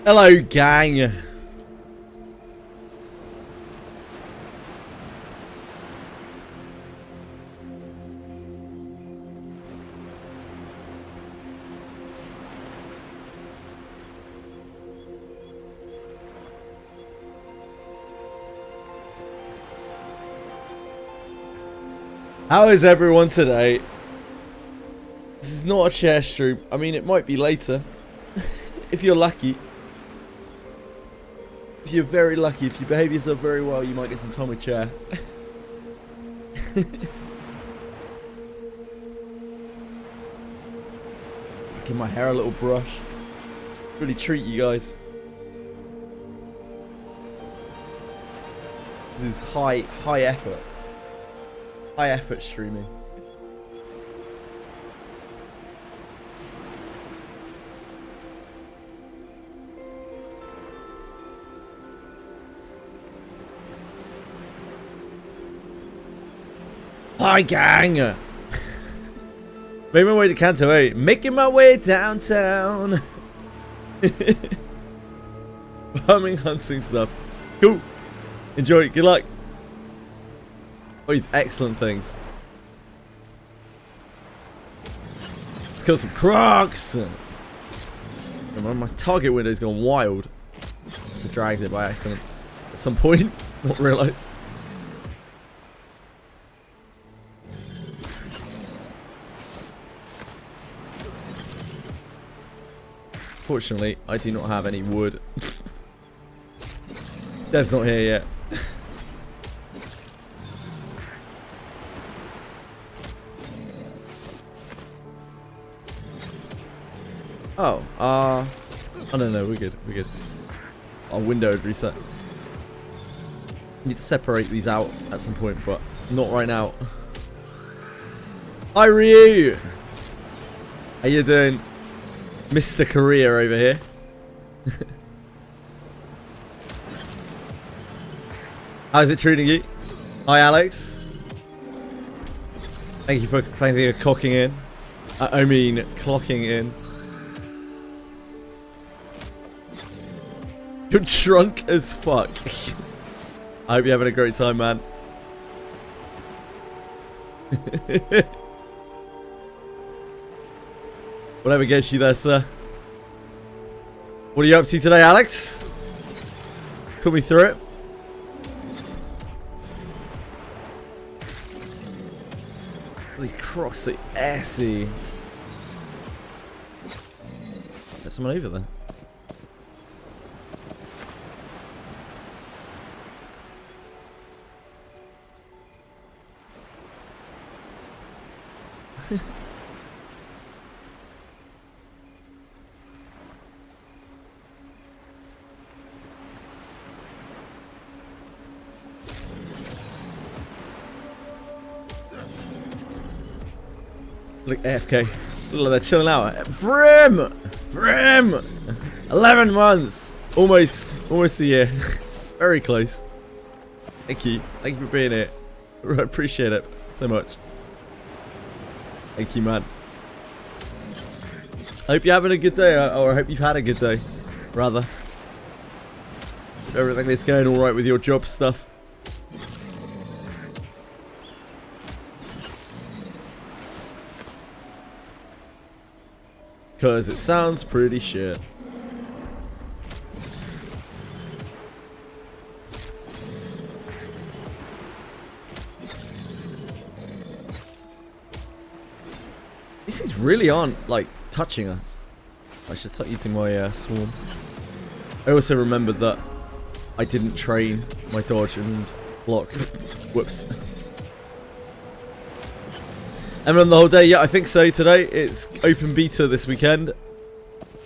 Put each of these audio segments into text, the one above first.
Hello, gang. How is everyone today? This is not a chair stream. I mean, it might be later. If you're lucky. If you're very lucky, if you behave yourself very well, you might get some time with chair. Give my hair a little brush. Really treat you guys. This is high effort. High effort streaming. Hi, gang! Making my way to Canto 8. Making my way downtown. Farming, hunting stuff. Cool. Enjoy. Good luck. Oh, excellent things. Let's kill some crocs. My target window's gone wild. Just dragged it by accident. At some point. Not realised. Fortunately, I do not have any wood. Dev's not here yet. Oh, no, we're good, we're good. Our window had reset. Need to separate these out at some point, but not right now. Hi, Ryu! How you doing? Mr. Career over here. How's it treating you? Hi, Alex. Thank you for clocking in. I mean, clocking in. You're drunk as fuck. I hope you're having a great time, man. Whatever gets you there, sir. What are you up to today, Alex? Talk me through it. These crocs are assy. There's someone over there. Look, AFK. Look, they're chilling out. Vrim! Vrim! 11 months! Almost a year. Very close. Thank you. Thank you for being here. I appreciate it so much. Thank you, man. I hope you're having a good day, or I hope you've had a good day, rather. Everything is going alright with your job stuff. Because it sounds pretty shit. These things really aren't, like, touching us. I should start using my swarm. I also remembered that I didn't train my dodge and block. Whoops. And on the whole day, yeah, I think so today. It's open beta this weekend.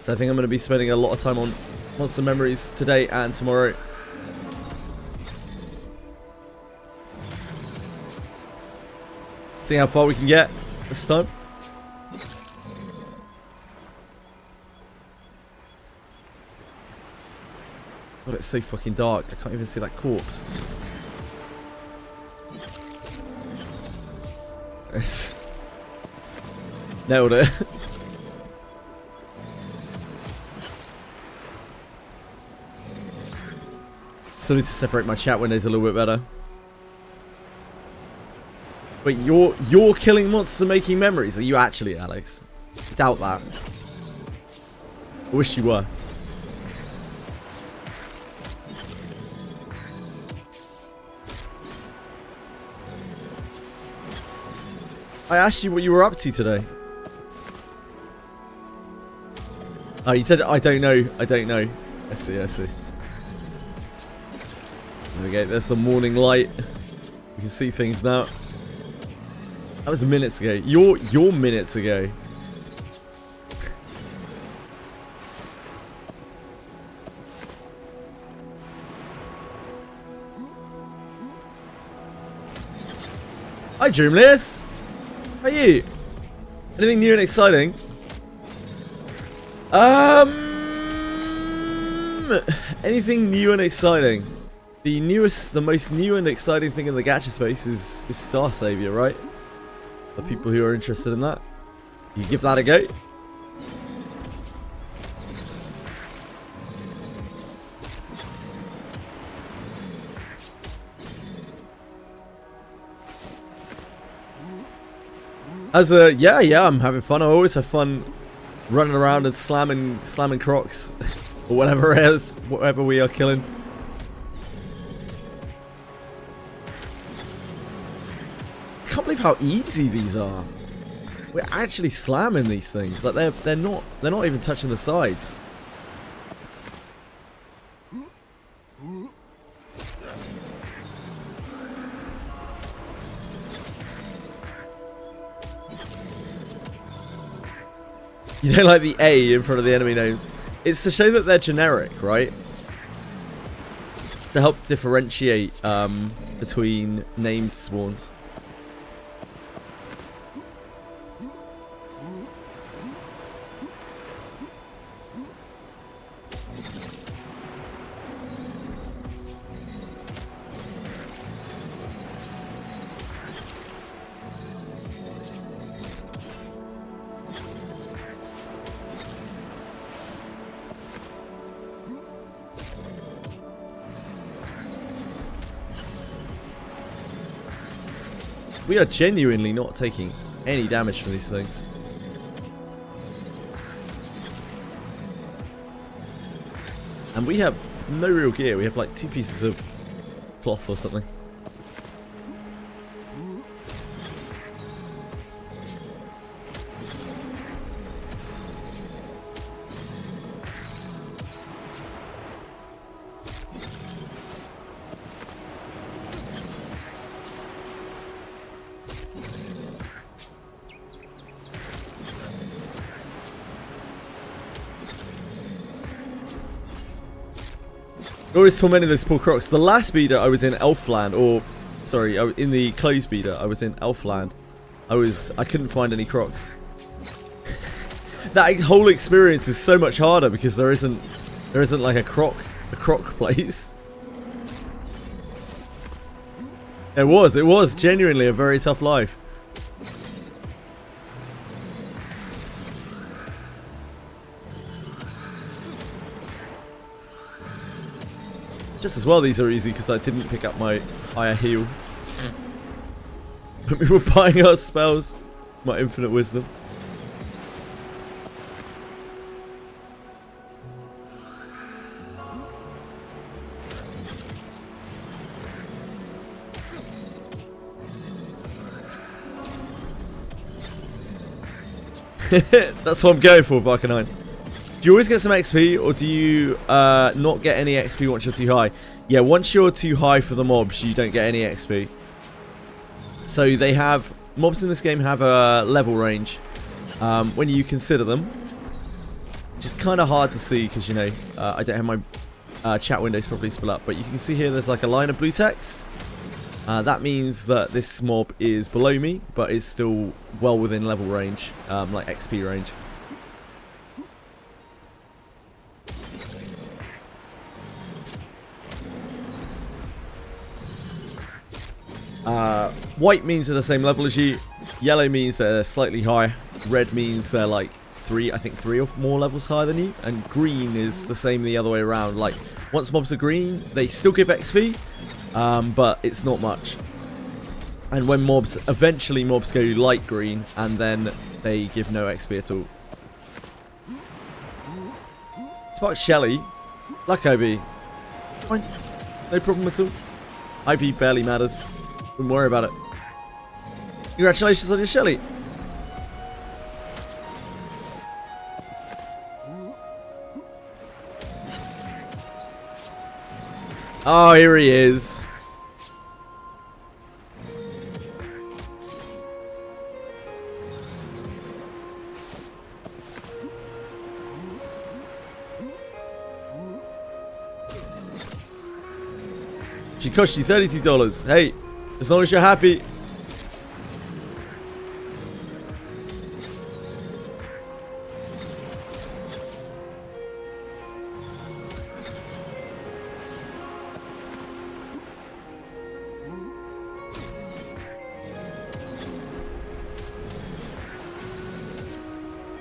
So I think I'm going to be spending a lot of time on Monster Memories today and tomorrow. See how far we can get this time. God, it's so fucking dark. I can't even see that corpse. Yes. Nailed it. Still need to separate my chat windows a little bit better. Wait, you're killing monsters and making memories? Are you actually, Alex? I doubt that. I wish you were. I asked you what you were up to today. Oh, you said, I don't know. I don't know. I see, I see. There we go. There's some morning light. You can see things now. That was minutes ago. Your minutes ago. Hi, Dreamless. How are you? Anything new and exciting? Anything new and exciting? The most new and exciting thing in the gacha space is Star Savior, right? For people who are interested in that, you give that a go. Yeah, I'm having fun. I always have fun running around and slamming crocs or whatever it is, whatever we are killing. I can't believe how easy these are. We're actually slamming these things. Like they're not even touching the sides. You don't like the A in front of the enemy names. It's to show that they're generic, right? It's to help differentiate between named spawns. We are genuinely not taking any damage from these things. And we have no real gear. We have like 2 pieces of cloth or something. Always tormenting those poor crocs. The last beta I was in Elfland, or sorry, in the closed beta I was in Elfland. I couldn't find any crocs. That whole experience is so much harder because there isn't like a croc place. It was genuinely a very tough life. Just as well these are easy because I didn't pick up my higher heal. When we were buying our spells, my infinite wisdom. That's what I'm going for, Varkanine. Do you always get some XP, or do you not get any XP once you're too high? Yeah, once you're too high for the mobs, you don't get any XP. So they have... Mobs in this game have a level range when you consider them. Which is kind of hard to see because, you know, I don't have my chat windows properly split up. But you can see here there's like a line of blue text. That means that this mob is below me, but is still well within level range, like XP range. White means they're the same level as you. Yellow means they're slightly higher. Red means they're like I think three or more levels higher than you, and green is the same the other way around. Like, once mobs are green, they still give XP, but it's not much. And when eventually mobs go light green, and then they give no XP at all. It's about Shelly. Luck IV. Fine. No problem at all. IV barely matters. Don't worry about it. Congratulations on your Shelly. Oh, here he is. She cost you $32. Hey, as long as you're happy.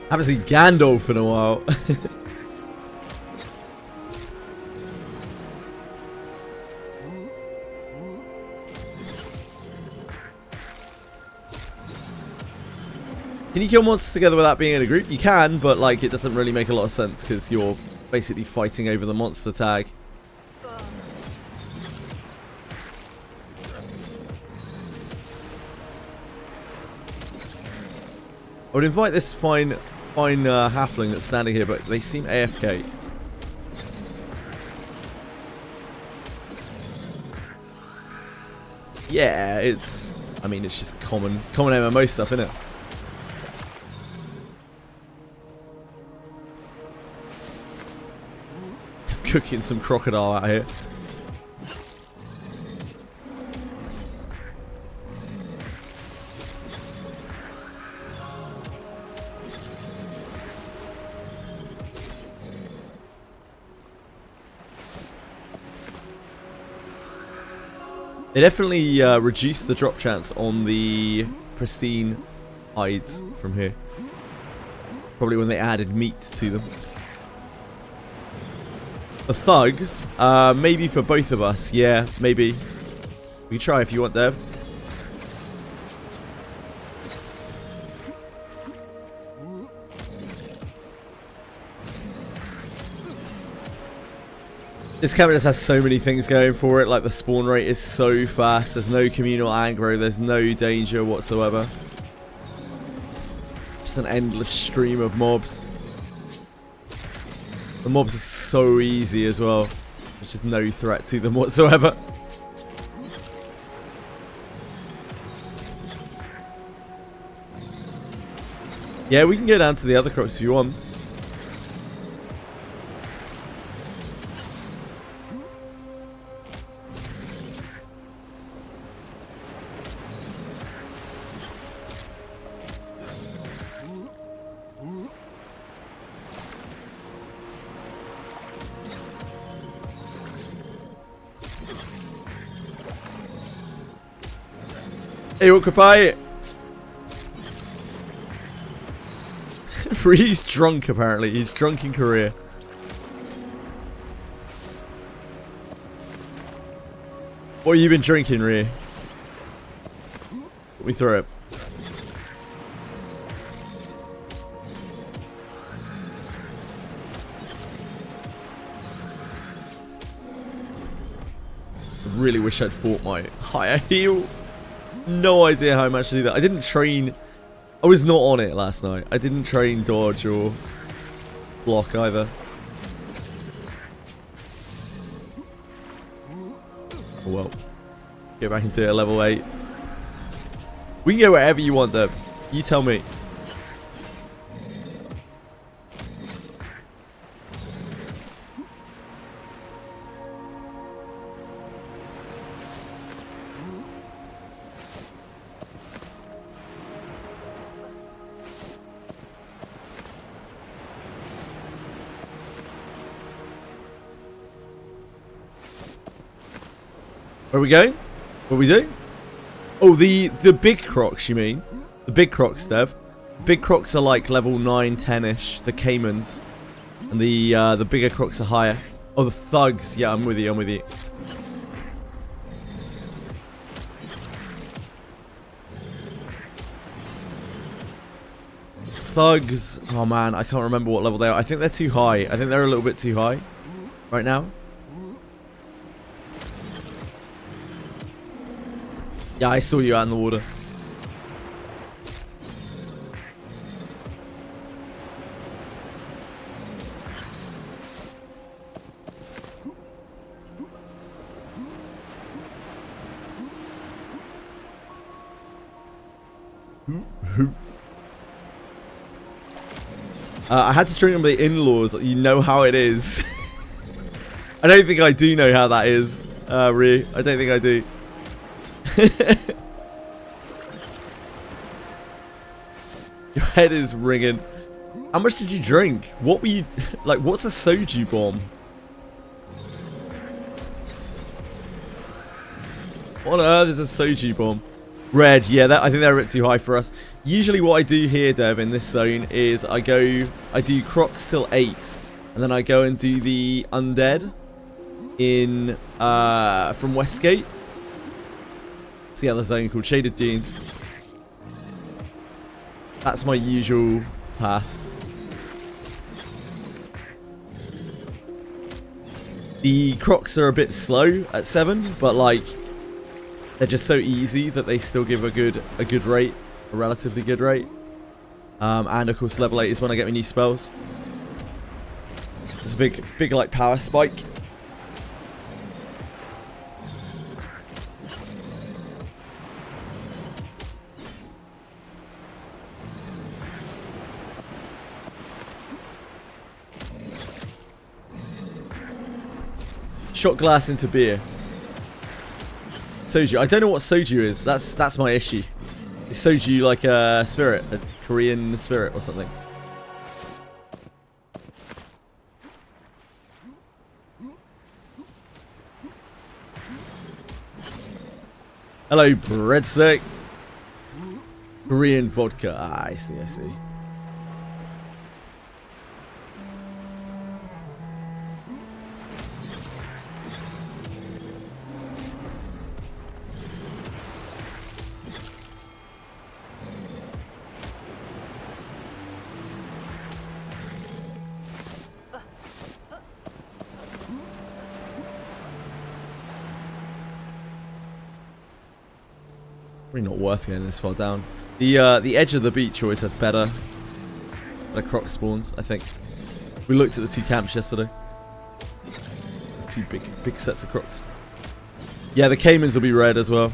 Haven't seen Gandalf in a while. Can you kill monsters together without being in a group? You can, but like it doesn't really make a lot of sense because you're basically fighting over the monster tag. I would invite this fine halfling that's standing here, but they seem AFK. Yeah, I mean, it's just common MMO stuff, isn't it? Cooking some crocodile out here. They definitely reduced the drop chance on the pristine hides from here. Probably when they added meat to them. The thugs, maybe for both of us. Yeah, maybe. We can try if you want, Dev. This camera just has so many things going for it. Like the spawn rate is so fast. There's no communal aggro. There's no danger whatsoever. Just an endless stream of mobs. The mobs are so easy as well. There's just no threat to them whatsoever. Yeah, we can go down to the other crocs if you want. Hey, Occupy! He's drunk, apparently. He's drunk in Korea. What have you been drinking, Rhea? Put me through it. I really wish I'd bought my higher heal. No idea how I'm actually do that. I didn't train. I was not on it last night. I didn't train dodge or block either. Oh well. Get back into it, level 8. We can go wherever you want though. You tell me. Where are we going? What are we doing? Oh, the big crocs, you mean? The big crocs, Dev. big crocs are like level 9, 10-ish. The caimans. And the bigger crocs are higher. Oh, the thugs. Yeah, I'm with you. I'm with you. Thugs. Oh man, I can't remember what level they are. I think they're too high. I think they're a little bit too high right now. Yeah, I saw you out in the water. I had to drink on the in-laws. You know how it is. I don't think I do know how that is, Rhea. I don't think I do. Your head is ringing. How much did you drink? What were you... Like, what's a soju bomb? What on earth is a soju bomb? Red, yeah, I think they're a bit too high for us. Usually what I do here, Dev, in this zone is I do Crocs till 8. And then I go and do the Undead in, from Westgate. It's the other zone called Shaded Dunes. That's my usual path. The Crocs are a bit slow at 7, but like... They're just so easy that they still give a good rate, a relatively good rate. And of course level 8 is when I get my new spells. There's a big like power spike. Shot glass into beer. Soju. I don't know what soju is. That's my issue. Is soju like a spirit, a Korean spirit or something? Hello, breadstick. Korean vodka. Ah, I see. I see. Probably not worth getting this far down. The edge of the beach always has better croc spawns, I think. We looked at the 2 camps yesterday. The 2 big sets of crocs. Yeah, the caimans will be red as well.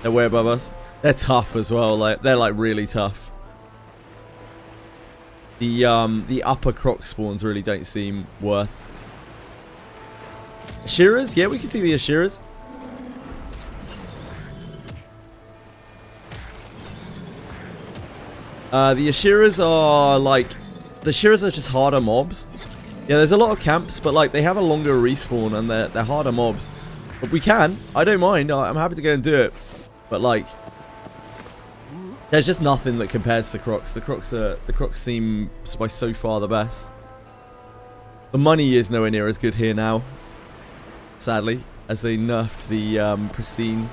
They're way above us. They're tough as well. Like they're like really tough. The upper croc spawns really don't seem worth. Ashiras? Yeah, we could do the Ashiras. The Ashiras are like... The Ashiras are just harder mobs. Yeah, there's a lot of camps, but like they have a longer respawn and they're harder mobs. But we can. I don't mind. I'm happy to go and do it. But like... There's just nothing that compares to Crocs. The Crocs seem by so far the best. The money is nowhere near as good here now. Sadly. As they nerfed the pristine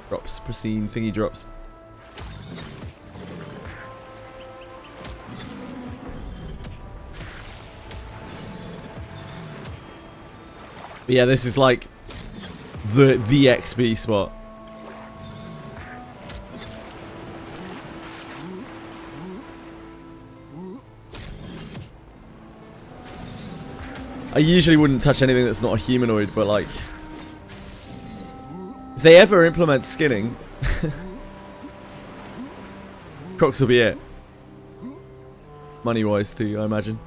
thingy drops. But yeah, this is like the XP spot. I usually wouldn't touch anything that's not a humanoid, but like if they ever implement skinning, Crocs will be it. Money-wise too, I imagine.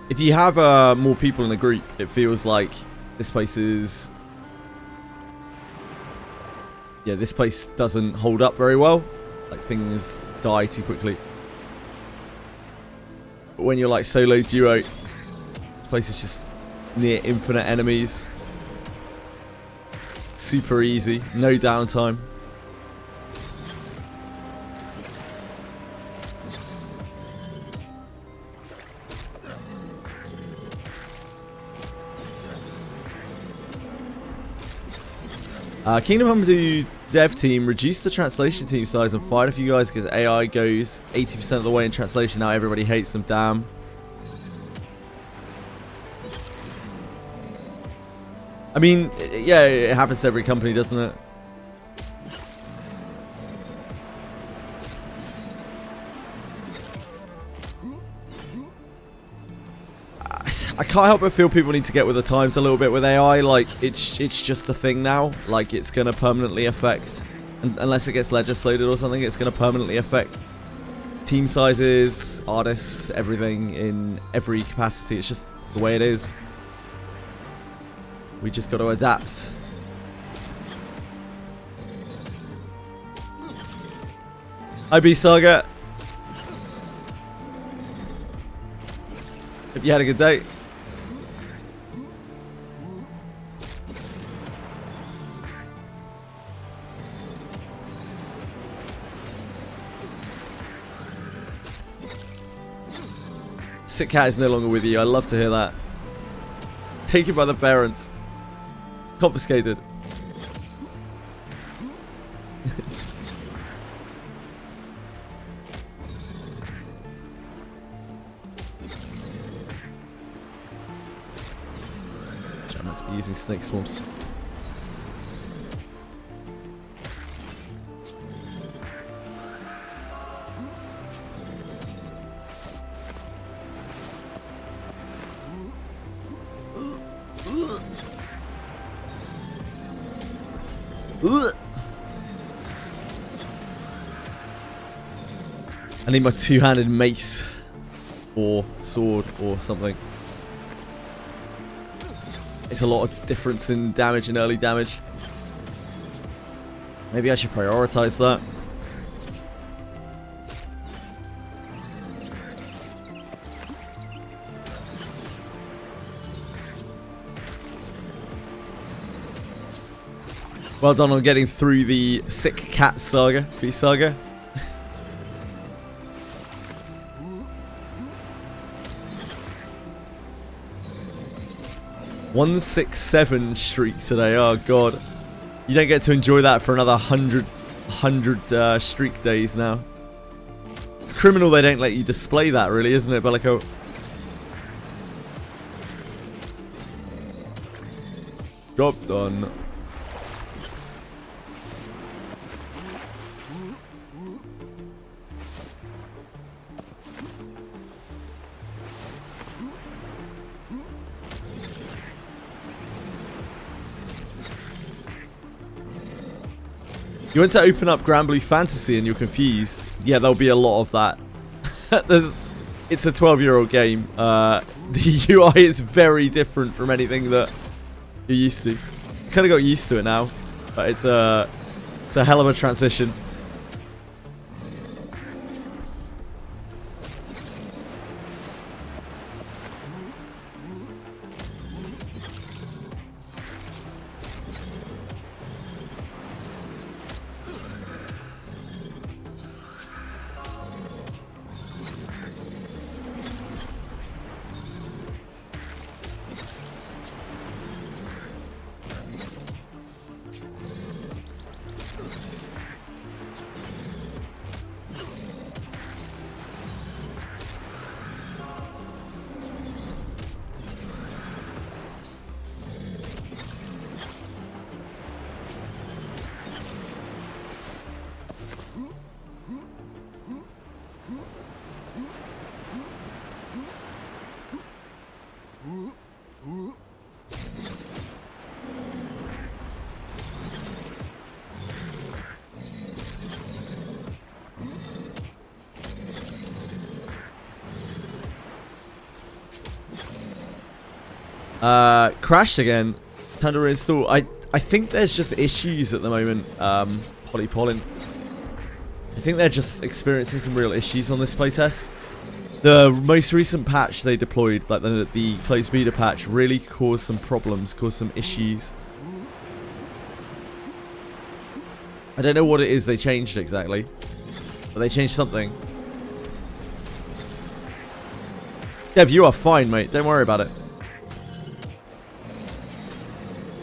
If you have more people in the group, it feels like this place is... Yeah, this place doesn't hold up very well. Like, things die too quickly. when you're like solo duo. This place is just near infinite enemies. Super easy, no downtime. Kingdom Come to dev team, reduce the translation team size and fired a few guys because AI goes 80% of the way in translation. Now everybody hates them, damn. I mean, yeah, it happens to every company, doesn't it? I can't help but feel people need to get with the times a little bit with AI. Like, it's just a thing now. Like, it's going to permanently affect, unless it gets legislated or something, it's going to permanently affect team sizes, artists, everything in every capacity. It's just the way it is. We just got to adapt. Hi, B-Saga. Hope you had a good day. Sick cat is no longer with you. I love to hear that. Taken by the parents. Confiscated. I'm meant to be using snake swarms. I need my two-handed mace or sword or something. It's a lot of difference in damage and early damage. Maybe I should prioritize that. Well done on getting through the sick cat saga, V-Saga. 167 streak today. Oh god, you don't get to enjoy that for another 100 streak days now. It's criminal they don't let you display that, really, isn't it, Bellico? Job done. You went to open up Granblue Fantasy and you're confused. Yeah, there'll be a lot of that. It's a 12-year-old game. The UI is very different from anything that you're used to. Kind of got used to it now, but it's a hell of a transition. Crashed again. Time to reinstall. I think there's just issues at the moment. Polypollen. I think they're just experiencing some real issues on this playtest. The most recent patch they deployed, like the closed beta patch, really caused some problems, caused some issues. I don't know what it is they changed exactly, but they changed something. Dev, you are fine, mate. Don't worry about it.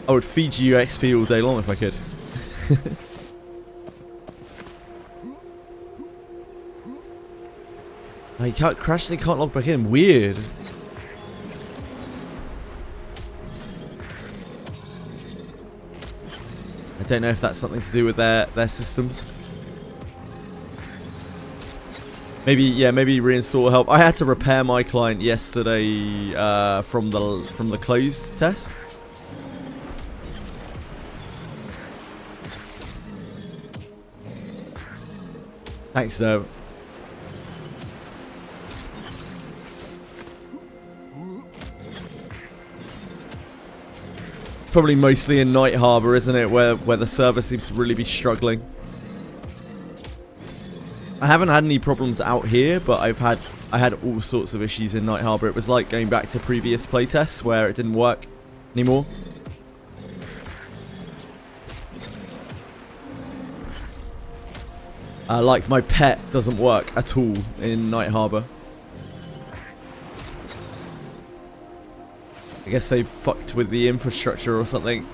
I would feed you XP all day long if I could. He can't crash and he can't log back in. Weird. I don't know if that's something to do with their systems. Maybe, yeah, maybe reinstall help. I had to repair my client yesterday from the closed test. Thanks, though. It's probably mostly in Night Harbor, isn't it, where the server seems to really be struggling. I haven't had any problems out here, but I had all sorts of issues in Night Harbor. It was like going back to previous playtests where it didn't work anymore. Like my pet doesn't work at all in Night Harbor. I guess they fucked with the infrastructure or something.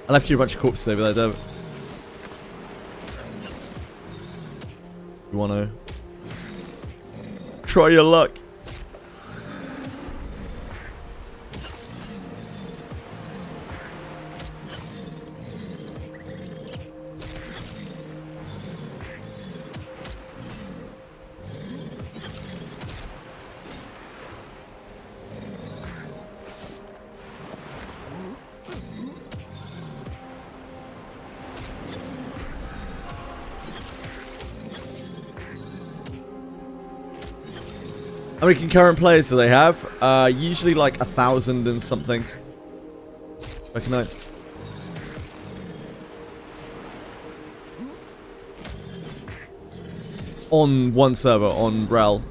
I left you a bunch of corpses over there, Dev. You wanna try your luck? How many concurrent players do they have? Usually like 1,000 and something. Reckon I. On one server, on Rel.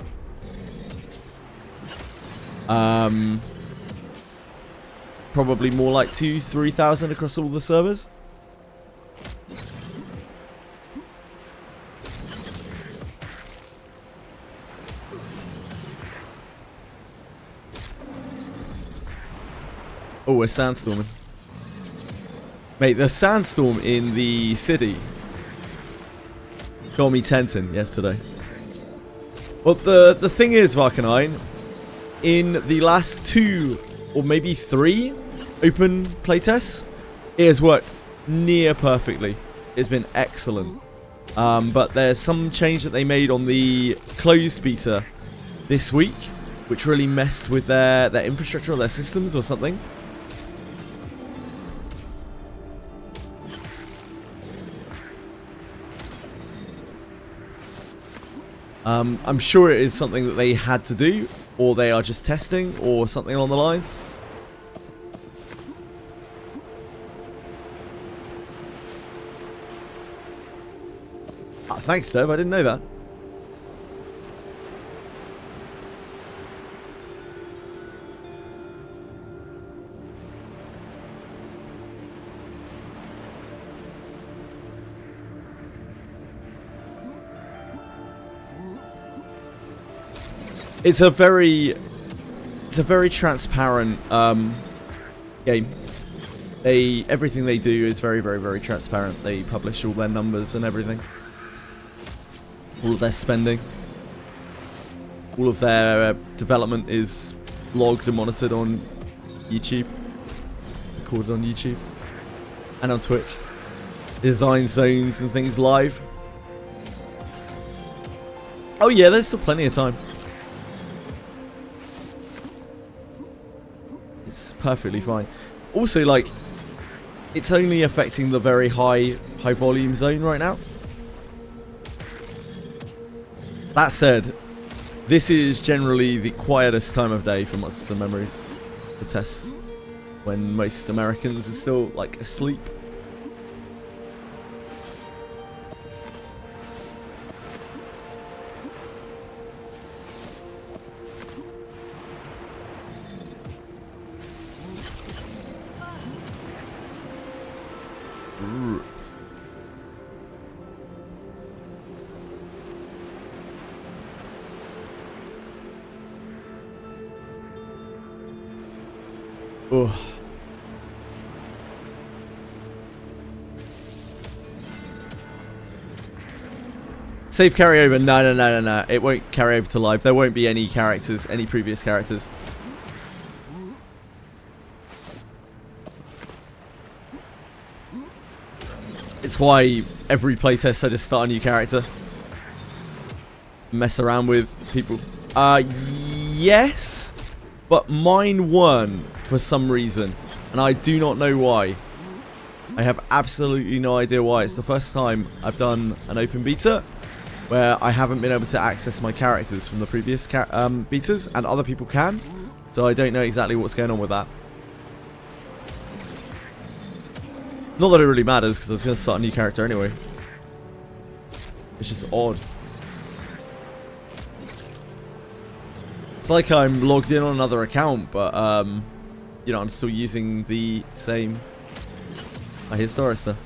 Probably more like 2,000-3,000 across all the servers. Oh, we're sandstorming. Mate, the sandstorm in the city got me tenting yesterday. Well, the thing is, Varkanine, in the last 2 or maybe 3 open playtests, it has worked near perfectly. It's been excellent. But there's some change that they made on the closed beta this week, which really messed with their infrastructure or their systems or something. I'm sure it is something that they had to do, or they are just testing, or something along the lines. Thanks, Dev. I didn't know that. It's a very transparent game. Everything they do is very, very, very transparent. They publish all their numbers and everything. All of their spending. All of their development is logged and monitored on YouTube. Recorded on YouTube. And on Twitch. Design zones and things live. Oh yeah, there's still plenty of time. It's perfectly fine. Also, like, it's only affecting the very high volume zone right now. That said, this is generally the quietest time of day for Monsters and Memories. The tests. when most Americans are still like asleep. Oh. Save carryover. No. It won't carry over to live. There won't be any characters, any previous characters. It's why every playtest I just start a new character. Mess around with people. Yes. But mine won for some reason. And I do not know why. I have absolutely no idea why. It's the first time I've done an open beta where I haven't been able to access my characters from the previous betas, and other people can. So I don't know exactly what's going on with that. Not that it really matters, because I was going to start a new character anyway. It's just odd. It's like I'm logged in on another account, but, you know, I'm still using the same Historister.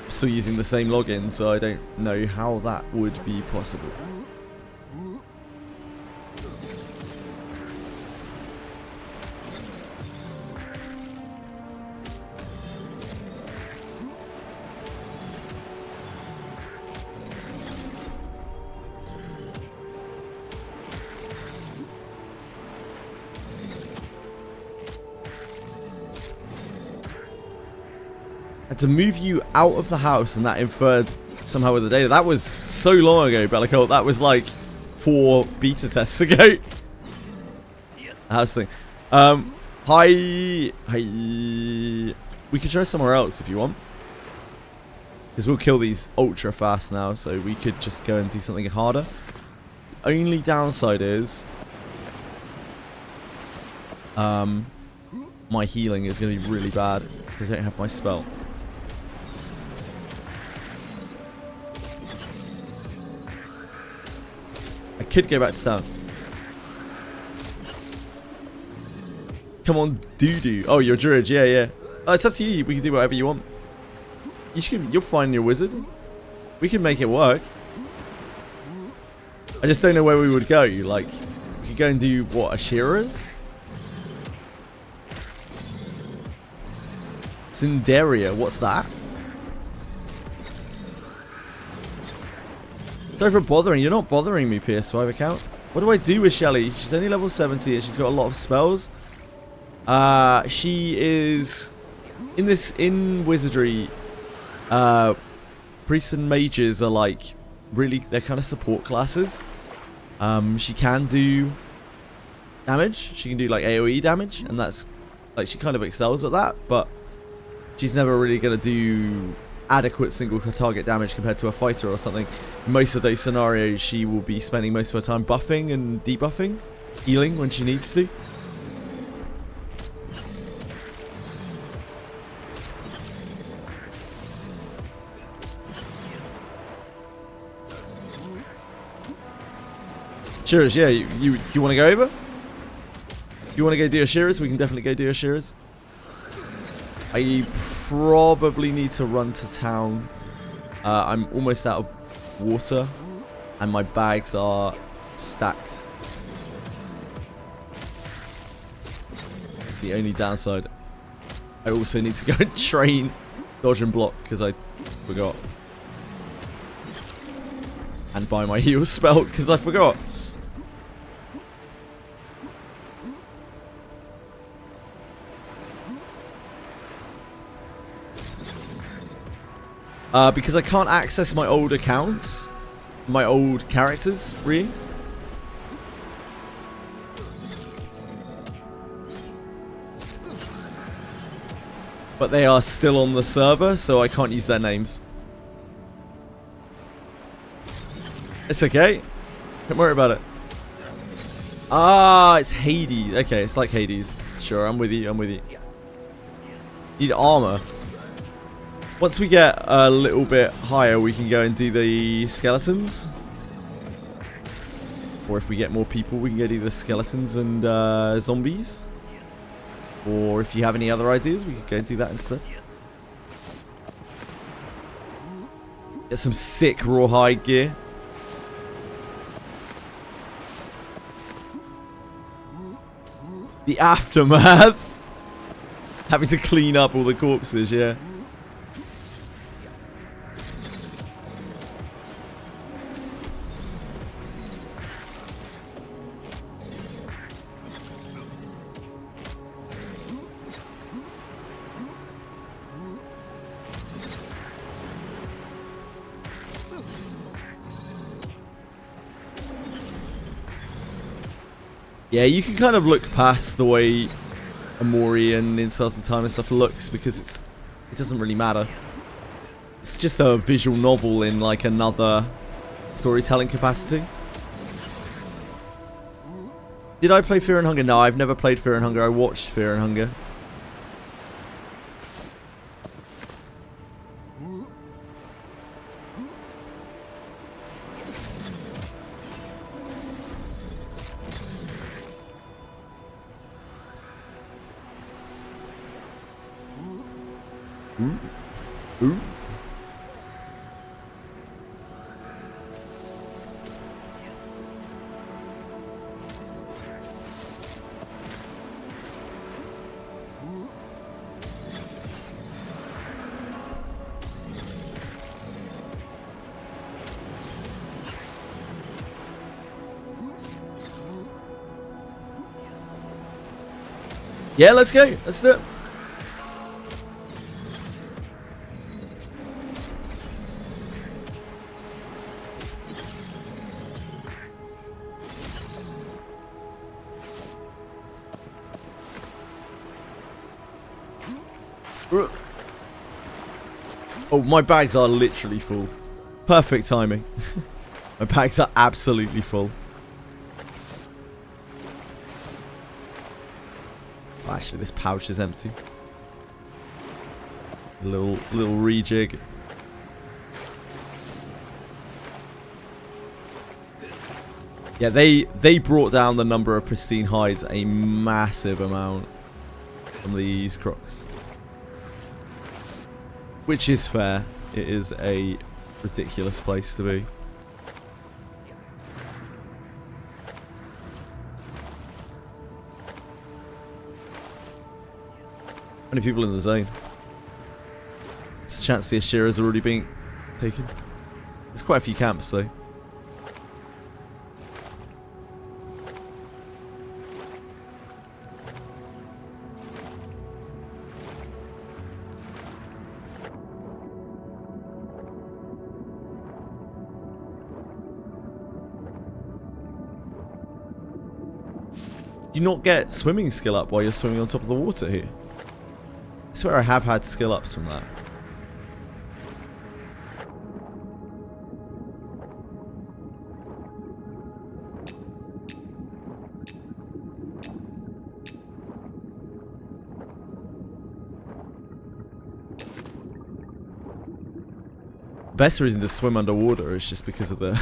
Still using the same login, so I don't know how that would be possible. To move you out of the house, and that inferred somehow with the data. That was so long ago, Bellicolt. That was like 4 beta tests ago. The house thing. Hi. We could try somewhere else if you want. Because we'll kill these ultra fast now, so we could just go and do something harder. Only downside is my healing is going to be really bad because I don't have my spell. I could go back to town. Come on, doo-doo. Oh, you're a druid. Yeah. It's up to you. We can do whatever you want. You'll find your wizard. We can make it work. I just don't know where we would go. Like, we could go and do, what, Ashira's? Cinderia. What's that? Sorry for bothering. You're not bothering me, PS5 account. What do I do with Shelly? She's only level 70 and she's got a lot of spells. She is in Wizardry. Priests and mages are like really, they're kind of support classes. She can do damage. She can do like AoE damage, and that's like, she kind of excels at that, but she's never really gonna do adequate single target damage compared to a fighter or something. Most of those scenarios she will be spending most of her time buffing and debuffing, healing when she needs to. Shearers, yeah, do you want to go over? Do you want to go do a Shearers? We can definitely go do a Shearers. I probably need to run to town. I'm almost out of water, and my bags are stacked. It's the only downside. I also need to go and train dodge and block because I forgot. And buy my heal spell because I forgot. Because I can't access my old accounts, my old characters, really. But they are still on the server, so I can't use their names. It's okay. Don't worry about it. Ah, it's Hades. Okay, it's like Hades. Sure, I'm with you. I'm with you. Need armor. Once we get a little bit higher, we can go and do the skeletons. Or if we get more people, we can go do the skeletons and zombies. Or if you have any other ideas, we could go and do that instead. Get some sick rawhide gear. The aftermath. Having to clean up all the corpses, yeah. Yeah, you can kind of look past the way Amori and In Stars of Time and stuff looks because it doesn't really matter. It's just a visual novel in like another storytelling capacity. Did I play Fear and Hunger? No, I've never played Fear and Hunger. I watched Fear and Hunger. Ooh. Ooh. Yeah, let's go. Let's do it. Oh, my bags are literally full. Perfect timing. My bags are absolutely full. Oh, actually, this pouch is empty. A little rejig. Yeah, they brought down the number of pristine hides a massive amount from these crocs. Which is fair. It is a ridiculous place to be. How many people in the zone? There's a chance the Ashira's already being taken. There's quite a few camps though. Do you not get swimming skill up while you're swimming on top of the water here? I swear I have had skill ups from that. Best reason to swim underwater is just because of the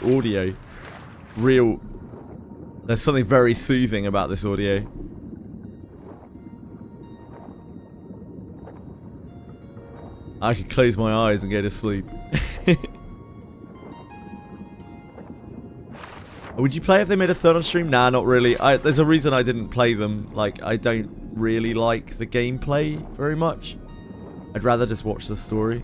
audio. There's something very soothing about this audio. I could close my eyes and go to sleep. Would you play if they made a third on stream? Nah, not really. There's a reason I didn't play them. Like, I don't really like the gameplay very much. I'd rather just watch the story.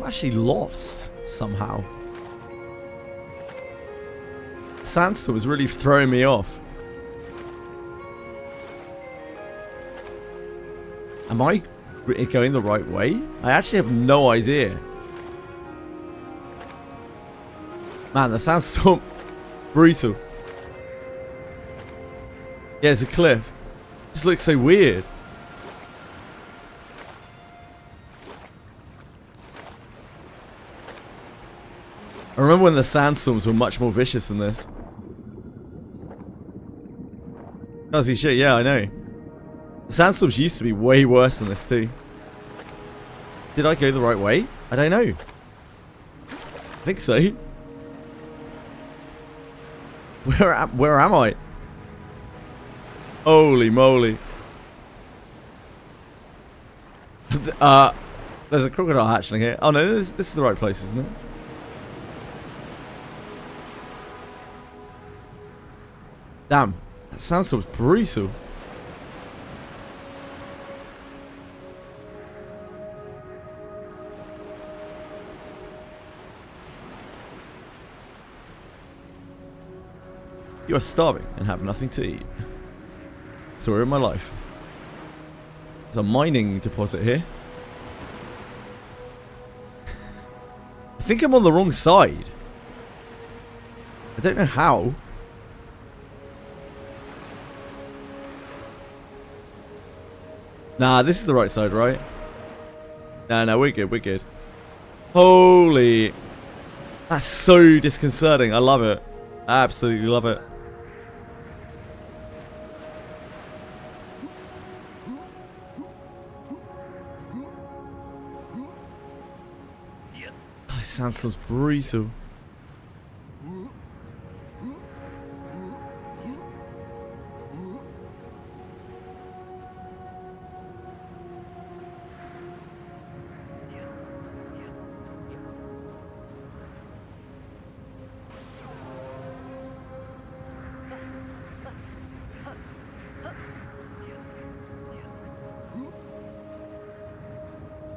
I'm actually lost somehow. Sandstorm is really throwing me off. Am I going the right way? I actually have no idea. Man, the sandstorm, brutal. Yeah, it's a cliff. This looks so weird. I remember when the sandstorms were much more vicious than this. Holy shit, yeah, I know. The sandstorms used to be way worse than this too. Did I go the right way? I don't know. I think so. Where am I? Holy moly. There's a crocodile hatchling here. Oh no, this is the right place, isn't it? Damn, that sandstorm's brutal. You are starving and have nothing to eat. Story of my life. There's a mining deposit here. I think I'm on the wrong side. I don't know how. Nah, this is the right side, right? No, we're good, we're good. Holy. That's so disconcerting. I love it. I absolutely love it. Oh, this sandstorm's brutal.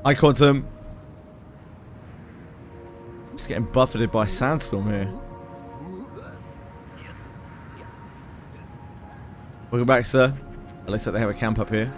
Hi, Quantum. Just getting buffeted by a sandstorm here. Welcome back, sir. It looks like they have a camp up here.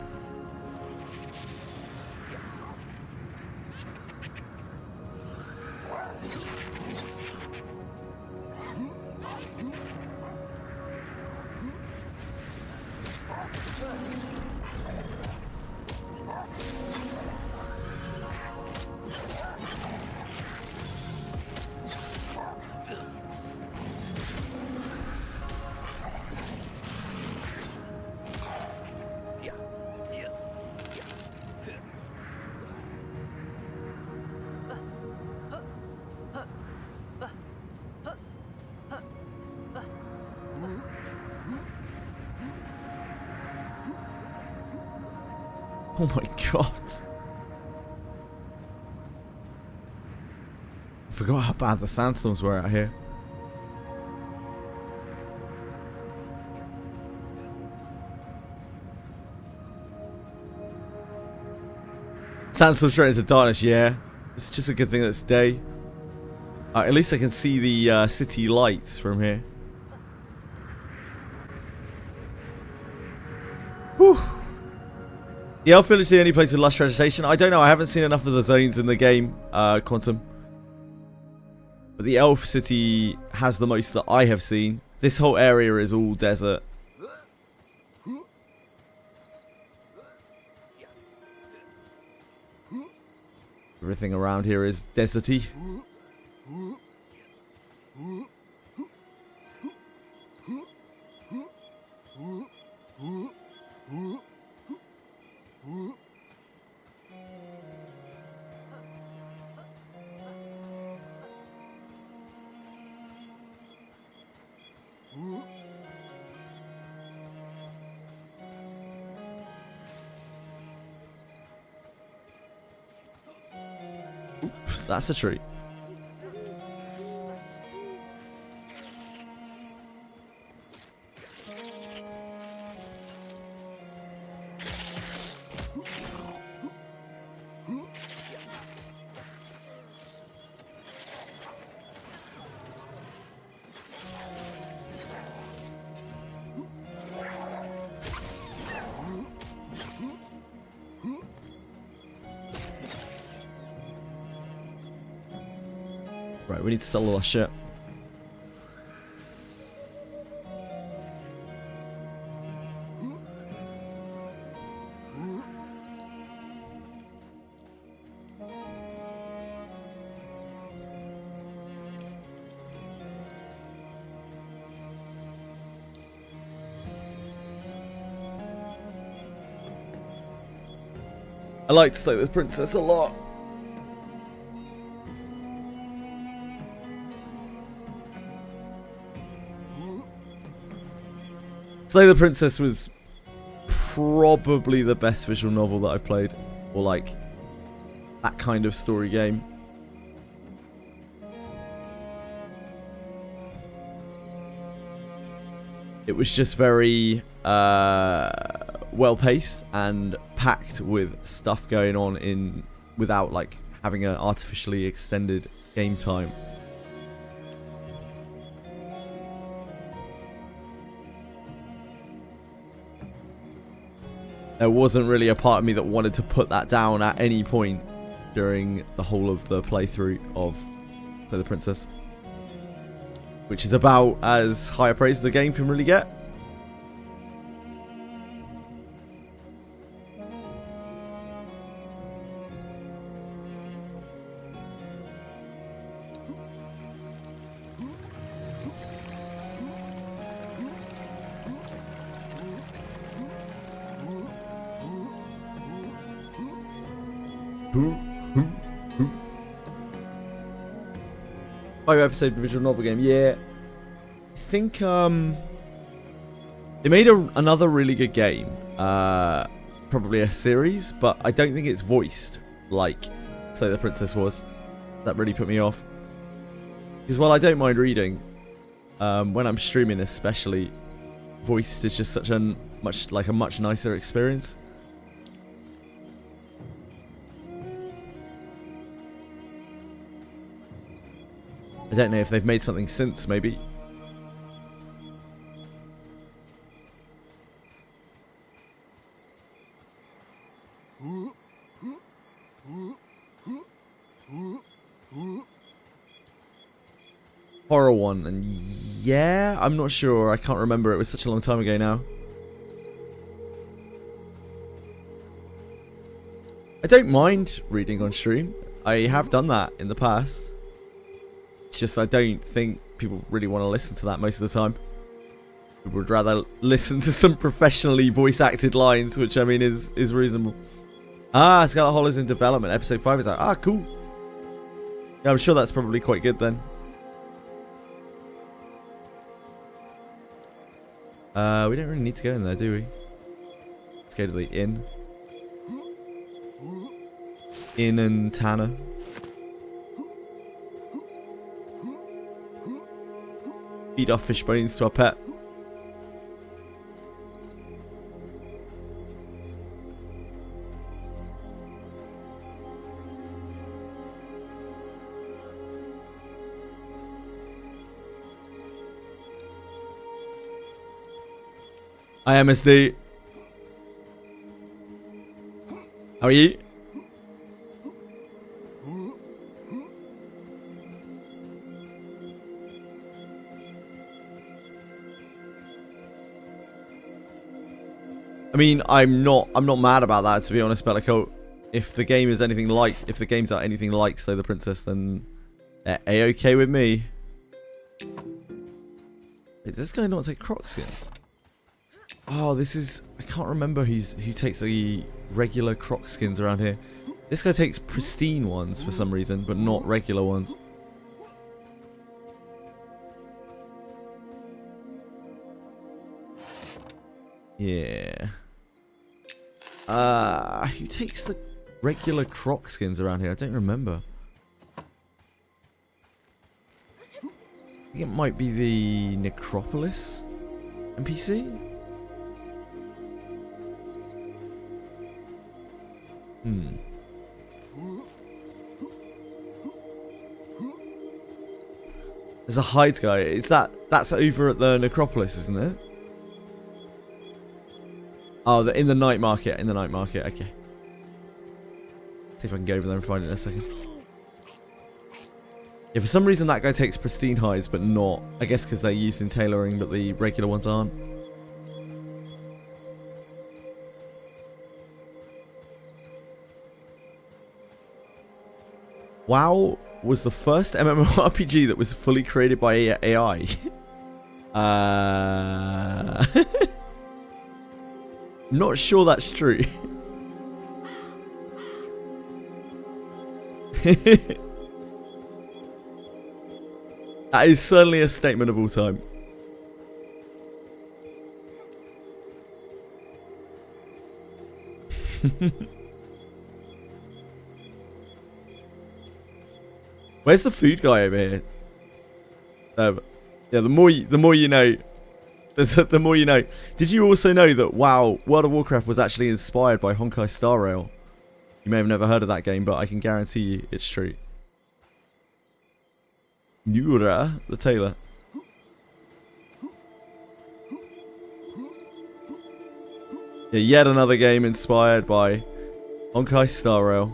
Oh my god. I forgot how bad the sandstorms were out here. Sandstorm straight into darkness, yeah. It's just a good thing that it's day. At least I can see the city lights from here. Whew. The Elf Village is the only place with lush vegetation. I don't know, I haven't seen enough of the zones in the game, Quantum. But the Elf City has the most that I have seen. This whole area is all desert. Everything around here is deserty. Oops, that's a tree. Right, we need to sell all our shit. I like to slay this princess a lot. Slay the Princess was probably the best visual novel that I've played. Or like, that kind of story game. It was just very well paced and packed with stuff going on in without like having an artificially extended game time. There wasn't really a part of me that wanted to put that down at any point during the whole of the playthrough of Slay the Princess. Which is about as high a praise as the game can really get. Five-episode visual novel game, yeah. I think they made another really good game, probably a series, but I don't think it's voiced like Slay the Princess was. That really put me off. Because while I don't mind reading, when I'm streaming especially, voiced is just such a much nicer experience. I don't know if they've made something since, maybe. Horror one, and yeah, I'm not sure. I can't remember. It was such a long time ago now. I don't mind reading on stream. I have done that in the past. It's just I don't think people really want to listen to that most of the time. People would rather listen to some professionally voice-acted lines, which I mean is reasonable. Ah, Scarlet Hollow is in development. Episode 5 is out. Ah, cool. Yeah, I'm sure that's probably quite good then. We don't really need to go in there, do we? Let's go to the inn. Inn and Tanner. Feed our fish bones to our pet. Hi MSD. How are you? I mean, I'm not mad about that, to be honest, Bellico. If the game is anything like, if the games are anything like Slay the Princess, then they're A-okay with me. Wait, does this guy not take croc skins? Oh, this is, I can't remember who takes the regular croc skins around here. This guy takes pristine ones for some reason, but not regular ones. Yeah. Who takes the regular croc skins around here? I don't remember. I think it might be the Necropolis NPC? There's a hide guy. Is that's over at the Necropolis, isn't it? Oh, in the night market. In the night market. Okay. See if I can go over there and find it in a second. Yeah, for some reason that guy takes pristine hides, but not. I guess because they're used in tailoring, but the regular ones aren't. WoW was the first MMORPG that was fully created by AI. Not sure that's true. That is certainly a statement of all time. Where's the food guy over here? Yeah, the more you know. The more you know. Did you also know that WoW, World of Warcraft was actually inspired by Honkai Star Rail? You may have never heard of that game, but I can guarantee you it's true. Yura, the tailor. Yeah, yet another game inspired by Honkai Star Rail.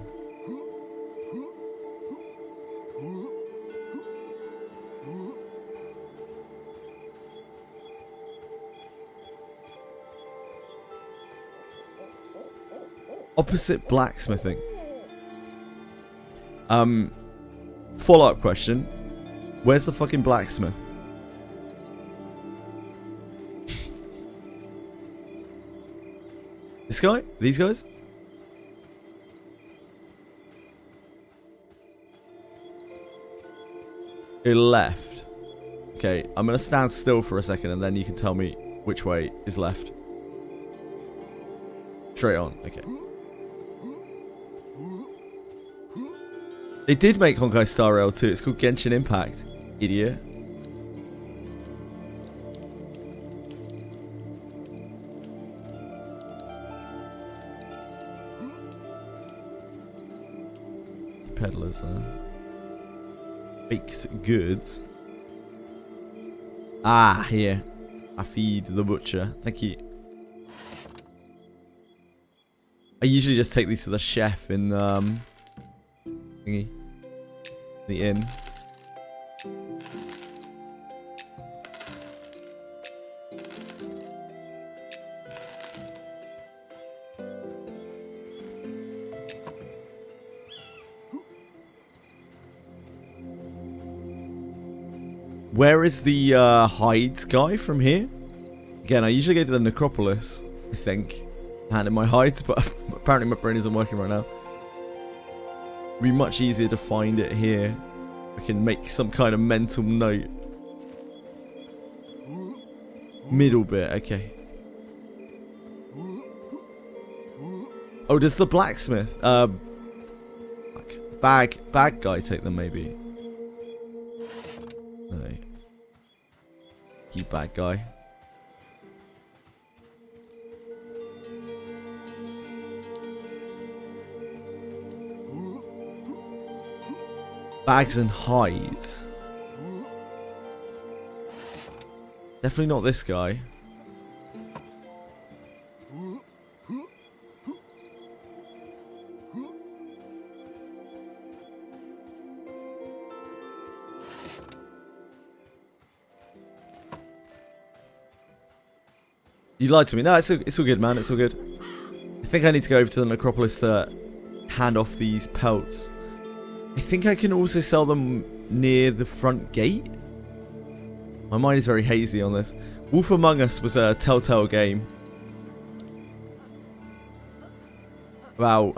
Opposite blacksmithing. Follow-up question. Where's the fucking blacksmith? This guy? These guys? Who left? Okay, I'm gonna stand still for a second and then you can tell me which way is left. Straight on, okay. They did make Honkai Star Rail 2. It's called Genshin Impact. Idiot. Peddlers, baked goods. Ah, here. I feed the butcher. Thank you. I usually just take these to the chef in thingy. The inn. Where is the hides guy from here? Again, I usually go to the necropolis, I think, hand in my hides, but apparently my brain isn't working right now. It'd be much easier to find it here. I can make some kind of mental note. Middle bit, okay. Oh, does the blacksmith, bag guy take them maybe? No. You bad guy. Bags and hides. Definitely not this guy. You lied to me. No, it's all good, man. It's all good. I think I need to go over to the necropolis to hand off these pelts. I think I can also sell them near the front gate. My mind is very hazy on this. Wolf Among Us was a Telltale game about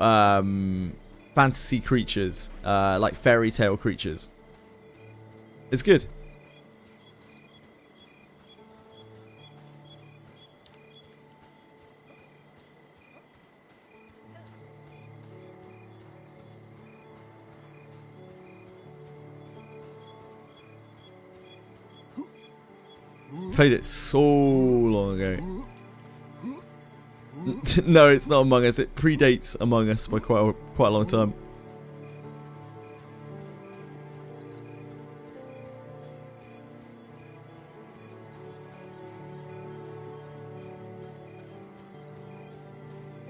fantasy creatures, like fairy tale creatures. It's good. Played it so long ago. No, it's not Among Us. It predates Among Us by quite a long time.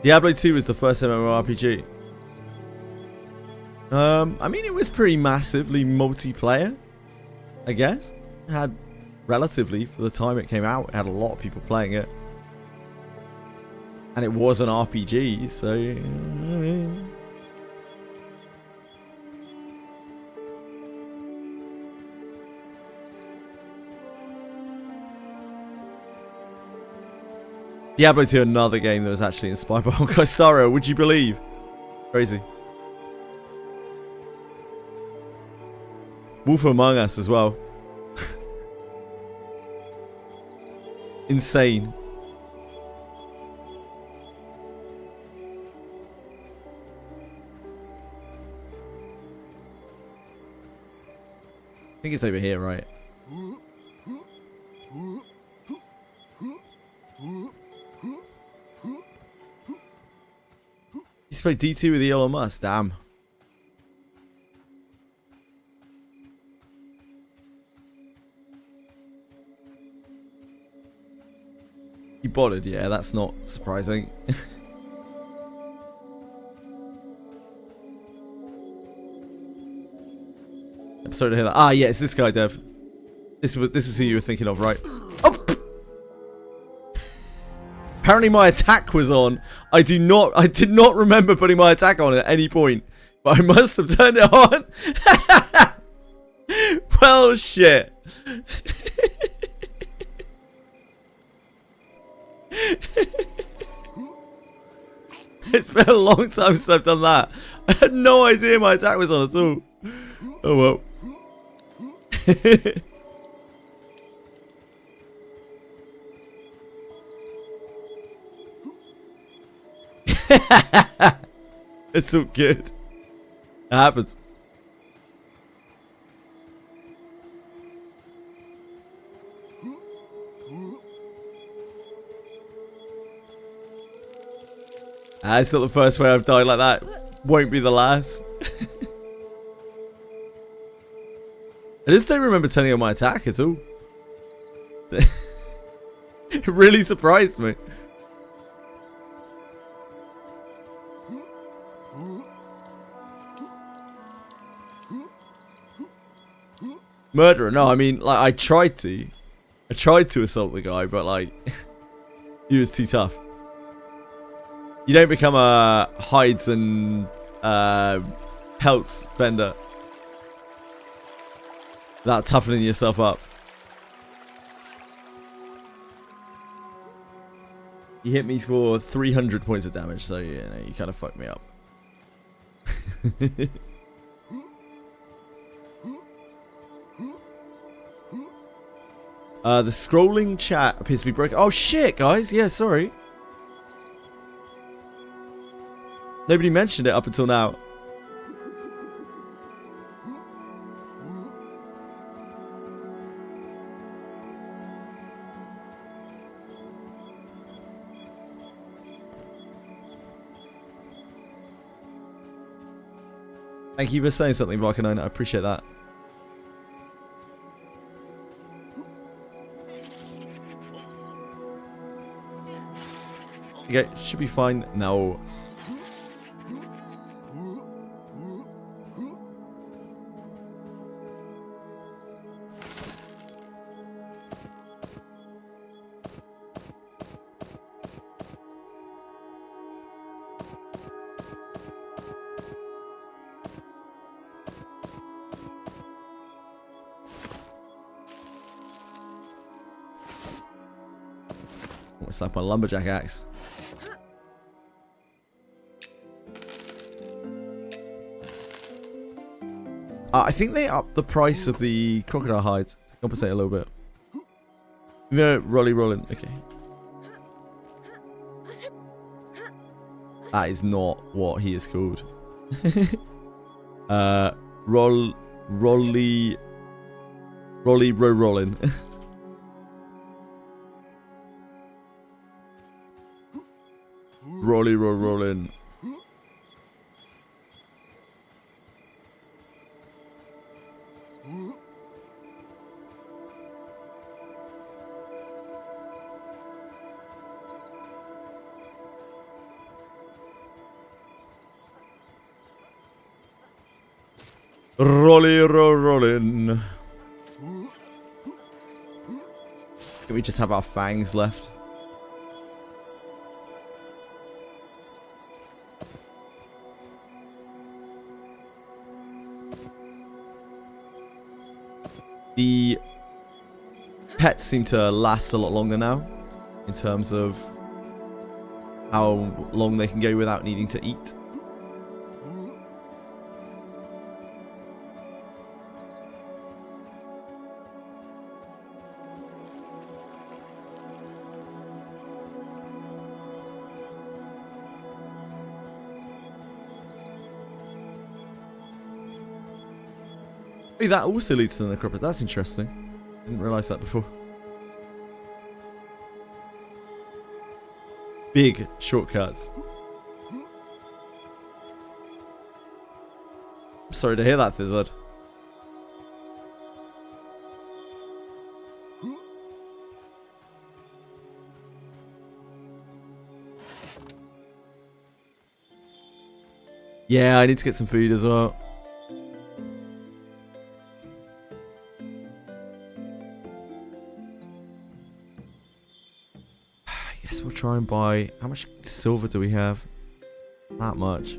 Diablo 2 was the first MMORPG. I mean, it was pretty massively multiplayer, I guess. It had, relatively, for the time it came out, it had a lot of people playing it. And it was an RPG, so... I mean... Diablo 2, another game that was actually inspired by Honkai Star Rail, would you believe? Crazy. Wolf Among Us as well. Insane. I think it's over here, right? He's played D2 with Elon Musk, damn. You bothered, yeah, that's not surprising. I'm sorry to hear that. Ah, yeah, it's this guy, Dev. This was who you were thinking of, right? Oh! Apparently my attack was on. I did not remember putting my attack on at any point. But I must have turned it on. Well, shit. It's been a long time since I've done that. I had no idea my attack was on at all. Oh well. It's so good. It happens. It's not the first way I've died like that. Won't be the last. I just don't remember turning on my attack at all. It really surprised me. Murderer? No, I mean, like, I tried to assault the guy, but, like, he was too tough. You don't become a hides and pelts vendor without toughening yourself up. You hit me for 300 points of damage, so you know, you kind of fucked me up. The scrolling chat appears to be broken. Oh shit, guys. Yeah, sorry. Nobody mentioned it up until now. Thank you for saying something, Varkanone. I appreciate that. Okay, should be fine now. What's up, my lumberjack axe? I think they upped the price of the crocodile hides to compensate a little bit. No, rolling. Okay. That is not what he is called. Rollin. Rollin. Rolling. Can we just have our fangs left? The pets seem to last a lot longer now, in terms of how long they can go without needing to eat. Hey, that also leads to the necropolis. That's interesting. Didn't realise that before. Big shortcuts. I'm sorry to hear that, Thizzard. Yeah, I need to get some food as well. We'll try and buy... How much silver do we have? Not much.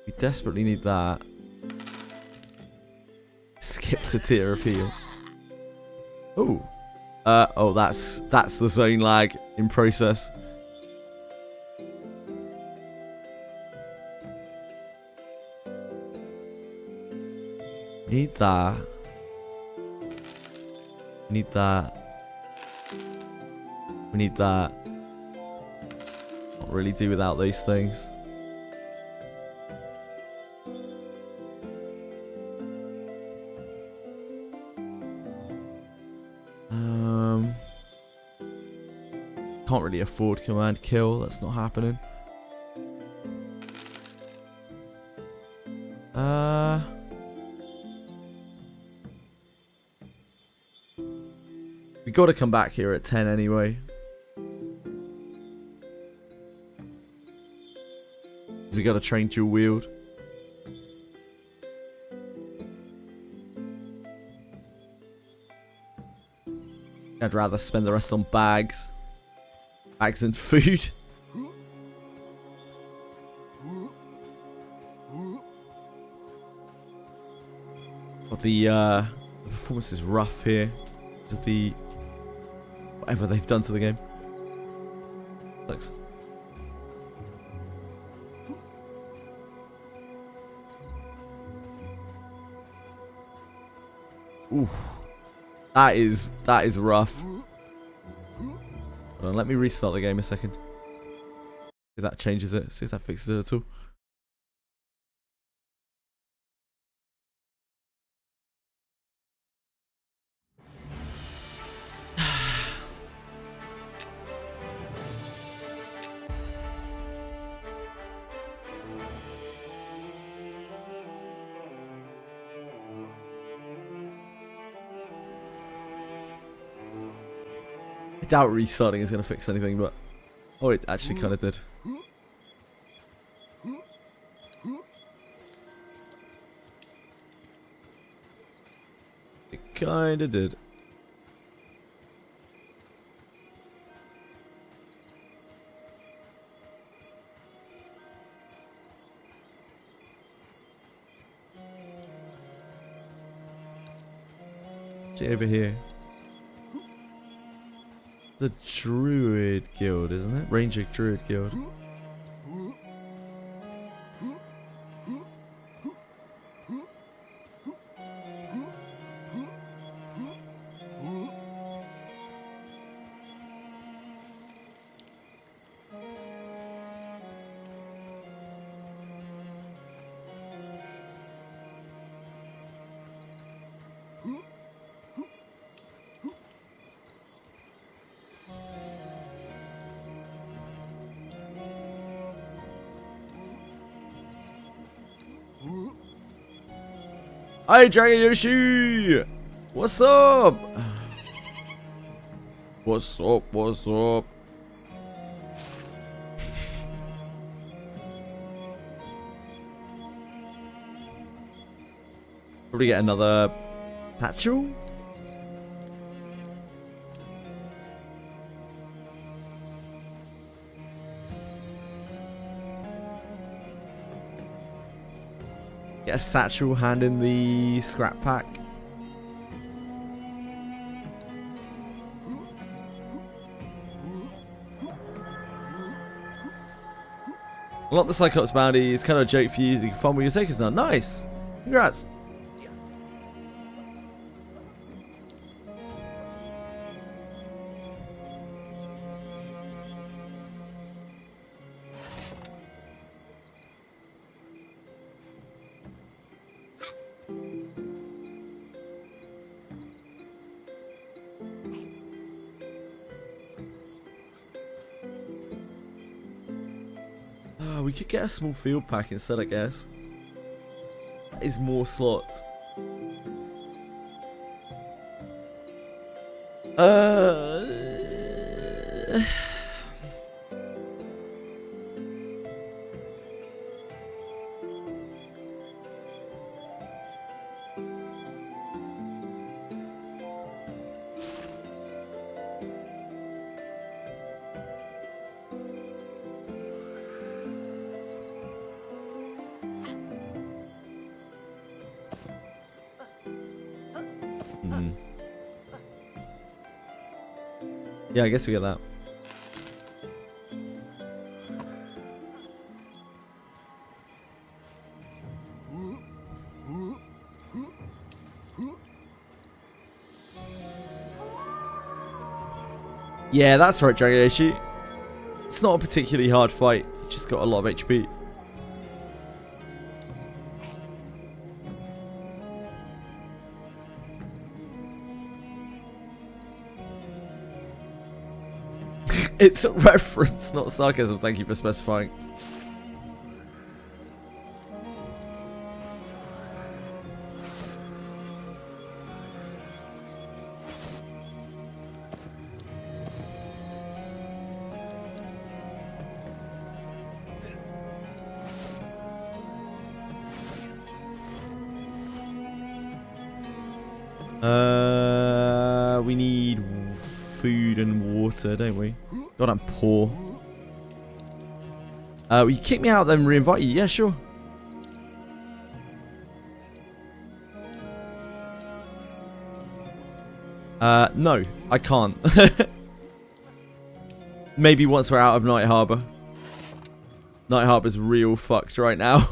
We desperately need that. Skip to tier appeal. Oh. Oh, that's the zone lag in process. Need that. We need that. We need that. Can't really do without those things. Can't really afford command kill. That's not happening. We got to come back here at 10 anyway. We got to train dual wield. I'd rather spend the rest on bags. Bags and food. But the performance is rough here. The whatever they've done to the game. Looks. Ooh, that is rough. Hold on, let me restart the game a second. See if that changes it. See if that fixes it at all. I doubt restarting is going to fix anything, but... Oh, it actually kind of did. It kind of did. Over here. The Druid Guild, isn't it? Ranger Druid Guild. Hi, Dragon Yoshi! What's up? What's up? What's up? Probably get another satchel. Get a satchel, hand in the scrap pack. Unlock the Cyclops bounty. It's kind of a joke for you. You can farm with your takers now. Nice. Congrats. We could get a small field pack instead, I guess. That is more slots. Yeah, I guess we get that. Yeah, that's right, Dragoshi. It's not a particularly hard fight. You just got a lot of HP. It's a reference, not sarcasm. Thank you for specifying. We need food and water, don't we? God, I'm poor. Will you kick me out then re-invite you? Yeah, sure. No, I can't. Maybe once we're out of Night Harbor. Night Harbor's real fucked right now.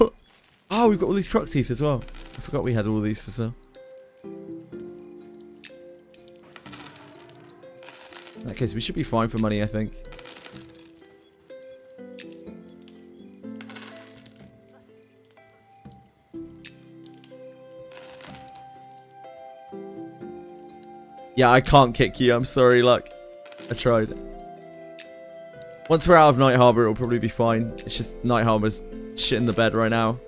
Oh, we've got all these croc teeth as well. I forgot we had all these to sell. In that case, we should be fine for money, I think. Yeah, I can't kick you. I'm sorry, Luck. I tried. Once we're out of Night Harbor, it'll probably be fine. It's just Night Harbor's shit in the bed right now.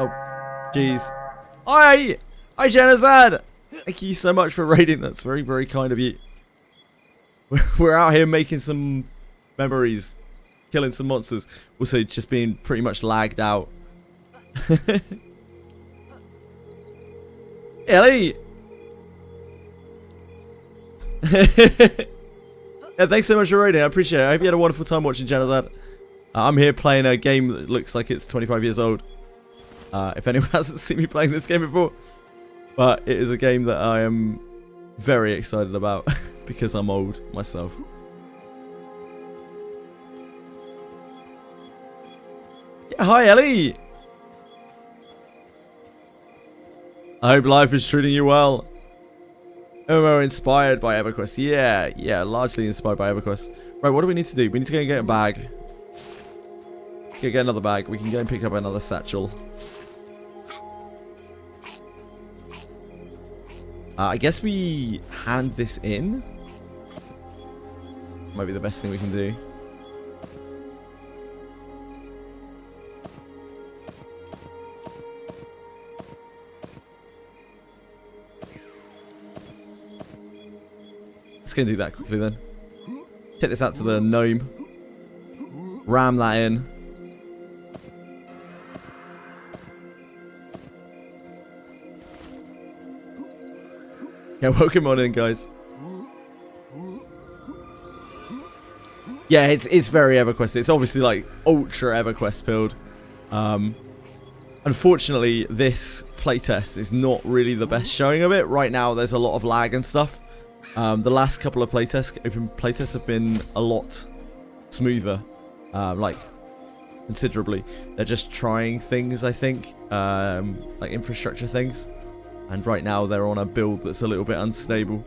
Oh, jeez. Hi! Hi, Janazad! Thank you so much for raiding. That's very, very kind of you. We're out here making some memories. Killing some monsters. Also, just being pretty much lagged out. Ellie! Yeah, thanks so much for raiding. I appreciate it. I hope you had a wonderful time watching Janazad. I'm here playing a game that looks like it's 25 years old. If anyone hasn't seen me playing this game before. But it is a game that I am very excited about because I'm old myself. Yeah, hi Ellie! I hope life is treating you well. MMO inspired by EverQuest. Yeah, largely inspired by EverQuest. Right, what do we need to do? We need to go and get a bag. Get another bag. We can go and pick up another satchel. I guess we hand this in. Might be the best thing we can do. Let's go and do that quickly then. Take this out to the gnome. Ram that in. Yeah, welcome on in, guys. Yeah, it's very EverQuest. It's obviously like ultra EverQuest build. Unfortunately, this playtest is not really the best showing of it. Right now, there's a lot of lag and stuff. The last couple of playtests, open playtests, have been a lot smoother, like considerably. They're just trying things, I think, like infrastructure things. And right now, they're on a build that's a little bit unstable.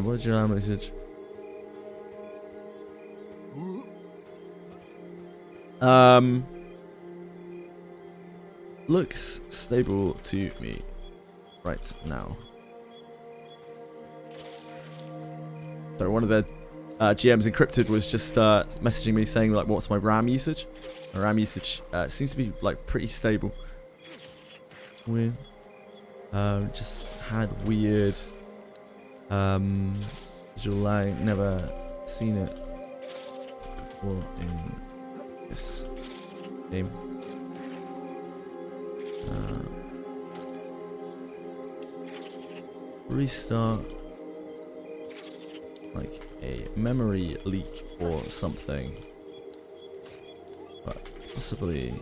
What's your message? Looks stable to me right now. So one of the GMs encrypted was just messaging me saying like, what's my RAM usage? My RAM usage seems to be like pretty stable. Weird. Just had weird visual lag. Never seen it before in this game. Restart. Like a memory leak or something. But possibly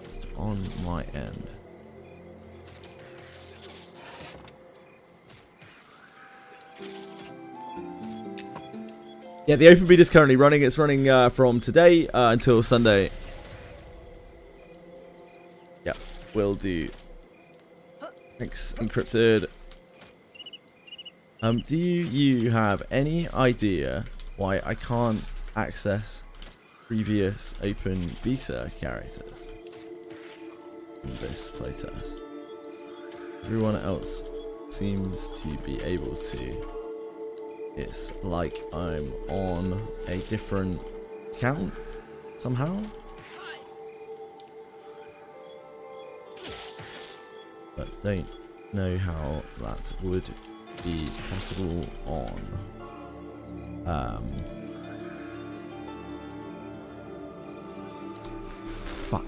just on my end. Yeah, the open beta is currently running. It's running from today until Sunday. Yeah, will do. Thanks, encrypted. Do you have any idea why I can't access previous open beta characters in this playtest? Everyone else seems to be able to. It's like I'm on a different account somehow. But don't know how that would be possible on fuck.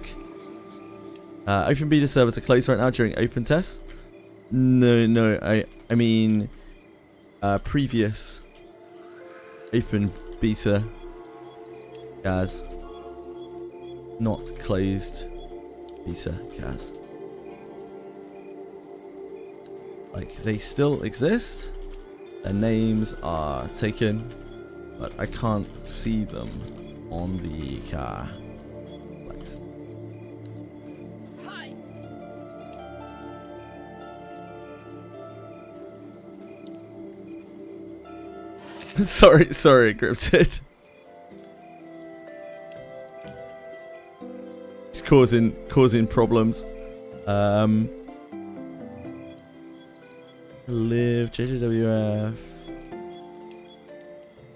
Open beta servers are closed right now during open tests. No, I mean previous open beta guys, not closed beta guys. Like, they still exist, their names are taken, but I can't see them on the car. sorry, encrypted. It's causing problems. Live JJWF.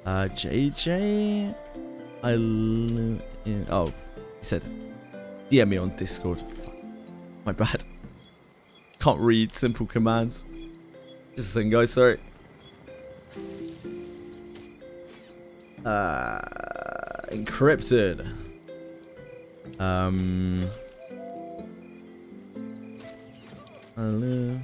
JJ. I live in. Oh, he said, DM me on Discord. Fuck. My bad. Can't read simple commands. Just a second, guys. Sorry. Encrypted. Hello.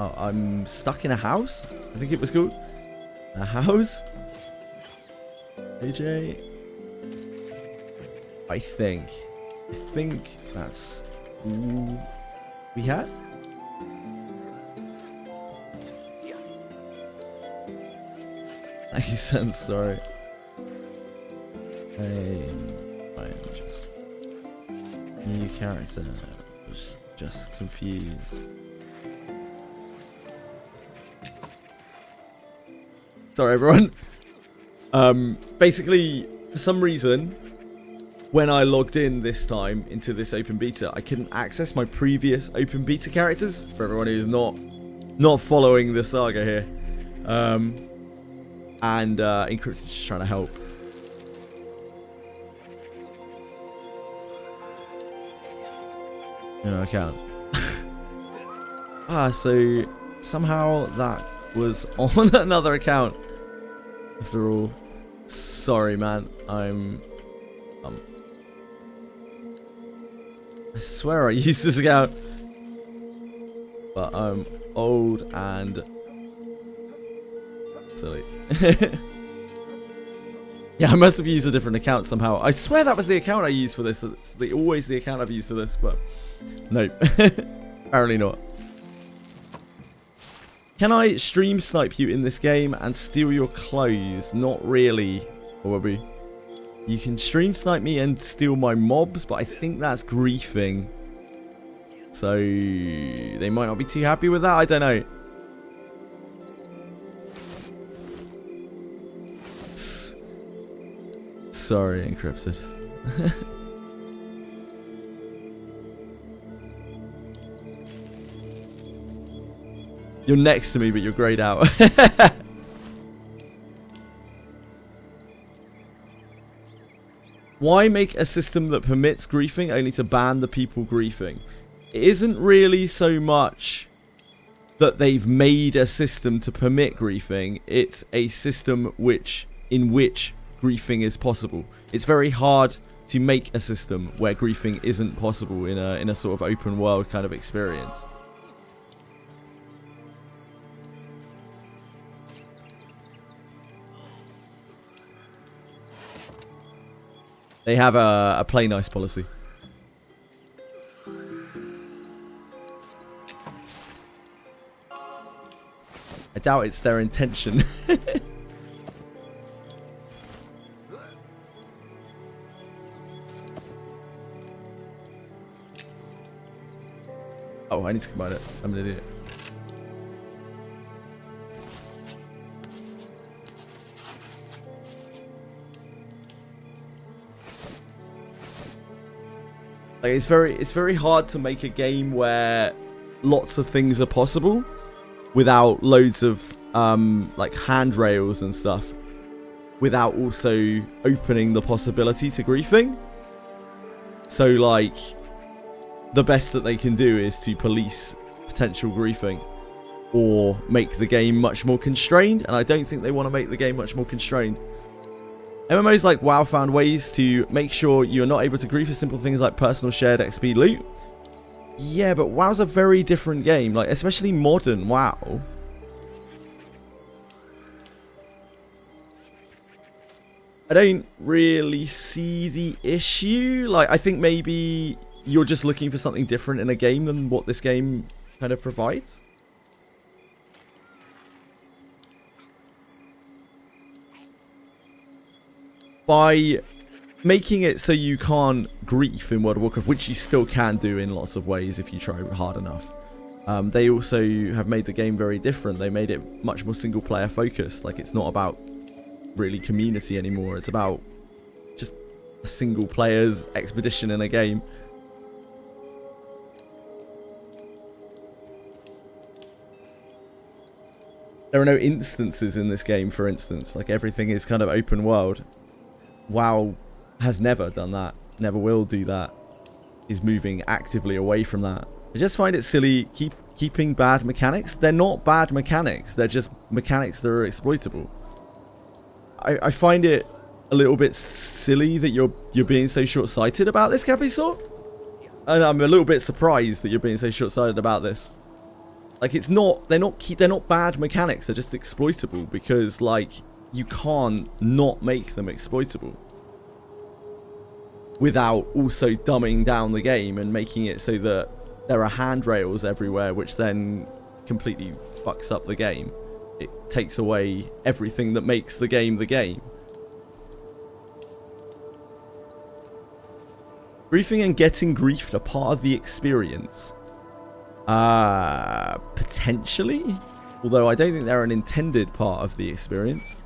Oh, I'm stuck in a house? I think it was called. A house? AJ? I think that's all we had. Makes sense, sorry. I'm just new character. Was just confused. Sorry, everyone. Basically, for some reason, when I logged in this time into this open beta, I couldn't access my previous open beta characters. For everyone who's not following the saga here, and Encrypted's just trying to help. No, I can't. So somehow that was on another account. After all, sorry, man. I swear I used this account, but I'm old and silly. Yeah, I must have used a different account somehow. I swear that was the account I used for this. It's always the account I've used for this, but nope. Apparently not. Can I stream snipe you in this game and steal your clothes? Not really, probably. You can stream snipe me and steal my mobs, but I think that's griefing. So they might not be too happy with that. I don't know. Sorry, Encrypted. You're next to me, but you're grayed out. Why make a system that permits griefing only to ban the people griefing? It isn't really so much that they've made a system to permit griefing. It's a system in which griefing is possible. It's very hard to make a system where griefing isn't possible in a sort of open world kind of experience. They have a play nice policy. I doubt it's their intention. Oh, I need to combine it. I'm an idiot. Like, it's very hard to make a game where lots of things are possible without loads of like handrails and stuff, without also opening the possibility to griefing. So like, the best that they can do is to police potential griefing or make the game much more constrained, and I don't think they want to make the game much more constrained. MMOs like WoW found ways to make sure you're not able to grief for simple things like personal shared XP loot. Yeah, but WoW's a very different game, like especially modern WoW. I don't really see the issue. Like, I think maybe you're just looking for something different in a game than what this game kind of provides. By making it so you can't grief in World of Warcraft, which you still can do in lots of ways if you try hard enough. They also have made the game very different. They made it much more single player focused. Like, it's not about really community anymore. It's about just a single player's expedition in a game. There are no instances in this game, for instance. Like, everything is kind of open world. WoW has never done that, never will do that, is moving actively away from that. I just find it silly keeping bad mechanics. They're not bad mechanics, they're just mechanics that are exploitable. I find it a little bit silly that you're being so short-sighted about this, Capisor. And I'm a little bit surprised that you're being so short-sighted about this. Like, it's not, they're not bad mechanics, they're just exploitable because, like, you can't not make them exploitable without also dumbing down the game and making it so that there are handrails everywhere, which then completely fucks up the game. It takes away everything that makes the game the game. Griefing and getting griefed are part of the experience. Potentially? Although I don't think they're an intended part of the experience.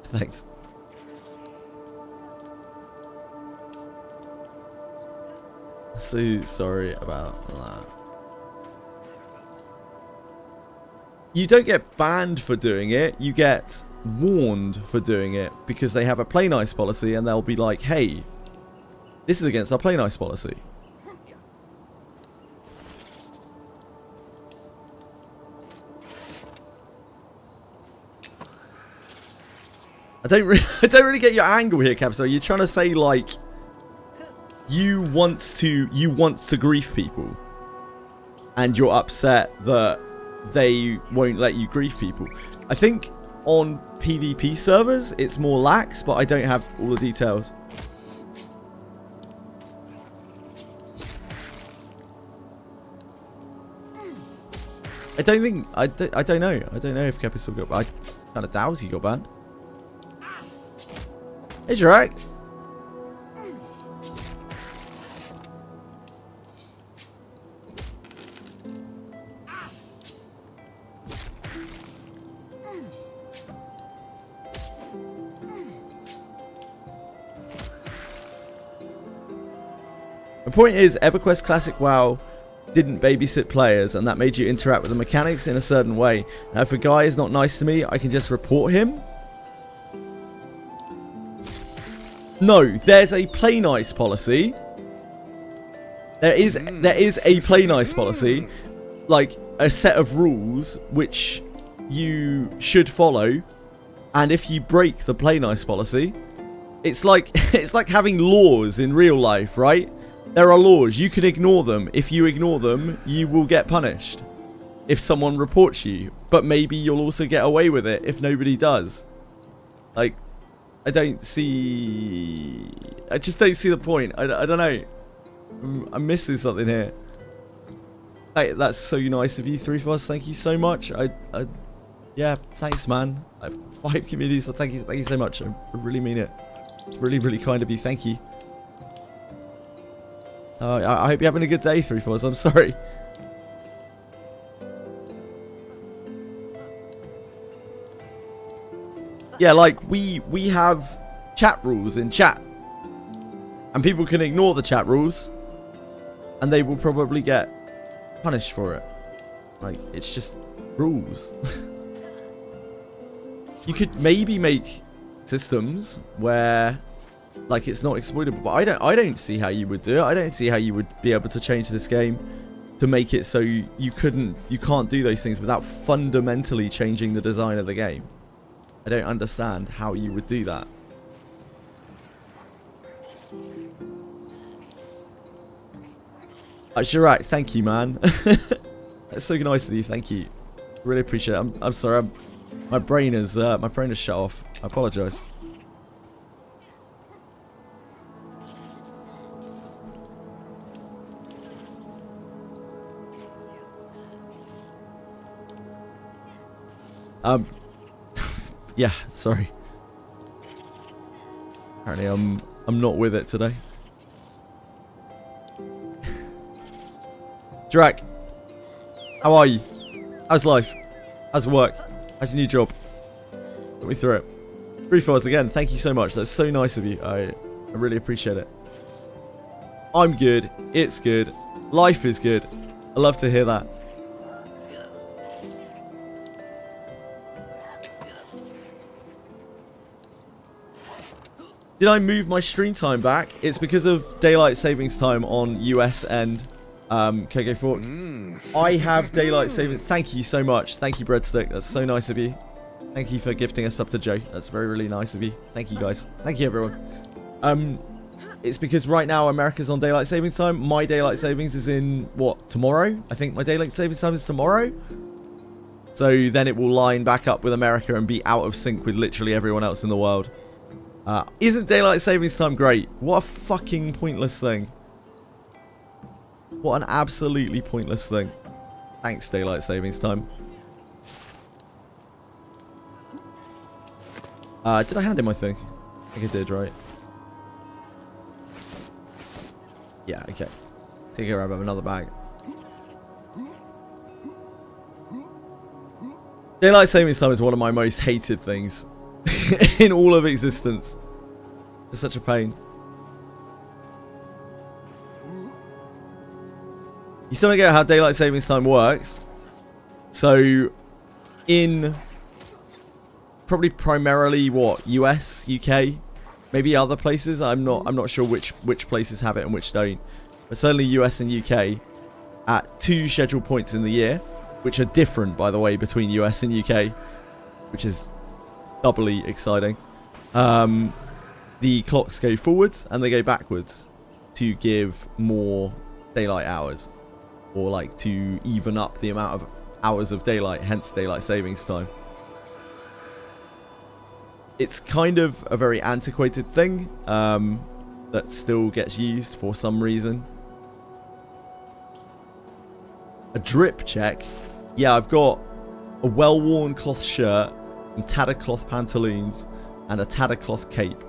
Thanks. So sorry about that. You don't get banned for doing it. You get warned for doing it because they have a play nice policy and they'll be like, hey, this is against our play nice policy. I don't really get your angle here, Cap. So you're trying to say like you want to grief people, and you're upset that they won't let you grief people. I think on PvP servers it's more lax, but I don't have all the details. I don't think I don't know. I don't know if Kepa still got banned. I kind of doubt he got banned. Hey, Drac. The point is, EverQuest Classic WoW didn't babysit players, and that made you interact with the mechanics in a certain way. Now, if a guy is not nice to me, I can just report him. No, there's a play nice policy. There is a play nice policy, like a set of rules which you should follow, and if you break the play nice policy, it's like having laws in real life, right? There are laws. You can ignore them. If you ignore them, you will get punished if someone reports you. But maybe you'll also get away with it if nobody does. Like, I just don't see the point. I don't know. I'm missing something here. Hey, that's so nice of you, 3FOS. Thank you so much. Yeah, thanks, man. 5 communities, so thank you so much. I really mean it. It's really, really kind of you. Thank you. I hope you're having a good day, 3FOS. I'm sorry. Yeah, like, we have chat rules in chat. And people can ignore the chat rules. And they will probably get punished for it. Like, it's just rules. You could maybe make systems where, like, it's not exploitable, but I don't see how you would do it. I don't see how you would be able to change this game to make it so you can't do those things without fundamentally changing the design of the game. I don't understand how you would do that. Shirak, thank you, man. That's so nice of you. Thank you. Really appreciate it. I'm sorry. My brain is shut off. I apologize. Yeah, sorry. Apparently I'm not with it today. Drac, how are you? How's life? How's work? How's your new job? Put me through it. 3FOS again, thank you so much. That's so nice of you. I really appreciate it. I'm good. It's good. Life is good. I love to hear that. Did I move my stream time back? It's because of daylight savings time on US end. KK Fork. I have daylight savings. Thank you so much. Thank you, Breadstick. That's so nice of you. Thank you for gifting us up to Joe. That's very, really nice of you. Thank you, guys. Thank you, everyone. It's because right now America's on daylight savings time. My daylight savings is in, what, tomorrow? I think my daylight savings time is tomorrow. So then it will line back up with America and be out of sync with literally everyone else in the world. Isn't daylight savings time great? What a fucking pointless thing. What an absolutely pointless thing. Thanks, daylight savings time. Did I hand in my thing? I think I did, right? Yeah, okay. Take care, grab another bag. Daylight savings time is one of my most hated things in all of existence. It's such a pain. You still don't get how daylight savings time works. So in probably primarily what, US, UK, maybe other places. I'm not sure which places have it and which don't. But certainly US and UK at 2 scheduled points in the year, which are different, by the way, between US and UK, which is doubly exciting. The clocks go forwards and they go backwards to give more daylight hours, or like to even up the amount of hours of daylight, hence daylight savings time. It's kind of a very antiquated thing that still gets used for some reason. A drip check. Yeah, I've got a well-worn cloth shirt and tattered cloth pantaloons and a tattered cloth cape.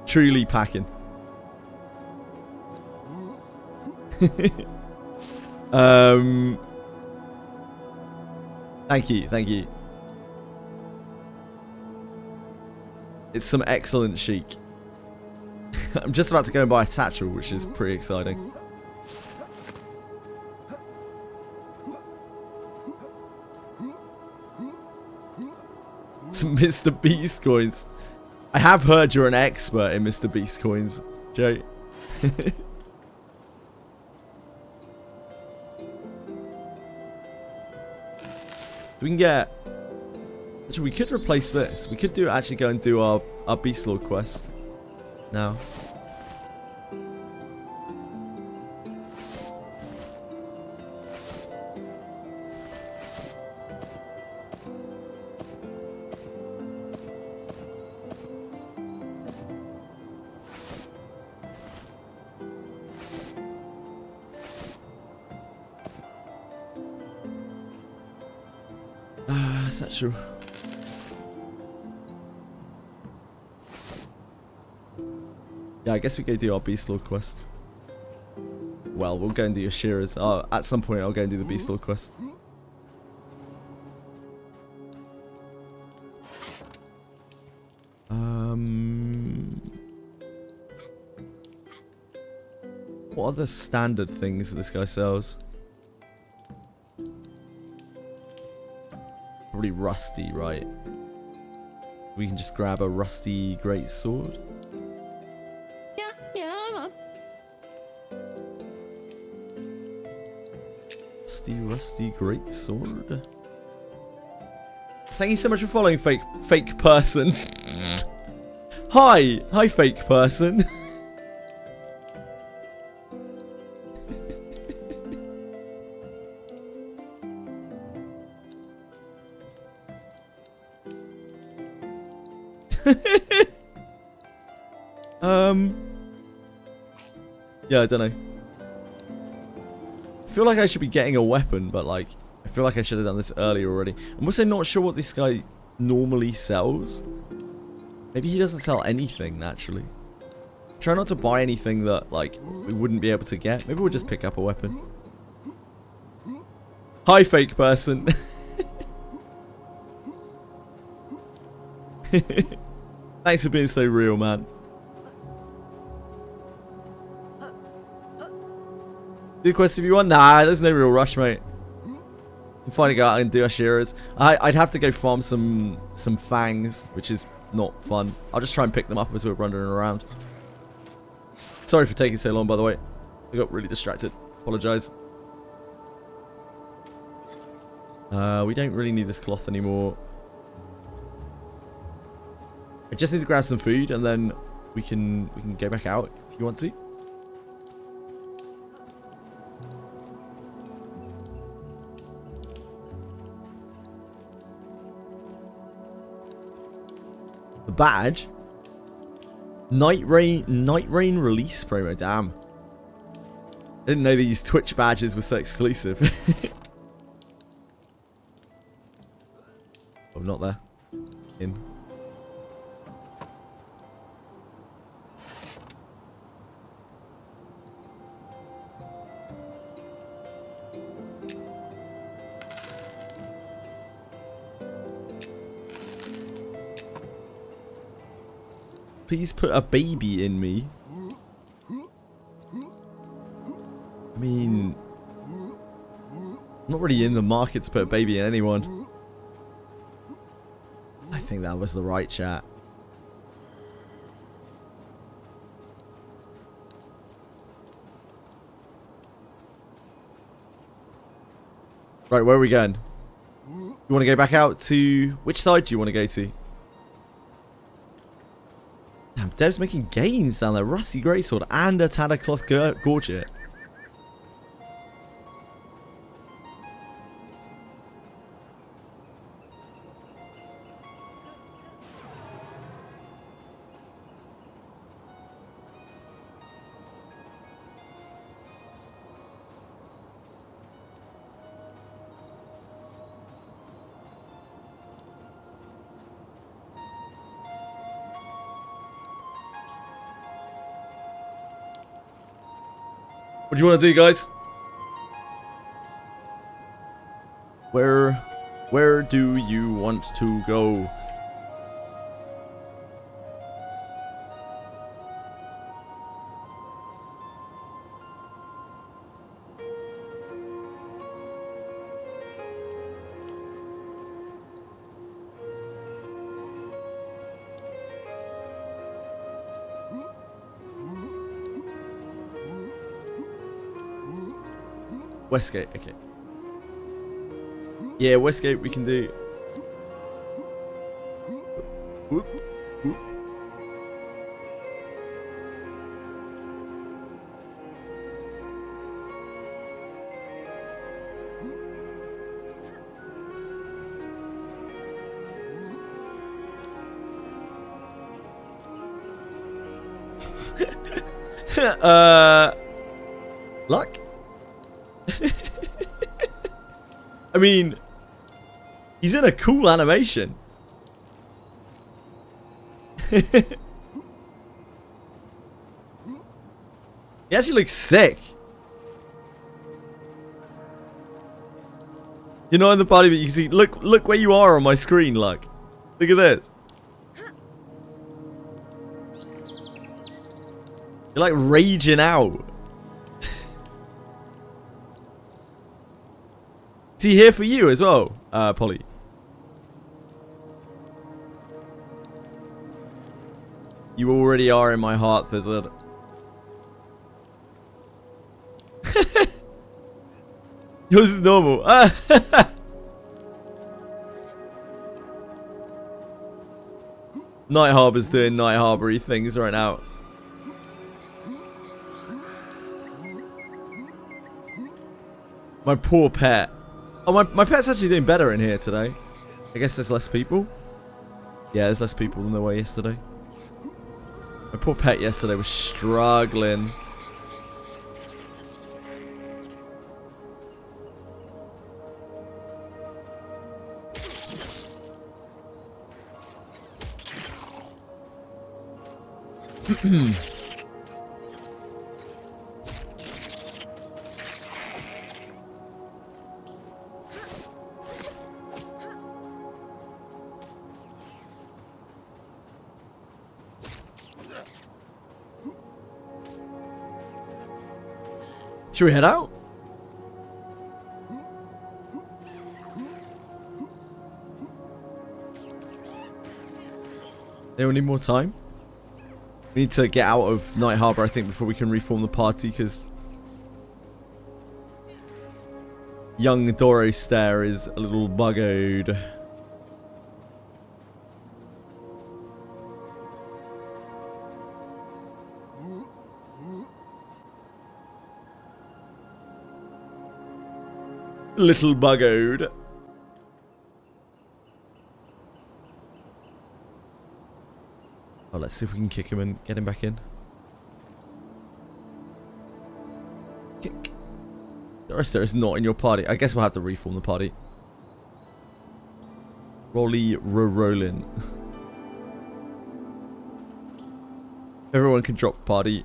Truly packing. Thank you. It's some excellent chic. I'm just about to go and buy a satchel, which is pretty exciting. Some Mr. Beast coins. I have heard you're an expert in Mr. Beast coins, Joe. We can get... Actually, we could replace this. We could actually go and do our Beast Lord quest now. Is that true? Yeah, I guess we go do our Beast Lord quest. Well, we'll go and do Ashira's. At some point, I'll go and do the Beast Lord quest. What are the standard things that this guy sells? Probably rusty, right? We can just grab a rusty great sword. Yeah. Rusty great sword. Thank you so much for following, fake person. Hi, fake person. Yeah, I don't know. I feel like I should be getting a weapon, but like, I feel like I should have done this earlier already. I'm also not sure what this guy normally sells. Maybe he doesn't sell anything, naturally. Try not to buy anything that, like, we wouldn't be able to get. Maybe we'll just pick up a weapon. Hi, fake person. Thanks for being so real, man. Do the quest if you want. Nah, there's no real rush, mate. I'm finding out I can do Ashira's. I'd have to go farm some fangs, which is not fun. I'll just try and pick them up as we're running around. Sorry for taking so long, by the way. I got really distracted. Apologise. We don't really need this cloth anymore. I just need to grab some food and then we can go back out if you want to. The badge. Night Rain release promo. Damn. I didn't know these Twitch badges were so exclusive. I'm not there. In. Please put a baby in me. I mean, I'm not really in the market to put a baby in anyone. I think that was the right chat. Right, where are we going? You want to go back out to... Which side do you want to go to? Damn, Dev's making gains down there. Rusty Greatsword and a Tattered Cloth Gorget. What do you want to do, guys? Where do you want to go? Westgate, okay. Yeah, Westgate we can do. Whoop, whoop. Luck? I mean, he's in a cool animation. He actually looks sick. You're not in the party, but you can see. Look where you are on my screen. Look at this. You're like raging out. Is he here for you as well, Polly? You already are in my heart, Thizzard. Yours is normal. Night Harbor's doing Night Harbory things right now. My poor pet. Oh, my pet's actually doing better in here today. I guess there's less people. Yeah, there's less people than there were yesterday. My poor pet yesterday was struggling. Should we head out? Anyone need more time? We need to get out of Night Harbor, I think, before we can reform the party, because young Doro Stare is a little buggoed. Little buggoed. Oh, let's see if we can kick him and get him back in. Kick. The rest there is not in your party. I guess we'll have to reform the party. Rollin. Everyone can drop party.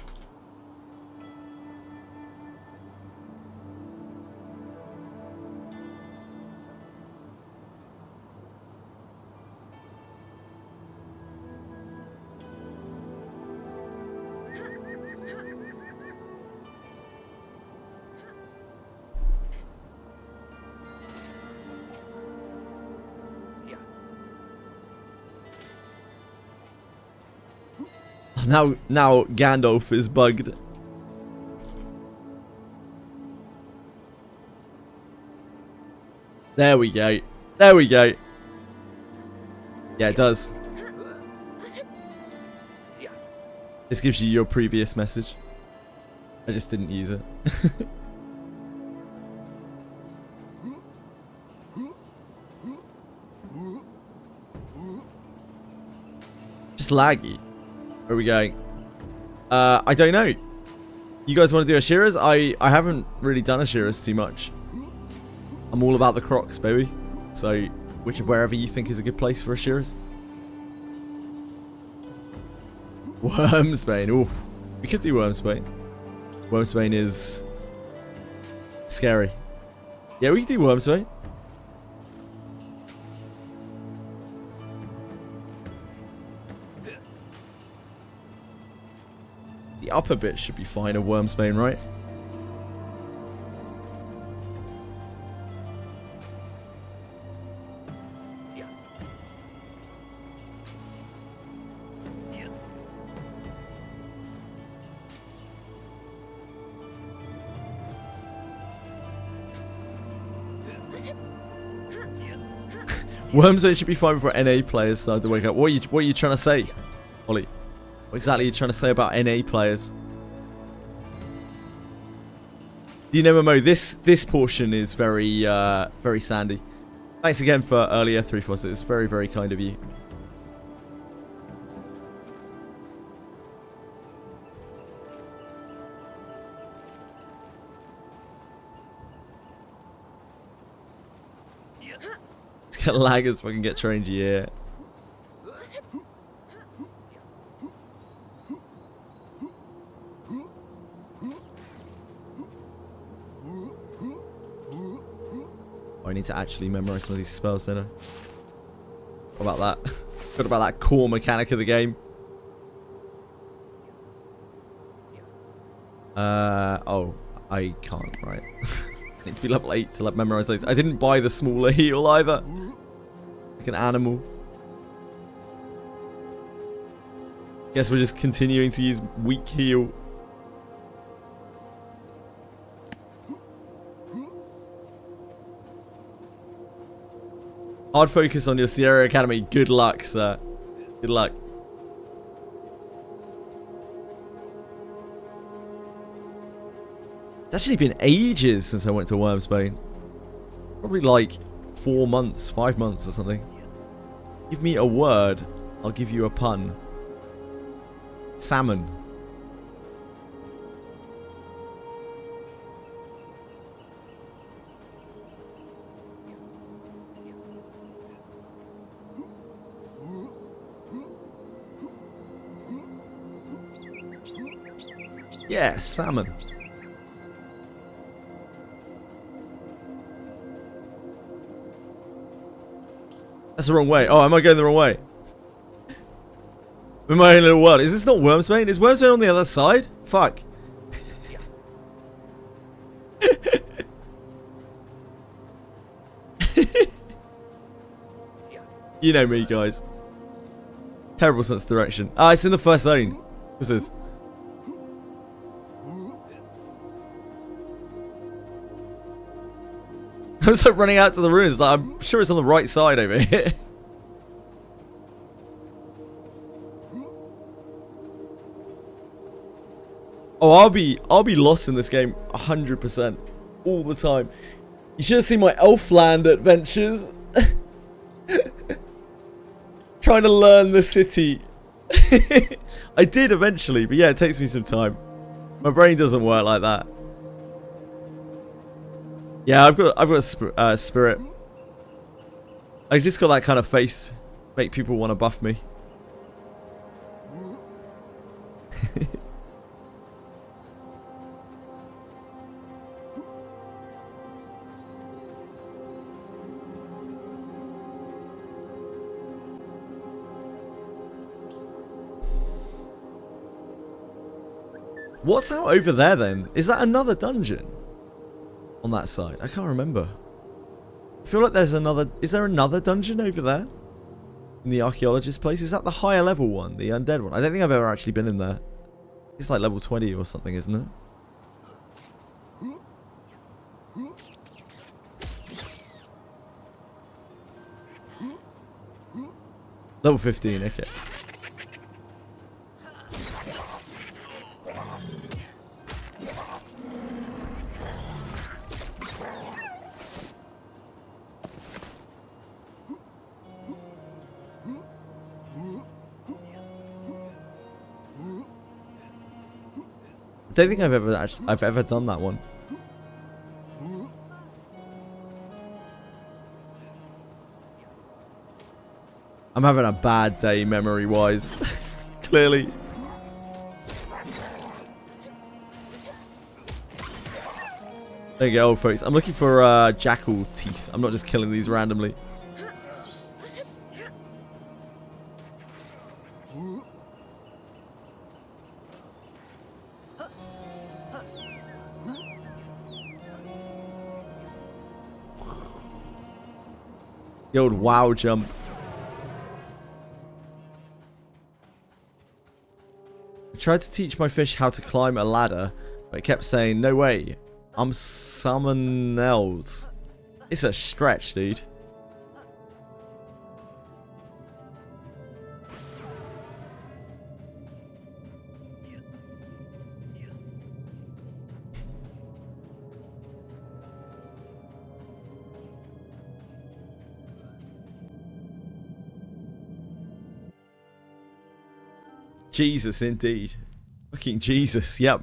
Now Gandalf is bugged. There we go. There we go. Yeah, it does. This gives you your previous message. I just didn't use it. Just laggy. Where are we going? I don't know. You guys want to do a Shearers? I haven't really done a Shearers too much. I'm all about the Crocs, baby. So, wherever you think is a good place for a Shearers. Wormsbane. Ooh, we could do Wormsbane. Wormsbane is scary. Yeah, we could do Wormsbane. The upper bit should be fine of Wormsbane, right? Wormsbane should be fine before NA players start to wake up. What are you trying to say, Ollie? What exactly are you trying to say about NA players? Do you know, Momo, this portion is very very sandy. Thanks again for earlier 346. It's very, very kind of you. Get laggers if I can get trained, yeah. Oh, I need to actually memorize some of these spells, don't I? What about that? What about that core mechanic of the game? Oh, I can't, right. I need to be level 8 to memorize those. I didn't buy the smaller heal either. Like an animal. Guess we're just continuing to use weak heal. Hard focus on your Sierra Academy. Good luck, sir. Good luck. It's actually been ages since I went to Wormsbane. Probably like 4 months, 5 months or something. Give me a word, I'll give you a pun. Salmon. Yeah, salmon. That's the wrong way. Oh, am I going the wrong way? In my own little world. Is this not Wormsbane? Is Wormsbane on the other side? Fuck. You know me, guys. Terrible sense of direction. Ah, it's in the first zone. What's this? I was like running out to the ruins. Like, I'm sure it's on the right side over here. Oh, I'll be lost in this game 100% all the time. You should have seen my Elfland adventures. Trying to learn the city. I did eventually, but yeah, it takes me some time. My brain doesn't work like that. Yeah, I've got a spirit. I just got that kind of face, make people want to buff me. What's out over there then? Is that another dungeon? On that side? I can't remember. I feel like there's another... Is there another dungeon over there? In the archaeologist place? Is that the higher level one? The undead one? I don't think I've ever actually been in there. It's like level 20 or something, isn't it? Level 15, okay. I don't think I've ever done that one. I'm having a bad day memory-wise. Clearly. There you go, folks. I'm looking for jackal teeth. I'm not just killing these randomly. The old wow jump. I tried to teach my fish how to climb a ladder, but it kept saying, no way, I'm someone else. It's a stretch, dude. Jesus, indeed. Fucking Jesus, yep.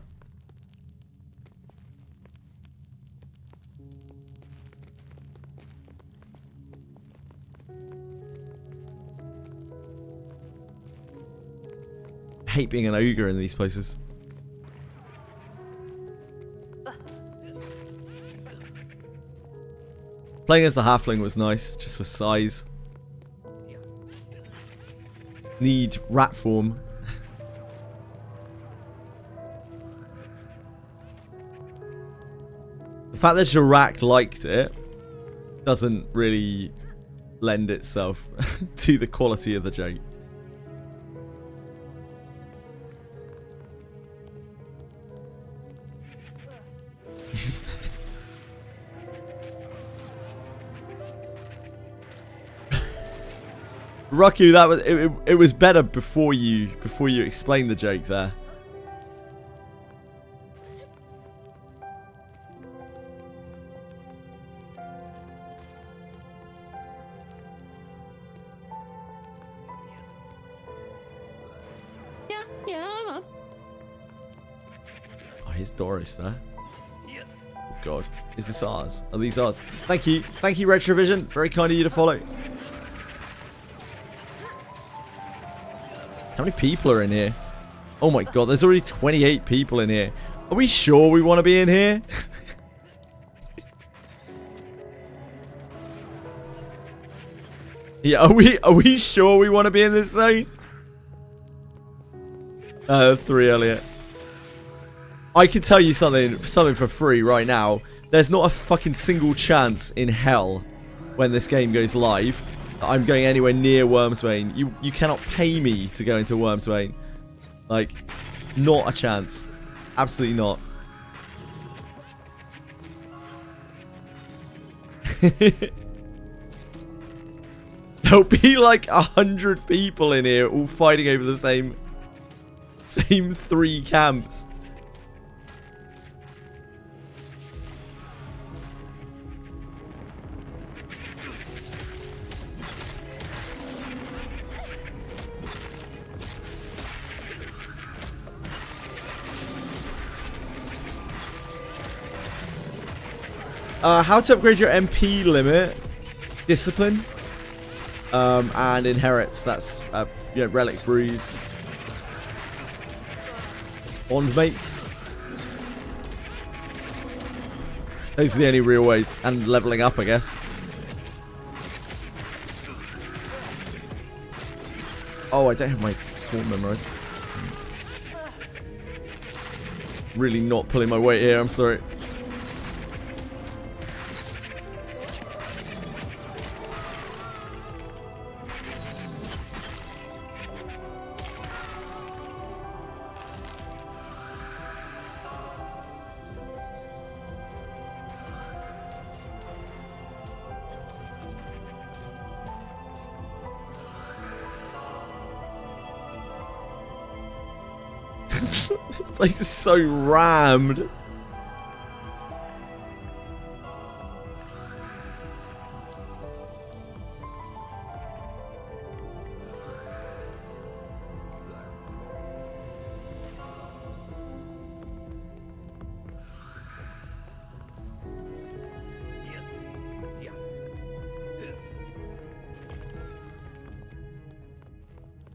I hate being an ogre in these places. Playing as the halfling was nice, just for size. Need rat form. The fact that Jirak liked it doesn't really lend itself to the quality of the joke. Raku, that was it was better before you explained the joke there. Oh, here's Doris there. Oh God, is this ours? Are these ours? Thank you, Retrovision. Very kind of you to follow. How many people are in here? Oh my God, there's already 28 people in here. Are we sure we want to be in here? Yeah, are we sure we want to be in this zone? 3 earlier. I can tell you something for free right now. There's not a fucking single chance in hell when this game goes live I'm going anywhere near Wormsbane. You cannot pay me to go into Wormsbane. Like, not a chance. Absolutely not. There'll be like 100 people in here all fighting over the same 3 camps. How to upgrade your MP limit, discipline, and inherits. That's you know, relic brews, bond mates. Those are the only real ways, and leveling up, I guess. Oh, I don't have my swarm memorized. Really not pulling my weight here. I'm sorry. This place is so rammed.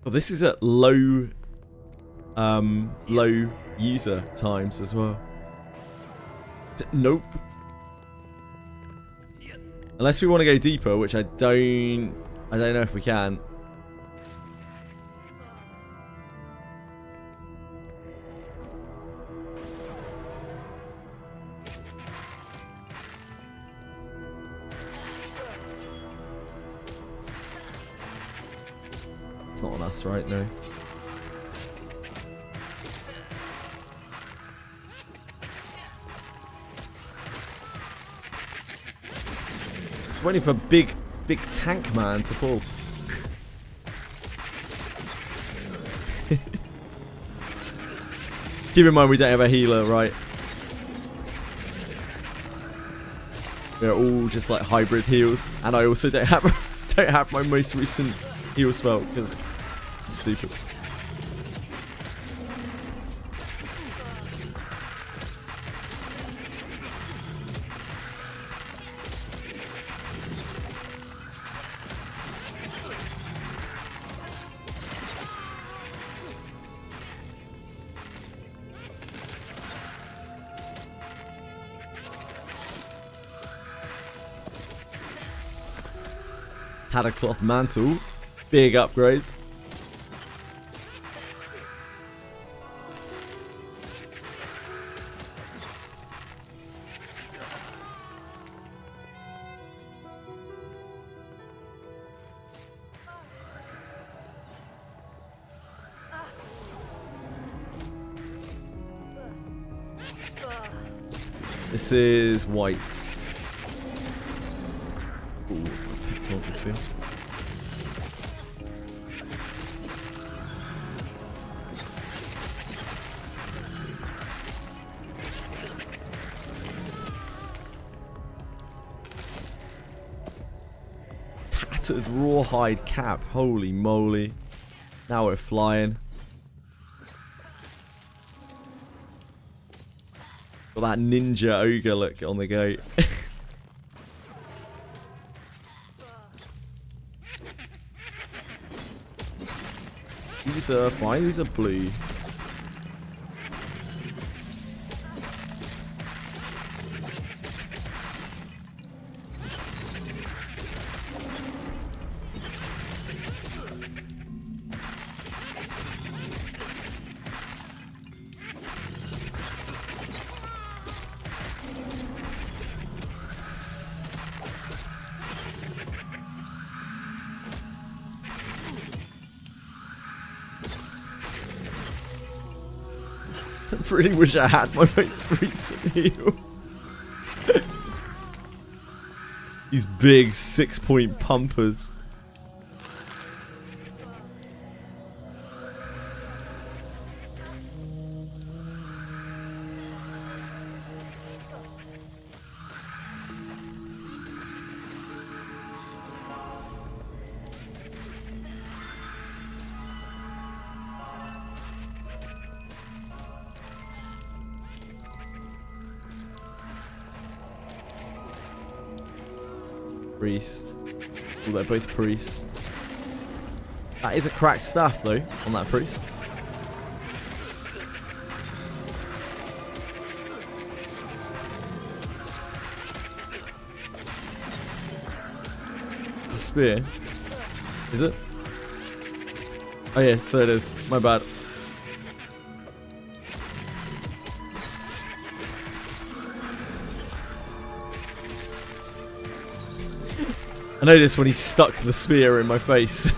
Well, this is at low user times as well. Nope. Unless we want to go deeper, which I don't know if we can. It's not on us, right? No. Waiting for big tank man to fall. Keep in mind we don't have a healer, right? We're all just like hybrid heals, and I also don't have my most recent heal spell because I'm stupid. Had a cloth mantle, big upgrades. This is white. Ooh, talking to him. Tattered rawhide cap. Holy moly. Now we're flying. Got that ninja ogre look on the gate. These are fine, these are blue. I really wish I had my most recent heal. These big 6-point pumpers. Priest. Oh, they're both priests. That is a cracked staff though, on that priest. It's a spear. Is it? Oh yeah, so it is. My bad. I noticed when he stuck the spear in my face.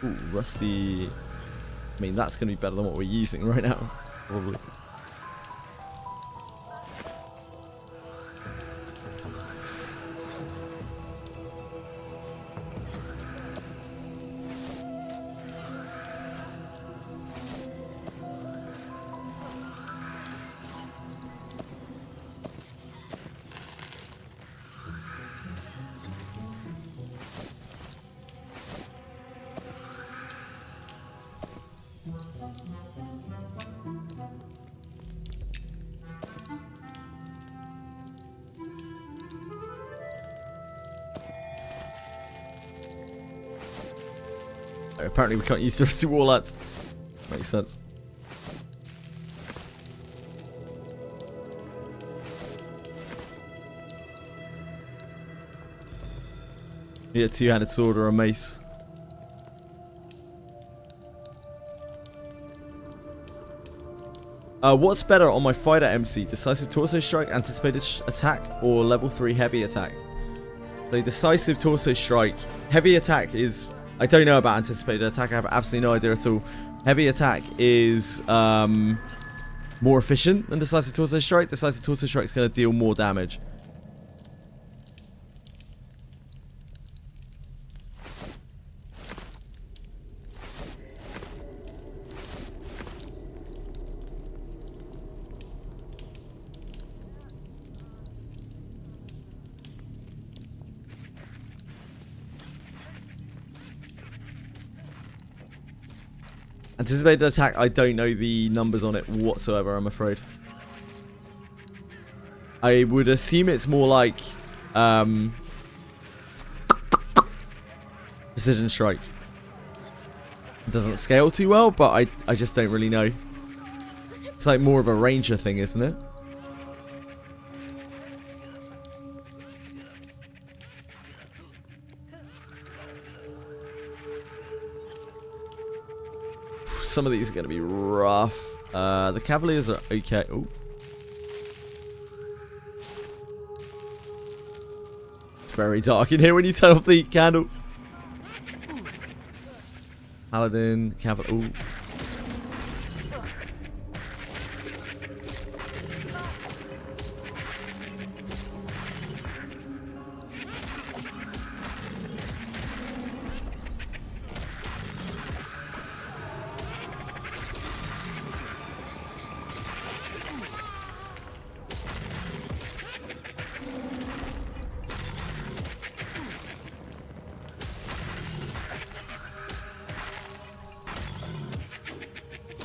Ooh, rusty. I mean, that's going to be better than what we're using right now, probably. Apparently we can't use the rusty warlats. Makes sense. Need a two-handed sword or a mace. What's better on my fighter MC? Decisive torso strike, anticipated attack, or level 3 heavy attack? The decisive torso strike. Heavy attack is... I don't know about anticipated attack. I have absolutely no idea at all. Heavy attack is more efficient than decisive torso strike. Decisive torso strike is going to deal more damage. Anticipated attack, I don't know the numbers on it whatsoever, I'm afraid. I would assume it's more like precision strike. It doesn't scale too well, but I just don't really know. It's like more of a ranger thing, isn't it? Some of these are going to be rough. The Cavaliers are okay. Ooh. It's very dark in here when you turn off the candle. Paladin, Cavalier. Ooh.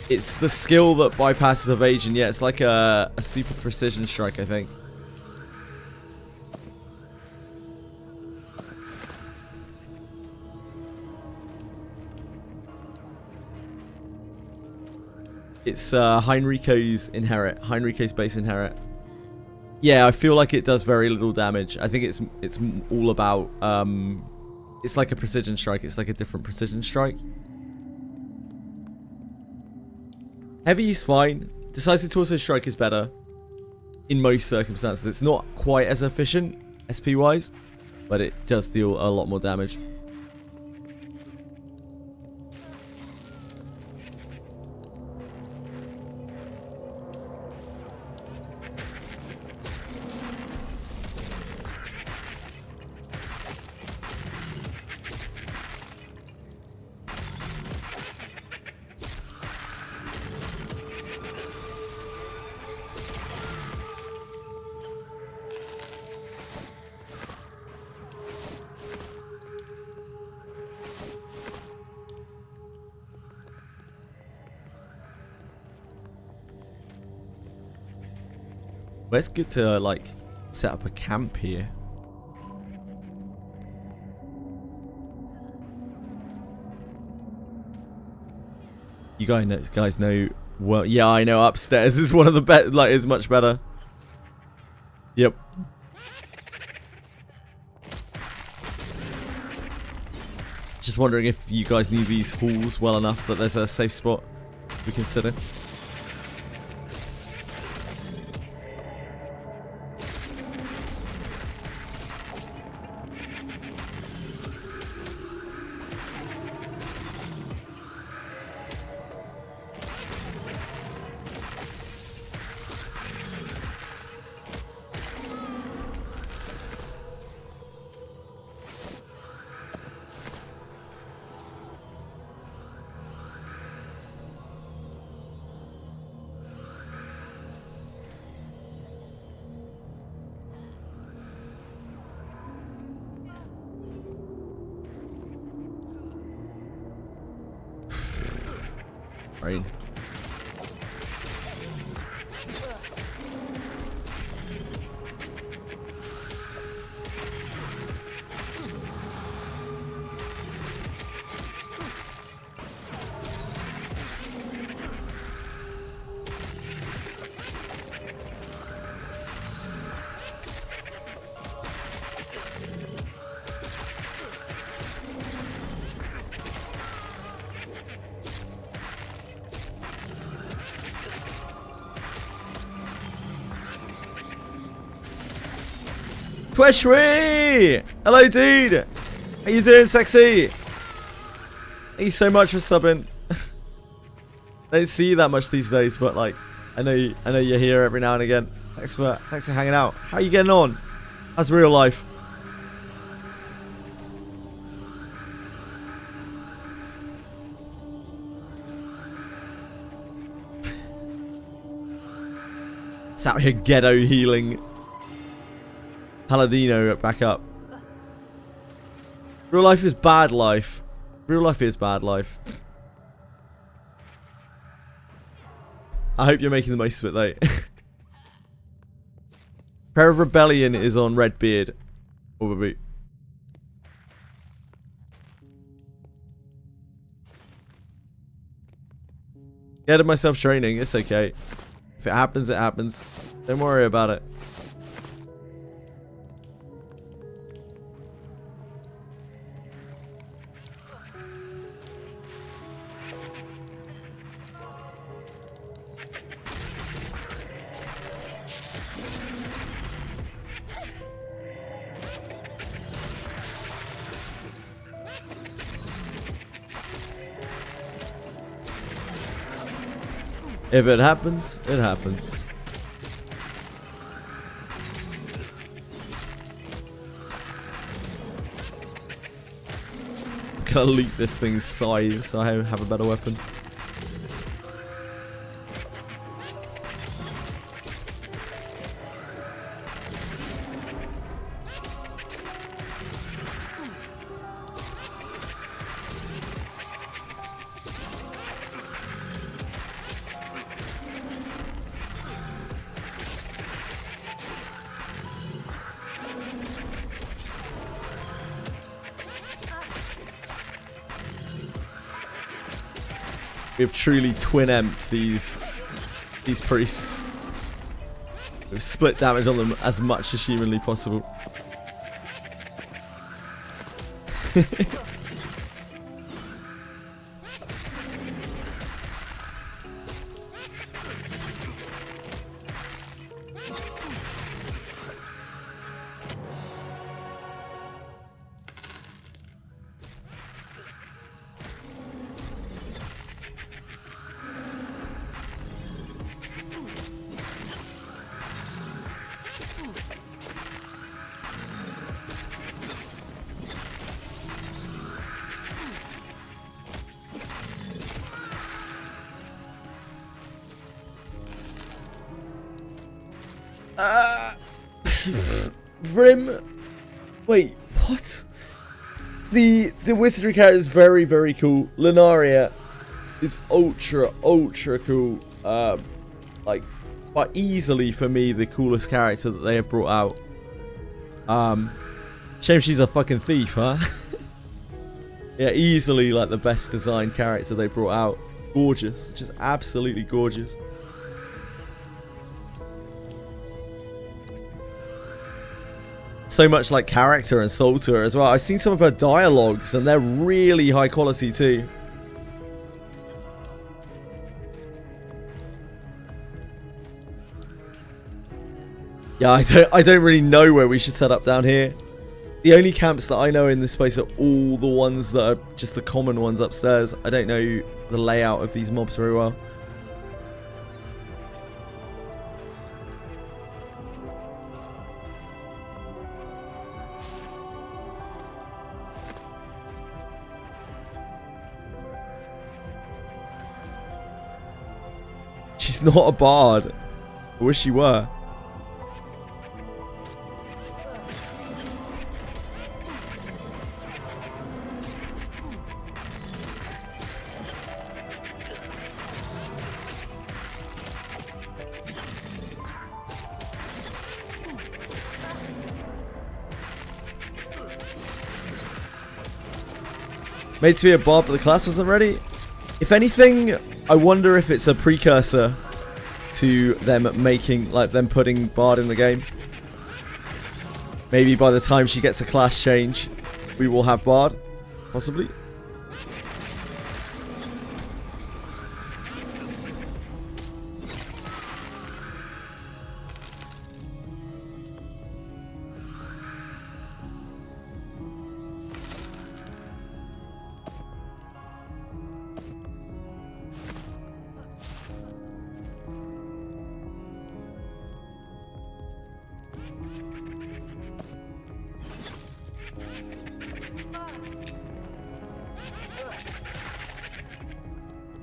It's the skill that bypasses evasion. Yeah, it's like a super precision strike, I think. It's Heinrico's inherit. Heinrico's base inherit. Yeah, I feel like it does very little damage. I think it's all about it's like a precision strike. It's like a different precision strike. Heavy is fine. Decisive torso strike is better in most circumstances. It's not quite as efficient SP wise, but it does deal a lot more damage. Well, it's good to, like, set up a camp here. You guys know, well, yeah, I know upstairs is one of the best, like, is much better. Yep. Just wondering if you guys knew these halls well enough that there's a safe spot we can sit in. Rain. Wizardry! Hello, dude! How you doing, sexy? Thank you so much for subbing. I don't see you that much these days, but like, I know you're here every now and again. Thanks for hanging out. How are you getting on? How's real life? It's out here ghetto healing. Paladino back up. Real life is bad life. Real life is bad life. I hope you're making the most of it though. Prayer of Rebellion is on Redbeard. Overboot. Scared of myself training, it's okay. If it happens, it happens. Don't worry about it. If it happens, it happens. I'm gonna leak this thing's size so I have a better weapon. We've truly twin-emped these priests. We've split damage on them as much as humanly possible. Vrim. Wait, what? The Wizardry character is very, very cool. Lunaria is ultra cool. Like, quite easily for me the coolest character that they have brought out. Shame she's a fucking thief, huh? Yeah, easily like the best designed character they brought out. Gorgeous, just absolutely gorgeous. So much like character and soul to her as well. I've seen some of her dialogues and they're really high quality too. Yeah, I don't really know where we should set up down here. The only camps that I know in this space are all the ones that are just the common ones upstairs. I don't know the layout of these mobs very well. She's not a bard. I wish she were. Made to be a bard, but the class wasn't ready. If anything, I wonder if it's a precursor to them making, like, them putting bard in the game. Maybe by the time she gets a class change, we will have bard, possibly.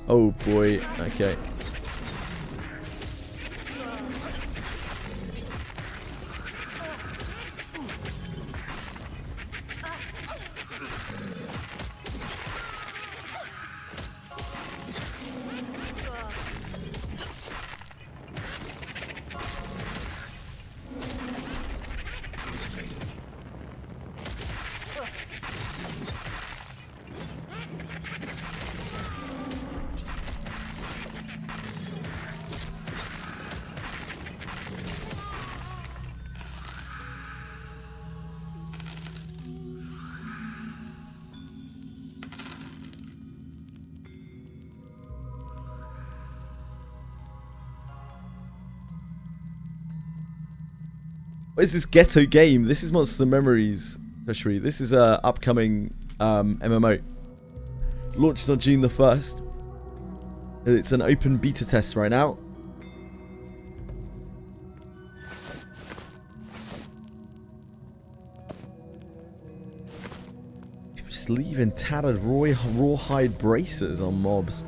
Oh boy, okay. What is this ghetto game? This is Monster Memories, especially. This is a upcoming MMO. Launched on June the 1st. It's an open beta test right now. People just leaving tattered rawhide braces on mobs.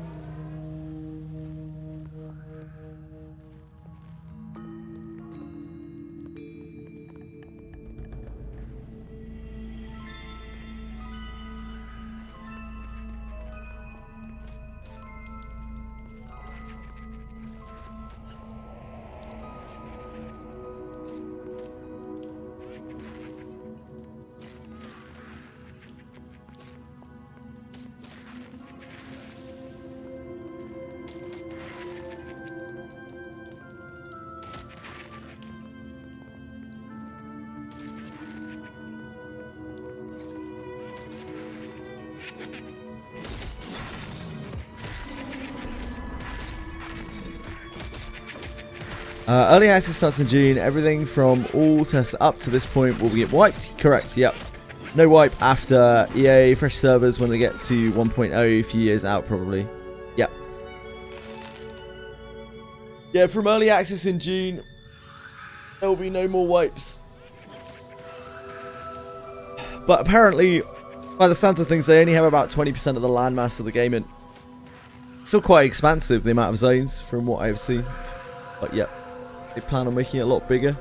Early access starts in June. Everything from all tests up to this point will get wiped. Correct, yep. No wipe after EA fresh servers when they get to 1.0 a few years out probably. Yep. Yeah, from early access in June, there will be no more wipes. But apparently, by the sounds of things, they only have about 20% of the landmass of the game in. Still quite expansive, the amount of zones, from what I've seen. But yeah, they plan on making it a lot bigger.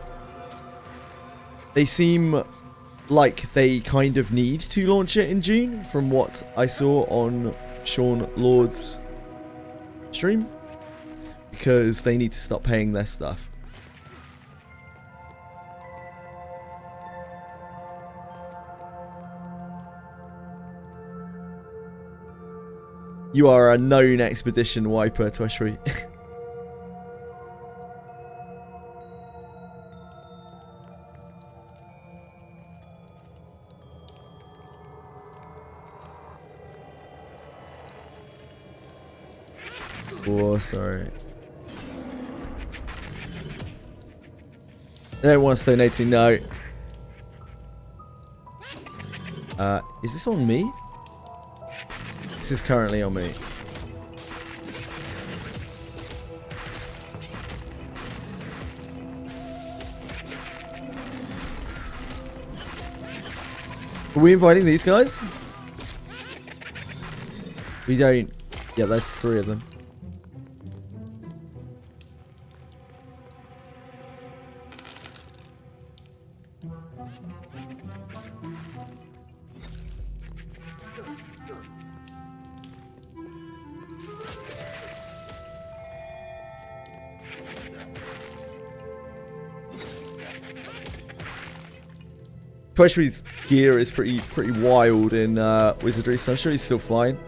They seem like they kind of need to launch it in June, from what I saw on Sean Lord's stream, because they need to stop paying their stuff. You are a known expedition wiper, Tweshry. Oh, sorry. They don't want us donating, no. Is this on me? This is currently on me. Are we inviting these guys? We don't. Yeah, that's 3 of them. Pretty sure his gear is pretty wild in Wizardry, so I'm sure he's still fine.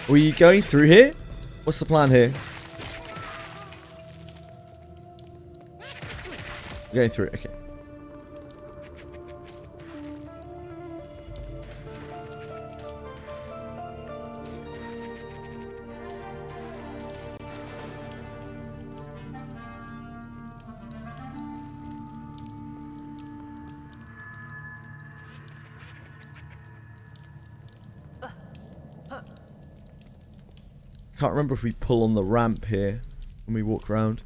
Are we going through here? What's the plan here? We're going through, okay. Can't remember if we pull on the ramp here when we walk around.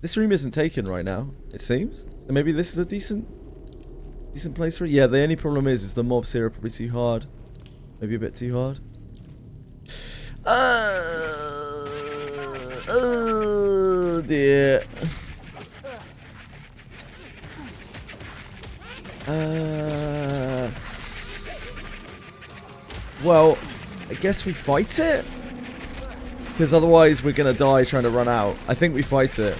This room isn't taken right now, it seems. So maybe this is a decent place for it. Yeah, the only problem is the mobs here are probably too hard. Maybe a bit too hard. Oh dear. Well, I guess we fight it? Because otherwise we're going to die trying to run out. I think we fight it.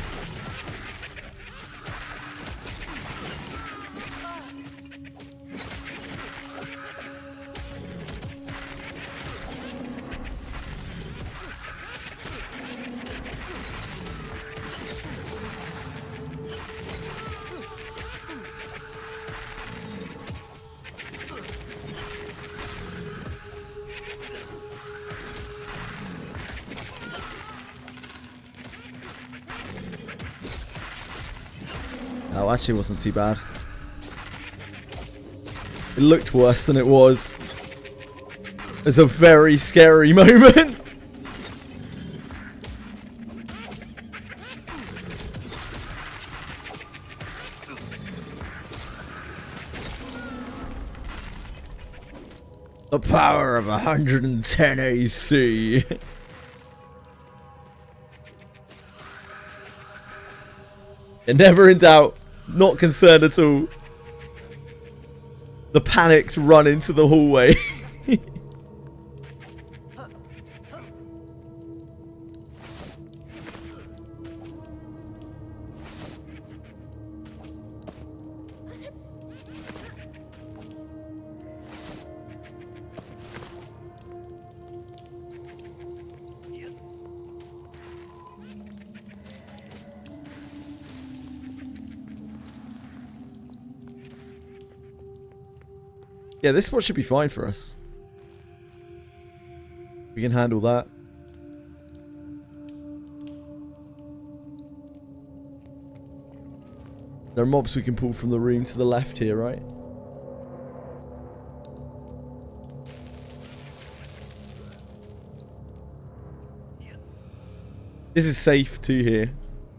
Oh, actually it wasn't too bad. It looked worse than it was. It's a very scary moment. The power of 110 AC. And never in doubt. Not concerned at all. The panicked run into the hallway. Yeah, this spot should be fine for us. We can handle that. There are mobs we can pull from the room to the left here, right? This is safe too here.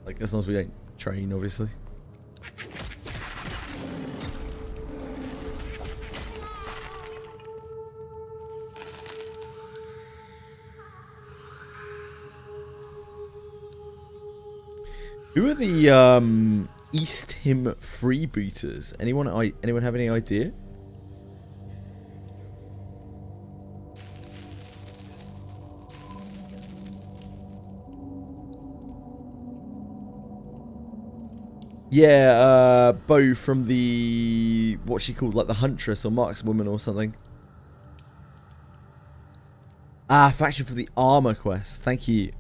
Like, as long as we don't train, obviously. Who are the East Him freebooters? Anyone have any idea? Yeah, Bo from the what's she called, like the Huntress or Markswoman or something. Ah, faction for the armor quest. Thank you.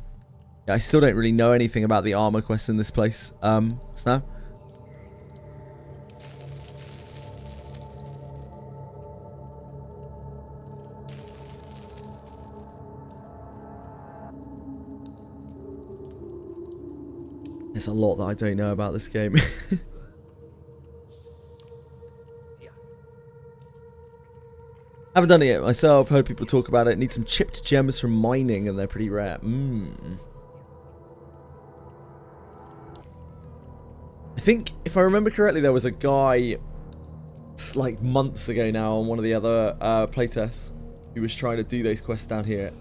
Yeah, I still don't really know anything about the armor quest in this place. Snow? There's a lot that I don't know about this game. Haven't done it yet myself. Heard people talk about it. Need some chipped gems from mining, and they're pretty rare. I think, if I remember correctly, there was a guy, like months ago now, on one of the other playtests, who was trying to do those quests down here.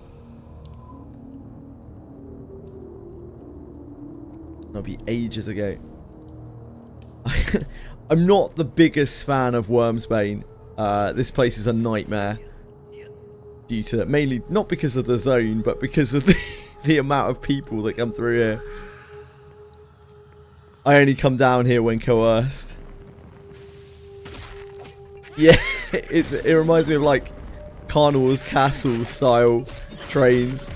That'll be ages ago. I'm not the biggest fan of Wormsbane. This place is a nightmare. Due to, mainly, not because of the zone, but because of the amount of people that come through here. I only come down here when coerced. Yeah, it reminds me of like Carnival's Castle style trains.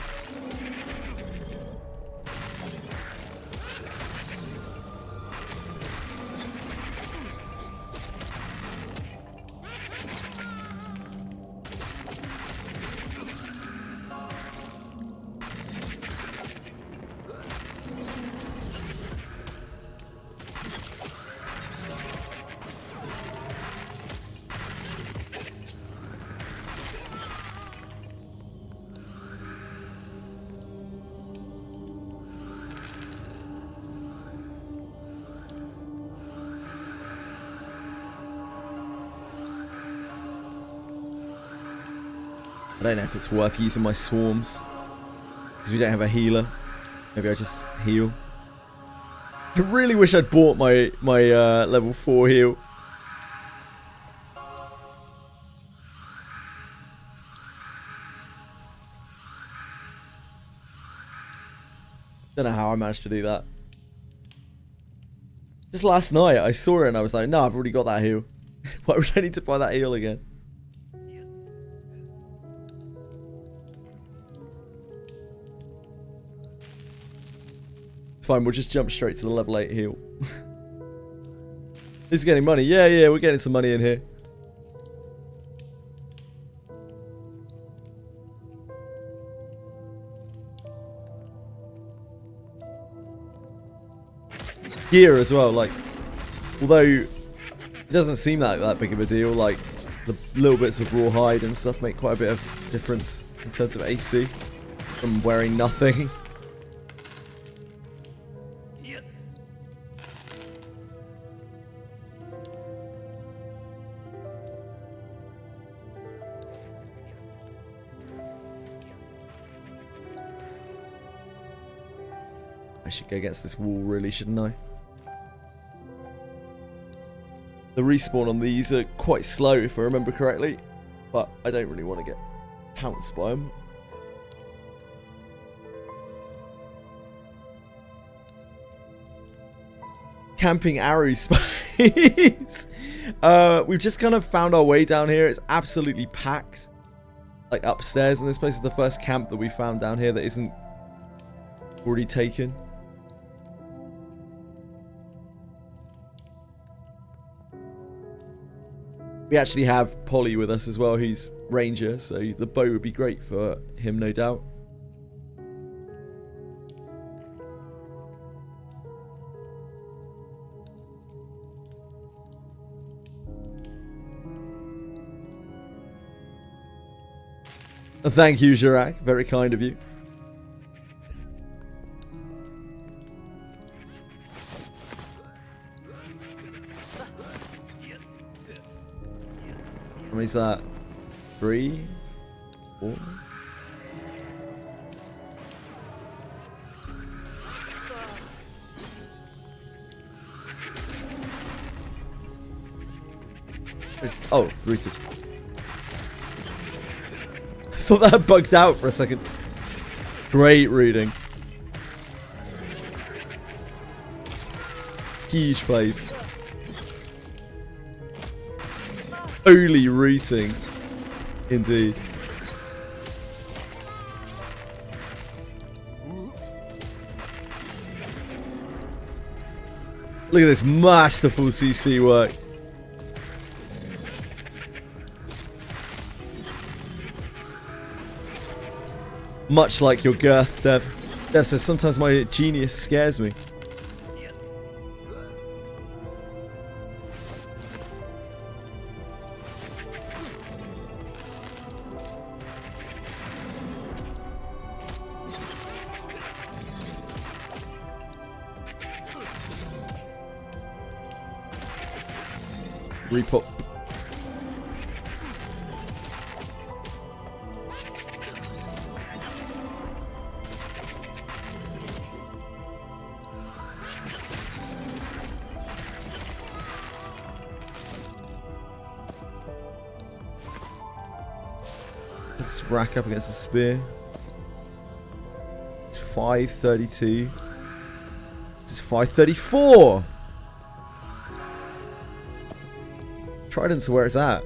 I don't know if it's worth using my swarms because we don't have a healer. Maybe I just heal. I really wish I'd bought my level 4 heal. Don't know how I managed to do that. Just last night I saw it and I was like, no, I've already got that heal. Why would I need to buy that heal again? Fine, we'll just jump straight to the level 8 heal. He's getting money. Yeah, we're getting some money in here. Gear as well, like, although it doesn't seem like that big of a deal, like the little bits of rawhide and stuff make quite a bit of difference in terms of AC from wearing nothing. I should go against this wall, really, shouldn't I? The respawn on these are quite slow, if I remember correctly, but I don't really want to get pounced by them. Camping arrow space. We've just kind of found our way down here. It's absolutely packed, like upstairs, and this place is the first camp that we found down here that isn't already taken. We actually have Polly with us as well, who's ranger, so the bow would be great for him, no doubt. Thank you, Jirak. Very kind of you. How many's that? 3? 4? Oh, rooted. I thought that bugged out for a second. Great reading. Huge plays. Holy rooting. Indeed. Look at this masterful CC work. Much like your girth, Dev. Dev says, sometimes my genius scares me. Repop. Let's rack up against the spear. It's 532. This is 534. Trident's where it's at.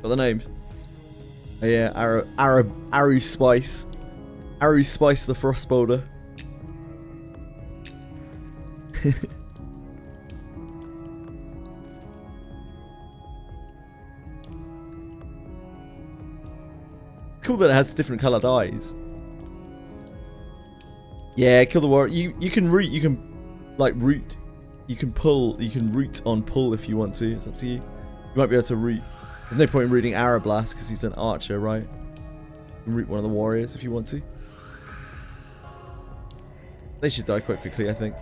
Got the names. Oh yeah, Arrow Spice. Arrow Spice the Frostbolder. Cool that it has different coloured eyes. Yeah, kill the warrior. You can root. You can like root. You can pull. You can root on pull if you want to. It's up to you. You might be able to root. There's no point in rooting Arablast because he's an archer, right? You can root one of the warriors if you want to. They should die quite quickly, I think.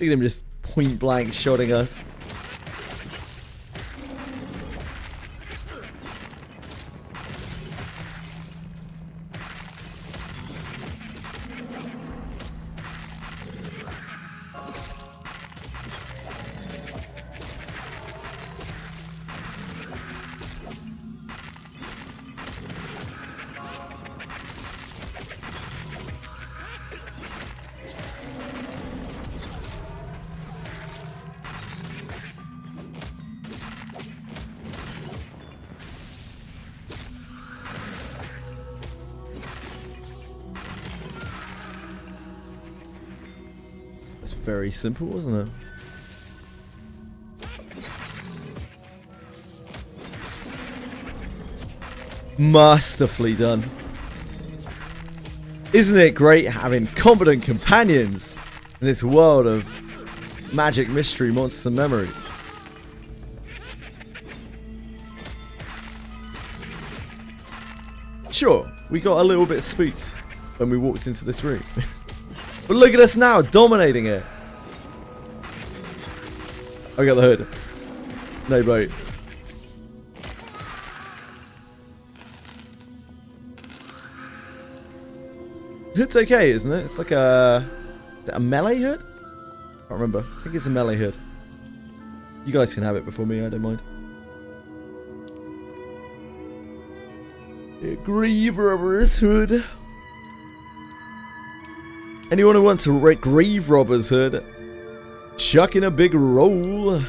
Look at him just point blank shotting us. Very simple, wasn't it? Masterfully done. Isn't it great having competent companions in this world of magic, mystery, monsters, and memories? Sure, we got a little bit spooked when we walked into this room. But look at us now, dominating it. I got the hood. No boat. Hood's okay, isn't it? It's like a melee hood? I can't remember. I think it's a melee hood. You guys can have it before me, I don't mind. The Grave Robber's hood. Anyone who wants to wreck Grave Robber's hood, chuck in a big roll.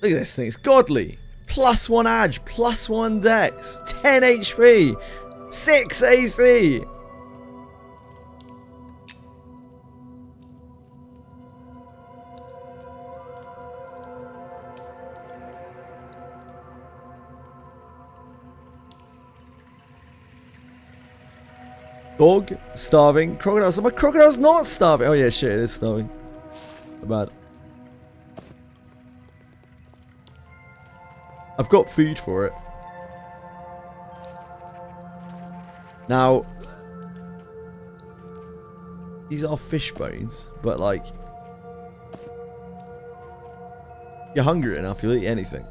Look at this thing, it's godly. +1 Edge, +1 Dex, 10 HP, 6 AC. Dog, starving, crocodile. So my crocodile's not starving. Oh yeah, shit, it is starving. Bad. I've got food for it. Now, these are fish bones, but like, if you're hungry enough, you'll eat anything.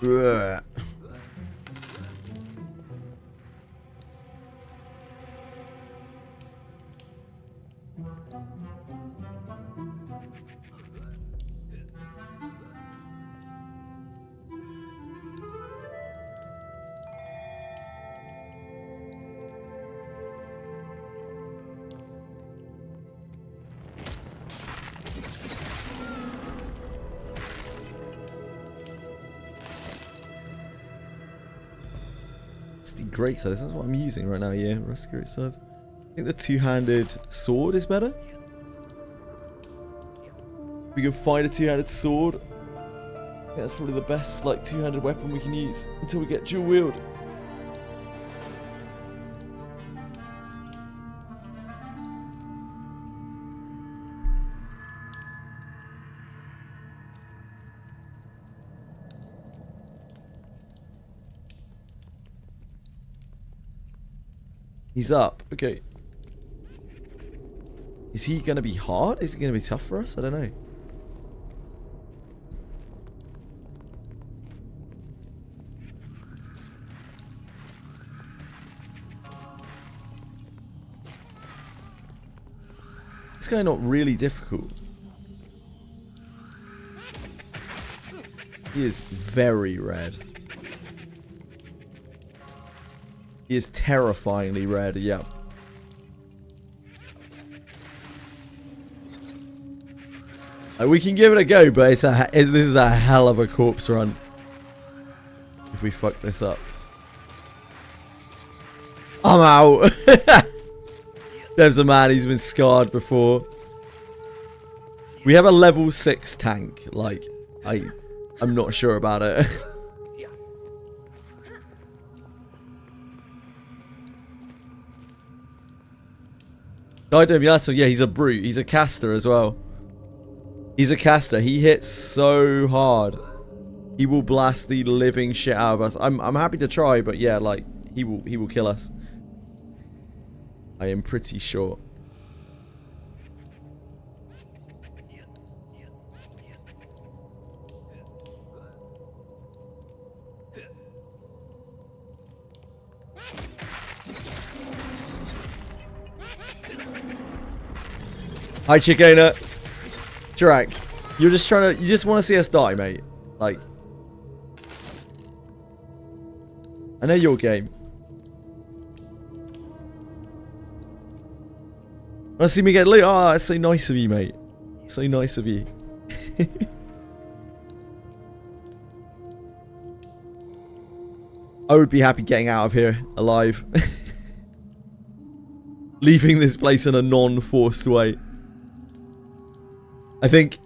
Ugh. Great scythe, that's what I'm using right now, yeah, rusty great scythe. I think the two-handed sword is better. We can find a two-handed sword. That's probably the best like two-handed weapon we can use until we get dual wield. He's up. Okay. Is he going to be hard? Is he going to be tough for us? I don't know. This guy not really difficult. He is very red. He is terrifyingly red, yeah. We can give it a go, but this is a hell of a corpse run. If we fuck this up. I'm out. There's a man, he's been scarred before. We have a level 6 tank. Like, I'm not sure about it. Yeah, he's a brute. He's a caster as well. He's a caster. He hits so hard. He will blast the living shit out of us. I'm happy to try, but yeah, like he will kill us. I am pretty sure. Hi, Chicana. Drac, you just want to see us die, mate. Like, I know your game. Want to see me get loot? Oh, that's so nice of you, mate. So nice of you. I would be happy getting out of here alive. Leaving this place in a non-forced way. I think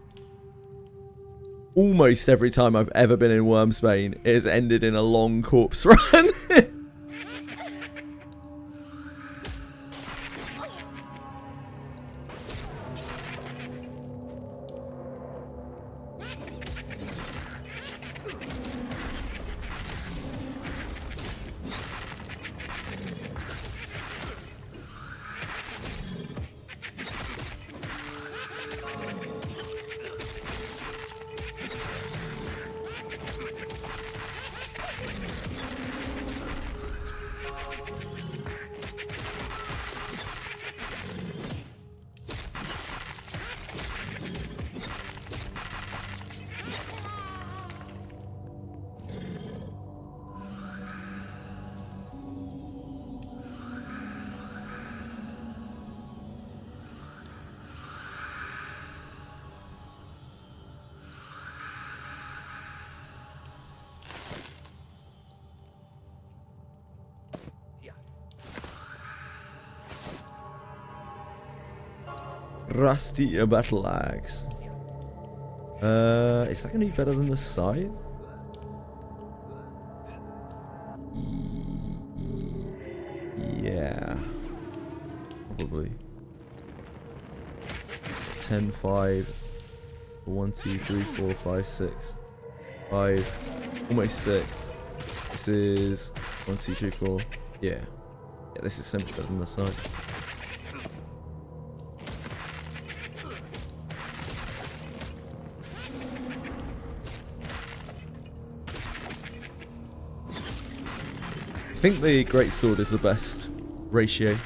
almost every time I've ever been in Wormsbane, it has ended in a long corpse run. Rusty battle axe. Is that gonna be better than the scythe? Yeah. Probably. 10, 5. 1, 2, 3, 4, 5, 6. 5. Almost 6. This is 1, 2, 3, 4. Yeah. Yeah, this is so much better than the scythe. I think the greatsword is the best ratio.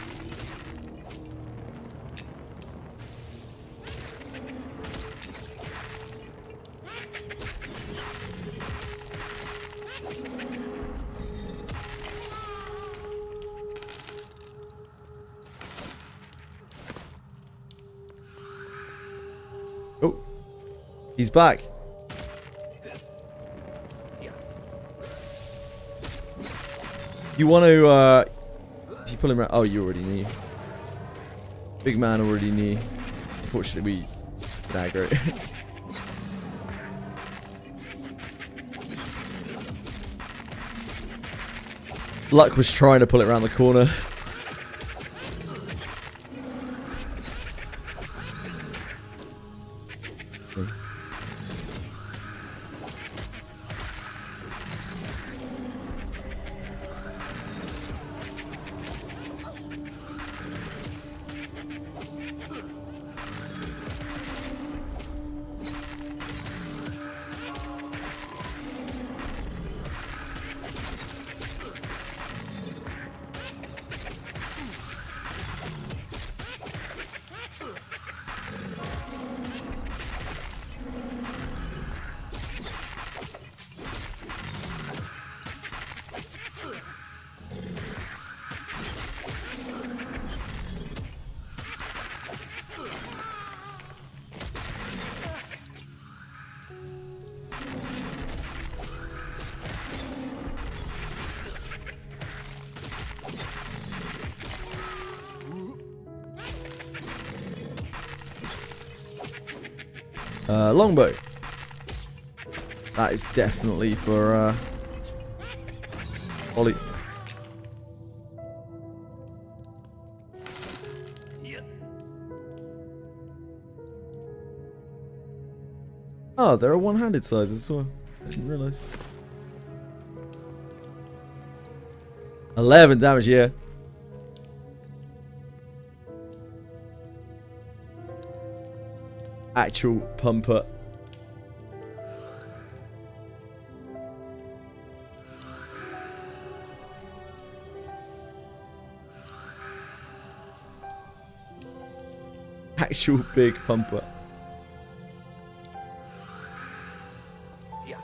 Oh, he's back. You want to, if you pull him around, oh, you already knew. Big man already knew. Unfortunately, we aggro. Luck was trying to pull it around the corner. Longbow. That is definitely for Ollie. Oh, there are one-handed sides as well. I didn't realise. 11 damage, yeah. Actual pumper. Actual big pumper. Yeah.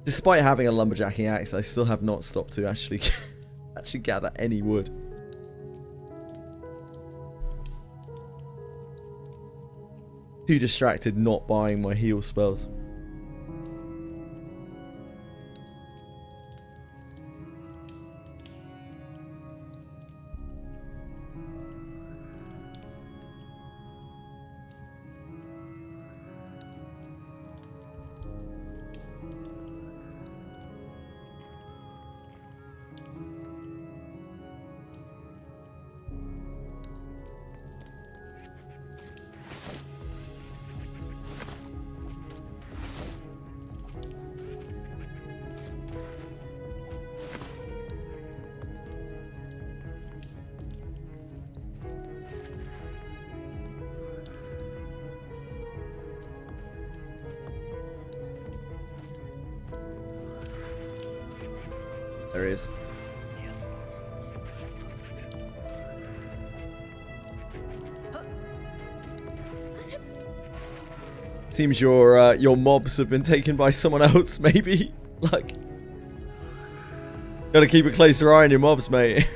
Despite having a lumberjacking axe, I still have not stopped to actually gather any wood. Too distracted not buying my heal spells. There he is. Seems your mobs have been taken by someone else, maybe. Like, gotta keep a closer eye on your mobs, mate.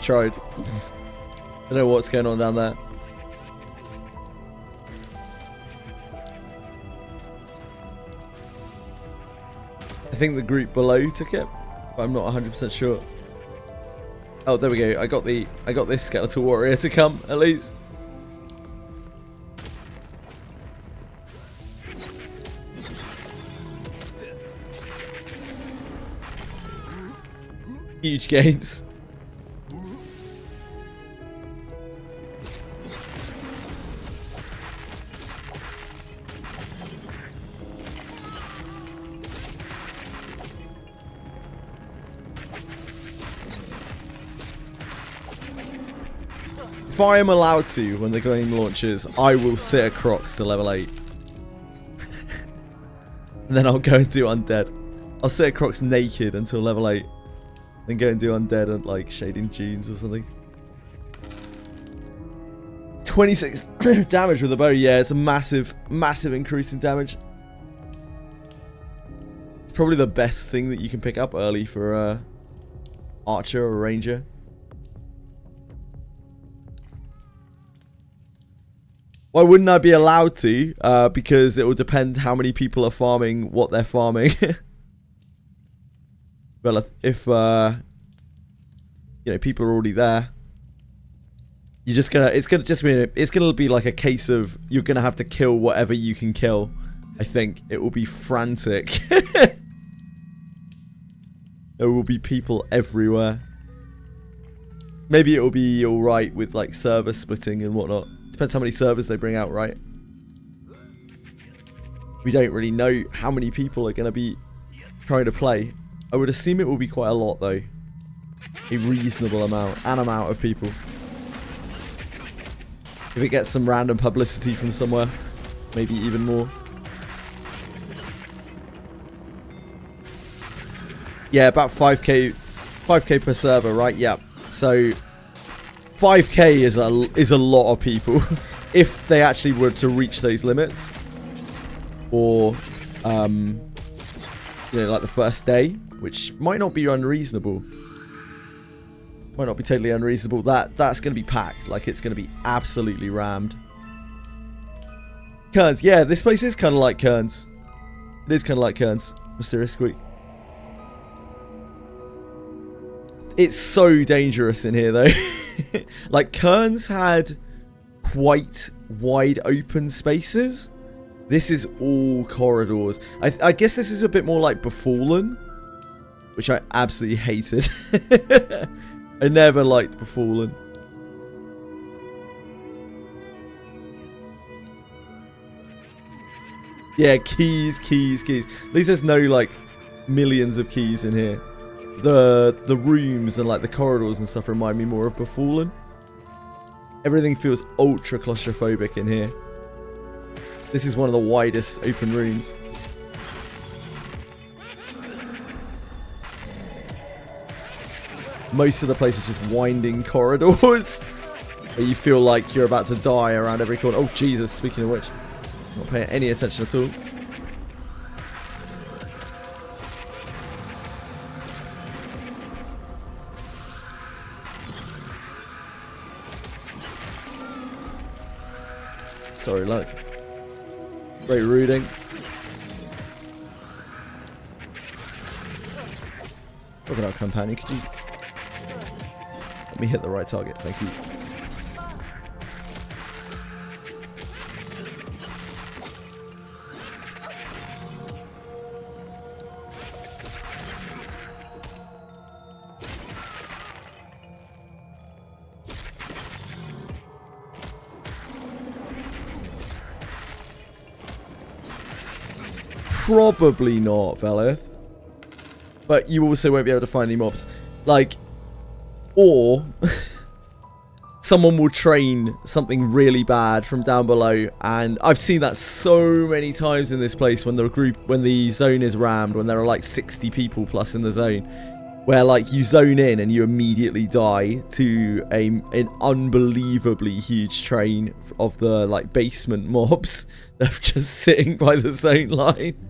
Tried. I don't know what's going on down there. I think the group below took it, but I'm not 100% sure. Oh, there we go. I got this skeletal warrior to come at least. Huge gains. If I am allowed to, when the game launches, I will sit a Crocs to level 8. And then I'll go and do Undead. I'll sit a Crocs naked until level 8. Then go and do Undead and like Shading Jeans or something. 26 damage with a bow. Yeah, it's a massive, massive increase in damage. It's probably the best thing that you can pick up early for Archer or Ranger. Why wouldn't I be allowed to? Because it will depend how many people are farming what they're farming. Well, if you know, people are already there, you're just gonna. It's gonna be like a case of you're gonna have to kill whatever you can kill. I think it will be frantic. There will be people everywhere. Maybe it will be all right with like server splitting and whatnot. Depends how many servers they bring out, right? We don't really know how many people are going to be trying to play. I would assume it will be quite a lot, though. A reasonable amount. An amount of people. If it gets some random publicity from somewhere, maybe even more. Yeah, about 5k per server, right? Yeah. So 5k is a lot of people if they actually were to reach those limits, or you know, like the first day, which might not be unreasonable. Might not be totally unreasonable. That's going to be packed. Like, it's going to be absolutely rammed. Cairns. Yeah, this place is kind of like Cairns. It is kind of like Cairns. Mysterious Squeak. It's so dangerous in here, though. Like, Cairns had quite wide open spaces. This is all corridors. I guess this is a bit more like Befallen, which I absolutely hated. I never liked Befallen. Yeah, keys. At least there's no, like, millions of keys in here. The rooms and like the corridors and stuff remind me more of Befallen. Everything feels ultra claustrophobic in here. This is one of the widest open rooms. Most of the place is just winding corridors where you feel like you're about to die around every corner. Oh Jesus, speaking of which, not paying any attention at all. Sorry, luck. Great rooting. Crocodile Company, could you let me hit the right target? Thank you. Probably not, Velith. But you also won't be able to find any mobs. Like, or someone will train something really bad from down below, and I've seen that so many times in this place when the zone is rammed, when there are like 60 people plus in the zone, where like you zone in and you immediately die to an unbelievably huge train of the like basement mobs that are just sitting by the zone line.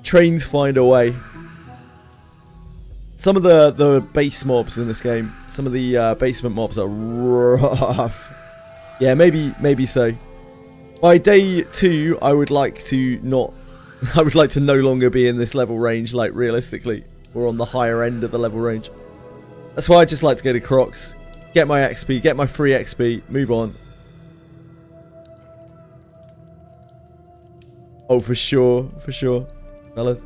Trains find a way. Some of the base mobs in this game, some of the basement mobs are rough. Yeah, maybe so. By day 2, I would like to no longer be in this level range, like realistically, or on the higher end of the level range. That's why I just like to go to Crocs, get my XP, get my free XP, move on. Oh, for sure. Like,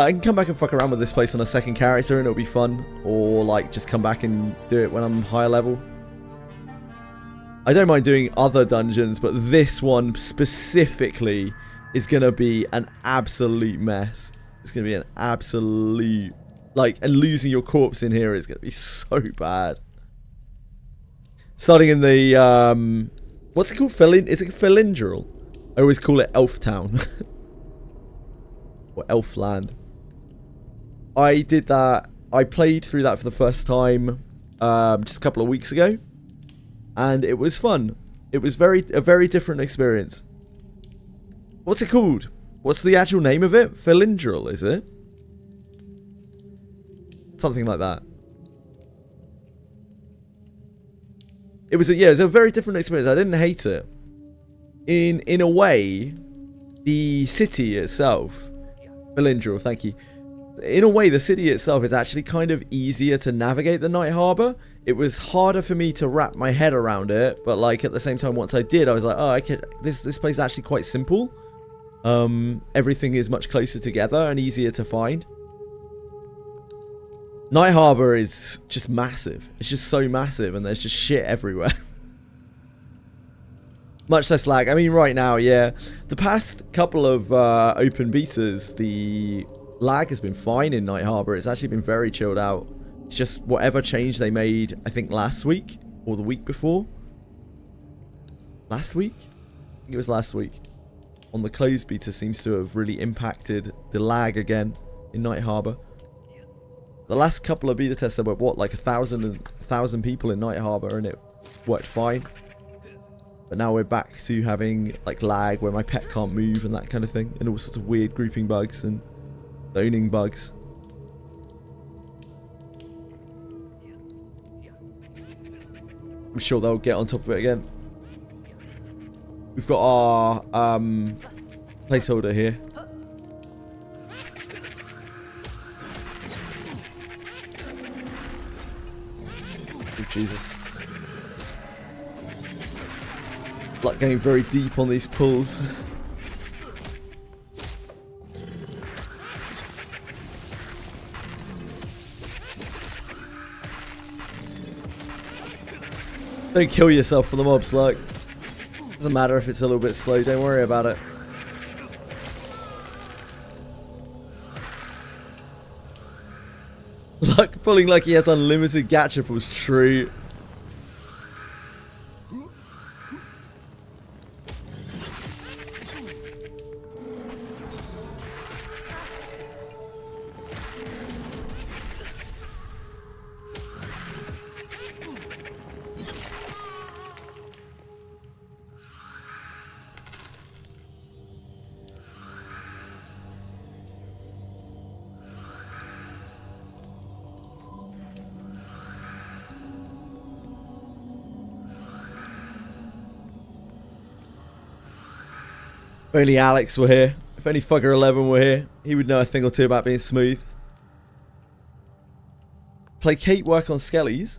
I can come back and fuck around with this place on a second character and it'll be fun, or like just come back and do it when I'm higher level. I don't mind doing other dungeons, but this one specifically is going to be an absolute mess. It's going to be an absolute... Like, and losing your corpse in here is going to be so bad. Starting in the... what's it called? Is it Philindrel? I always call it Elf Town. Or Elf Land. I did that. I played through that for the first time just a couple of weeks ago. And it was fun. It was a very different experience. What's it called? What's the actual name of it? Philindrel, is it? Something like that. It was a very different experience. I didn't hate it. In a way, the city itself, Philindrel, thank you. In a way, the city itself is actually kind of easier to navigate than Night Harbor. It was harder for me to wrap my head around it, but like at the same time, once I did, I was like, oh, this place is actually quite simple. Everything is much closer together and easier to find. Night Harbor is just massive. It's just so massive, and there's just shit everywhere. Much less lag. I mean, right now, yeah. The past couple of open betas, the lag has been fine in Night Harbor. It's actually been very chilled out. It's just whatever change they made, I think last week or the week before. Last week? I think it was last week. On the closed beta seems to have really impacted the lag again in Night Harbor. The last couple of beta tests, there were what, like 1,000 people in Night Harbor, and it worked fine. But now we're back to having like lag where my pet can't move and that kind of thing, and all sorts of weird grouping bugs and zoning bugs. I'm sure they'll get on top of it again. We've got our placeholder here. Oh, Jesus. Like going very deep on these pulls. Don't kill yourself for the mobs, like. Doesn't matter if it's a little bit slow, don't worry about it. Like, pulling like he has unlimited gacha pulls, true. If only Alex were here. If only Fugger11 were here, he would know a thing or two about being smooth. Placate work on Skellies.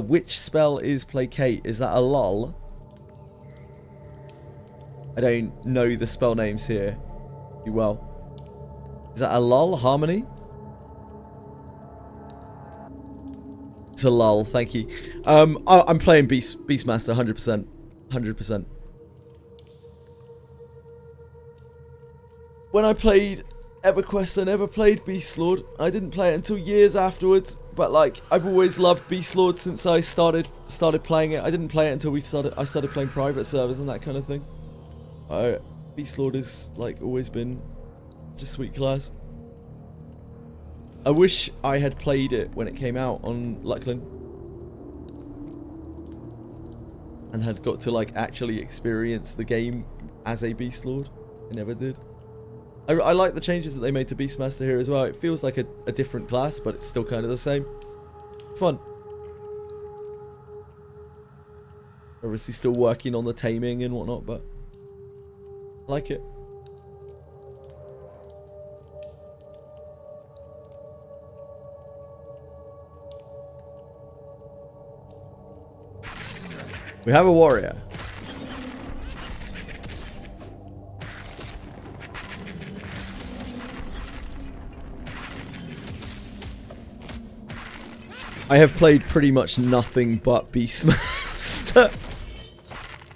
Which spell is Placate? Is that a lull? I don't know the spell names here too well. Is that a lull? Harmony? It's a lull, thank you. I'm playing Beastmaster 100%. 100%. When I played EverQuest, I never played Beastlord. I didn't play it until years afterwards. But like, I've always loved Beastlord since I started playing it. I didn't play it until I started playing private servers and that kind of thing. Beastlord has like always been just sweet class. I wish I had played it when it came out on Lucklin and had got to like actually experience the game as a Beastlord. I never did. I like the changes that they made to Beastmaster here as well. It feels like a different class, but it's still kind of the same. Fun. Obviously still working on the taming and whatnot, but I like it. We have a warrior. I have played pretty much nothing but Beastmaster.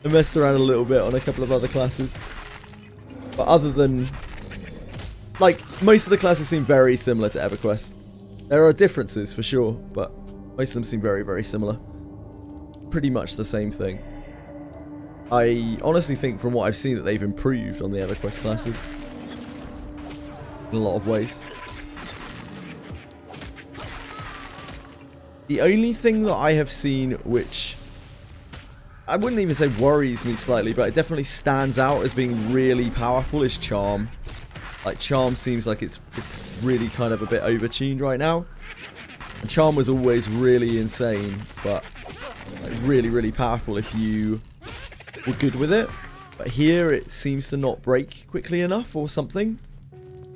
I messed around a little bit on a couple of other classes. But other than, like, most of the classes seem very similar to EverQuest. There are differences for sure, but most of them seem very, very similar. Pretty much the same thing. I honestly think from what I've seen that they've improved on the EverQuest classes. In a lot of ways. The only thing that I have seen which I wouldn't even say worries me slightly, but it definitely stands out as being really powerful is Charm. Like, Charm seems like it's really kind of a bit overtuned right now. And Charm was always really insane, but like really, really powerful if you were good with it. But here it seems to not break quickly enough or something.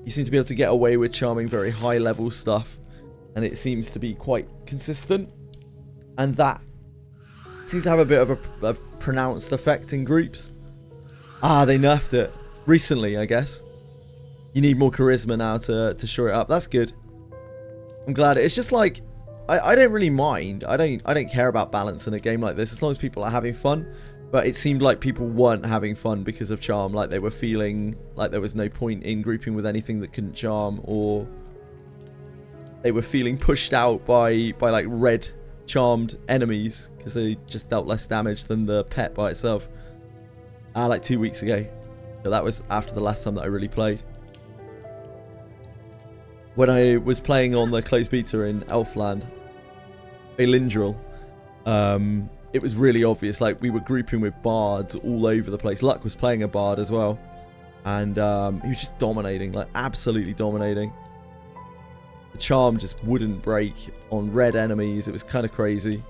You seem to be able to get away with charming very high level stuff, and it seems to be quite consistent. And that seems to have a bit of a pronounced effect in groups. Ah, they nerfed it recently, I guess. You need more charisma now to shore it up. That's good. I'm glad. It's just like I don't really mind. I don't care about balance in a game like this as long as people are having fun. But it seemed like people weren't having fun because of Charm. Like they were feeling like there was no point in grouping with anything that couldn't charm, or they were feeling pushed out by like red charmed enemies because they just dealt less damage than the pet by itself. Like 2 weeks ago. So that was after the last time that I really played. When I was playing on the closed beta in Elfland, Elindril, it was really obvious. Like, we were grouping with bards all over the place. Luck was playing a bard as well, and he was just dominating, like absolutely dominating. The charm just wouldn't break on red enemies. It was kind of crazy.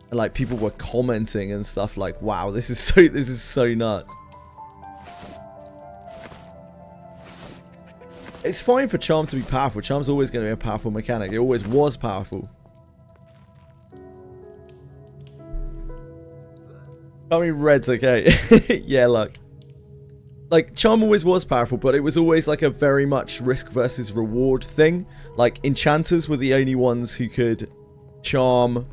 And like, people were commenting and stuff like, "Wow, this is so nuts." It's fine for Charm to be powerful. Charm's always going to be a powerful mechanic. It always was powerful. I mean, red's okay. Yeah, Luck. Like, Charm always was powerful, but it was always like a very much risk versus reward thing. Like, enchanters were the only ones who could charm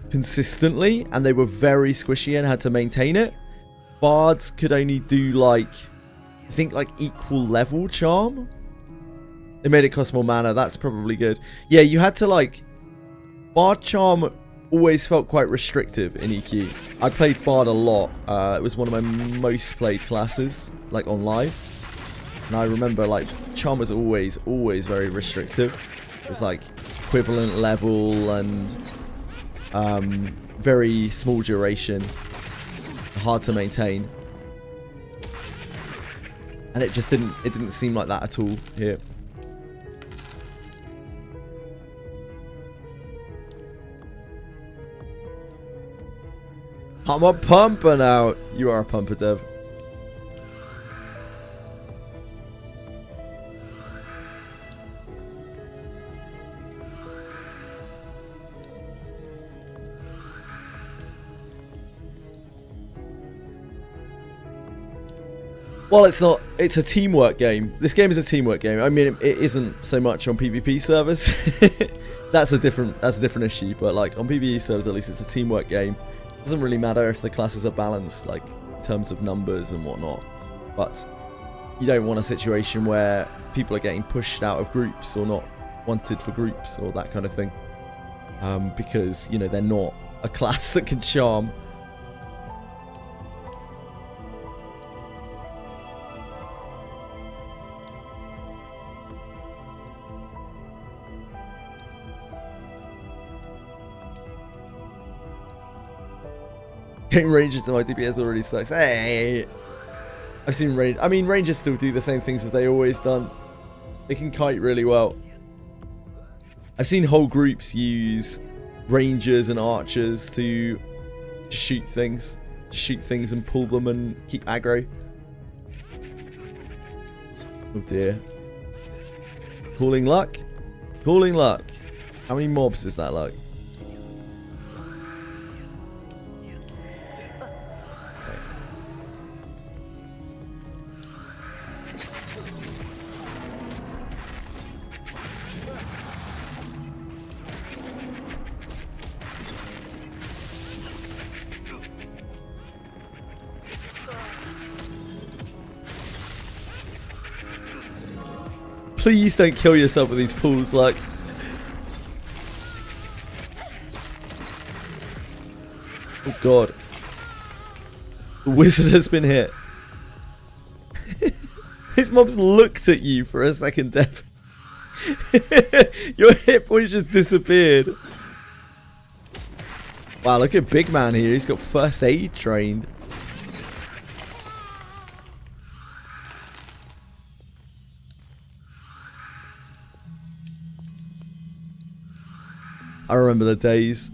consistently, and they were very squishy and had to maintain it. Bards could only do, like, I think, like, equal level charm. They made it cost more mana. That's probably good. Yeah, you had to, like... Bard Charm always felt quite restrictive in EQ. I played Bard a lot. It was one of my most played classes, like, on live. And I remember, like, Charm was always very restrictive. It was, like, equivalent level and... very small duration. Hard to maintain. And it just didn't seem like that at all here. I'm a pumper now. You are a pumper, Dev. Well, it's not. It's a teamwork game. This game is a teamwork game. I mean, it isn't so much on PvP servers. That's a different issue. But like on PvE servers, at least it's a teamwork game. It doesn't really matter if the classes are balanced, like in terms of numbers and whatnot. But you don't want a situation where people are getting pushed out of groups or not wanted for groups or that kind of thing, because you know they're not a class that can charm. Getting Rangers to my DPS already sucks. Hey! I've seen Rangers. I mean, Rangers still do the same things that they always done. They can kite really well. I've seen whole groups use Rangers and Archers to shoot things. Shoot things and pull them and keep aggro. Oh dear. Calling Luck? Calling Luck. How many mobs is that like? Please don't kill yourself with these pools, like. Oh god. The wizard has been hit. His mob's looked at you for a second, Deb. Your hit points just disappeared. Wow, look at Big Man here. He's got first aid trained. I remember the days.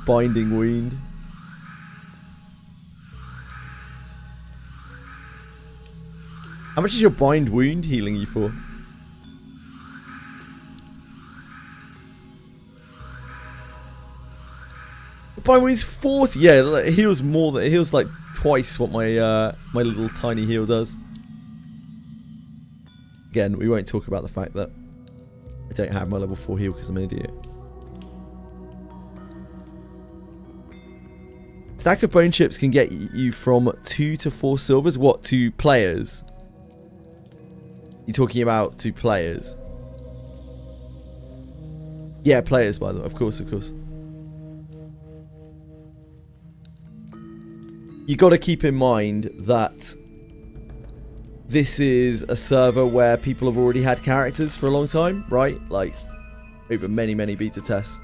Binding wound. How much is your bind wound healing you for? The bind wound's 40. Yeah, it heals more than it heals like twice what my my little tiny heal does. Again, we won't talk about the fact that I don't have my level 4 heal because I'm an idiot. Stack of bone chips can get you from 2 to 4 silvers. What, to players? You're talking about to players? Yeah, players, by the way. Of course, of course. You got to keep in mind that this is a server where people have already had characters for a long time, right? Like, over many, many beta tests.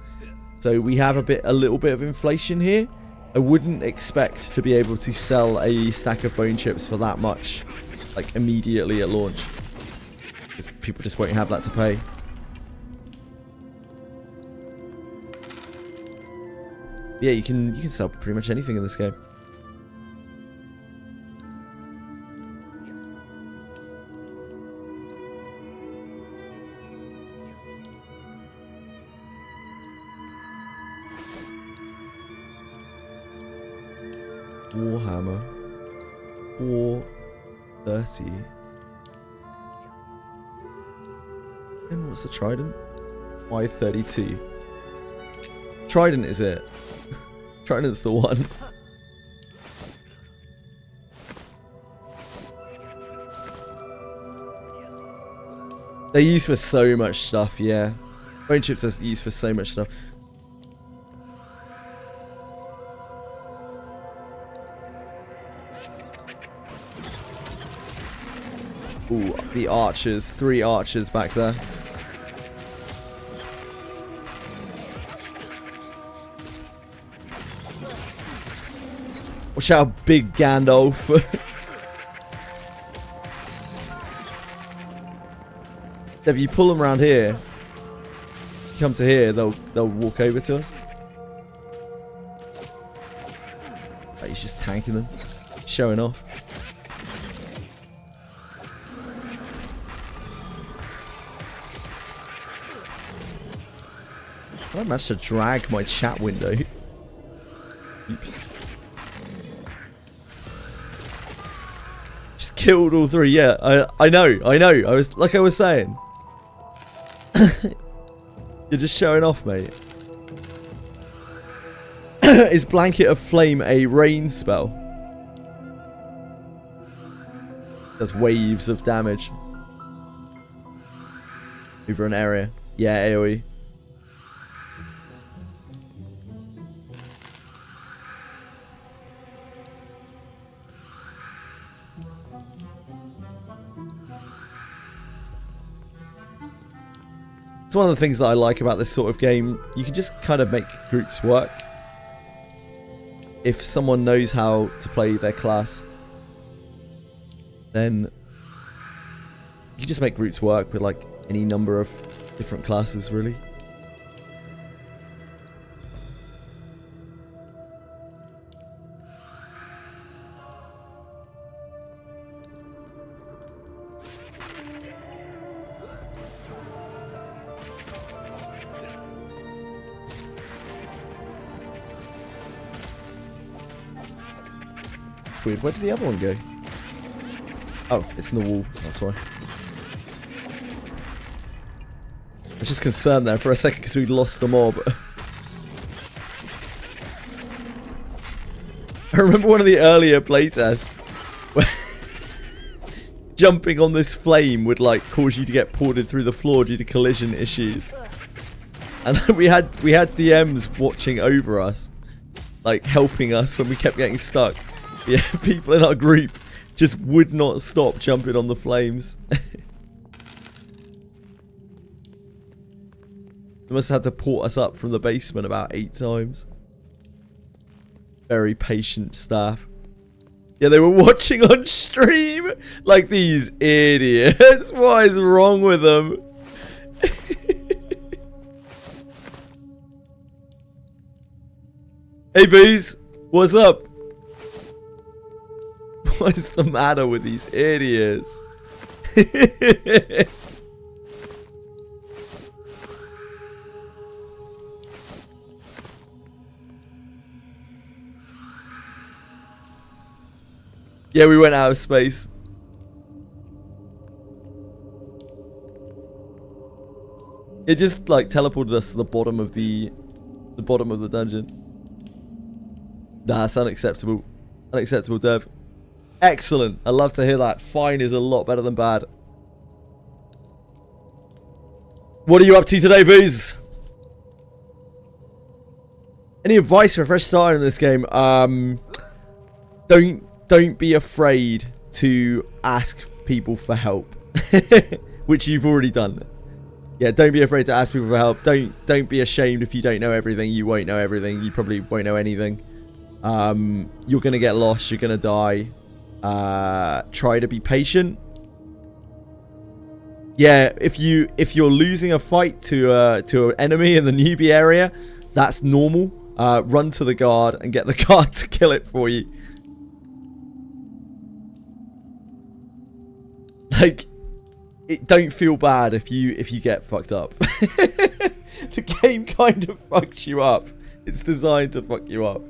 So we have a little bit of inflation here. I wouldn't expect to be able to sell a stack of bone chips for that much, like, immediately at launch. Because people just won't have that to pay. Yeah, you can sell pretty much anything in this game. Warhammer 430. And what's the trident? 532. Trident is it? Trident's the one. They're used for so much stuff, yeah. Bone chips are used for so much stuff. Ooh, the archers. 3 archers back there. Watch out, big Gandalf. If you pull them around here, come to here, they'll walk over to us. Oh, he's just tanking them, showing off. I managed to drag my chat window. Oops. Just killed all 3. Yeah, I know. I was saying. You're just showing off, mate. Is Blanket of Flame a rain spell? Does waves of damage over an area. Yeah, AoE. It's one of the things that I like about this sort of game. You can just kind of make groups work. If someone knows how to play their class, then you can just make groups work with like any number of different classes, really. Weird. Where did the other one go? Oh, it's in the wall. That's why. I was just concerned there for a second because we'd lost the mob. I remember one of the earlier playtests where jumping on this flame would like cause you to get ported through the floor due to collision issues. And we had DMs watching over us, like helping us when we kept getting stuck. Yeah, people in our group just would not stop jumping on the flames. They must have had to port us up from the basement about 8 times. Very patient staff. Yeah, they were watching on stream. Like these idiots. What is wrong with them? Hey, bees. What's up? What is the matter with these idiots? Yeah, we went out of space. It just like teleported us to the bottom of the dungeon. Nah, that's unacceptable. Unacceptable, Dev. Excellent. I love to hear that. Fine is a lot better than bad. What are you up to today, Viz? Any advice for a fresh starter in this game? Don't be afraid to ask people for help, which you've already done. Yeah, don't be afraid to ask people for help. Don't be ashamed if you don't know everything. You won't know everything. You probably won't know anything. You're gonna get lost. You're gonna die. Try to be patient. Yeah, if you're losing a fight to an enemy in the newbie area, that's normal. Run to the guard and get the guard to kill it for you. Like, don't feel bad if you get fucked up. The game kind of fucks you up. It's designed to fuck you up.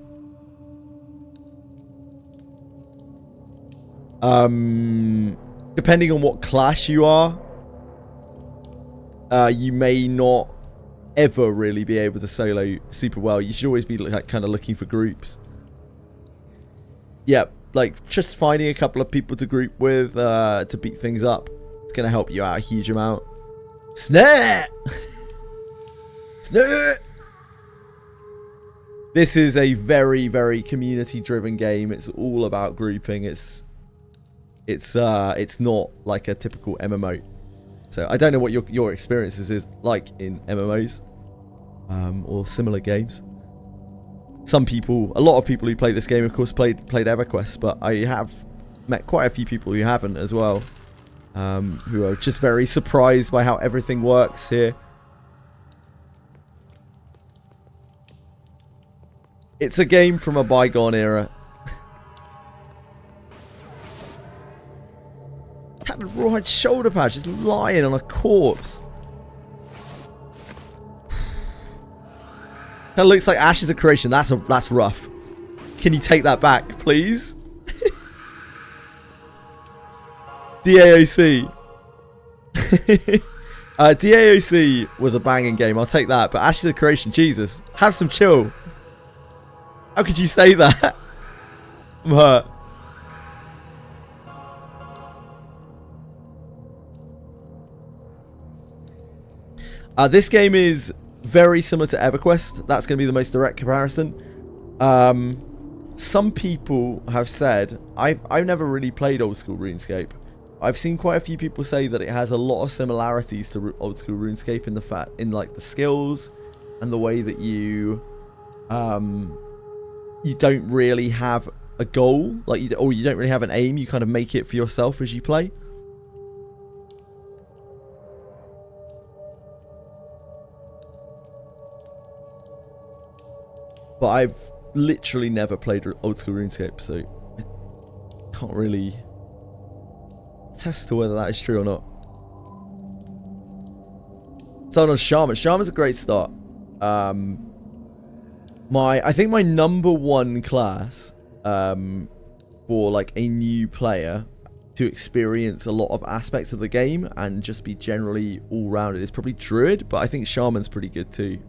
Depending on what class you are, you may not ever really be able to solo super well. You should always be like kind of looking for groups. Yeah, like just finding a couple of people to group with to beat things up. It's gonna help you out a huge amount. Snap! Snap! This is a very, very community-driven game. It's all about grouping. It's not like a typical MMO. So I don't know what your experiences is like in MMOs or similar games. Some people, a lot of people who play this game, of course, played EverQuest, but I have met quite a few people who haven't as well, who are just very surprised by how everything works here. It's a game from a bygone era. That rawhide shoulder patch is lying on a corpse. That looks like Ashes of Creation. That's rough. Can you take that back, please? DAOC. DAOC was a banging game. I'll take that. But Ashes of Creation, Jesus, have some chill. How could you say that? I'm hurt. This game is very similar to EverQuest. That's going to be the most direct comparison. Some people have said, I've never really played old school RuneScape. I've seen quite a few people say that it has a lot of similarities to old school RuneScape in like the skills and the way that you don't really have a goal, like you don't really have an aim. You kind of make it for yourself as you play. But I've literally never played old school RuneScape, so I can't really attest to whether that is true or not. So on Shaman. Shaman's a great start. I think my number one class for like a new player to experience a lot of aspects of the game and just be generally all-rounded is probably Druid, but I think Shaman's pretty good too.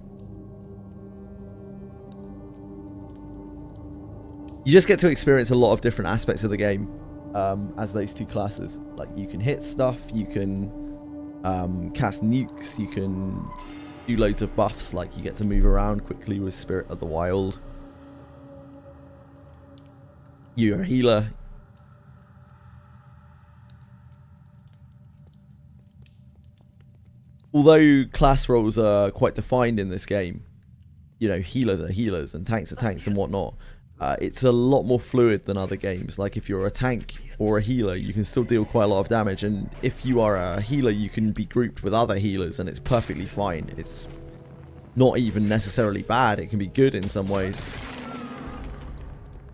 You just get to experience a lot of different aspects of the game. as those two classes. Like, you can hit stuff, you can cast nukes, you can do loads of buffs, like you get to move around quickly with Spirit of the Wild. You're a healer. Although class roles are quite defined in this game, you know, healers are healers and tanks are tanks and whatnot. It's a lot more fluid than other games. Like, if you're a tank or a healer, you can still deal quite a lot of damage. And if you are a healer, you can be grouped with other healers and it's perfectly fine. It's not even necessarily bad. It can be good in some ways.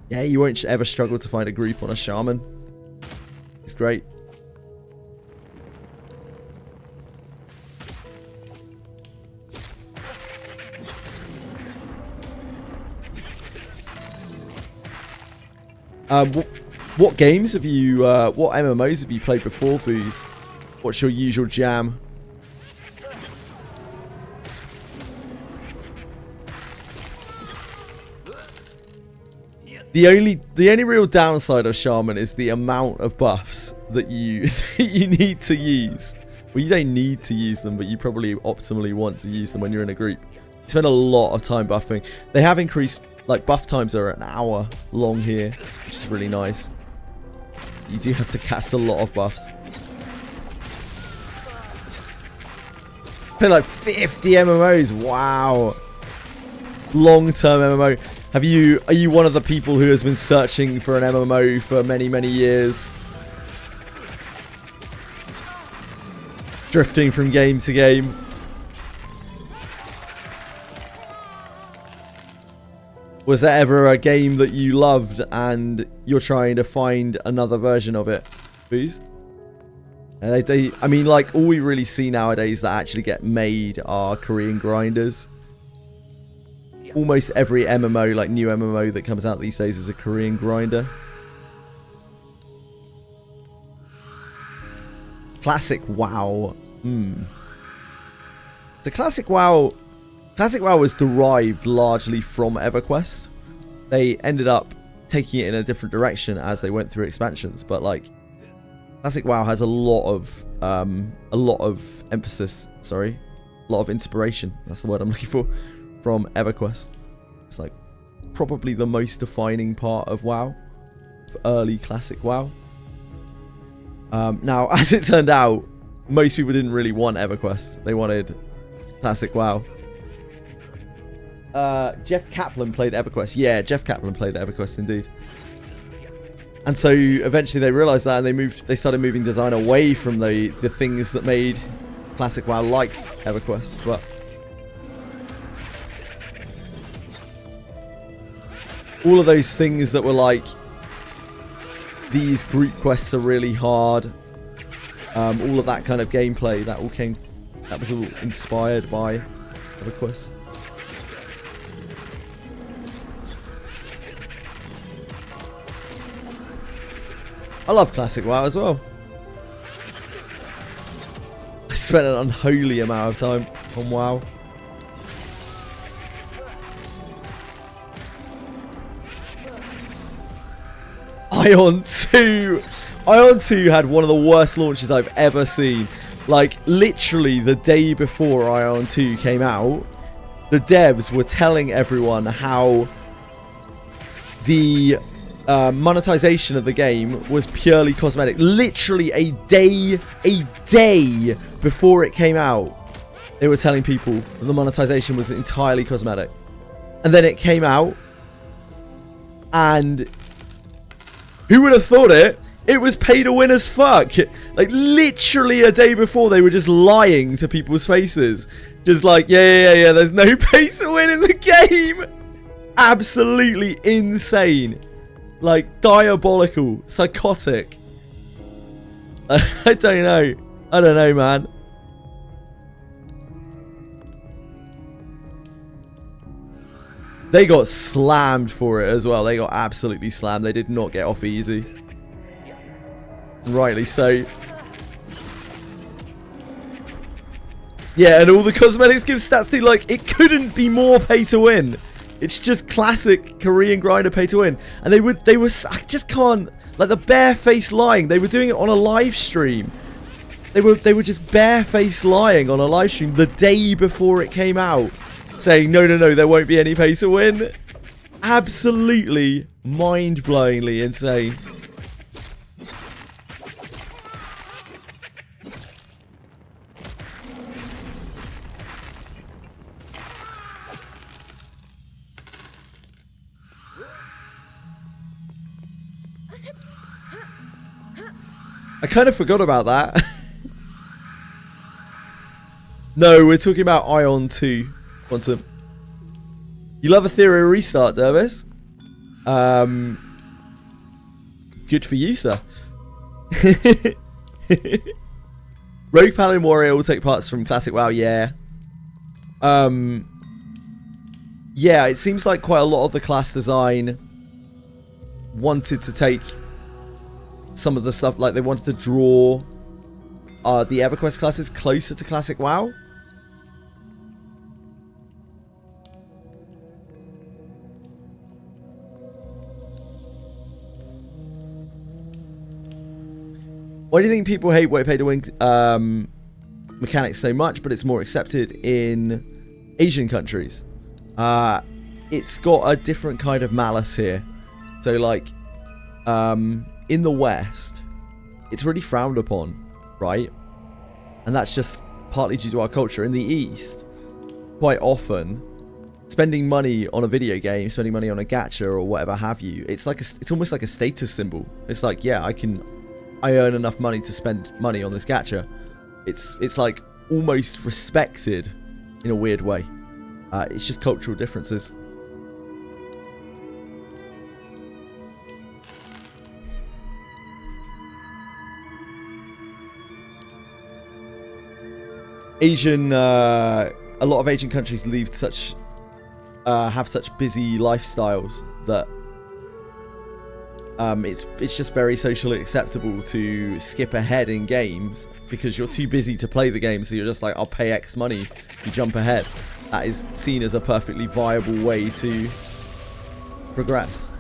Yeah, you won't ever struggle to find a group on a shaman. It's great. What games have you, what MMOs have you played before, Foos? What's your usual jam? The only real downside of Shaman is the amount of buffs that you you need to use. Well, you don't need to use them, but you probably optimally want to use them when you're in a group. You spend a lot of time buffing. They have increased, like, buff times are an hour long here, which is really nice. You do have to cast a lot of buffs. Play like 50 MMOs. Wow. Long-term MMO. Are you one of the people who has been searching for an MMO for many, many years? Drifting from game to game. Was there ever a game that you loved and you're trying to find another version of it? Please? I mean, like, all we really see nowadays that actually get made are Korean grinders. Almost every MMO, like new MMO that comes out these days, is a Korean grinder. Classic WoW. So Classic WoW was derived largely from EverQuest. They ended up taking it in a different direction as they went through expansions, but like Classic WoW has a lot of emphasis, a lot of inspiration, that's the word I'm looking for, from EverQuest. It's like probably the most defining part of WoW, of early Classic WoW. Now, as it turned out, most people didn't really want EverQuest. They wanted Classic WoW. Jeff Kaplan played EverQuest. Yeah, Jeff Kaplan played EverQuest indeed. And so eventually they realized that, and they started moving design away from the things that made Classic WoW like EverQuest. But all of those things that were like, these group quests are really hard, all of that kind of gameplay, that was all inspired by EverQuest. I love Classic WoW as well. I spent an unholy amount of time on WoW. Ion 2 had one of the worst launches I've ever seen. Like, literally the day before Ion 2 came out, the devs were telling everyone how the monetization of the game was purely cosmetic. Literally a day before it came out, they were telling people that the monetization was entirely cosmetic. And then it came out, and who would have thought it? It was pay to win as fuck. Like, literally a day before, they were just lying to people's faces. Just like, yeah, there's no pay to win in the game. Absolutely insane. Like, diabolical. Psychotic. I don't know, man. They got slammed for it as well. They got absolutely slammed. They did not get off easy. Rightly so. Yeah, and all the cosmetics give stats to, like, it couldn't be more pay to win. It's just classic Korean grinder pay to win. And they were, I just can't, like the barefaced lying. They were doing it on a live stream. They were just barefaced lying on a live stream the day before it came out, saying no, there won't be any pay to win. Absolutely mind-blowingly insane. I kind of forgot about that. No, we're talking about Ion 2 Quantum. You love a theory restart, Dervis? Good for you, sir. Rogue Paladin Warrior will take parts from Classic WoW, yeah. Yeah, it seems like quite a lot of the class design wanted to take some of the stuff, like they wanted to draw the EverQuest classes closer to Classic WoW. Why do you think people hate pay to win mechanics so much, but it's more accepted in Asian countries? It's got a different kind of malice here. So like, in the West, it's really frowned upon, right? And that's just partly due to our culture. In the East, quite often, spending money on a video game, spending money on a gacha or whatever have you, it's like it's almost like a status symbol. It's like, yeah, I earn enough money to spend money on this gacha. It's like almost respected in a weird way. It's just cultural differences. Asian, a lot of Asian countries leave such, have such busy lifestyles that it's just very socially acceptable to skip ahead in games because you're too busy to play the game. So you're just like, I'll pay X money to jump ahead. That is seen as a perfectly viable way to progress.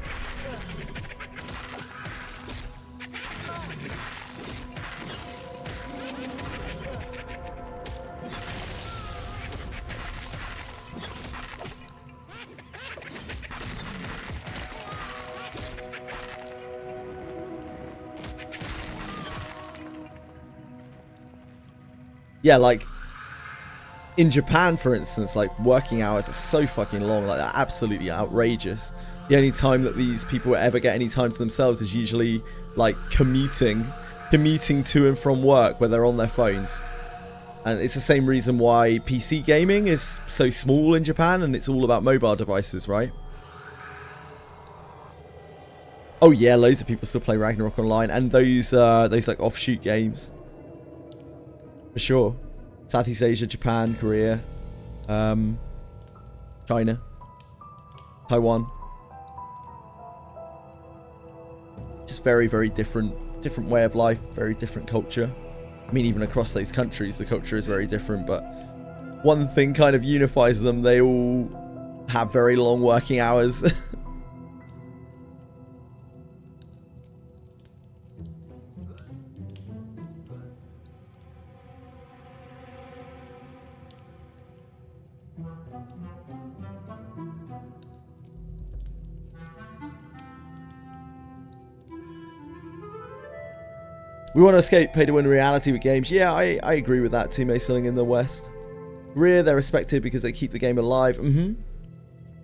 Yeah, like in Japan, for instance, like working hours are so fucking long, like they're absolutely outrageous. The only time that these people ever get any time to themselves is usually like commuting to and from work where they're on their phones. And it's the same reason why PC gaming is so small in Japan, and it's all about mobile devices, right? Oh yeah, loads of people still play Ragnarok Online and those like offshoot games. For sure. Southeast Asia, Japan, Korea, China, Taiwan. Just very, very different way of life, very different culture. I mean, even across those countries, the culture is very different, but one thing kind of unifies them. They all have very long working hours. We want to escape pay-to-win reality with games. Yeah, I agree with that too, Masoning in the West. Korea, they're respected because they keep the game alive. Even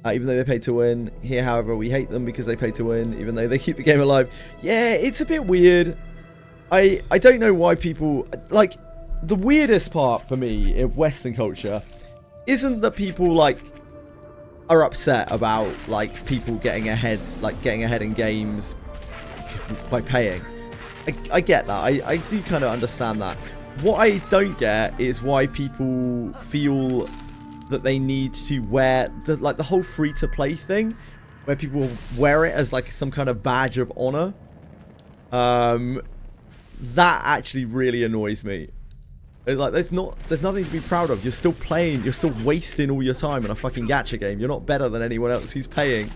though they pay to win. Here, however, we hate them because they pay to win, even though they keep the game alive. Yeah, it's a bit weird. I don't know why people... Like, the weirdest part for me of Western culture isn't that people, like, are upset about, like, people getting ahead in games by paying. I get that. I do kind of understand that. What I don't get is why people feel that they need to wear the whole free-to-play thing, where people wear it as like some kind of badge of honor. That actually really annoys me. Like, there's nothing to be proud of. You're still playing. You're still wasting all your time in a fucking gacha game. You're not better than anyone else who's paying.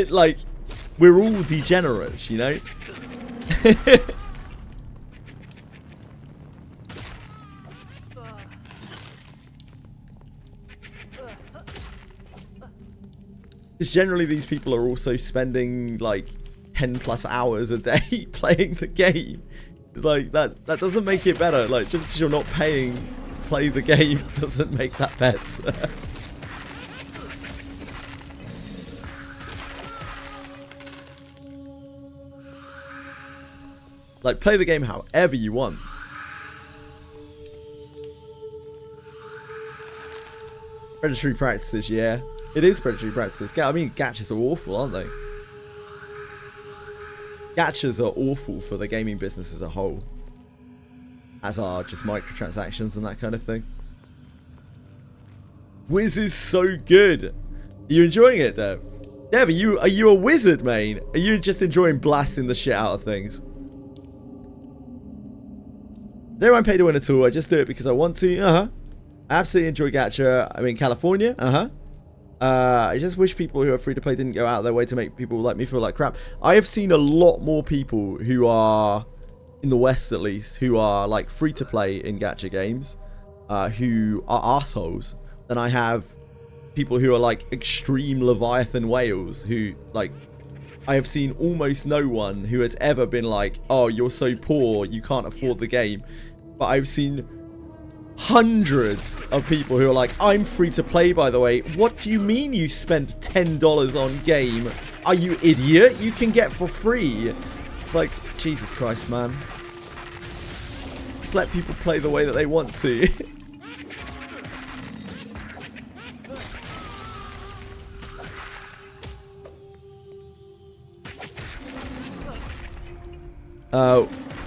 Like, we're all degenerates, you know? Because generally these people are also spending like 10 plus hours a day playing the game. It's like, that doesn't make it better. Like, just because you're not paying to play the game doesn't make that better. Like, play the game however you want. Predatory practices, yeah. It is predatory practices. I mean, gachas are awful, aren't they? Gachas are awful for the gaming business as a whole. As are just microtransactions and that kind of thing. Wiz is so good. Are you enjoying it, Dev? Dev, are you a wizard, main? Are you just enjoying blasting the shit out of things? I don't mind pay to win at all. I just do it because I want to. I absolutely enjoy gacha. I'm in California. I just wish people who are free to play didn't go out of their way to make people like me feel like crap. I have seen a lot more people who are, in the West at least, who are like free to play in gacha games, who are assholes, than I have people who are like extreme Leviathan whales who, like, I have seen almost no one who has ever been like, oh, you're so poor, you can't afford the game. But I've seen hundreds of people who are like, I'm free to play, by the way. What do you mean you spent $10 on game? Are you idiot? You can get for free. It's like, Jesus Christ, man. Just let people play the way that they want to.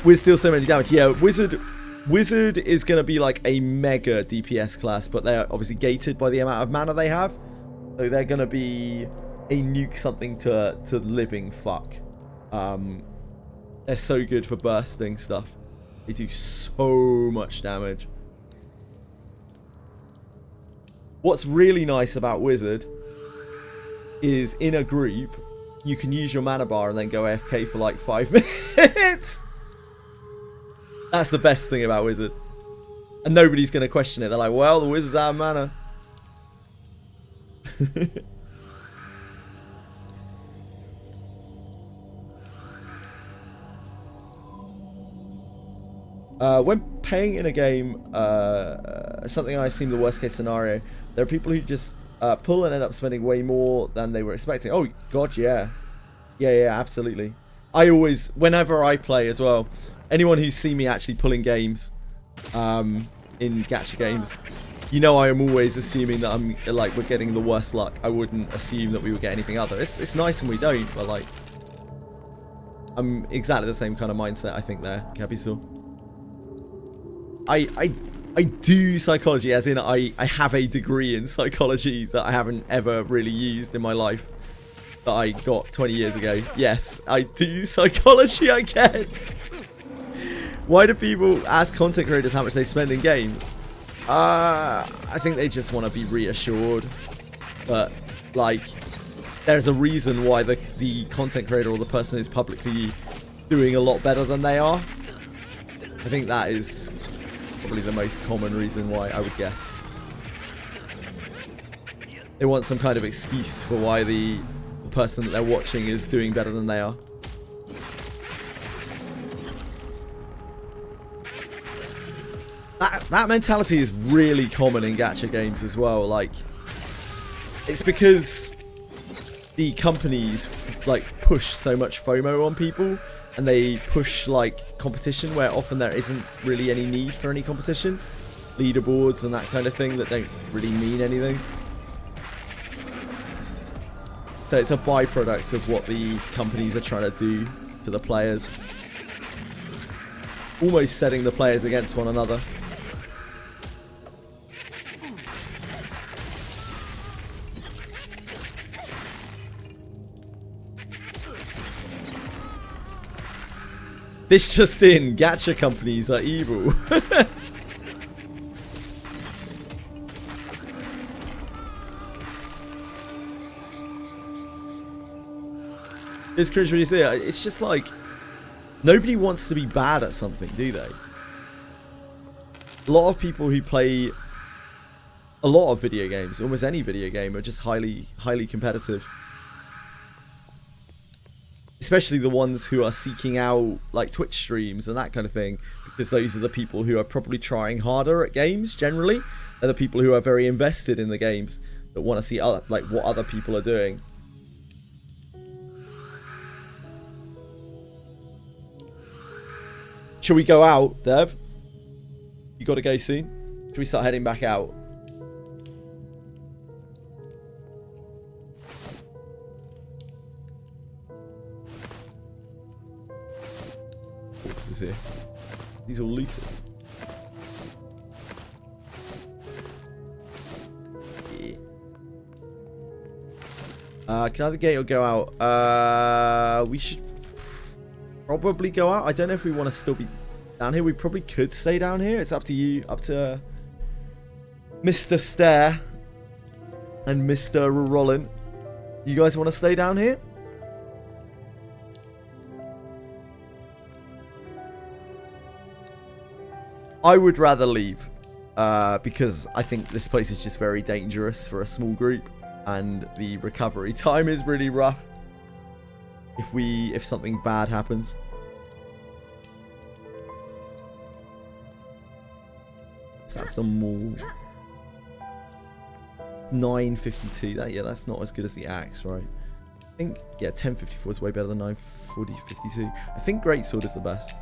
Wiz deals so many damage. Yeah, Wizard is going to be like a mega DPS class, but they're obviously gated by the amount of mana they have. So they're going to be a nuke something to living fuck. They're so good for bursting stuff. They do so much damage. What's really nice about Wizard is in a group, you can use your mana bar and then go AFK for like 5 minutes. That's the best thing about Wizard. And nobody's going to question it. They're like, well, the Wizard's out of mana. When paying in a game, something I seem the worst case scenario, there are people who just pull and end up spending way more than they were expecting. Oh, God, yeah. Yeah, absolutely. I always, whenever I play as well, anyone who's seen me actually pulling games in gacha games, you know I am always assuming that I'm like, we're getting the worst luck. I wouldn't assume that we would get anything other. It's nice when we don't, but like, I'm exactly the same kind of mindset, I think, there, Capital. I do psychology, as in I have a degree in psychology that I haven't ever really used in my life, that I got 20 years ago. Yes, I do psychology, I guess. Why do people ask content creators how much they spend in games? I think they just want to be reassured. But, like, there's a reason why the content creator or the person is publicly doing a lot better than they are. I think that is probably the most common reason why, I would guess. They want some kind of excuse for why the person that they're watching is doing better than they are. That mentality is really common in gacha games as well. Like, it's because the companies like push so much FOMO on people, and they push like competition where often there isn't really any need for any competition, leaderboards and that kind of thing that don't really mean anything. So it's a byproduct of what the companies are trying to do to the players, almost setting the players against one another. This just in, gacha companies are evil. It's cringe when you see it. It's just like, nobody wants to be bad at something, do they? A lot of people who play a lot of video games, almost any video game, are just highly competitive. Especially the ones who are seeking out like Twitch streams and that kind of thing, because those are the people who are probably trying harder at games generally. They're the people who are very invested in the games, that want to see other, like what other people are doing. Shall we go out, Dev? You got to go soon? Should we start heading back out? Corpses here. These all looted. Yeah. Can either gate or go out? We should probably go out. I don't know if we want to still be down here. We probably could stay down here. It's up to you. Up to Mr. Stare and Mr. Rollin. You guys want to stay down here? I would rather leave. Because I think this place is just very dangerous for a small group. And the recovery time is really rough. If something bad happens. That's some more. 952. Yeah, that's not as good as the axe, right? I think 1054 is way better than 952. I think greatsword is the best.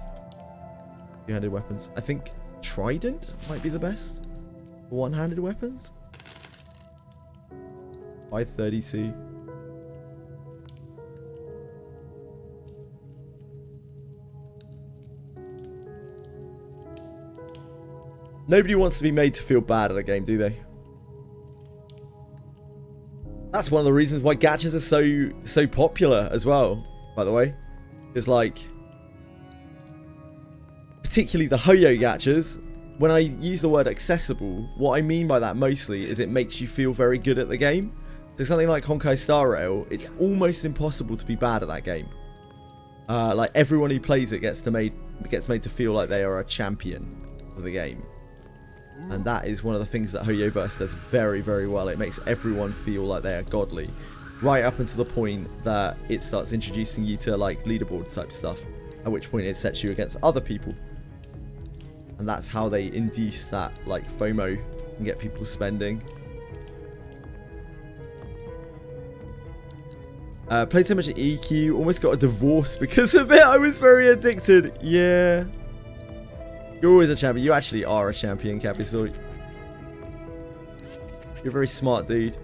Two-handed weapons. I think trident might be the best. One-handed weapons. 532. Nobody wants to be made to feel bad at a game, do they? That's one of the reasons why gachas are so popular as well, by the way. Is like, particularly the Hoyo gachas, when I use the word accessible, what I mean by that mostly is it makes you feel very good at the game. So something like Honkai Star Rail, it's almost impossible to be bad at that game. Like everyone who plays it gets made to feel like they are a champion of the game. And that is one of the things that Hoyoverse does very, very well. It makes everyone feel like they are godly. Right up until the point that it starts introducing you to like leaderboard type stuff. At which point it sets you against other people. And that's how they induce that like FOMO and get people spending. Played so much at EQ, almost got a divorce because of it. I was very addicted. Yeah. You're always a champion. You actually are a champion, Capisoy. You're a very smart dude.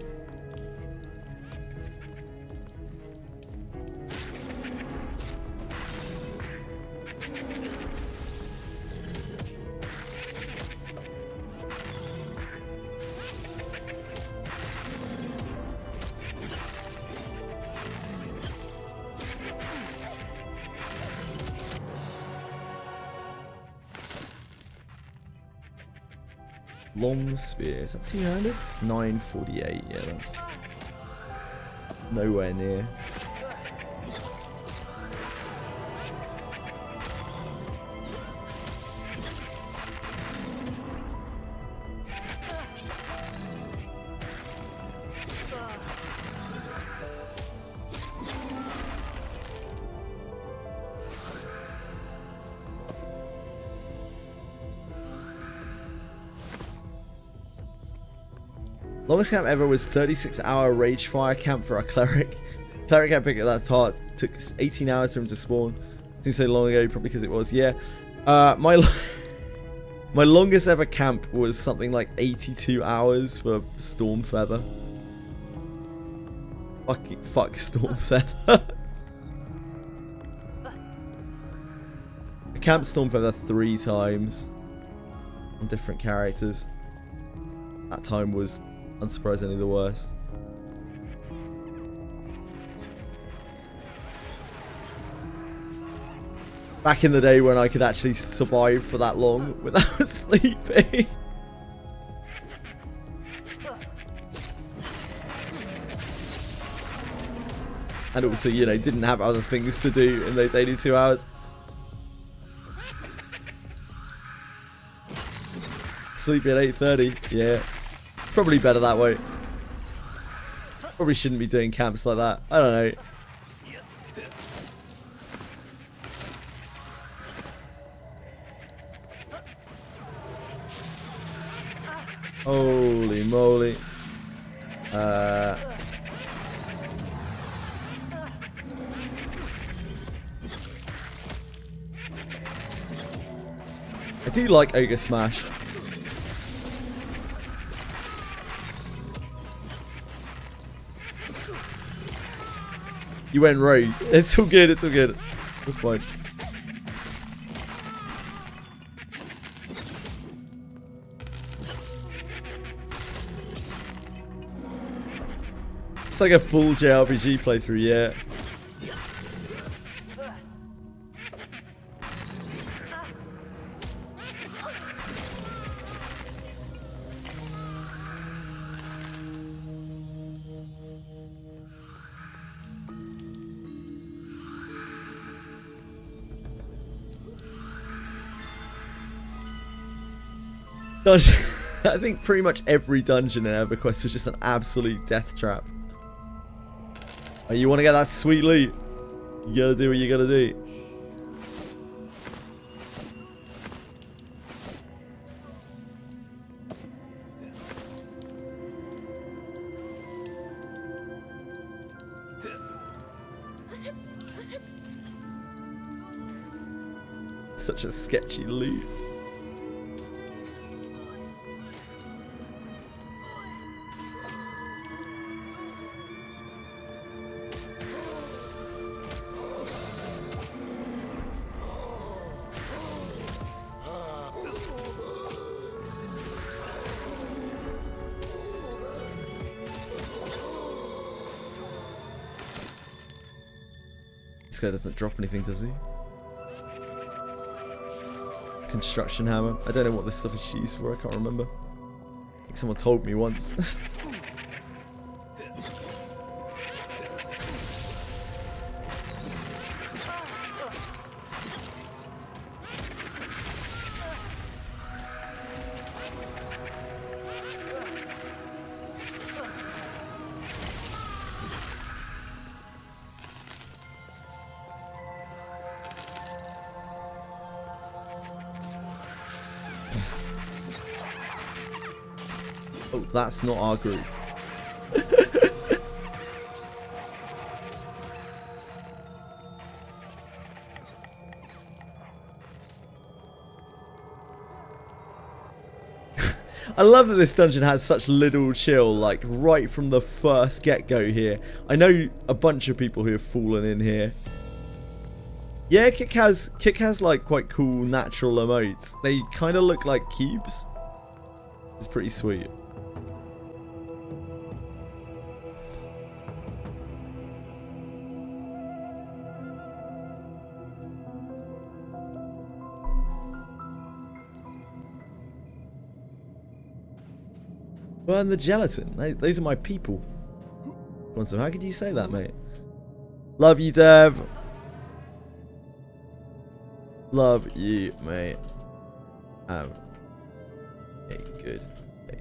Long spear. Is that two-handed? 948. Yeah, that's nowhere near. Longest camp ever was 36-hour rage fire camp for our cleric. Cleric epic at that part took 18 hours for him to spawn. Seems so long ago, probably because it was. Yeah, my longest ever camp was something like 82 hours for Stormfeather. Fuck Stormfeather. I camped Stormfeather 3 times on different characters. That time was unsurprisingly the worst. Back in the day when I could actually survive for that long without sleeping. And also, you know, didn't have other things to do in those 82 hours. Sleep at 8:30. Yeah. Probably better that way. Probably shouldn't be doing camps like that. I don't know. Holy moly. I do like Ogre Smash. You went rogue. It's all good, it's all good. It's fine. It's like a full JRPG playthrough, yeah. Dungeon. I think pretty much every dungeon in EverQuest was just an absolute death trap. Oh, you want to get that sweet loot? You gotta do what you gotta do. Such a sketchy loot. This guy doesn't drop anything, does he? Construction hammer. I don't know what this stuff is used for. I can't remember. I think someone told me once. Oh, that's not our group. I love that this dungeon has such little chill, like right from the first get-go here. I know a bunch of people who have fallen in here. Yeah, Kick has like quite cool natural emotes. They kind of look like cubes. It's pretty sweet. Burn the gelatin. Those are my people. Quantum, how could you say that, mate? Love you, Dev. Love you, mate. Okay, good. Okay.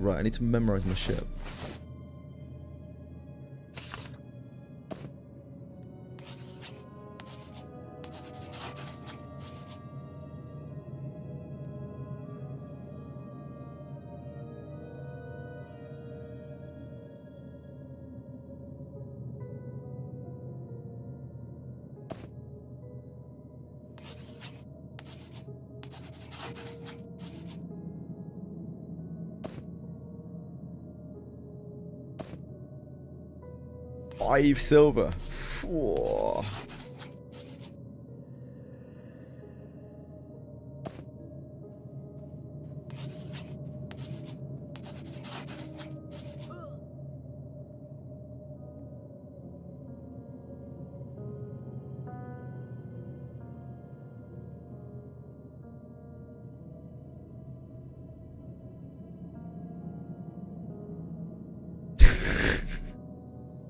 Right, I need to memorize my ship. $5 silver. Whoa.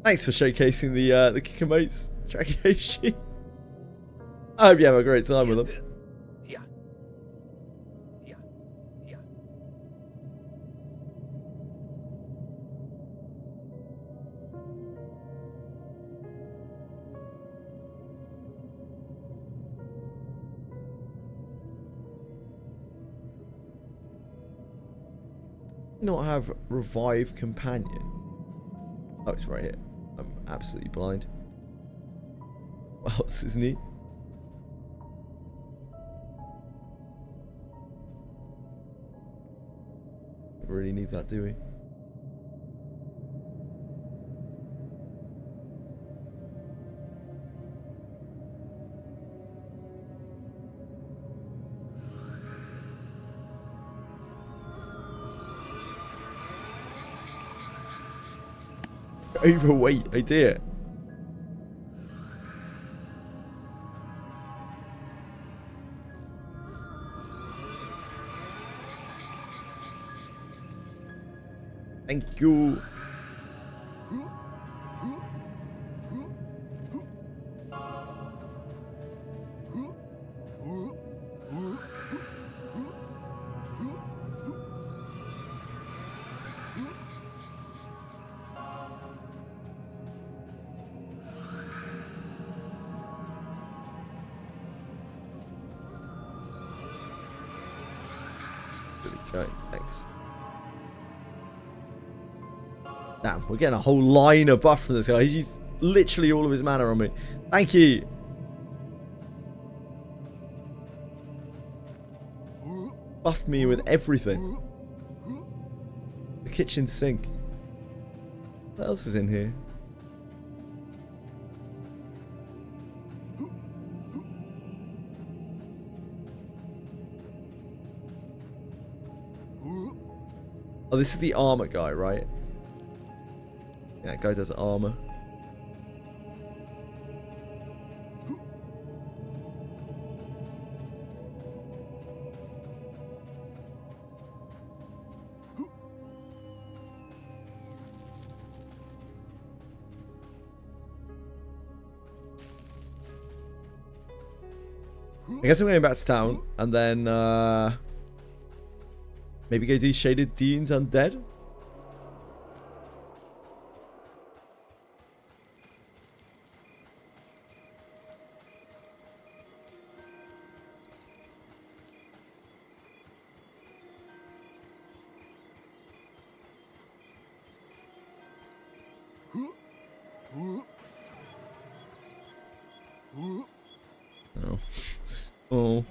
Thanks for showcasing the kicker mates, Dragoshi. I hope you have a great time with them. Yeah. Yeah. Yeah. Not have revive companion. Oh, it's right here. I'm absolutely blind. Well, this is neat. We really need that, do we? Overweight, I dear. Thank you. Okay, thanks. Damn, we're getting a whole line of buff from this guy. He's used literally all of his mana on me. Thank you. Buffed me with everything. The kitchen sink. What else is in here? Oh, this is the armor guy, right? Yeah, that guy does armor. I guess I'm going back to town and then maybe go do Shaded Dunes Undead. Oh. Oh.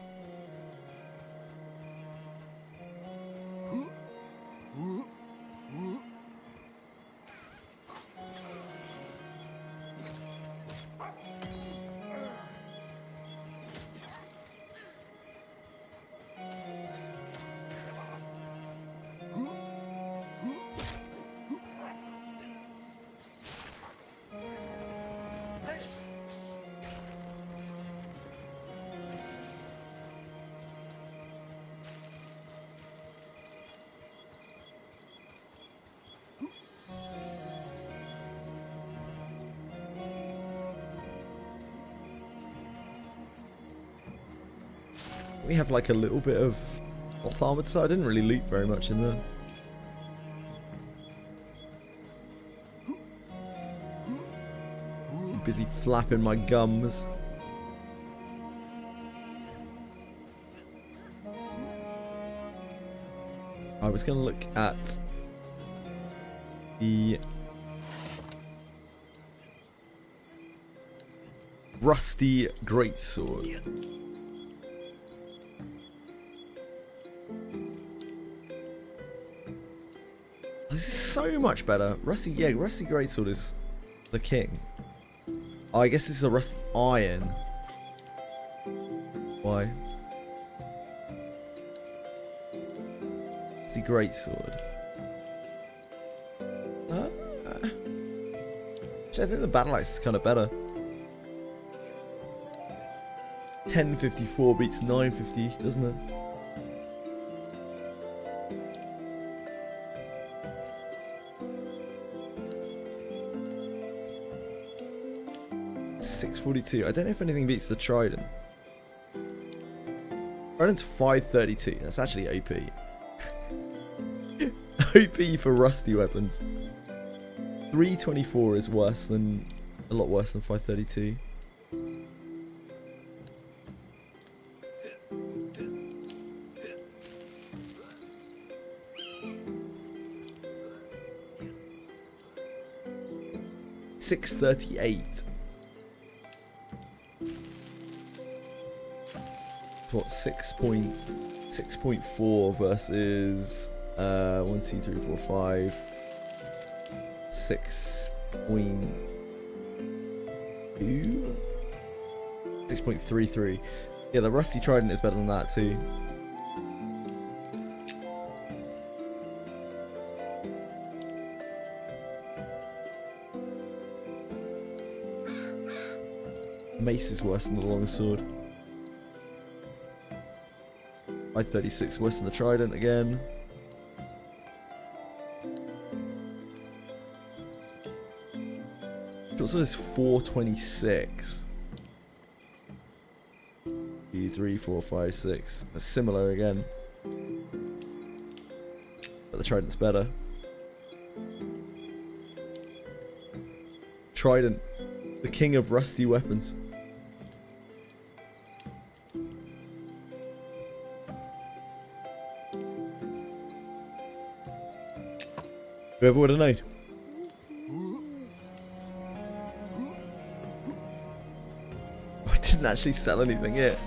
We have like a little bit of off armored, so I didn't really loot very much in there. I'm busy flapping my gums. I was going to look at the rusty greatsword. This is so much better. Rusty greatsword is the king. Oh, I guess this is a rusty iron. Why? Rusty greatsword. Actually, I think the battle axe is kind of better. 1054 beats 950, doesn't it? 642. I don't know if anything beats the Trident. Trident's 532. That's actually OP. OP for rusty weapons. 324 is worse than, a lot worse than 532. $638. What, 6.4 versus 1, 2, 3, 4, 5. 6.2. 6.33. Yeah, the Rusty Trident is better than that too. Mace is worse than the longsword. 536 worse than the Trident again. Shortsword is 426. 2, 3, 4, 5, 6. That's similar again. But the Trident's better. Trident, the king of rusty weapons. Whoever would have known. I didn't actually sell anything yet.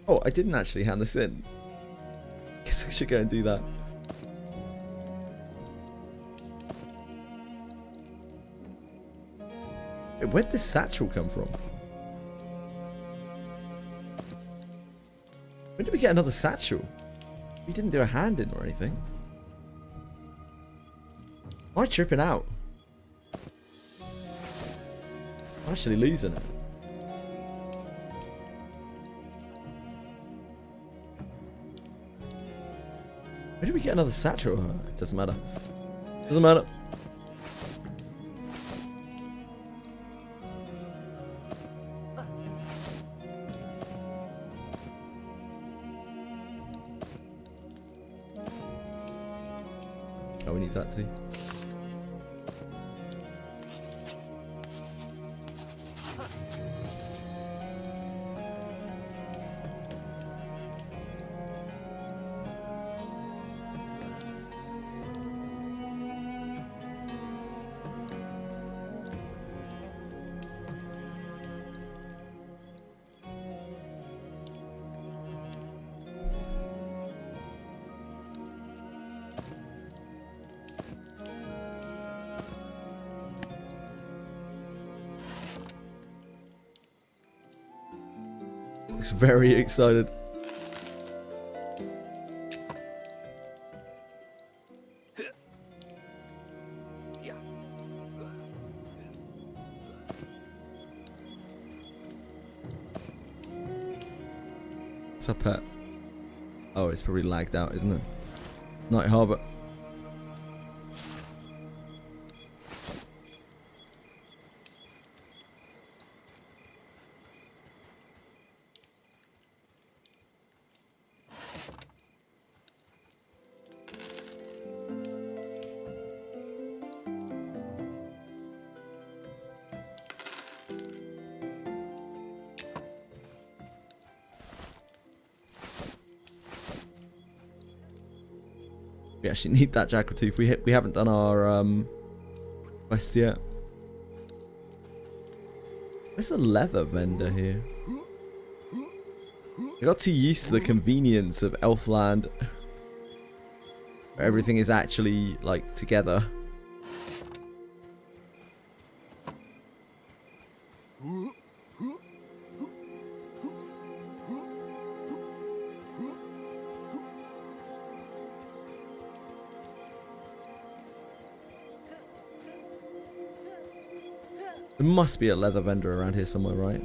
Oh, I didn't actually hand this in. Guess I should go and do that. Wait, where'd this satchel come from? When did we get another satchel? We didn't do a hand in or anything. Am I tripping out? I'm actually losing it. Where did we get another satchel? Oh, it doesn't matter. Doesn't matter. Oh, we need that too. Looks very excited. Yeah. What's up, pet? Oh, it's probably lagged out, isn't it? Night Harbor. We actually need that jackal tooth. We haven't done our quest yet. Where's the leather vendor here? I got too used to the convenience of Elfland, where everything is actually like together. There must be a leather vendor around here somewhere, right?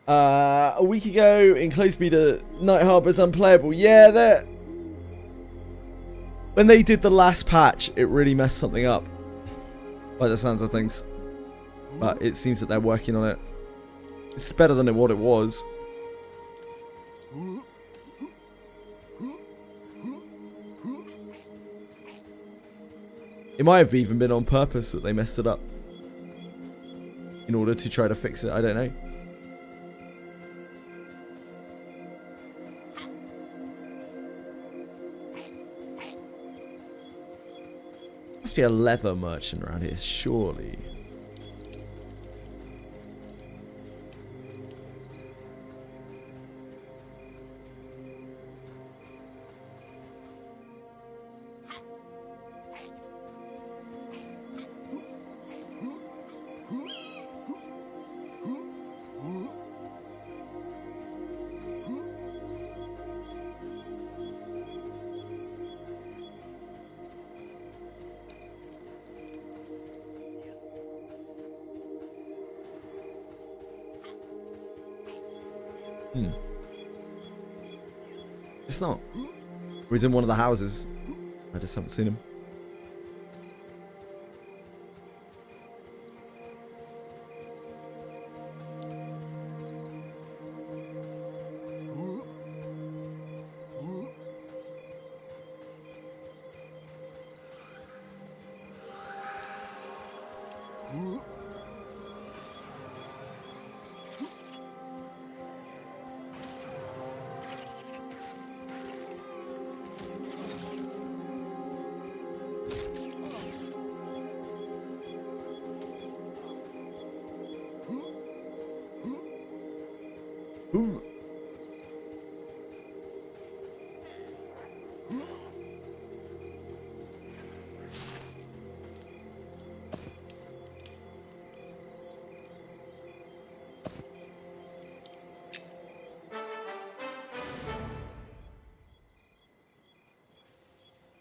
A week ago, in close beta, Night Harbor's unplayable. Yeah, that. When they did the last patch, it really messed something up. By the sounds of things. But it seems that they're working on it. It's better than what it was. It might have even been on purpose that they messed it up. In order to try to fix it, I don't know. Must be a leather merchant around here, surely. It's not. Or he's in one of the houses. I just haven't seen him. Ooh.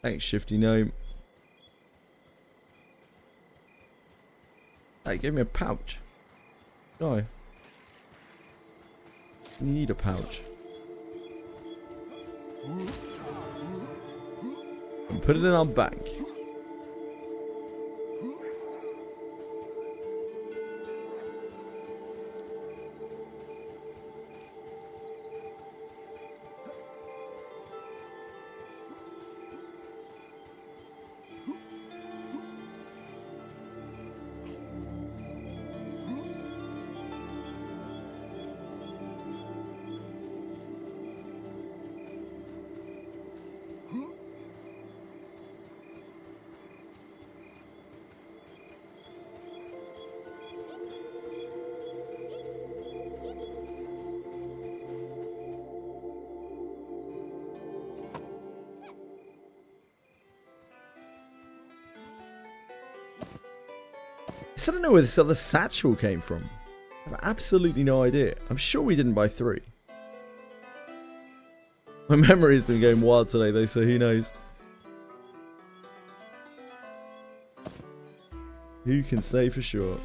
Thanks, Shifty Gnome. Hey, give me a pouch. No. You need a pouch. And put it in our bank. I don't know where this other satchel came from. I have absolutely no idea. I'm sure we didn't buy 3. My memory has been going wild today though, so who knows? Who can say for sure?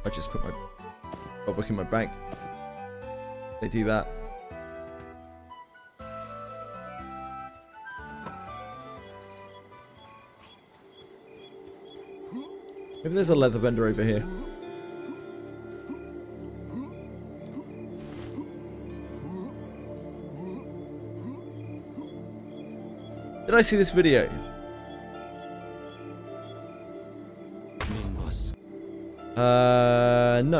I just put my book in my bank. They do that. Maybe there's a leather vendor over here. Did I see this video? No.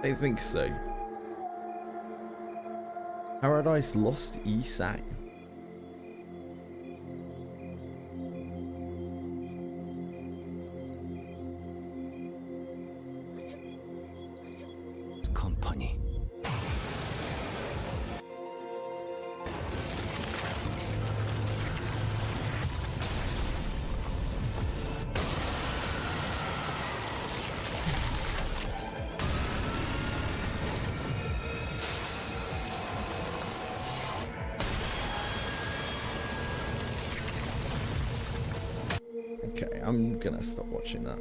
I don't think so. Paradise Lost Isang. I'm gonna stop watching that.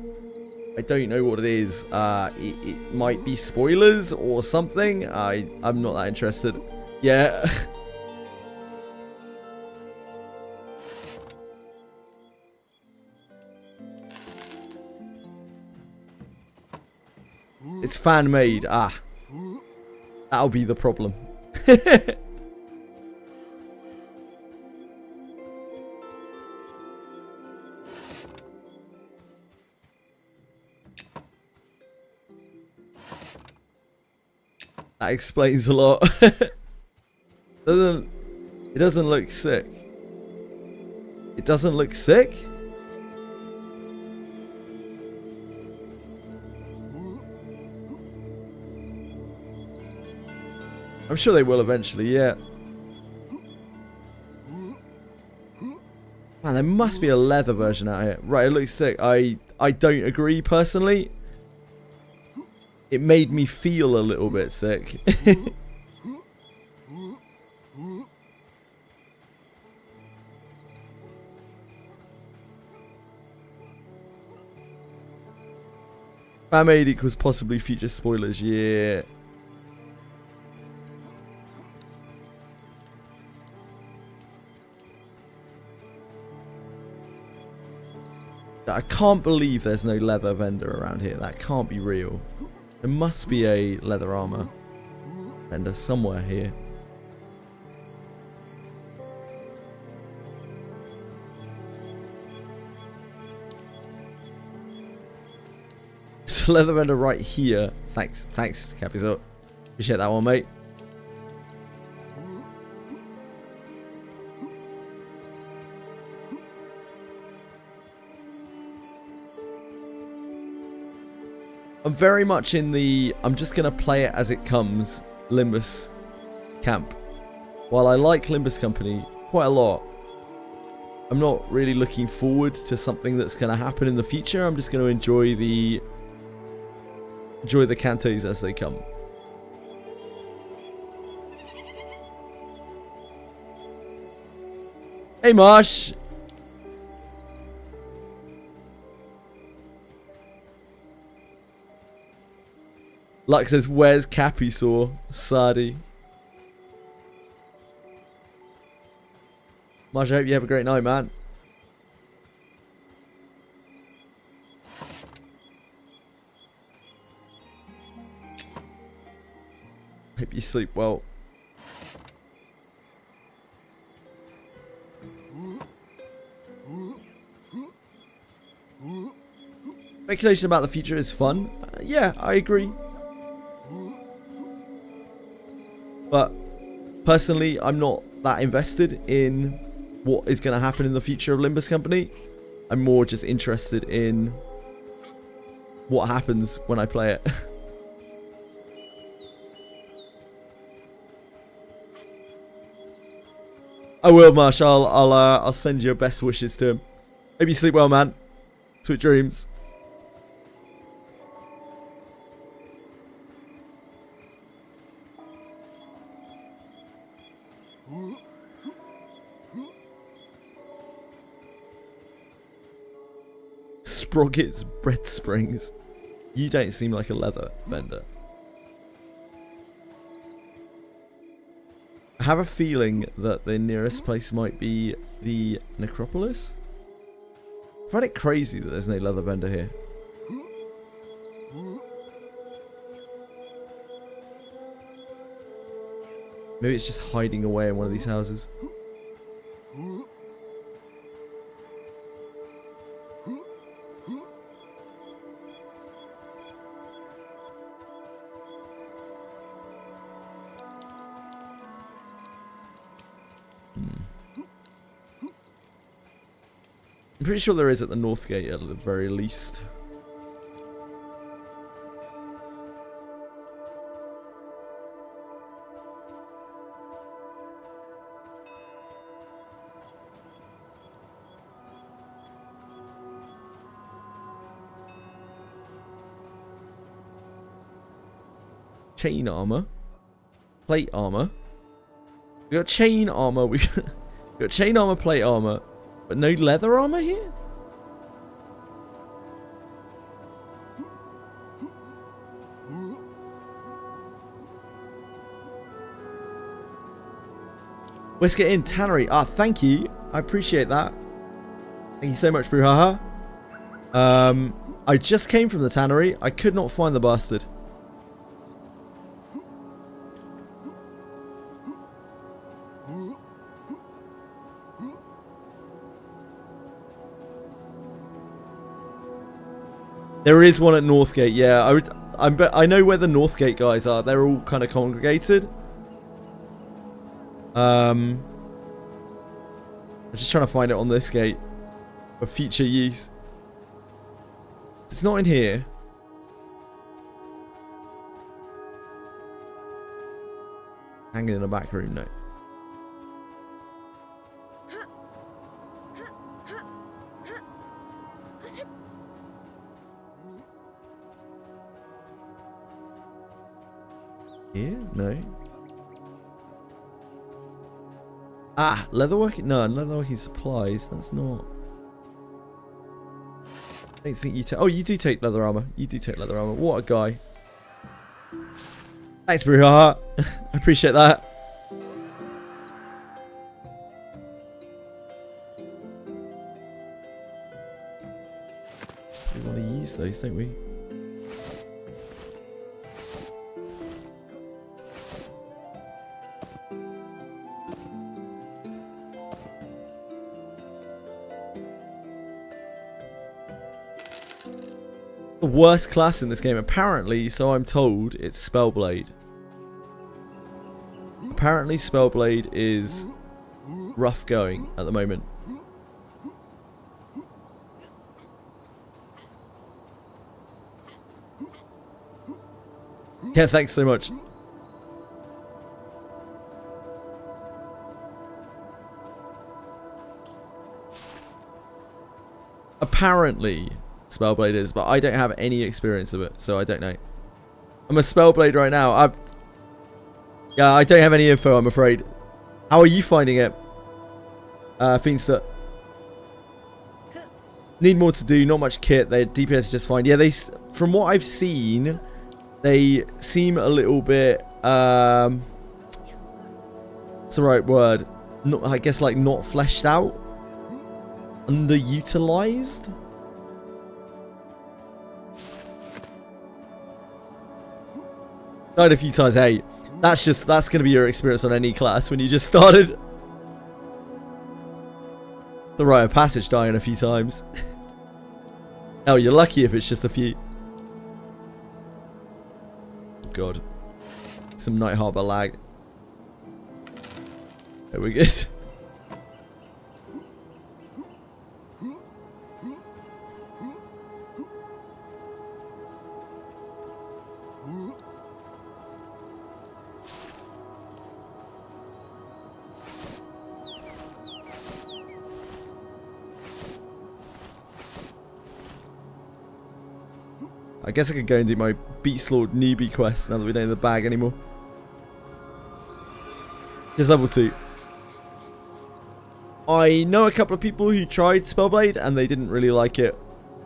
I don't know what it is. It might be spoilers or something. I'm not that interested. Yeah. It's fan made. Ah. That'll be the problem. That explains a lot. It doesn't look sick. It doesn't look sick? I'm sure they will eventually, yeah. Man, there must be a leather version out here. Right, it looks sick. I don't agree personally. It made me feel a little bit sick. Fan-made equals possibly future spoilers, yeah. I can't believe there's no leather vendor around here. That can't be real. There must be a leather armor vendor somewhere here. There's a leather vendor right here. Thanks, Capizot. Appreciate that one, mate. I'm very much in the I'm just going to play it as it comes Limbus camp. While I like Limbus Company quite a lot, I'm not really looking forward to something that's going to happen in the future. I'm just going to enjoy the cantos as they come. Hey Marsh! Luck says, where's Cappy Saw? Sadi. Marsh, I hope you have a great night, man. Hope you sleep well. Speculation about the future is fun. Yeah, I agree. But personally, I'm not that invested in what is going to happen in the future of Limbus Company. I'm more just interested in what happens when I play it. I will, Marsh. I'll send your best wishes to him. Hope you sleep well, man. Sweet dreams. Sprockets Bread Springs. You don't seem like a leather vendor. I have a feeling that the nearest place might be the Necropolis. I find it crazy that there's no leather vendor here. Maybe it's just hiding away in one of these houses. I'm pretty sure there is at the North Gate at the very least. Chain armor, plate armor. We got chain armor. We got chain armor, plate armor, but no leather armor here. Let's get in. Tannery. Ah, thank you. I appreciate that. Thank you so much, Bruhaha. I just came from the tannery. I could not find the bastard. There is one at Northgate. Yeah, I know where the Northgate guys are. They're all kind of congregated. I'm just trying to find it on this gate for future use. It's not in here. Hanging in the back room, no. Here? No. Ah, leatherworking? No, leatherworking supplies. That's not... I don't think you take... Oh, you do take leather armor. You do take leather armor. What a guy. Thanks, Bruhaha. I appreciate that. We want to use those, don't we? The worst class in this game, apparently, so I'm told, it's Spellblade. Apparently Spellblade is rough going at the moment. Yeah, thanks so much. Apparently Spellblade is, but I don't have any experience of it, so I don't know. I'm a Spellblade right now. Yeah, I don't have any info, I'm afraid. How are you finding it? Fiendster. Need more to do, not much kit. Their DPS is just fine. Yeah, from what I've seen, they seem a little bit, what's the right word? Not, I guess like not fleshed out. Underutilized? Died a few times. Hey, that's gonna be your experience on any class when you just started. The rite of passage, dying a few times. Oh, you're lucky if it's just a few. God, some Night Harbor lag. There we go. I guess I could go and do my Beast Lord newbie quest now that we don't have the bag anymore. Just level 2. I know a couple of people who tried Spellblade and they didn't really like it.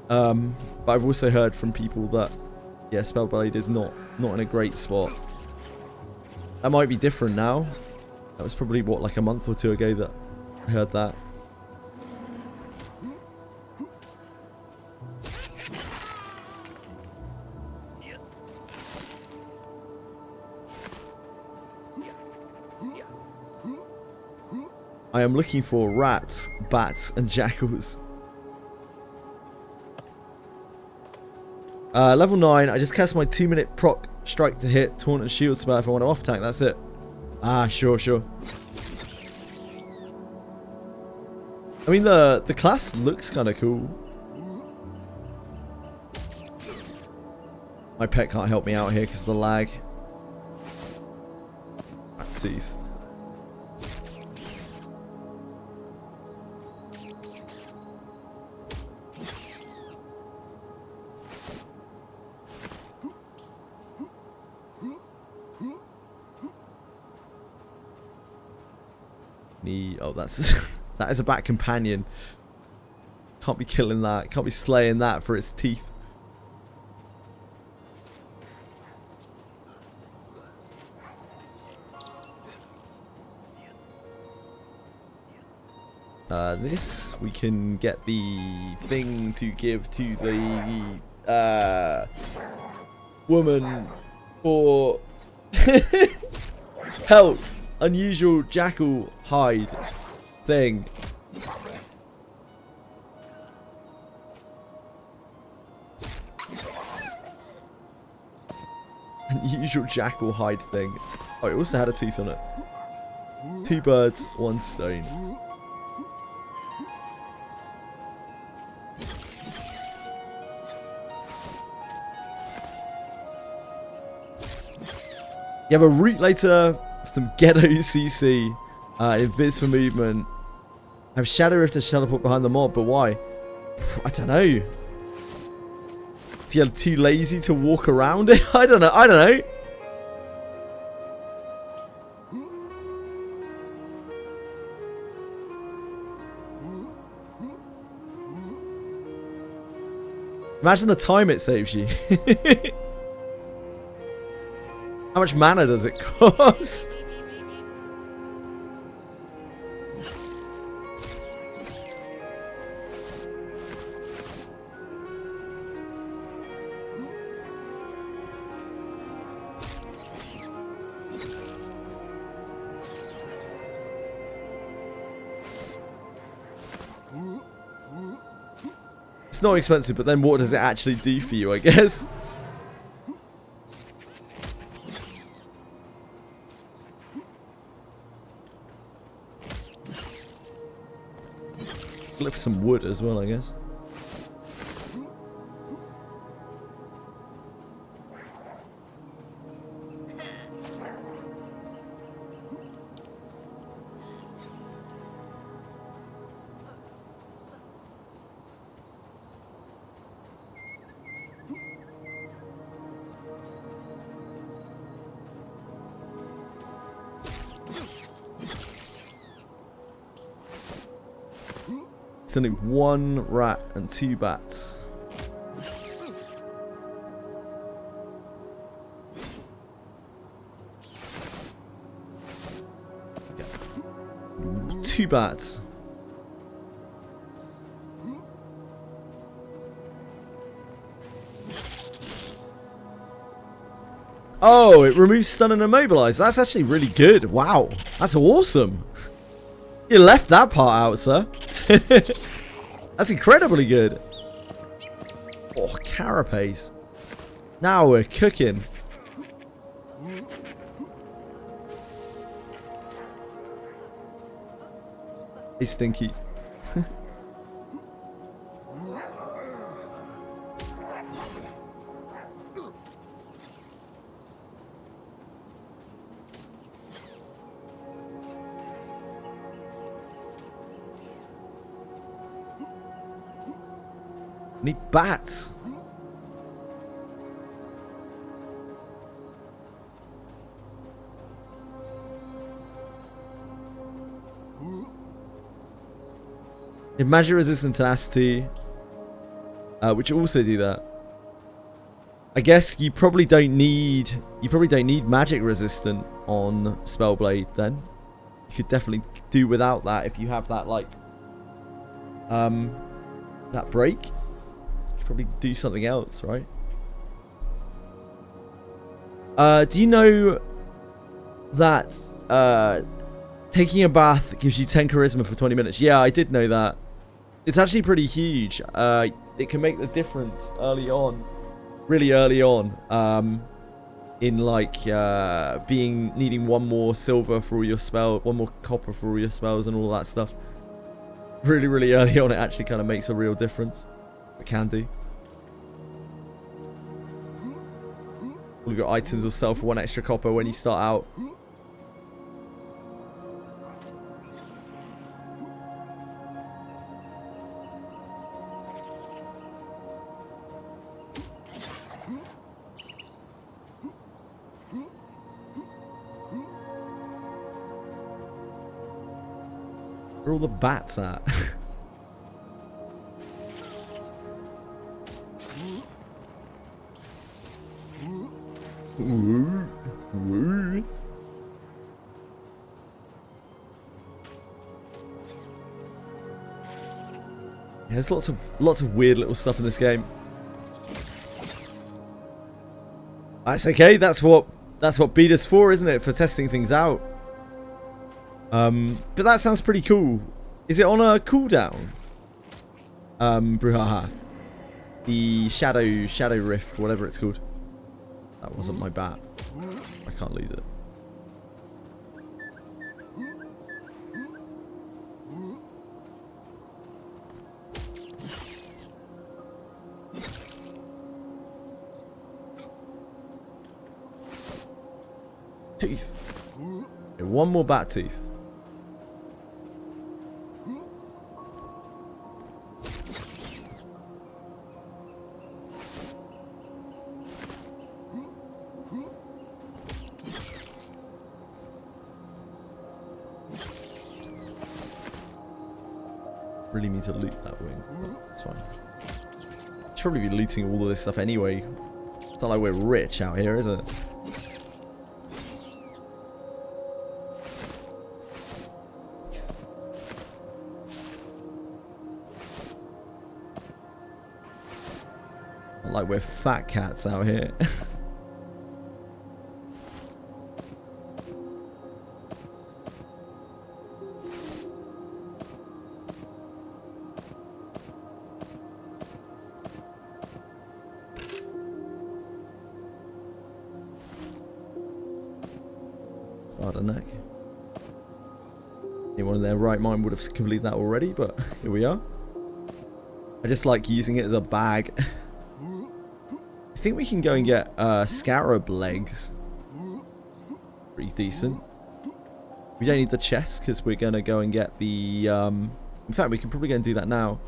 But I've also heard from people that, yeah, Spellblade is not in a great spot. That might be different now. That was probably, what, like a month or two ago that I heard that. I am looking for rats, bats, and jackals. Level 9, I just cast my 2-minute proc strike to hit, taunt and shield spell if I want to off attack, that's it. Ah, sure. I mean, the class looks kind of cool. My pet can't help me out here because of the lag. Rat teeth. Oh, that is a bat companion. Can't be killing that. Can't be slaying that for its teeth. this. We can get the thing to give to the woman for pelt. Unusual jackal hide thing. Unusual jackal hide thing. Oh, it also had a tooth on it. 2 birds, 1 stone. You have a route later, some ghetto CC, invis for movement. Have Shadow Rift to teleport behind the mob, but why? I don't know. If you're too lazy to walk around it, I don't know. Imagine the time it saves you. How much mana does it cost? It's not expensive, but then what does it actually do for you, I guess? Lift some wood as well, I guess. It's only 1 rat and 2 bats. Yeah. 2 bats. Oh, it removes stun and immobilize. That's actually really good. Wow. That's awesome. You left that part out, sir. That's incredibly good. Oh, carapace. Now we're cooking. Hey, Stinky. Need bats. Magic resistant tenacity, which also do that. I guess you probably don't need magic resistant on Spellblade. Then you could definitely do without that if you have that like that break. Probably do something else, right? Do you know that taking a bath gives you 10 charisma for 20 minutes? Yeah, I did know that. It's actually pretty huge. It can make the difference early on, really early on, in like needing 1 more silver for all your spell, 1 more copper for all your spells and all that stuff. Really, really early on, it actually kind of makes a real difference. It can do. All of your items will sell for 1 extra copper when you start out. Where are all the bats at? Woo, woo. Yeah, there's lots of weird little stuff in this game. That's okay. That's what beta's for, isn't it? For testing things out. But that sounds pretty cool. Is it on a cooldown? Bruhaha. The Shadow Rift, whatever it's called. That wasn't my bat. I can't lose it. Teeth. Okay, one more bat tooth. Really need to loot that wing. That's fine. Should probably be looting all of this stuff anyway. It's not like we're rich out here, is it? Not like we're fat cats out here. Starter neck. Anyone in their right mind would have completed that already, but here we are. I just like using it as a bag. I think we can go and get scarab legs. Pretty decent. We don't need the chest because we're going to go and get the... in fact, we can probably go and do that now.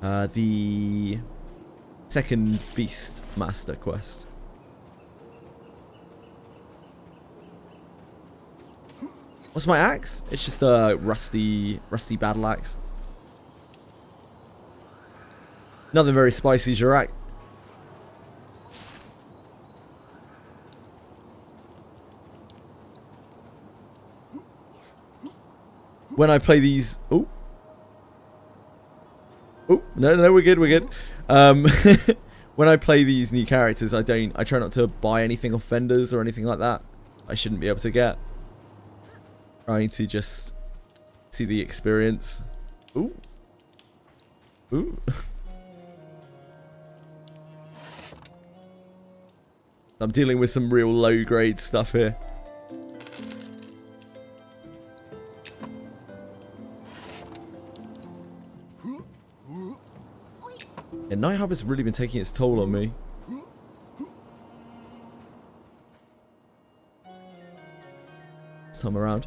The second Beast Master quest. What's my axe? It's just a rusty battle axe. Nothing very spicy, Jirak. When I play these... Oh. Oh, no, we're good. When I play these new characters, I try not to buy anything off vendors or anything like that. I shouldn't be able to get. Trying to just see the experience. Ooh. Ooh. I'm dealing with some real low grade stuff here. Yeah, Night Harbor's really been taking its toll on me. This time around.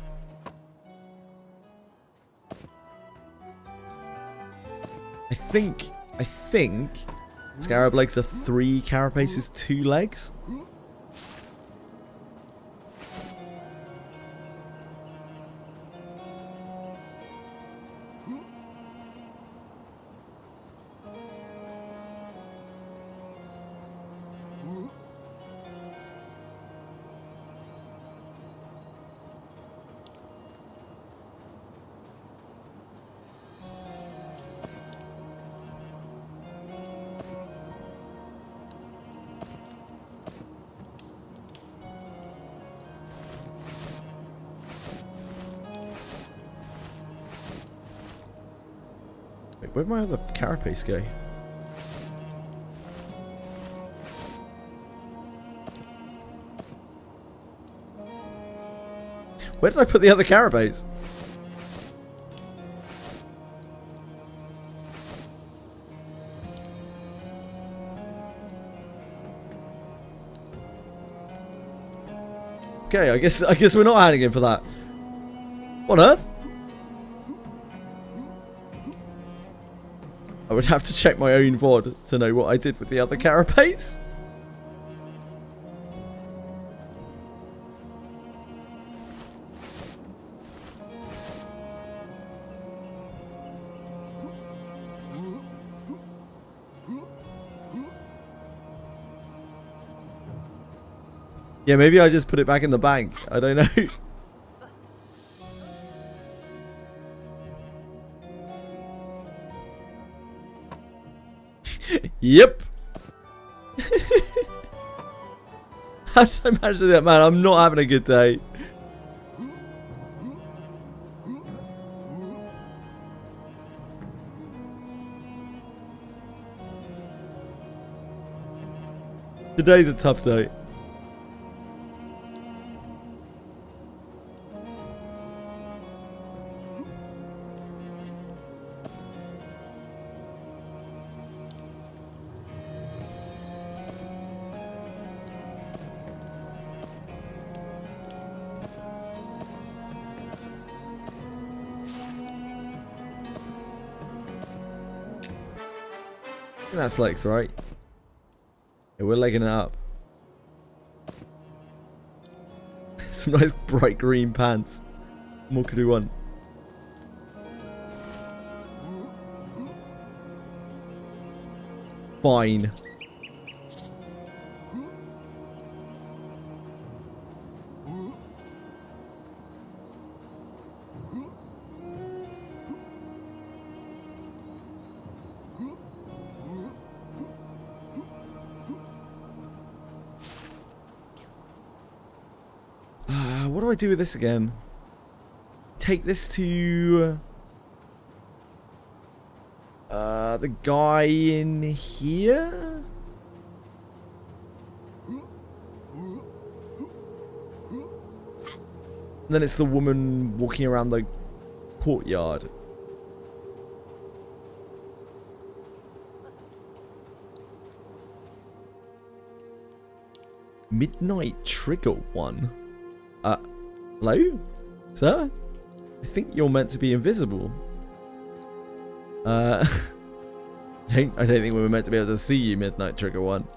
I think scarab legs are 3 carapaces, 2 legs. Where'd my other carapace go? Where did I put the other carapace? Okay, I guess we're not adding in for that. What on earth? I would have to check my own VOD to know what I did with the other carapace. Yeah, maybe I just put it back in the bank. I don't know. Yep. How did I manage to do that, man? I'm not having a good day. Today's a tough day. I think that's legs, right? Yeah, we're legging it up. Some nice bright green pants. What more could we want? Fine. What do I do with this again? Take this to the guy in here? And then it's the woman walking around the courtyard. Midnight Trigger 1. Hello? Sir? I think you're meant to be invisible. I don't think we were meant to be able to see you, Midnight Trigger 1.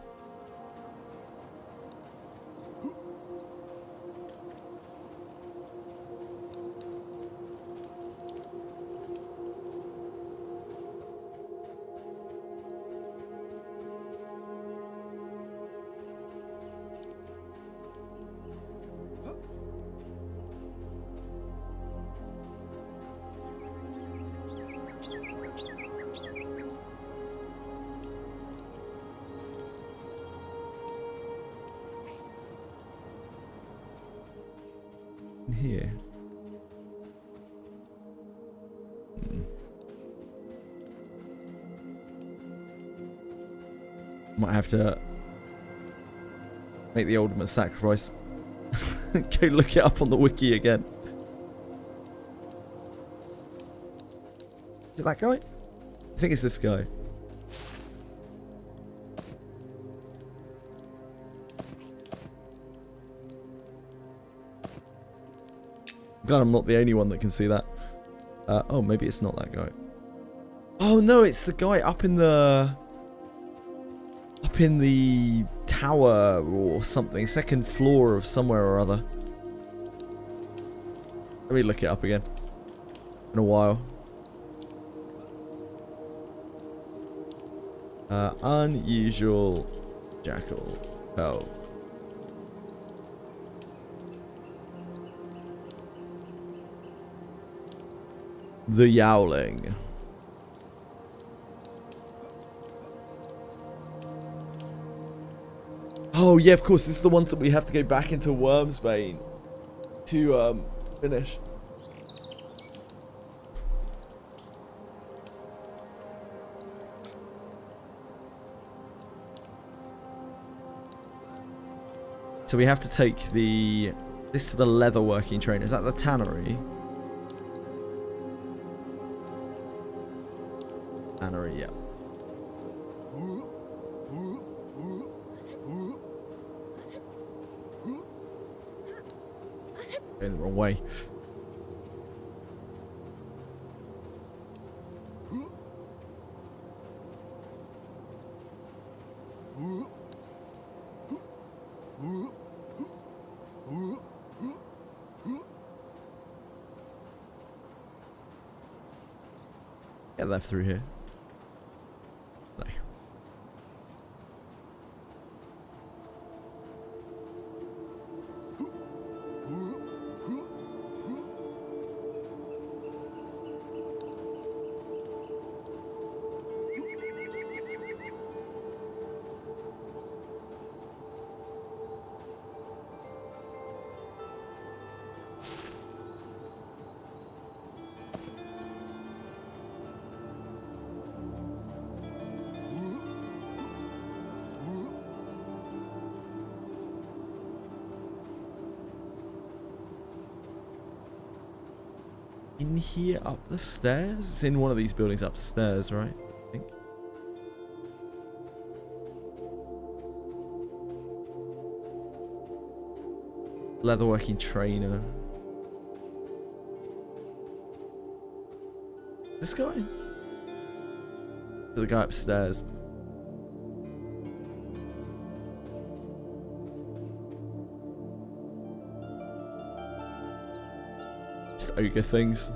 Here. Might have to make the ultimate sacrifice. Go look it up on the wiki again. Is it that guy? I think it's this guy. Glad I'm not the only one that can see that. Oh, maybe it's not that guy. Oh no, it's the guy up in the tower or something, second floor of somewhere or other. Let me look it up again. In a while. Unusual jackal. Oh. The Yowling. Oh yeah, of course, this is the ones that we have to go back into Wormsbane to finish. So we have to take this to the leatherworking train. Is that the tannery? Tannery, yeah. Going the wrong way. Get left through here. No. in here up the stairs? It's in one of these buildings upstairs, right? I think. Leatherworking trainer. This guy? The guy upstairs. Just ogre things.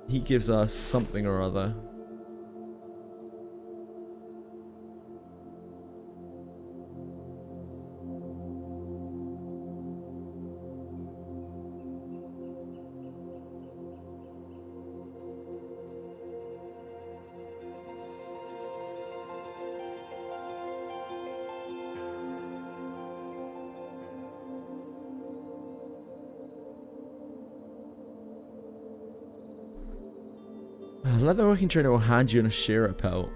He gives us something or other. Leatherworking trainer will hand you an Ashira pelt.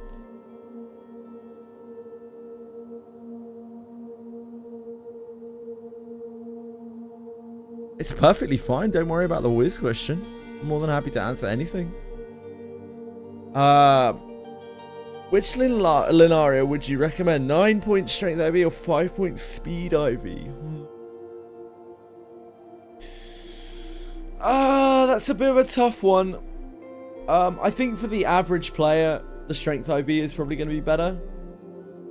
It's perfectly fine. Don't worry about the whiz question. I'm more than happy to answer anything. Which Linaria would you recommend? 9-point strength IV or 5-point speed IV? That's a bit of a tough one. I think for the average player, the strength IV is probably going to be better.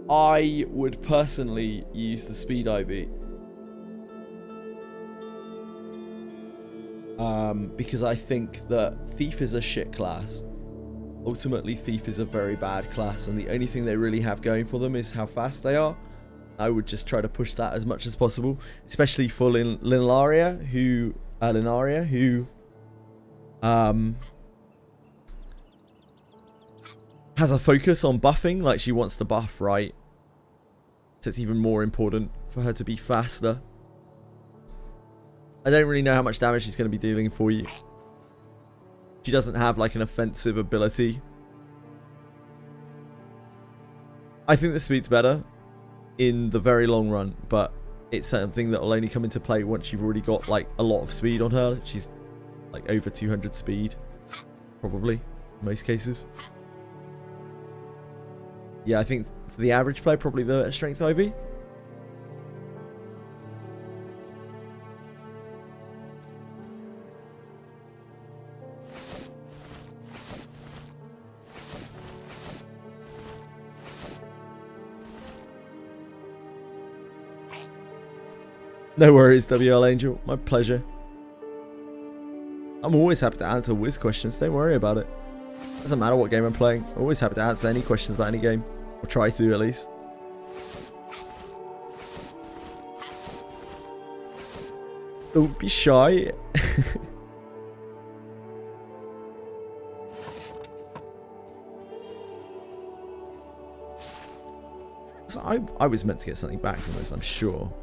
I would personally use the speed IV. Because I think that Thief is a shit class. Ultimately, Thief is a very bad class, and the only thing they really have going for them is how fast they are. I would just try to push that as much as possible, especially for Linaria, who has a focus on buffing, like she wants to buff, right? So it's even more important for her to be faster. I don't really know how much damage she's going to be dealing for you. She doesn't have like an offensive ability. I think the speed's better in the very long run, but it's something that will only come into play once you've already got like a lot of speed on her. She's like over 200 speed, probably, in most cases. Yeah, I think for the average player, probably the strength IV. No worries, WL Angel. My pleasure. I'm always happy to answer whiz questions. Don't worry about it. Doesn't matter what game I'm playing. I'm always happy to answer any questions about any game. Or try to, at least. Don't be shy. So I was meant to get something back from this, I'm sure.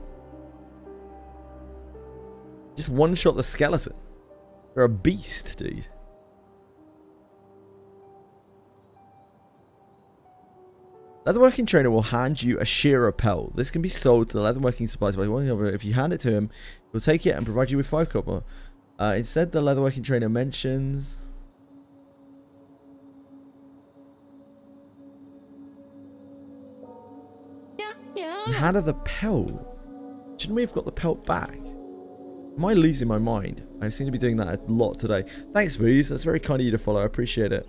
Just one-shot the skeleton. You're a beast, dude. Leatherworking trainer will hand you a shearer pelt. This can be sold to the leatherworking supplies by one another. If you hand it to him, he'll take it and provide you with 5 copper. Instead, the leatherworking trainer mentions... And hand her the pelt. Shouldn't we have got the pelt back? Am I losing my mind? I seem to be doing that a lot today. Thanks, Vooz. That's very kind of you to follow. I appreciate it.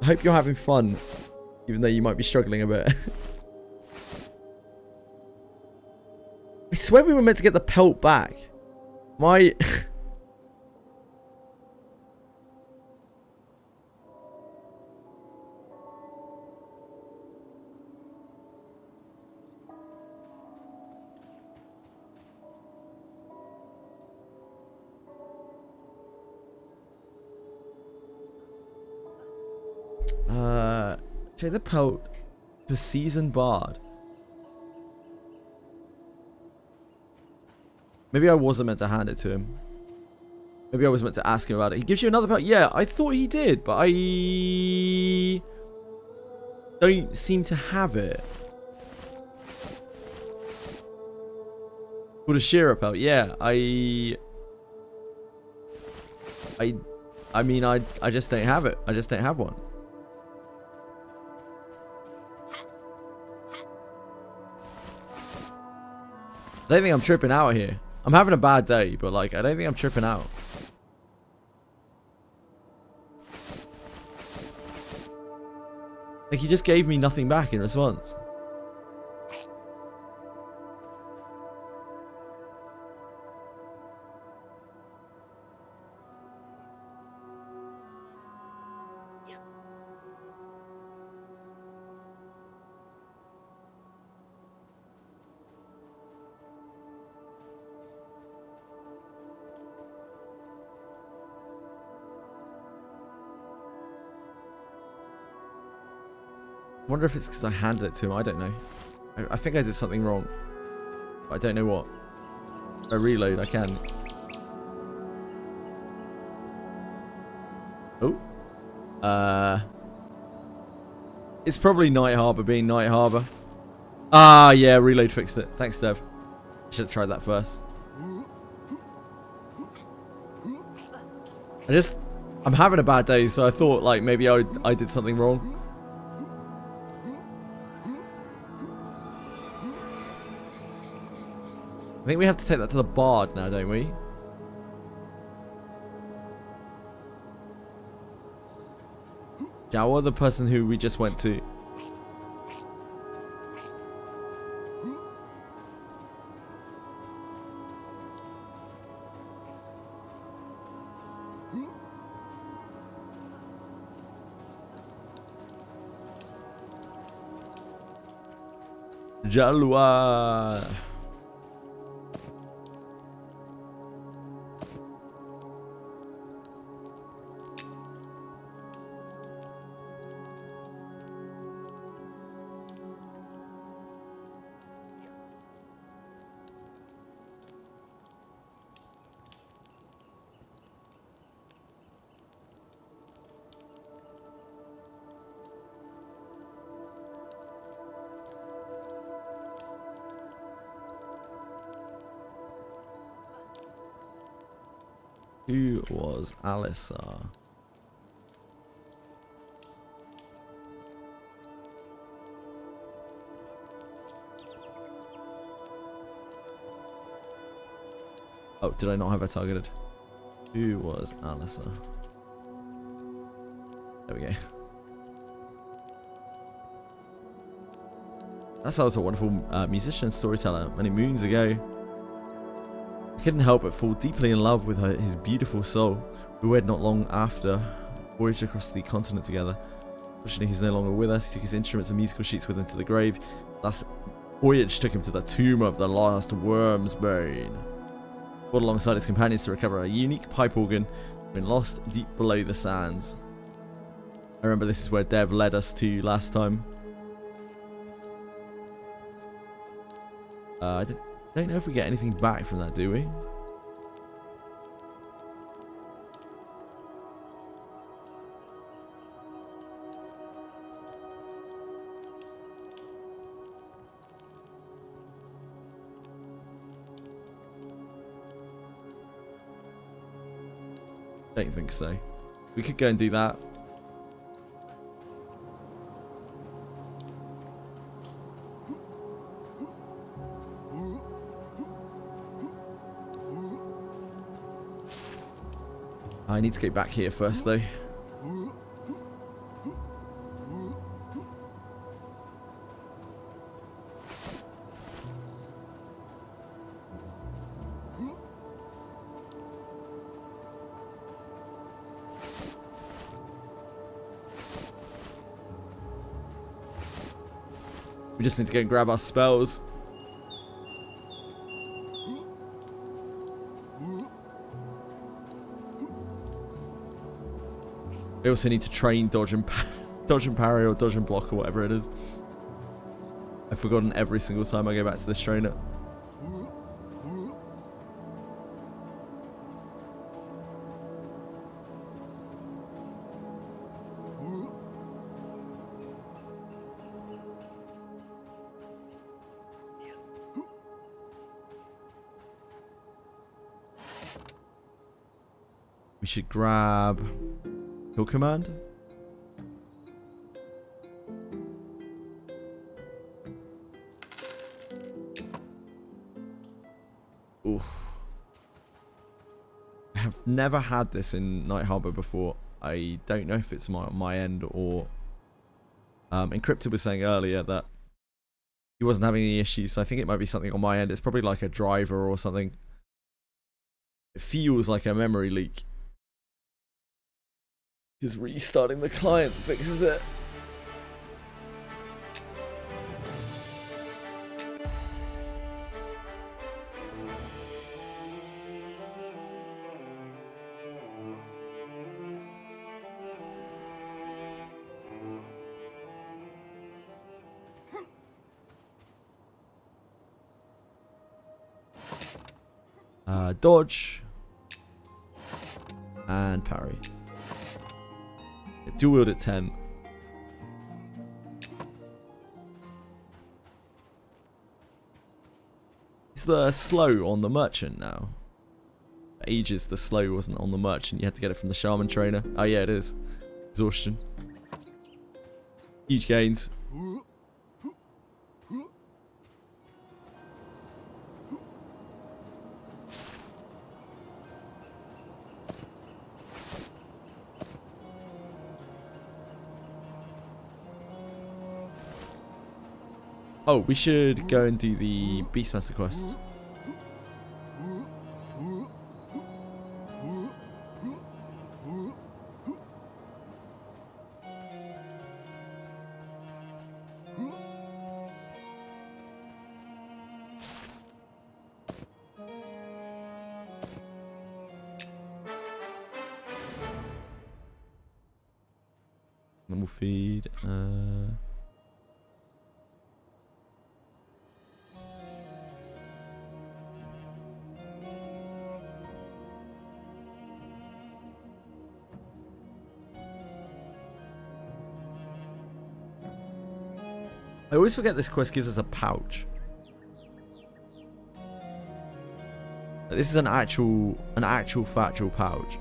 I hope you're having fun, even though you might be struggling a bit. I swear we were meant to get the pelt back. My... Take the pelt to seasoned bard. Maybe I wasn't meant to hand it to him. Maybe I was meant to ask him about it. He gives you another pelt. Yeah, I thought he did, but I don't seem to have it. Called a shear repel. Yeah, I mean, I just don't have it. I just don't have one. I don't think I'm tripping out here. I'm having a bad day, but like, I don't think I'm tripping out. Like, he just gave me nothing back in response. I wonder if it's because I handed it to him. I don't know. I think I did something wrong. But I don't know what. If I reload, I can. Oh. It's probably Night Harbor being Night Harbor. Ah, yeah, reload fixed it. Thanks, Dev. Should have tried that first. I'm having a bad day, so I thought like maybe I did something wrong. I think we have to take that to the Bard now, don't we? Jawa, the person who we just went to. Jalwa. Who was Alissa? Oh, did I not have her targeted? Who was Alissa? There we go. That's also a wonderful musician and storyteller. Many moons ago, I couldn't help but fall deeply in love with his beautiful soul. We wed not long after, voyaged across the continent together. Fortunately, he's no longer with us. He took his instruments and musical sheets with him to the grave. Last voyage took him to the tomb of the last Wormsbane. Fought alongside his companions to recover a unique pipe organ when lost deep below the sands. I remember this is where Dev led us to last time. I don't know if we get anything back from that, do we? Don't think so. We could go and do that. I need to get back here first, though. We just need to go and grab our spells. We also need to train dodge and parry or dodge and block or whatever it is. I've forgotten every single time I go back to this trainer. We should grab Kill Command. Oof. I have never had this in Night Harbor before. I don't know if it's on my end or... Encrypted was saying earlier that he wasn't having any issues, so I think it might be something on my end. It's probably like a driver or something. It feels like a memory leak. Because restarting the client fixes it. Dodge. And parry. Dual wield at 10. Is the slow on the merchant now? For ages the slow wasn't on the merchant. You had to get it from the shaman trainer. Oh yeah, it is. Exhaustion. Huge gains. Oh, we should go and do the Beastmaster quest. Animal feed. I always forget this quest gives us a pouch. This is an actual factual pouch.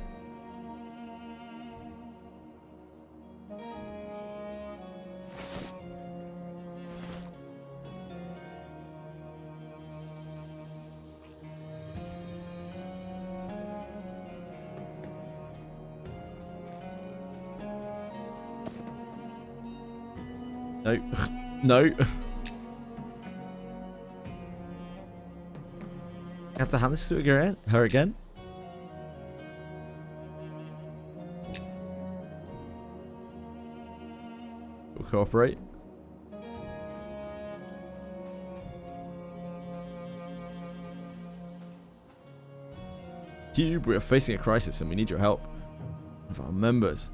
No. No. You have to hand this to her again? We'll cooperate. Cube, we are facing a crisis and we need your help. One of our members,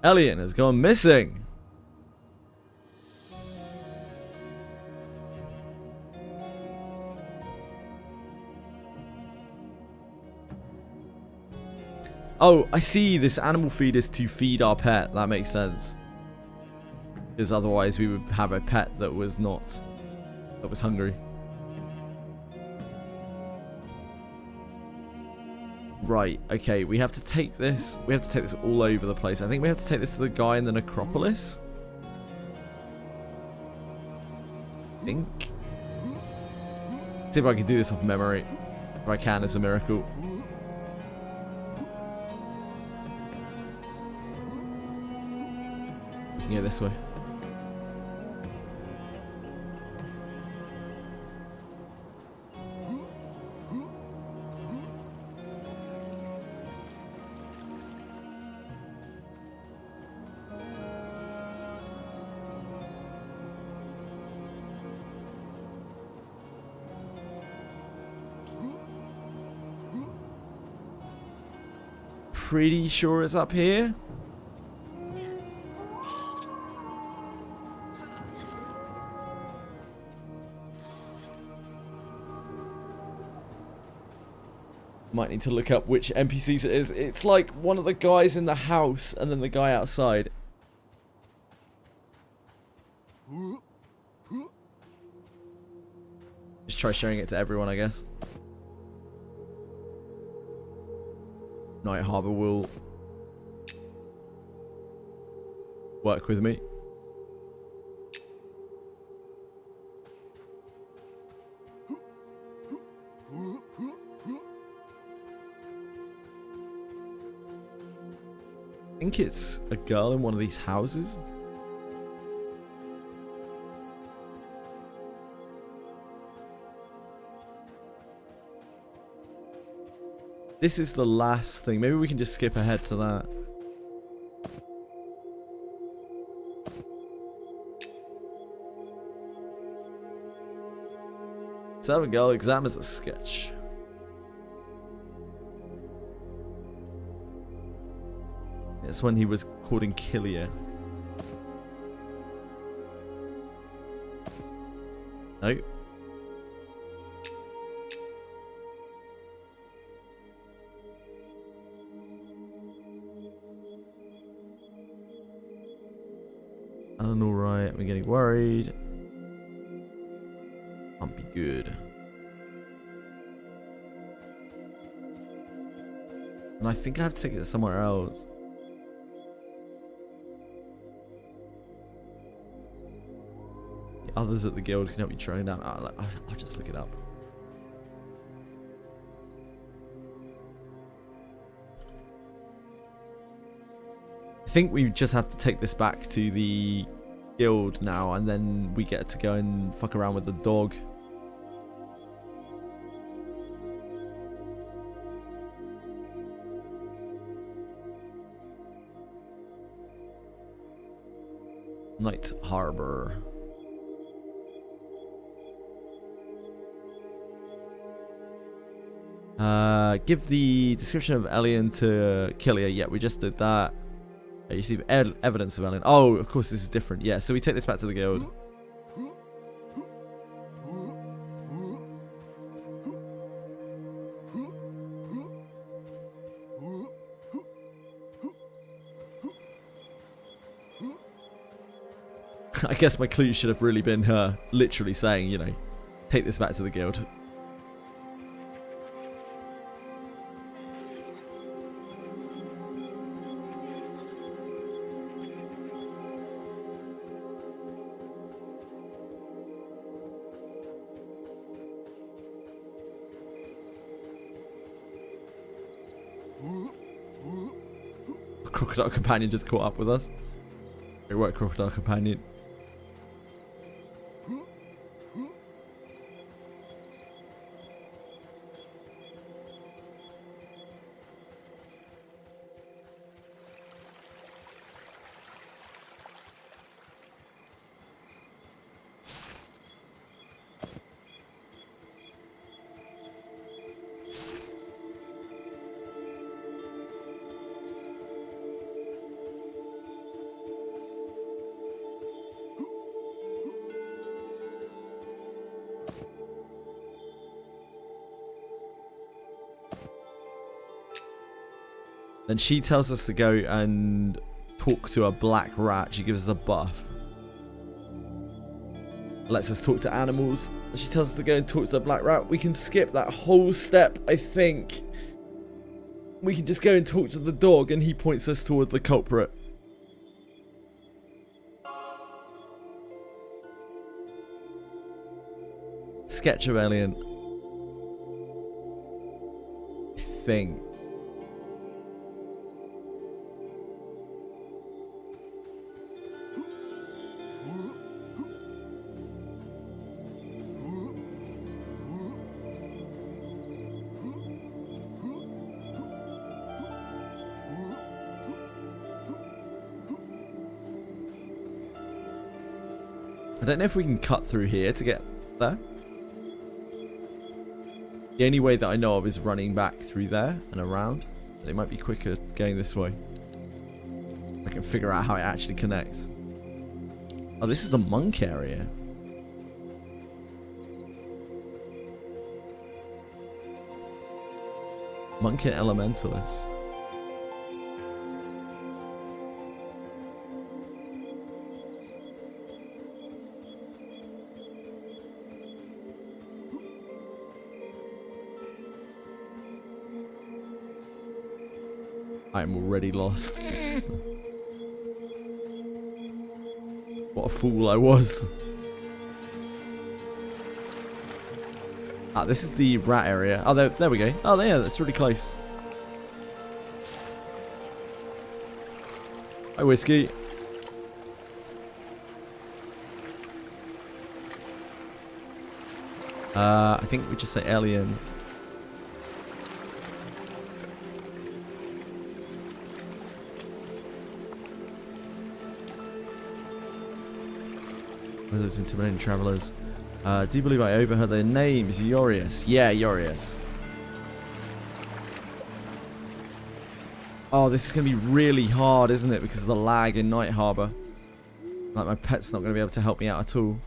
Elliot, has gone missing. Oh, I see. This animal feed is to feed our pet. That makes sense. Because otherwise we would have a pet that was hungry. Right, okay, we have to take this. We have to take this all over the place. I think we have to take this to the guy in the necropolis. I think. See if I can do this off memory. If I can, it's a miracle. Yeah, this way. Pretty sure it's up here. Might need to look up which NPCs it is. It's like one of the guys in the house and then the guy outside. Just try showing it to everyone, I guess. Night Harbor will work with me. I think it's a girl in one of these houses. This is the last thing. Maybe we can just skip ahead to that. Servant girl examines a sketch. It's when he was courting Killia. No. I'm alright. I'm getting worried. Can't be good. And I think I have to take it somewhere else. The others at the guild can help you train down. I'll just look it up. I think we just have to take this back to the guild now, and then we get to go and fuck around with the dog. Night Harbor. Give the description of Alien to Killia. Yeah, we just did that. You see evidence of Alien. Oh, of course this is different. Yeah, so we take this back to the guild. I guess my clue should have really been her literally saying, you know, take this back to the guild. Crocodile Companion just caught up with us. Great work, Crocodile Companion. Then she tells us to go and talk to a black rat. She gives us a buff. Lets us talk to animals. She tells us to go and talk to the black rat. We can skip that whole step, I think. We can just go and talk to the dog, and he points us toward the culprit. Sketch of Alien. I think. I don't know if we can cut through here to get there. The only way that I know of is running back through there and around. But it might be quicker going this way. I can figure out how it actually connects. Oh, this is the monk area. Monk and Elementalist. I am already lost. What a fool I was. Ah, this is the rat area. Oh, there we go. Oh, yeah, that's really close. Hi, Whiskey. I think we just say alien. Those intimidating travelers. Do you believe I overheard their names? Yorius. Yeah, Yorius. Oh, this is going to be really hard, isn't it? Because of the lag in Night Harbor. Like, my pet's not going to be able to help me out at all.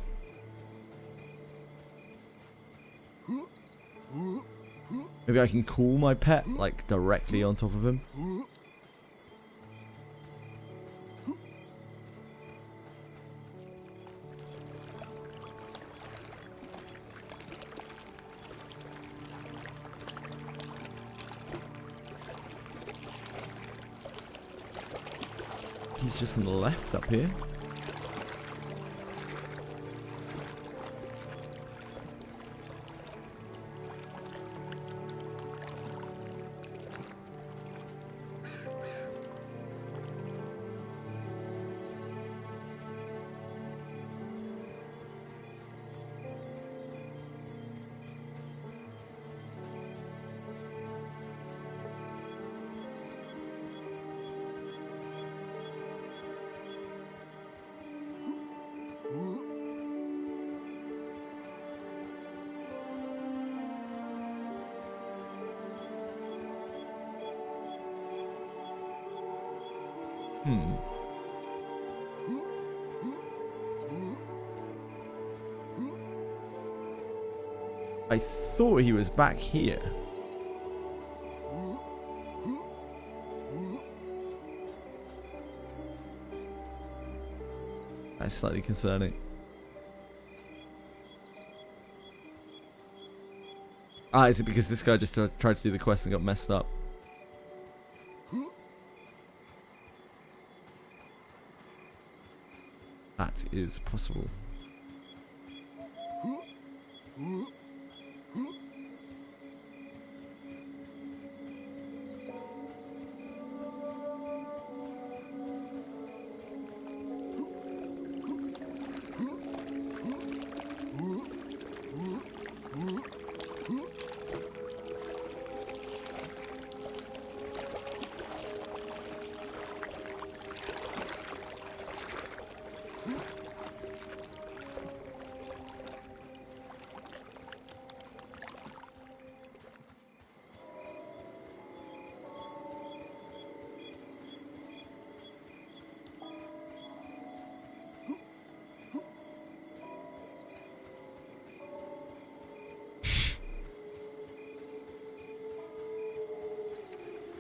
Maybe I can call my pet, like, directly on top of him. He's just on the left up here. I thought he was back here. That's slightly concerning. Ah, is it because this guy just tried to do the quest and got messed up? That is possible.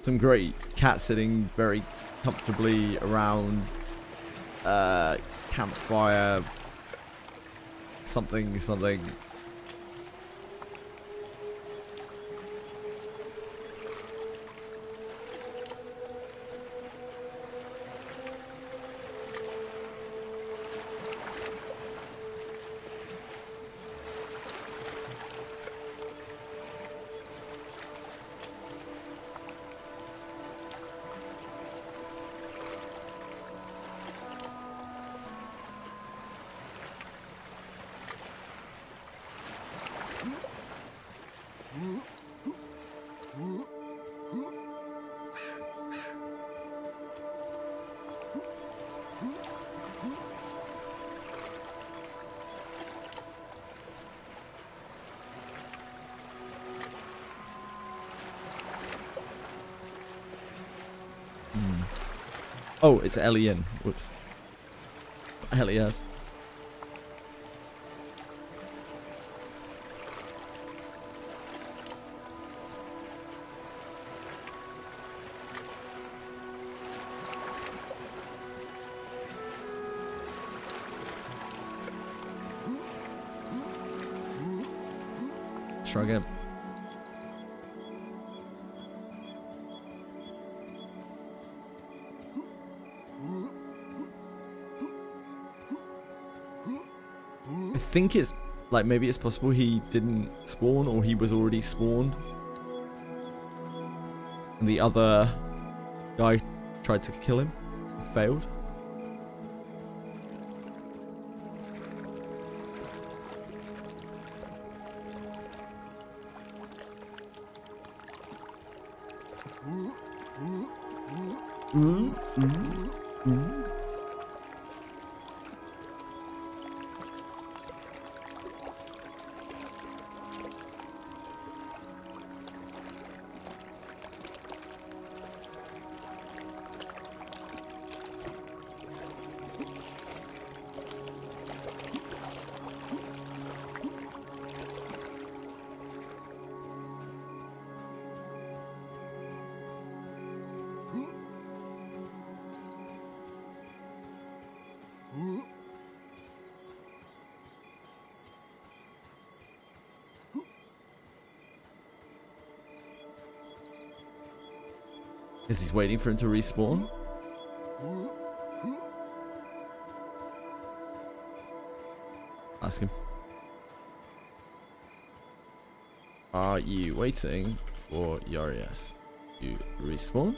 Some great cat sitting very comfortably around campfire something. Oh, it's alien. Whoops. Hell yes. Try again. think it's like maybe it's possible he didn't spawn or he was already spawned. And the other guy tried to kill him, failed. Because he's waiting for him to respawn. Ask him. Are you waiting for Yarias to respawn?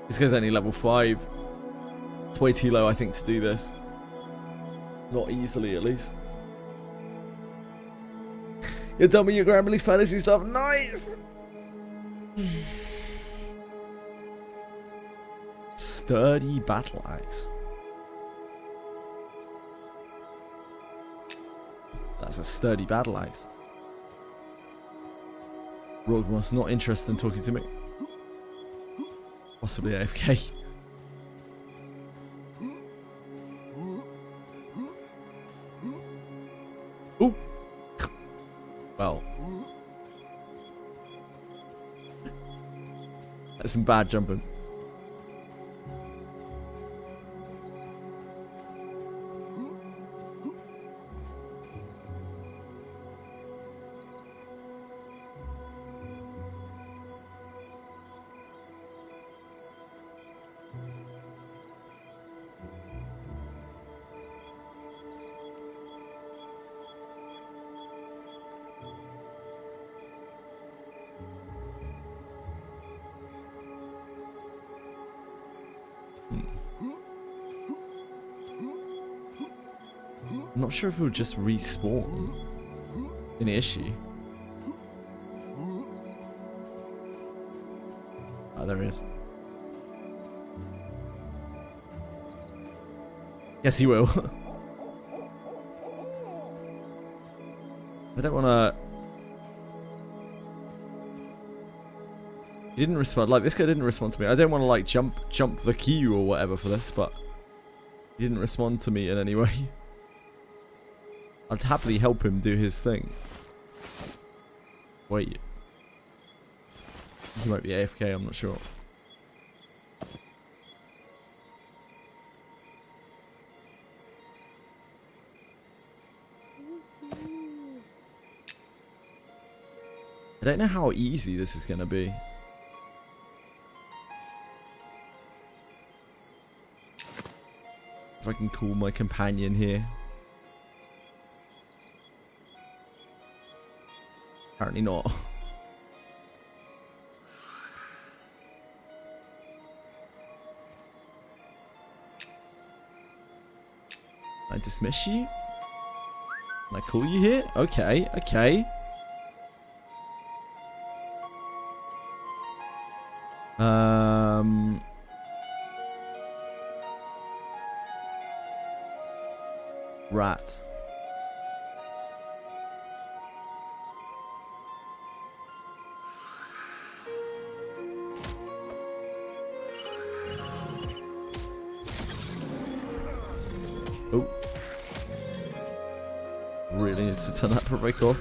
This guy's only level 5. It's way too low, I think, to do this. Not easily, at least. You tell me your Granblue Fantasy stuff. Nice! Sturdy battle axe. That's a sturdy battle axe. Rogue not interested in talking to me. Possibly AFK. Ooh. Well. That's some bad jumping. I'm not sure if it would just respawn in the issue. Oh, there he is. Yes, he will. I don't want to... He didn't respond. Like, this guy didn't respond to me. I don't want to, like, jump the queue or whatever for this, but he didn't respond to me in any way. I'd happily help him do his thing. Wait. He might be AFK, I'm not sure. I don't know how easy this is going to be. If I can call my companion here. Apparently not. I dismiss you? Can I call you here? Okay, okay. Rat. Oh. Really needs to turn that provoke off.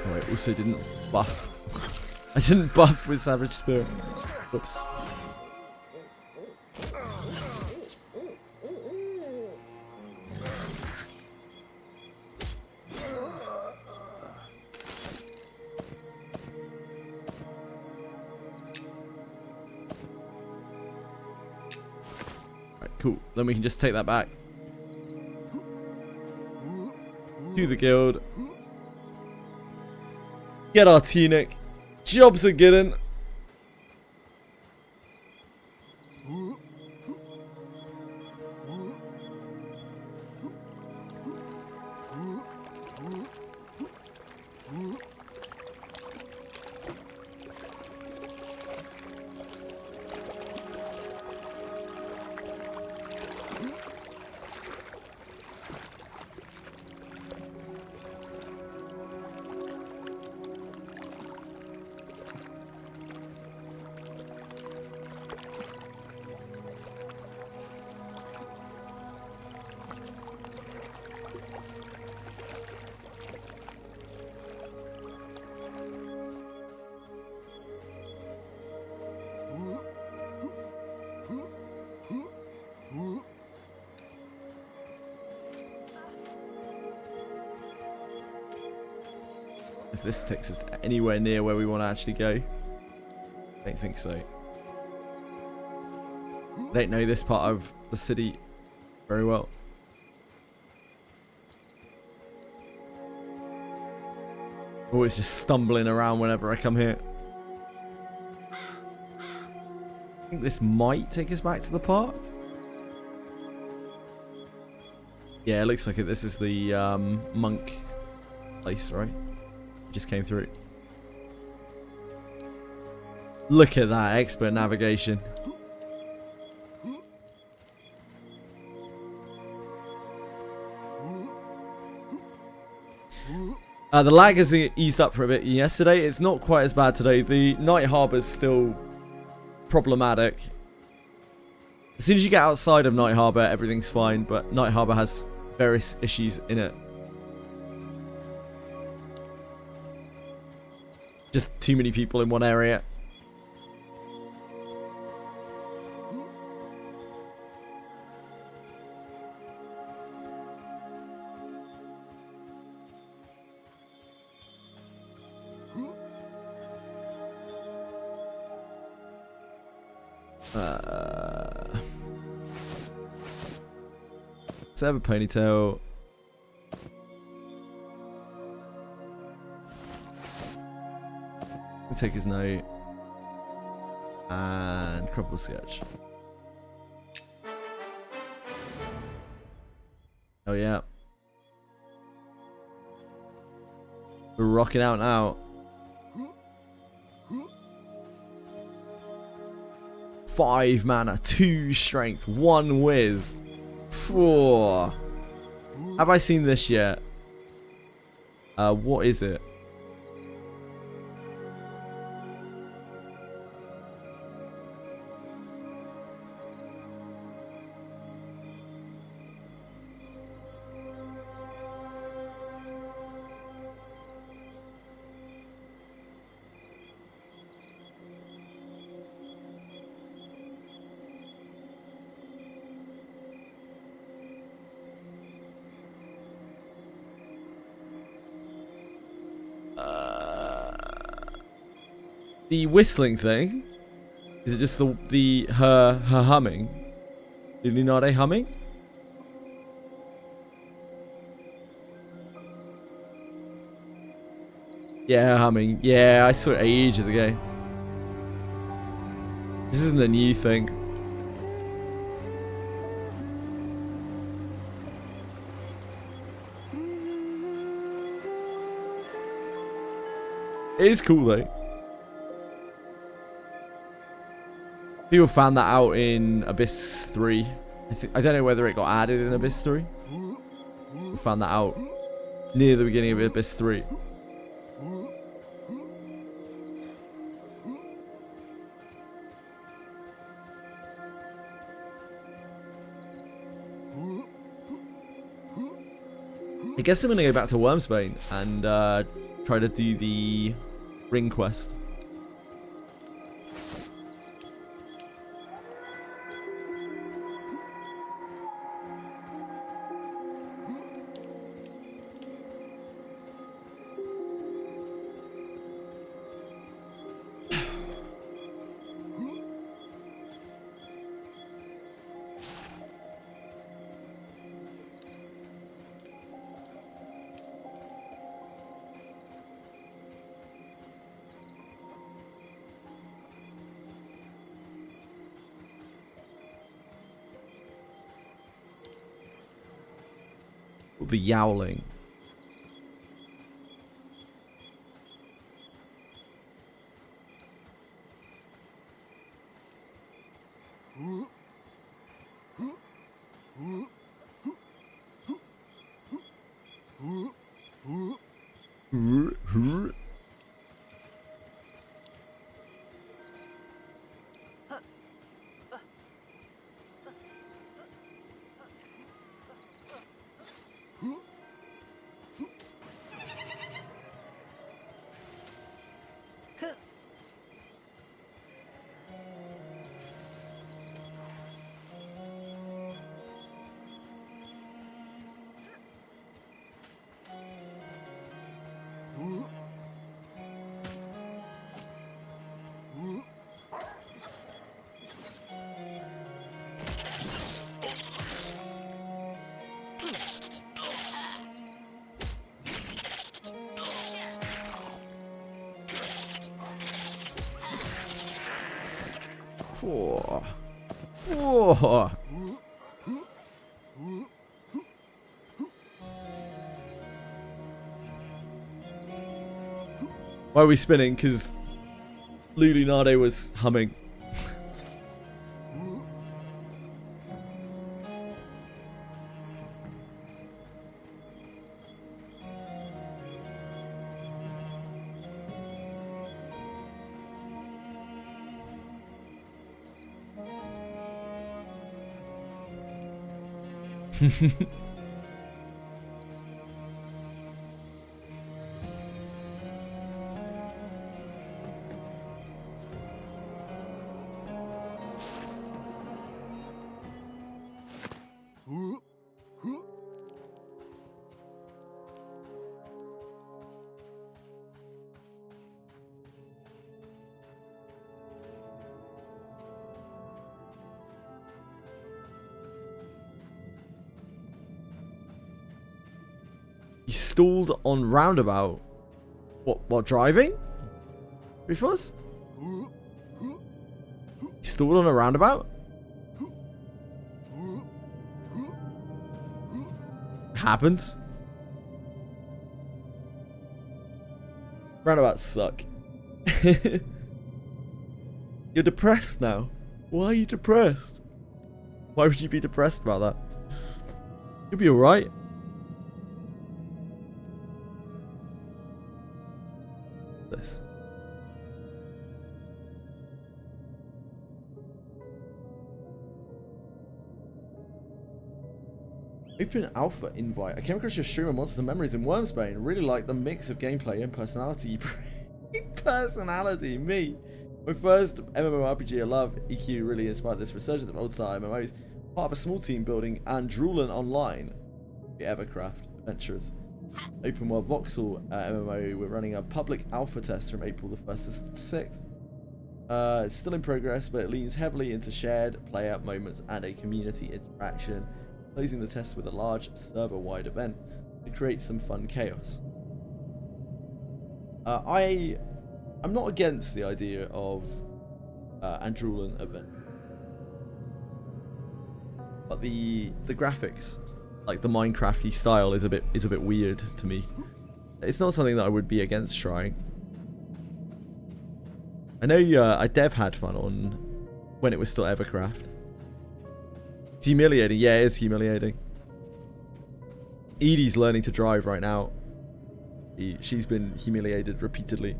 Oh, I also didn't buff. I didn't buff with Savage Spirit. Whoops. Right, cool. Then we can just take that back to the guild. Get our tunic. Jobs are getting. If this takes us anywhere near where we want to actually go. I don't think so. I don't know this part of the city very well. Always just stumbling around whenever I come here. I think this might take us back to the park. Yeah, it looks like it. This is the monk place, right? Just came through. Look at that expert navigation. The lag has eased up for a bit yesterday. It's not quite as bad today. The Night Harbour's still problematic. As soon as you get outside of Night Harbour, everything's fine, but Night Harbour has various issues in it. Just too many people in one area. Let's have a ponytail. Take his note and crumple sketch. Oh yeah, we're rocking out now. 5 mana, 2 strength, 1 whiz. 4. Have I seen this yet? What is it? The whistling thing? Is it just her humming? Illuminati humming? Yeah, her humming. Yeah, I saw it ages ago. This isn't a new thing. It is cool though. People found that out in Abyss 3. I don't know whether it got added in Abyss 3. We found that out near the beginning of Abyss 3. I guess I'm going to go back to Wormsbane and try to do the ring quest. The Yowling. Four. Why are we spinning? Because Lulinado was humming. You stalled on roundabout. What driving? Refuzz? You stalled on a roundabout? Happens. Roundabouts suck. You're depressed now. Why are you depressed? Why would you be depressed about that? You'll be alright. This. Open alpha invite. I came across your stream on Monsters and Memories in Wormsbane. Really like the mix of gameplay and personality. Personality, me. My first MMORPG I love. EQ really inspired this resurgence of old style MMOs. Part of a small team building and Drooling Online. The Evercraft Adventurers. Open World Voxel MMO. We're running a public alpha test from April the 1st to the 6th. It's still in progress, but it leans heavily into shared player moments and a community interaction, closing the test with a large server-wide event to create some fun chaos. I'm not against the idea of Andrulan event, but the graphics, like the Minecrafty style, is a bit weird to me. It's not something that I would be against trying. I know I dev had fun on when it was still Evercraft. It's humiliating. Yeah, it is humiliating. Edie's learning to drive right now. She's been humiliated repeatedly.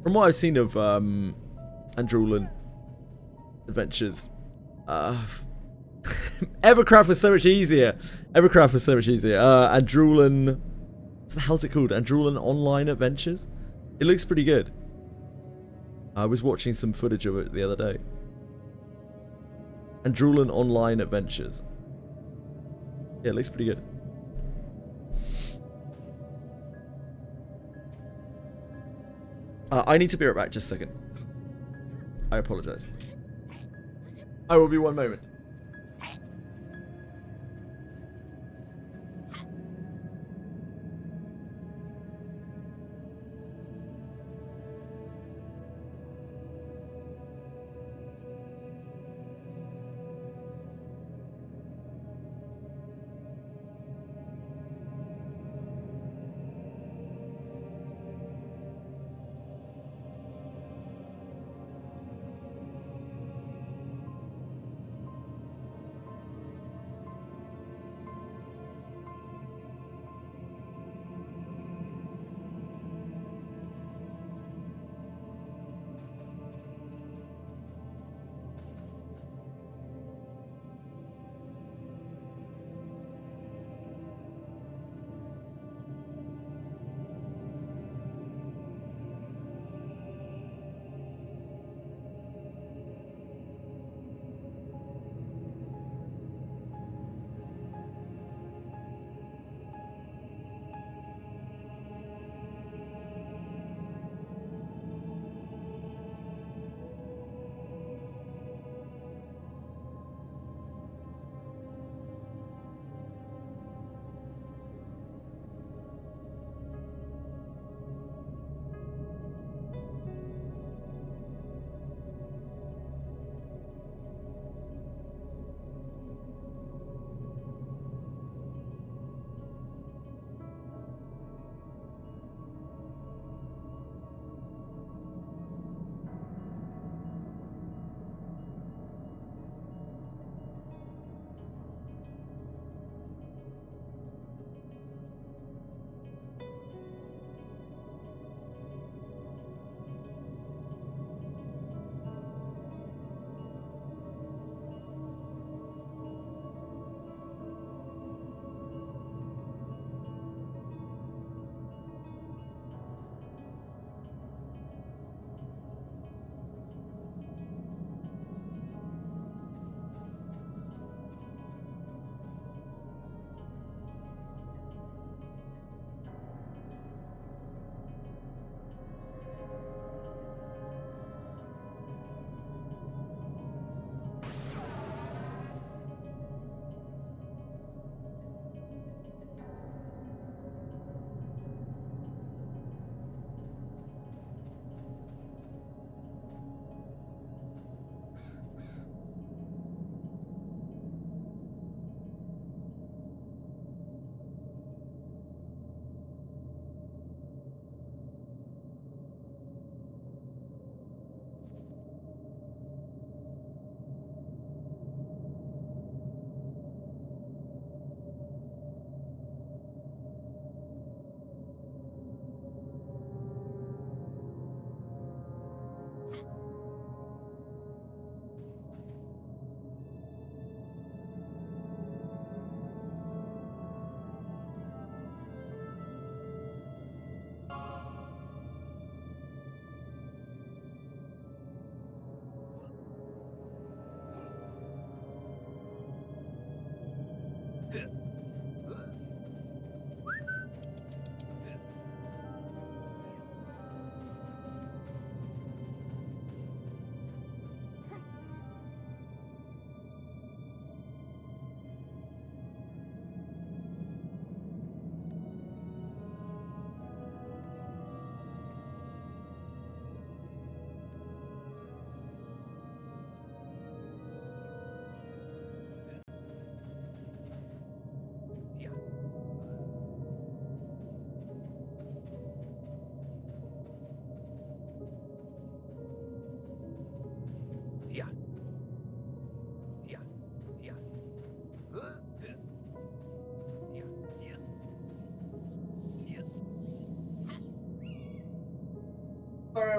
From what I've seen of Andrulan Adventures, Evercraft was so much easier. Evercraft was so much easier. Andrulan, what the hell's it called? Andrulan Online Adventures? It looks pretty good. I was watching some footage of it the other day. Andrulan Online Adventures. Yeah, it looks pretty good. I need to be right back, just a second. I apologize. I will be one moment.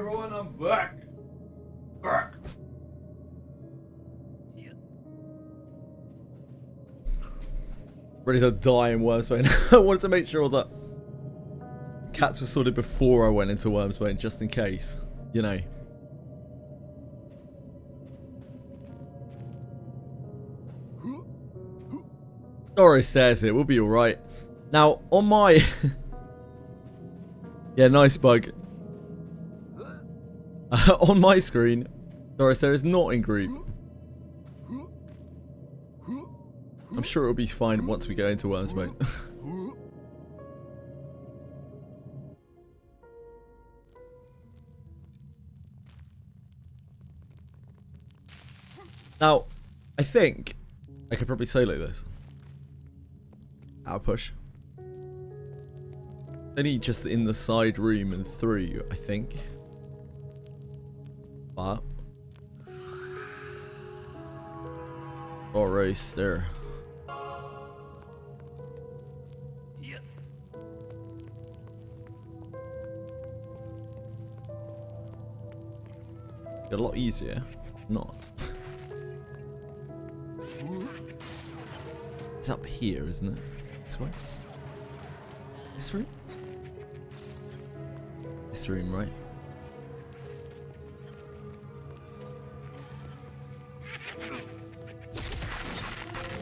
everyone, I'm back. Back. Yeah. Ready to die in Wormsbane. I wanted to make sure that cats were sorted before I went into Wormsbane, just in case. You know. Doris stares it. We'll be alright. Now, on my... yeah, nice bug. On my screen, Doris there is not in group. I'm sure it'll be fine once we go into Wormsbane. Now, I think I could probably solo this. Out push. Only just in the side room and through, I think. But roaster. Yeah. A lot easier. Not. It's up here, isn't it? This way? This room? This room, right?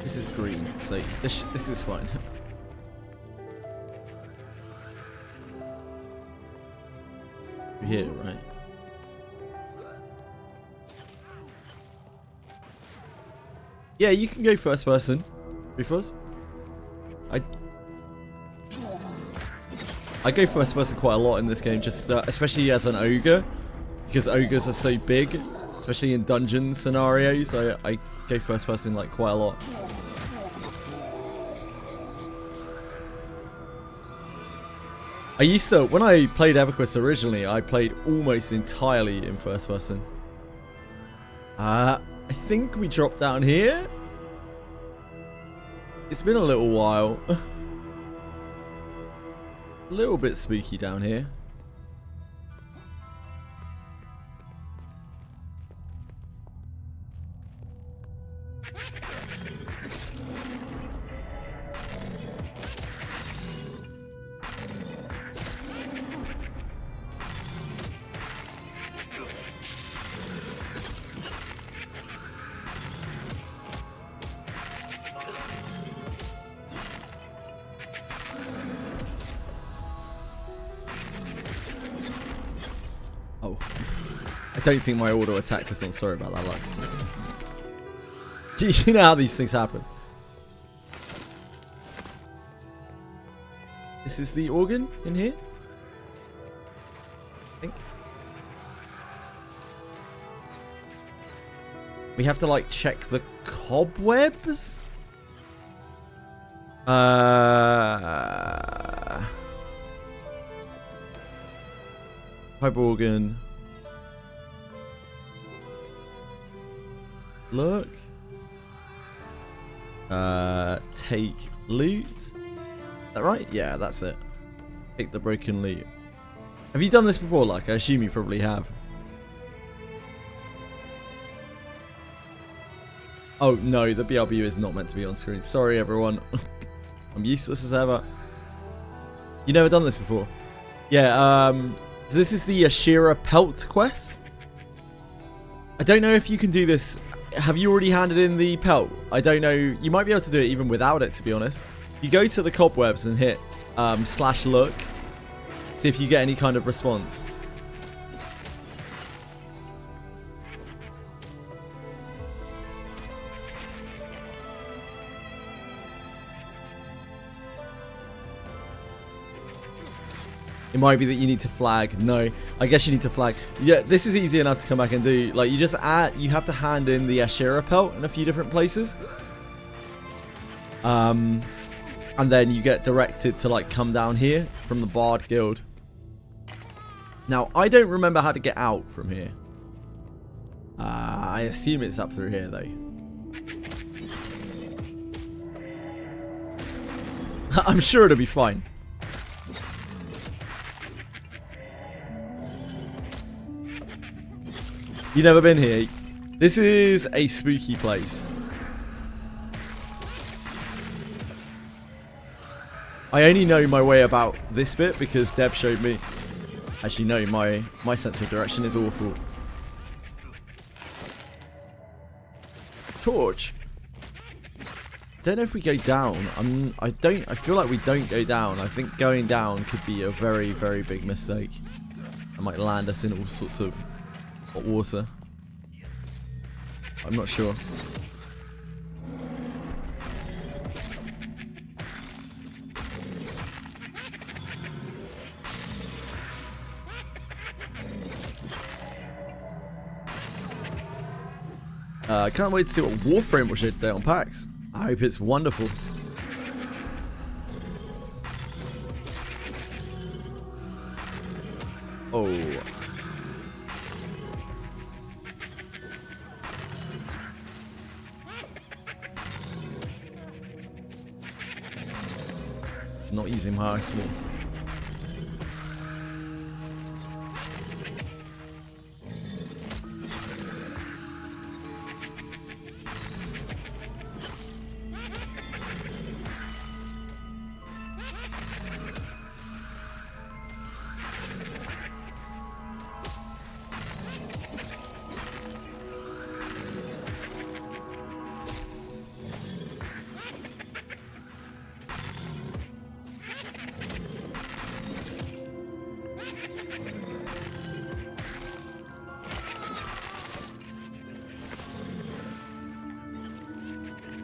This is green, so this is fine. You're here, right? Yeah, you can go first person. Refuzz? I go first person quite a lot in this game, just especially as an ogre, because ogres are so big, especially in dungeon scenarios. I go first person like quite a lot. I used to, when I played EverQuest originally, I played almost entirely in first person. I think we dropped down here. It's been a little while. A little bit spooky down here. Oh. I don't think my auto attack was on. Sorry about that, luck. You know how these things happen. This is the organ in here? I think. We have to like check the cobwebs? Pipe organ. Look. Take loot. Is that right? Yeah, that's it. Take the broken loot. Have you done this before, like? I assume you probably have. Oh, no, the BRB is not meant to be on screen. Sorry, everyone. I'm useless as ever. You never done this before? Yeah, so this is the Ashira Pelt quest. I don't know if you can do this. Have you already handed in the pelt? I don't know. You might be able to do it even without it, to be honest. You go to the cobwebs and hit /look. See if you get any kind of response. It might be that you need to flag. No, I guess you need to flag. Yeah, this is easy enough to come back and do. Like, you just add, you have to hand in the Ashira pelt in a few different places. And then you get directed to, like, come down here from the Bard Guild. Now, I don't remember how to get out from here. I assume it's up through here, though. I'm sure it'll be fine. You never been here? This is a spooky place. I only know my way about this bit because Dev showed me. As you know, my sense of direction is awful. Torch. Don't know if we go down. I feel like we don't go down. I think going down could be a very, very big mistake. It might land us in all sorts of hot water. I'm not sure. I can't wait to see what Warframe will show today on PAX. I hope it's wonderful. Oh. It's not using my small.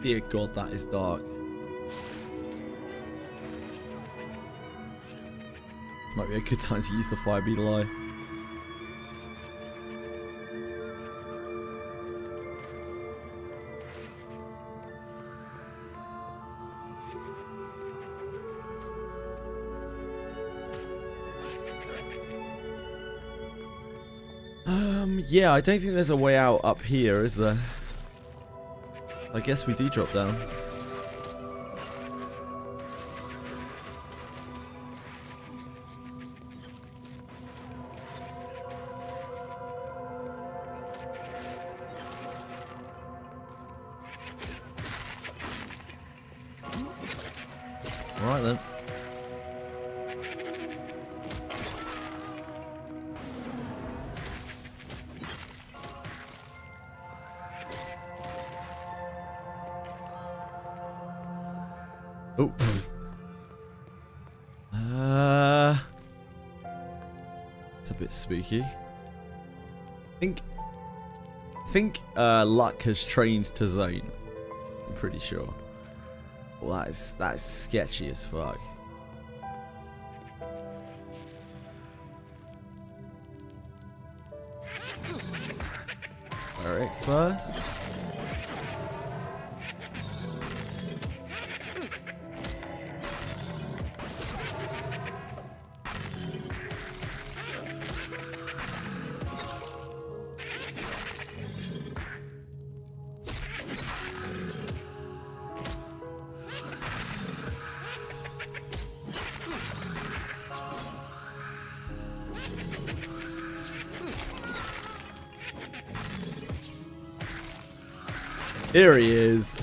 Dear God, that is dark. This might be a good time to use the fire beetle eye. Yeah, I don't think there's a way out up here, is there? I guess we do drop down. Alright then. Oh. It's a bit spooky. I think Luck has trained to zone. I'm pretty sure. Well, that is sketchy as fuck. Alright, first. Here he is.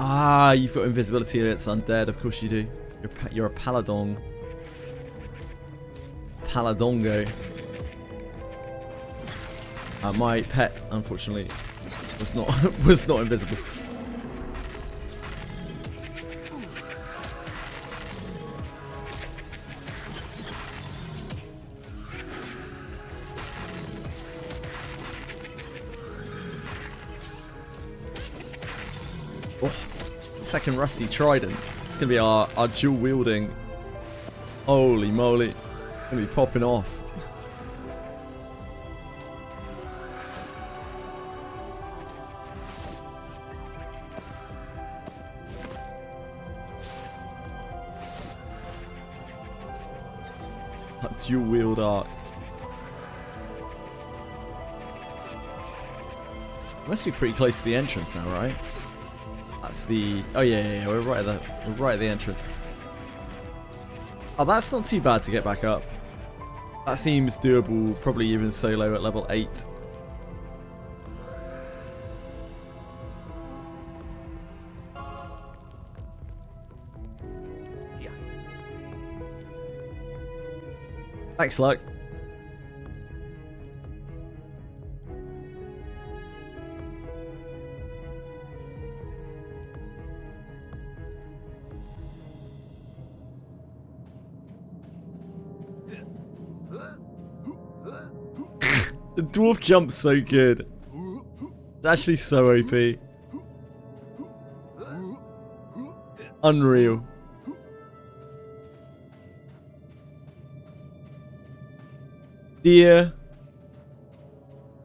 Ah, you've got invisibility and it's undead. Of course you do. You're a paladon. Paladongo. My pet, unfortunately, was not invisible. Oh, second rusty trident. It's gonna be our dual wielding. Holy moly, gonna be popping off. dual wield arc. Must be pretty close to the entrance now, right? That's the... Oh yeah, we're right at the entrance. Oh, that's not too bad to get back up. That seems doable, probably even solo at level 8. Yeah. Thanks, luck. The dwarf jump's so good. It's actually so OP. Unreal. Dear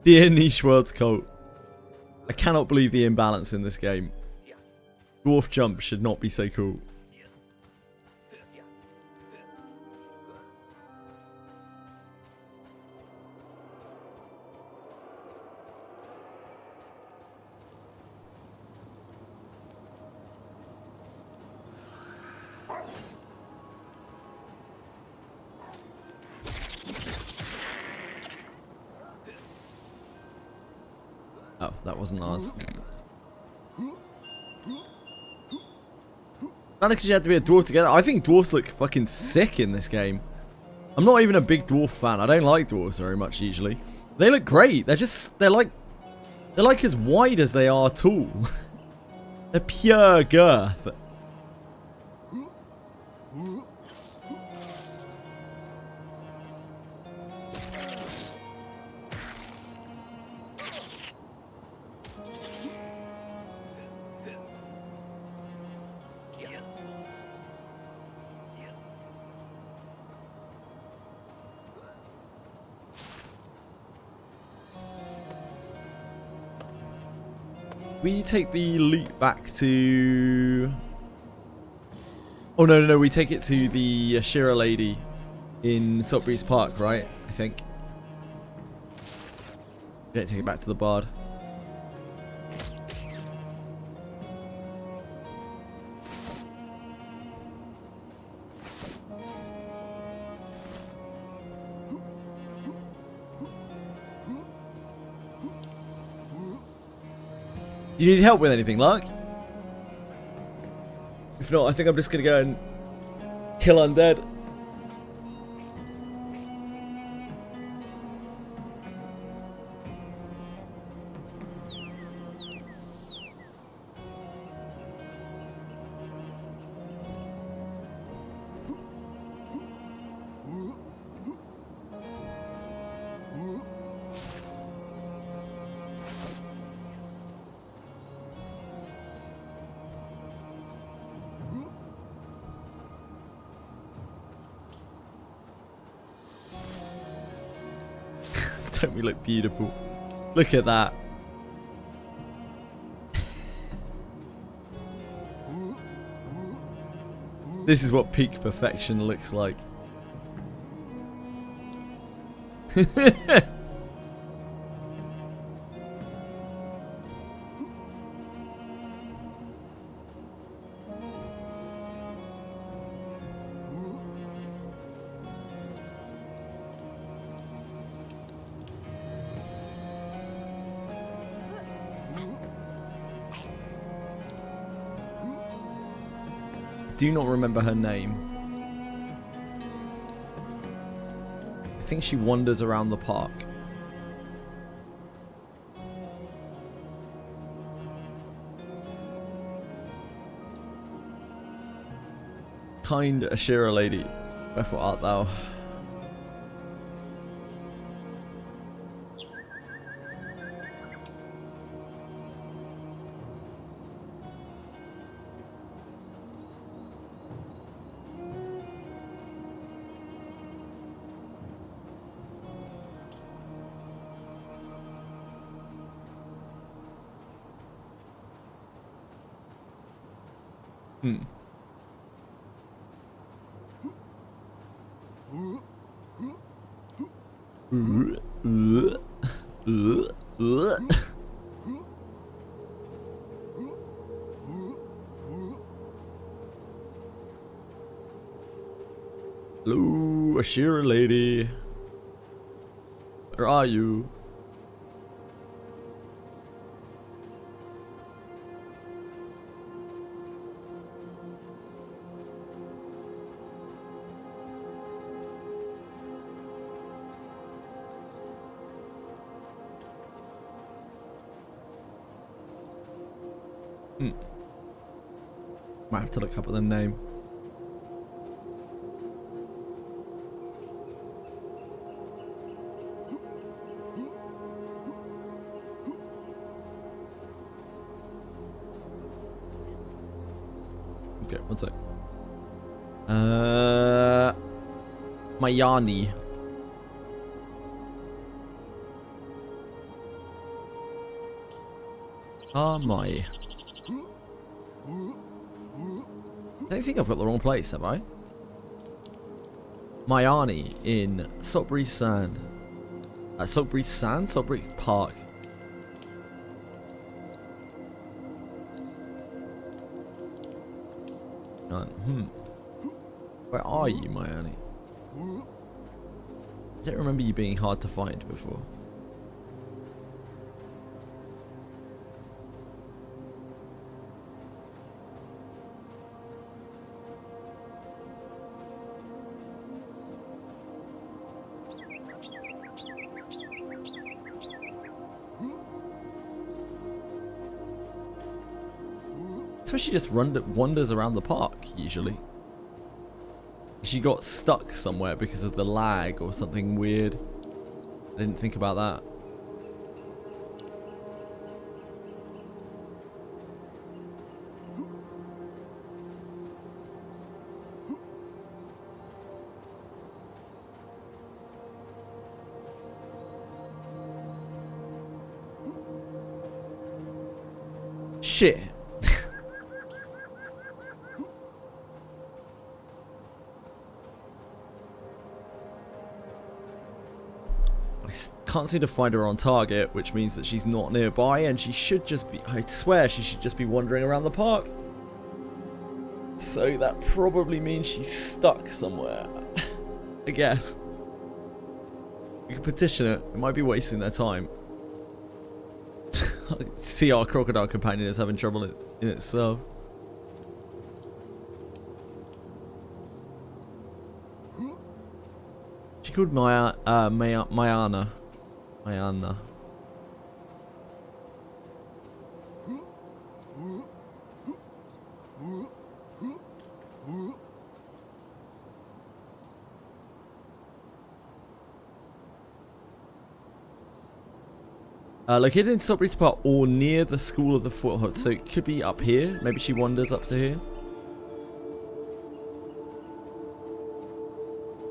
Niche Worlds Cult. I cannot believe the imbalance in this game. Dwarf jump should not be so cool. Oh, that wasn't ours. Not because you had to be a dwarf together. I think dwarves look fucking sick in this game. I'm not even a big dwarf fan. I don't like dwarves very much usually. They look great. They're like as wide as they are tall. They're pure girth. We take the loot back to... Oh, no. We take it to the Shira lady in Saltbreeze Park, right? I think. We don't take it back to the Bard. Do you need help with anything, Lark? If not, I think I'm just going to go and kill undead. Don't we look beautiful? Look at that. This is what peak perfection looks like. Do not remember her name. I think she wanders around the park. Kind Ashira lady, wherefore art thou? Hello, Ashira lady. Where are you? Might have to look up at the name. Okay, one sec. Mayani. My. I don't think I've got the wrong place, have I? Mayani in Salisbury Sand. Salisbury Sand? Salisbury Park. Where are you, Mayani? I don't remember you being hard to find before. So she just wanders around the park, usually. She got stuck somewhere because of the lag or something weird. I didn't think about that. Shit. Can't seem to find her on target, which means that she's not nearby, and she should just be, I swear she should just be wandering around the park. So that probably means she's stuck somewhere. I guess. We can petition it. It might be wasting their time. See, our crocodile companion is having trouble in itself. She called Mayana. Mayana. Located in Salisbury Park or near the School of the Foothold, so it could be up here. Maybe she wanders up to here.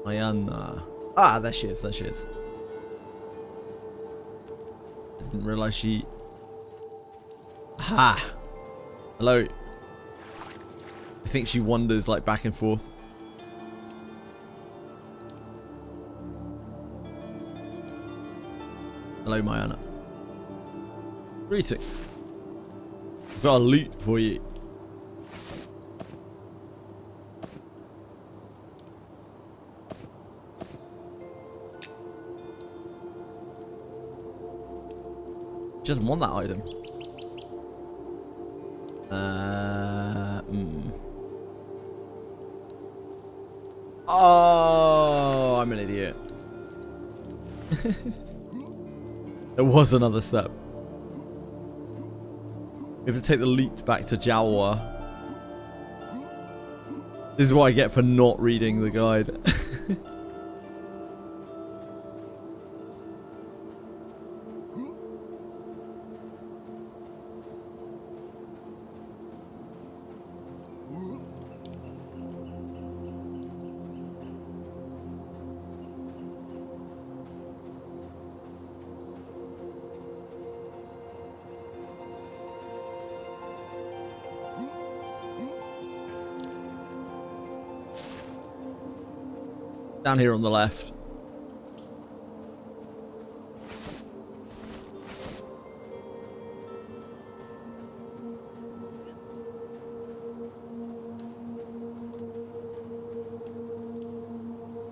Mayana. Ah, there she is. There she is. I didn't realize she. Ha! Hello. I think she wanders like back and forth. Hello, Mayana. Greetings. I've got a loot for you. She doesn't want that item. Oh, I'm an idiot. There was another step. We have to take the loot back to Jawa. This is what I get for not reading the guide. Down here on the left.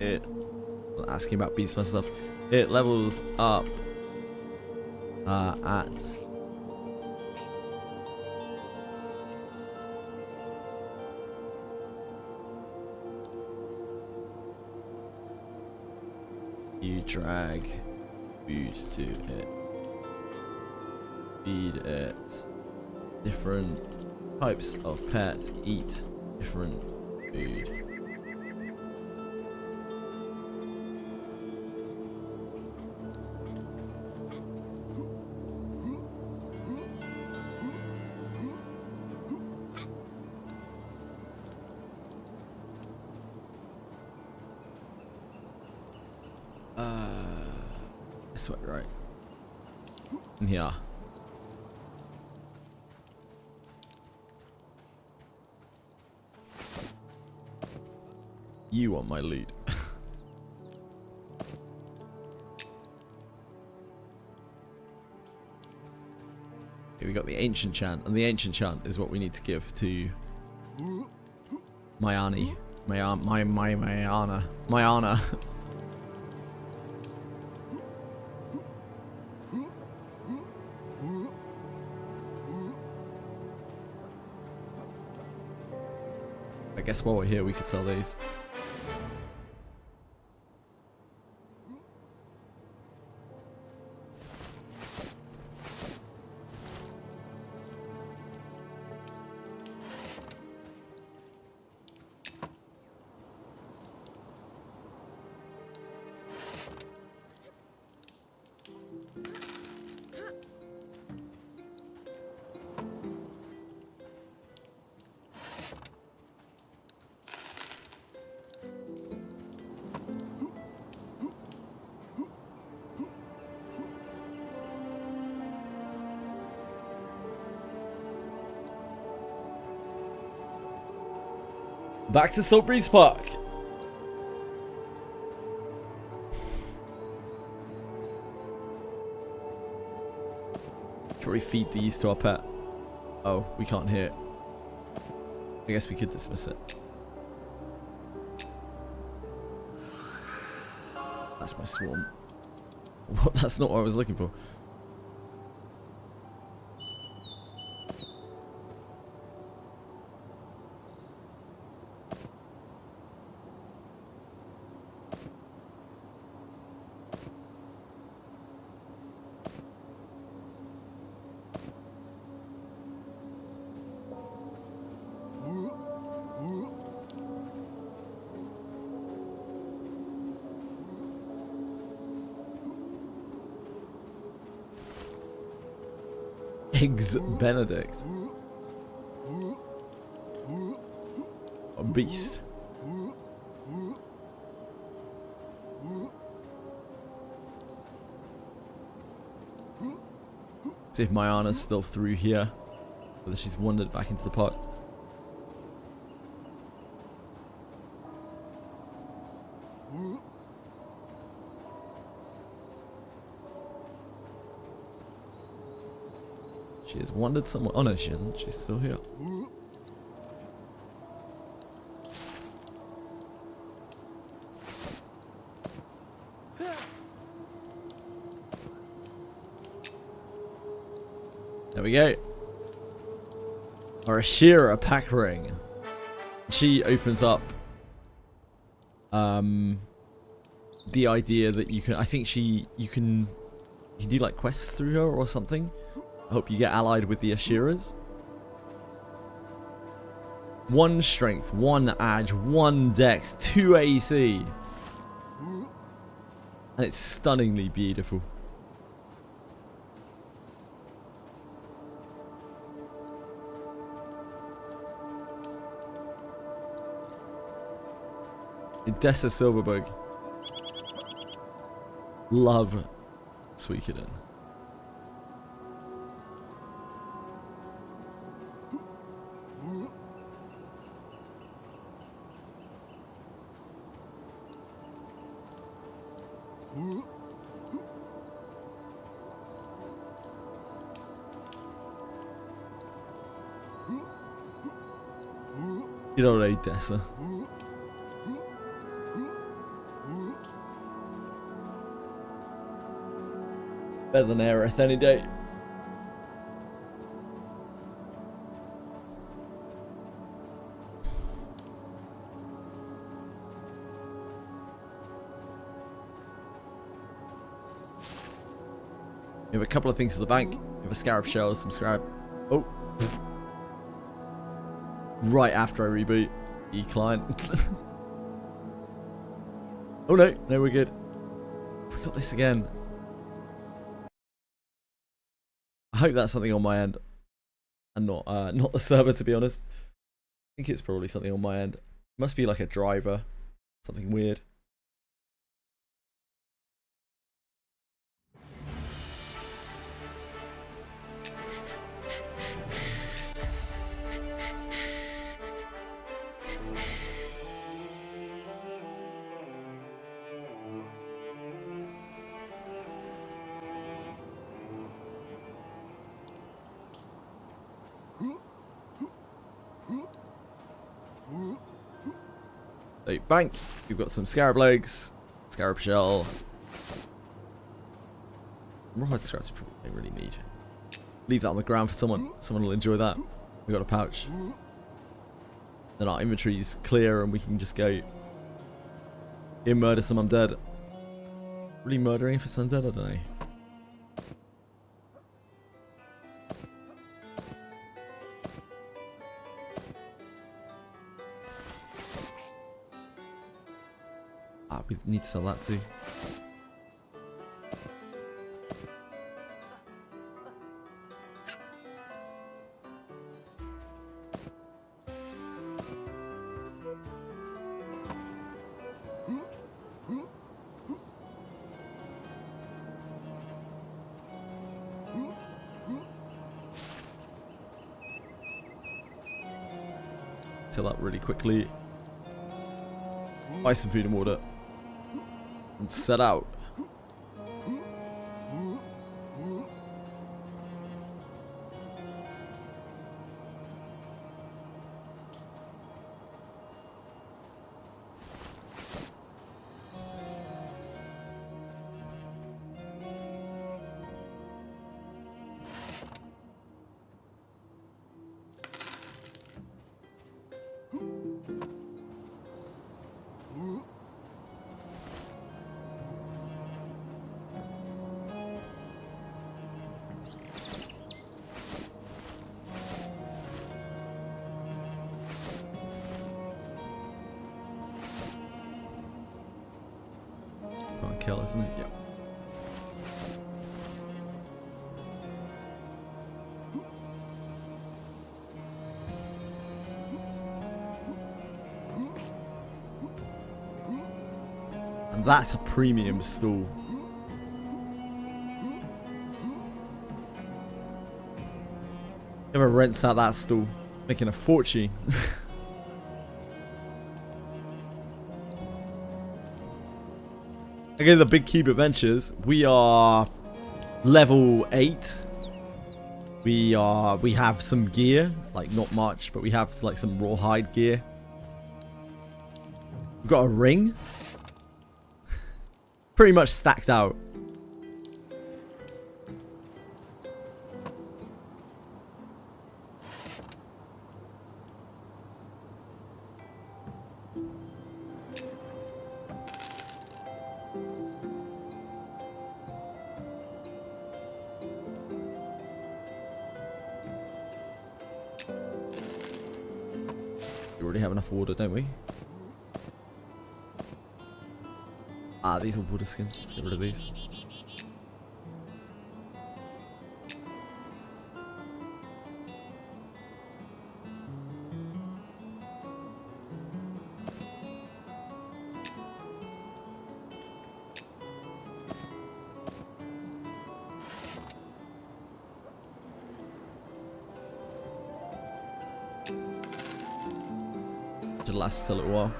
it, asking about Beastmaster stuff, it levels up at you drag food to it, feed it, different types of pet eat different food. This way, right? Yeah. You want my lead. Okay, we got the ancient chant, and the ancient chant is what we need to give to Mayani. Mayana. I guess while we're here, we could sell these. Back to Saltbreeze Park. Should we feed these to our pet? Oh, we can't hear it. I guess we could dismiss it. That's my swarm. What? That's not what I was looking for. Eggs Benedict. A beast. See if Mayana's still through here. Whether she's wandered back into the park. She has wandered somewhere. Oh no, she hasn't. She's still here. There we go. Or a Ashira pack ring. She opens up the idea that you can, I think you can do like quests through her or something. I hope you get allied with the Ashiras. 1 strength, 1 edge, 1 dex, 2 AC. And it's stunningly beautiful. Odessa Silverbug. Love Suikoden. Good old Odessa. Better than Aerith any day. We have a couple of things to the bank. We have a scarab shell, some scarab. Oh. Right after I reboot. E-client. Oh no, no, we're good. We got this again. I hope that's something on my end. And not the server, to be honest. I think it's probably something on my end. It must be like a driver. Something weird. So, bank. You've got some scarab legs, scarab shell. Rawhide scraps we probably don't really need. Leave that on the ground for someone. Someone will enjoy that. We got a pouch. Then our inventory's clear and we can just go and murder some undead. Really murdering for some undead? I don't know. We need to sell that too. Till up really quickly. Buy some food and water. And set out. Kill, isn't it? Yep. And that's a premium stool. Never rents out that stool. It's making a fortune. Again, the Big Cube Adventures. We are level 8. We have some gear, like not much, but we have like some rawhide gear. We've got a ring. Pretty much stacked out. We already have enough water, don't we? Ah, these are water skins. Let's get rid of these. Should last a little while.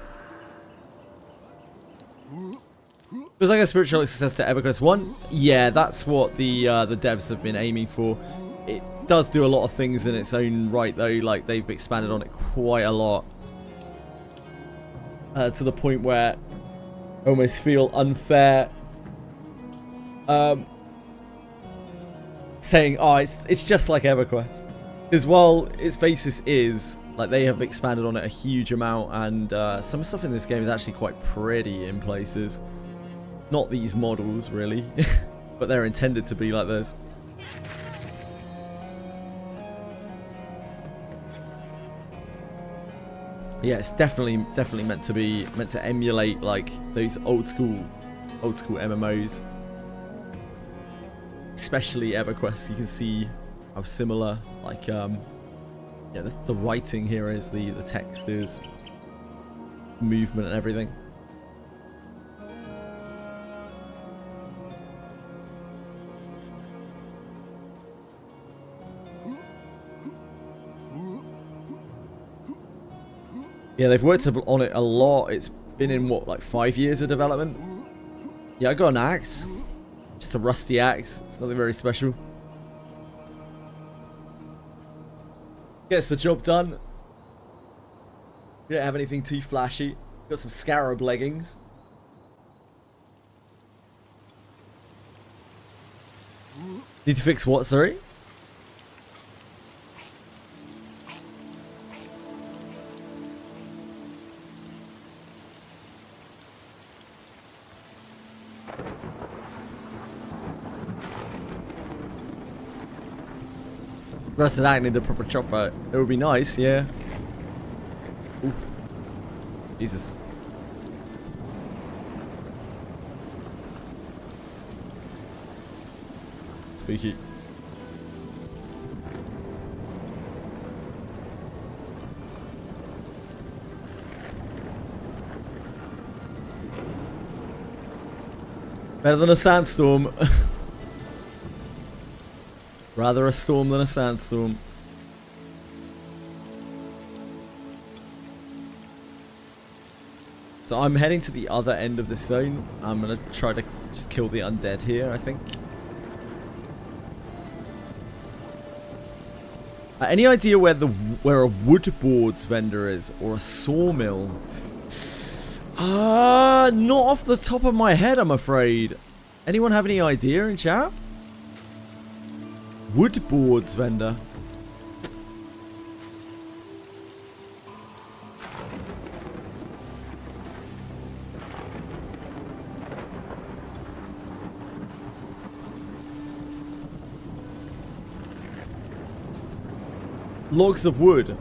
It was like a spiritual success to EverQuest 1. Yeah, that's what the devs have been aiming for. It does do a lot of things in its own right, though. Like, they've expanded on it quite a lot. To the point where I almost feel unfair. saying, oh, it's just like EverQuest. Because while its basis is, like, they have expanded on it a huge amount, and some stuff in this game is actually quite pretty in places. Not these models, really, but they're intended to be like this. Yeah, it's definitely meant to emulate like those old school MMOs. Especially EverQuest, you can see how similar, like, yeah, the writing here is, the text is, movement and everything. Yeah, they've worked on it a lot. It's been in, what, like 5 years of development? Yeah, I got an axe. Just a rusty axe. It's nothing very special. Gets the job done. We don't have anything too flashy. Got some scarab leggings. Need to fix what, sorry? Rusted axe need a proper chopper. It would be nice, yeah. Oof. Jesus. Spooky. Better than a sandstorm. Rather a storm than a sandstorm. So I'm heading to the other end of the zone. I'm going to try to just kill the undead here, I think. Any idea where a wood boards vendor is? Or a sawmill? Not off the top of my head, I'm afraid. Anyone have any idea in chat? Wood boards vendor. Logs of wood.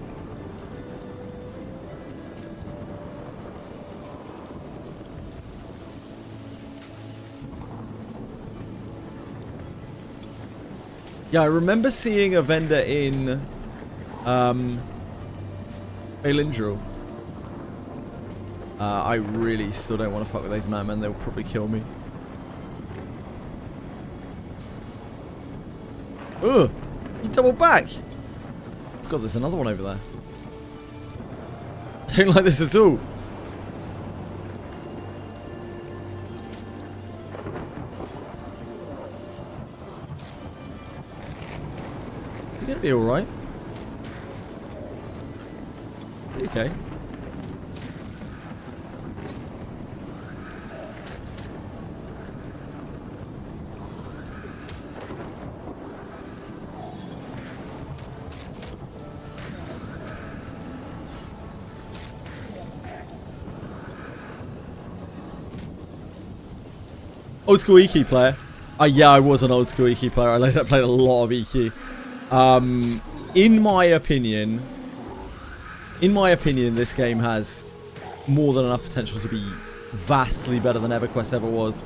Yeah, I remember seeing a vendor in Elindril. I really still don't want to fuck with those man. They'll probably kill me. Ugh! You double back! God, there's another one over there. I don't like this at all. You're gonna be alright. Okay. Old school EQ player. Yeah, I was an old school EQ player. I played a lot of EQ. In my opinion, this game has more than enough potential to be vastly better than EverQuest ever was.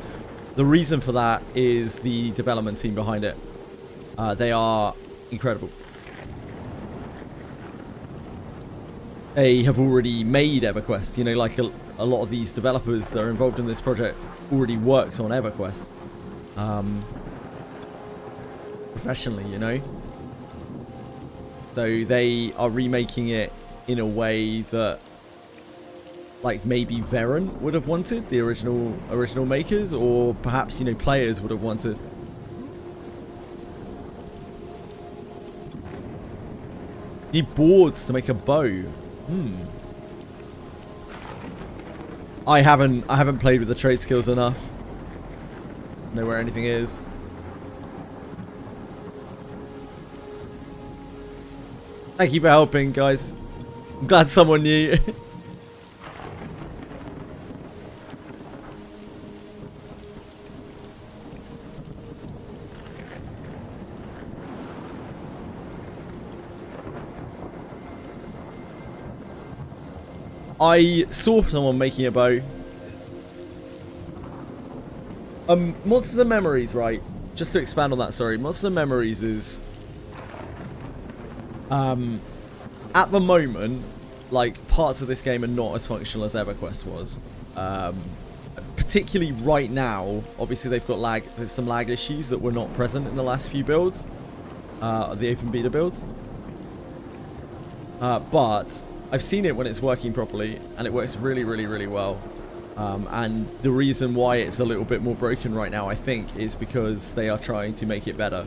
The reason for that is the development team behind it. They are incredible. They have already made EverQuest. You know, like a lot of these developers that are involved in this project already worked on EverQuest. Professionally, you know. So they are remaking it in a way that, like, maybe Varen would have wanted, the original makers, or perhaps, you know, players would have wanted. Need boards to make a bow. I haven't played with the trade skills enough. Know where anything is. Thank you for helping, guys. I'm glad someone knew. I saw someone making a bow. Monsters and Memories, right? Just to expand on that, sorry. Monsters and Memories is... at the moment, like, parts of this game are not as functional as EverQuest was. Particularly right now, obviously they've got there's some lag issues that were not present in the last few builds. The open beta builds. But I've seen it when it's working properly, and it works really, really, really well. And the reason why it's a little bit more broken right now, I think, is because they are trying to make it better.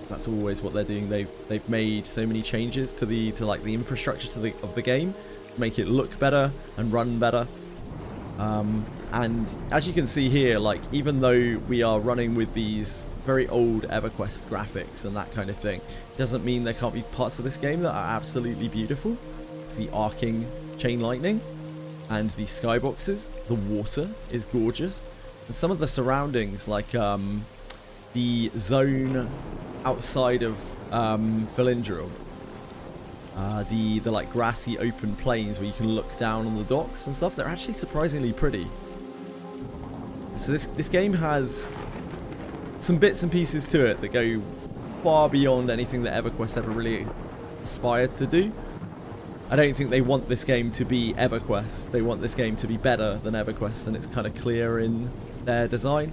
That's always what they're doing. They've made so many changes to the infrastructure of the game, to make it look better and run better. And as you can see here, like, even though we are running with these very old EverQuest graphics and that kind of thing, doesn't mean there can't be parts of this game that are absolutely beautiful. The arcing chain lightning and the skyboxes, the water is gorgeous, and some of the surroundings, like the zone outside of Philindril, the like grassy open plains where you can look down on the docks and stuff, they're actually surprisingly pretty. So this game has some bits and pieces to it that go far beyond anything that EverQuest ever really aspired to do. I don't think they want this game to be EverQuest. They want this game to be better than EverQuest, and it's kind of clear in their design.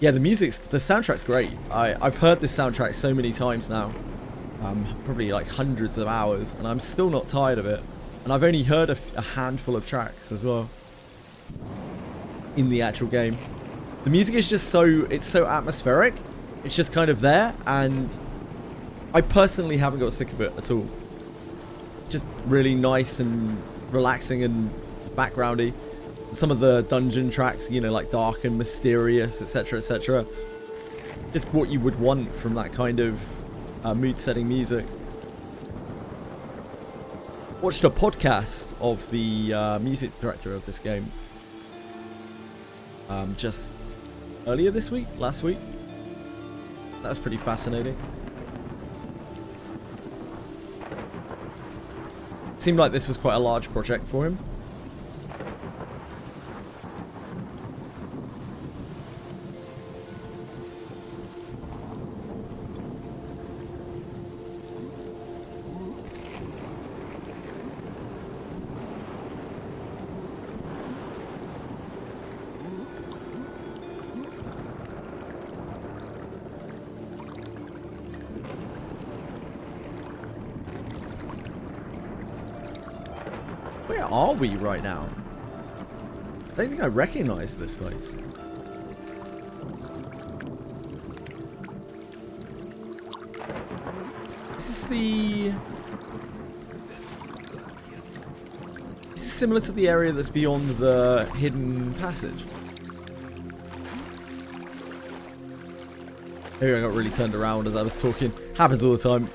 Yeah, the soundtrack's great. I've heard this soundtrack so many times now. Probably like hundreds of hours, and I'm still not tired of it. And I've only heard a handful of tracks as well in the actual game. The music is just it's so atmospheric. It's just kind of there, and I personally haven't got sick of it at all. Just really nice and relaxing and backgroundy. Some of the dungeon tracks, you know, like dark and mysterious, etc., etc. Just what you would want from that kind of mood-setting music. Watched a podcast of the music director of this game just earlier this week, last week. That was pretty fascinating. Seemed like this was quite a large project for him. Where are we right now? I don't think I recognize this place. Is this similar to the area that's beyond the hidden passage? Maybe I got really turned around as I was talking. Happens all the time.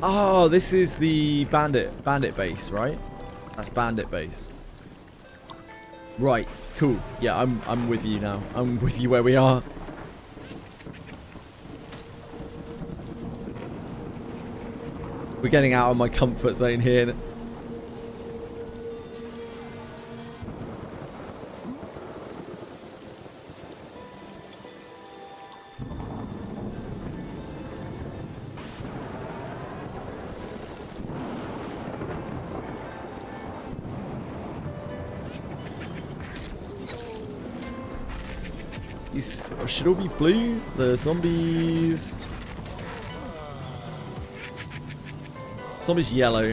Oh, this is the bandit base, right? That's bandit base. Right, cool. Yeah, I'm with you now. I'm with you where we are. We're getting out of my comfort zone here. These should all be blue. The zombies. Zombies yellow.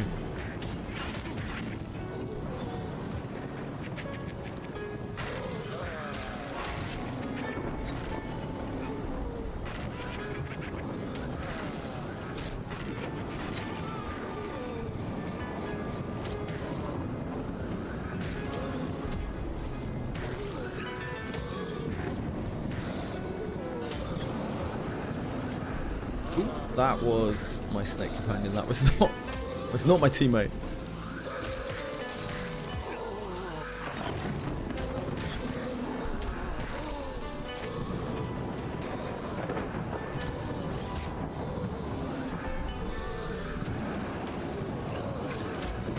that was my snake companion. That was not my teammate.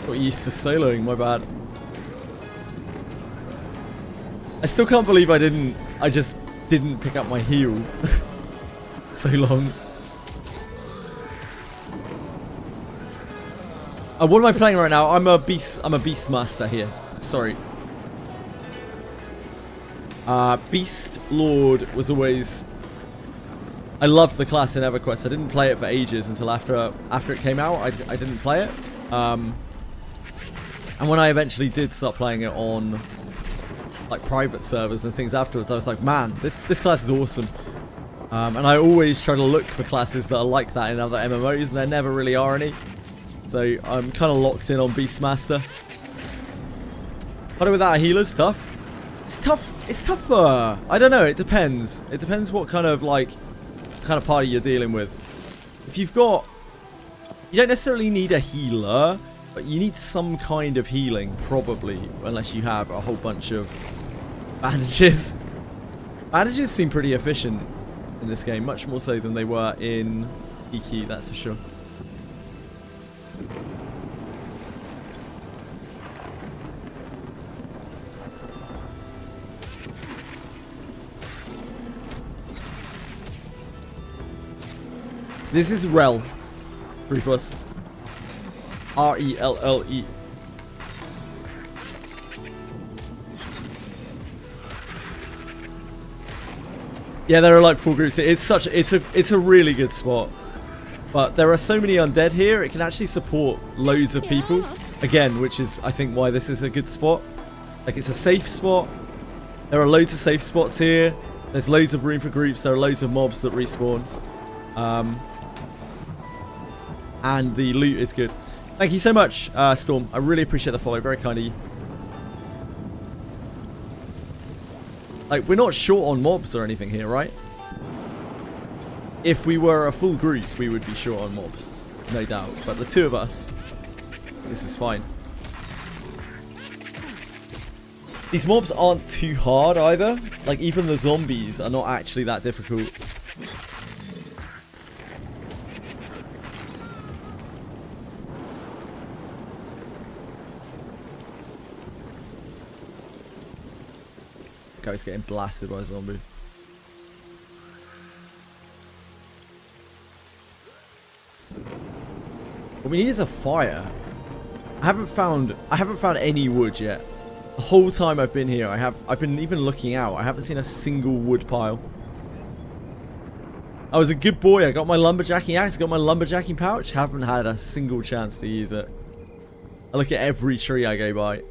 Got used to soloing, my bad. I still can't believe I just didn't pick up my heal so long. What am I playing right now? I'm a beast master here. Sorry. Beast Lord was always... I loved the class in EverQuest. I didn't play it for ages until after it came out. I didn't play it. And when I eventually did start playing it on like private servers and things afterwards, I was like, man, this class is awesome. And I always try to look for classes that are like that in other MMOs, and there never really are any. So I'm kind of locked in on Beastmaster. But without a healer's tough. It's tougher. I don't know. It depends. It depends what kind of party you're dealing with. If you've got, you don't necessarily need a healer, but you need some kind of healing probably, unless you have a whole bunch of bandages. Bandages seem pretty efficient in this game, much more so than they were in Iki, that's for sure. This is Rel. 3+. R-E-L-L-E. Yeah, there are like 4 groups. It's a really good spot. But there are so many undead here, it can actually support loads of people. Again, which is, I think, why this is a good spot. Like, it's a safe spot. There are loads of safe spots here. There's loads of room for groups. There are loads of mobs that respawn. And the loot is good. Thank you so much, Storm. I really appreciate the follow. Very kind of you. Like, we're not short on mobs or anything here, right? If we were a full group, we would be short on mobs. No doubt. But the 2 of us, this is fine. These mobs aren't too hard either. Like, even the zombies are not actually that difficult. Guy's getting blasted by a zombie. What we need is a fire. I haven't found any wood yet. The whole time I've been here, I've been even looking out. I haven't seen a single wood pile. I was a good boy. I got my lumberjacking axe, got my lumberjacking pouch. Haven't had a single chance to use it. I look at every tree I go by.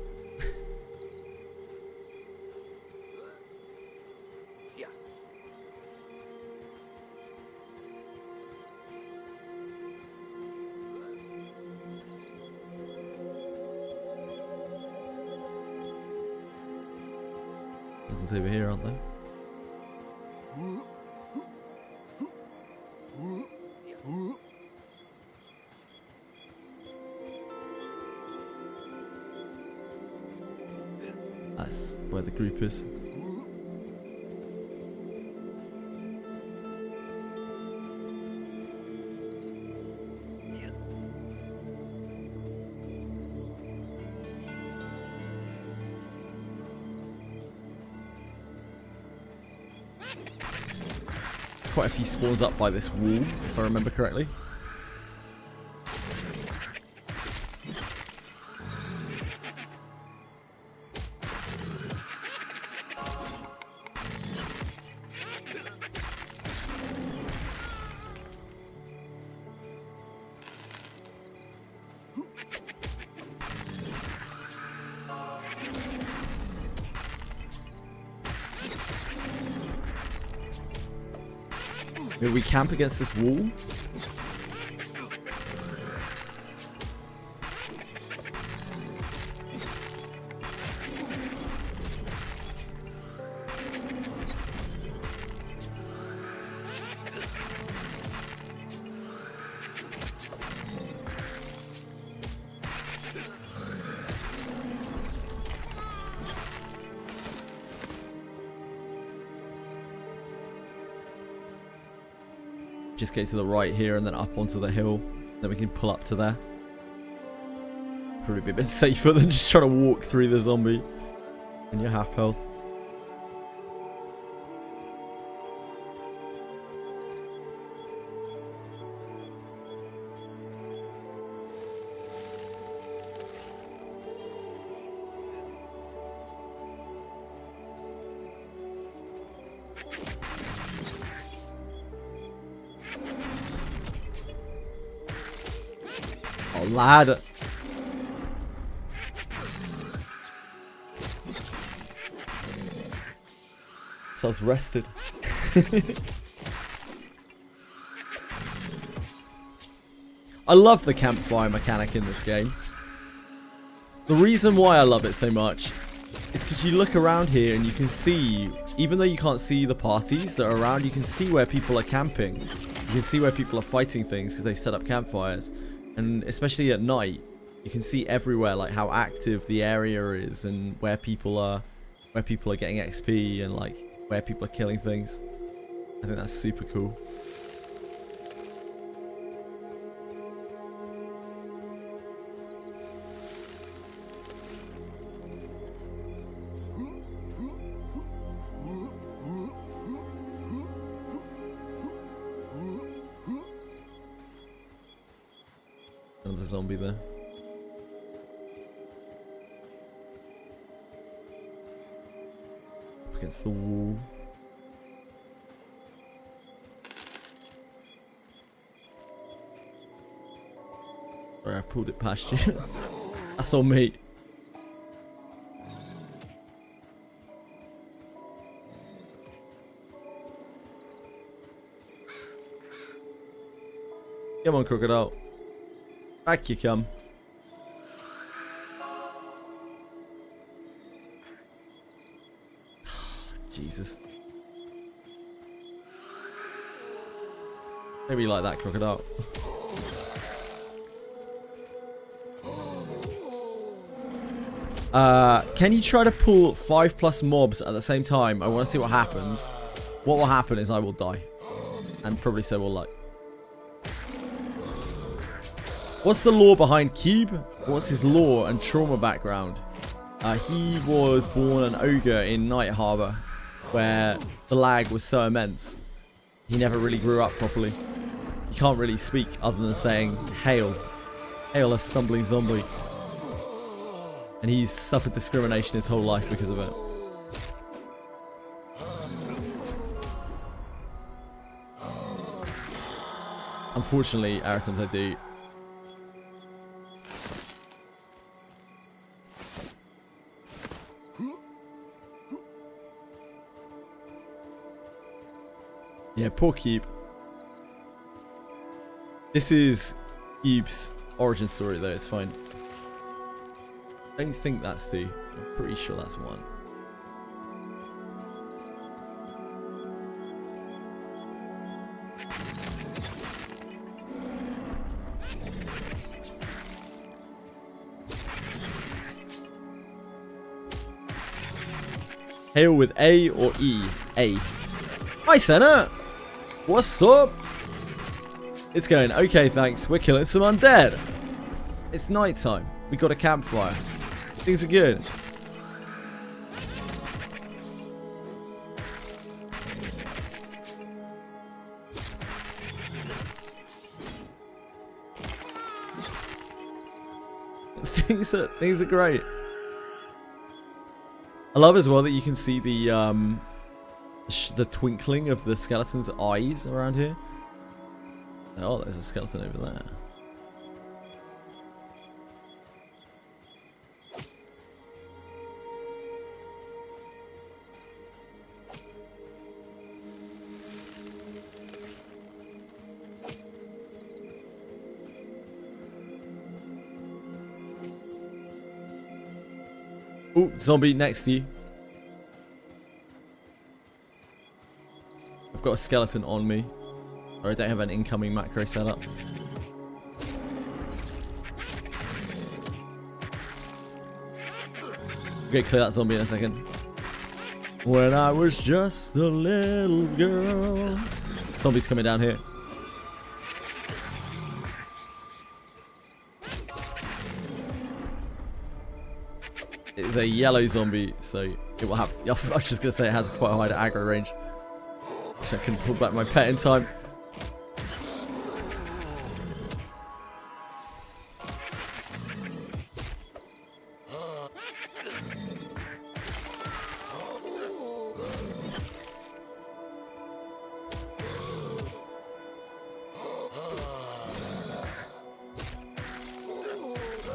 Over here, aren't they? That's where the group is. Quite a few spawns up by this wall, if I remember correctly. Maybe we camp against this wall? Just get to the right here and then up onto the hill. Then we can pull up to there. Probably be a bit safer than just trying to walk through the zombie. And you're half health. Oh, lad. So I was rested. I love the campfire mechanic in this game. The reason why I love it so much is because you look around here and you can see, even though you can't see the parties that are around, you can see where people are camping. You can see where people are fighting things because they've set up campfires. And especially at night, you can see everywhere like how active the area is and where people are getting XP and like where people are killing things. I think that's super cool. Another zombie there. Up against the wall. Sorry, I've pulled it past you. That's on me. Come on, crocodile. Back you come. Jesus. Maybe like that, crocodile. Can you try to pull 5+ mobs at the same time? I want to see what happens. What will happen is I will die. And probably so will Luck. What's the lore behind Cube? What's his lore and trauma background? He was born an ogre in Night Harbor, where the lag was so immense. He never really grew up properly. He can't really speak other than saying, "Hail. Hail a stumbling zombie." And he's suffered discrimination his whole life because of it. Unfortunately, Aritums I do. Yeah, poor Cube. This is Cube's origin story though, it's fine. I don't think that's two. I'm pretty sure that's one. Hail with A or E? A. Hi, Senna! What's up? It's going okay, thanks. We're killing some undead. It's night time. We got a campfire. Things are good. Things are great. I love as well that you can see the twinkling of the skeleton's eyes around here. Oh, there's a skeleton over there. Oh, zombie next to you. I've got a skeleton on me. Or I don't have an incoming macro set up. Okay, clear that zombie in a second. When I was just a little girl. Zombies coming down here. is a yellow zombie, so it will have... I was just going to say it has quite a high aggro range. Wish I couldn't pull back my pet in time.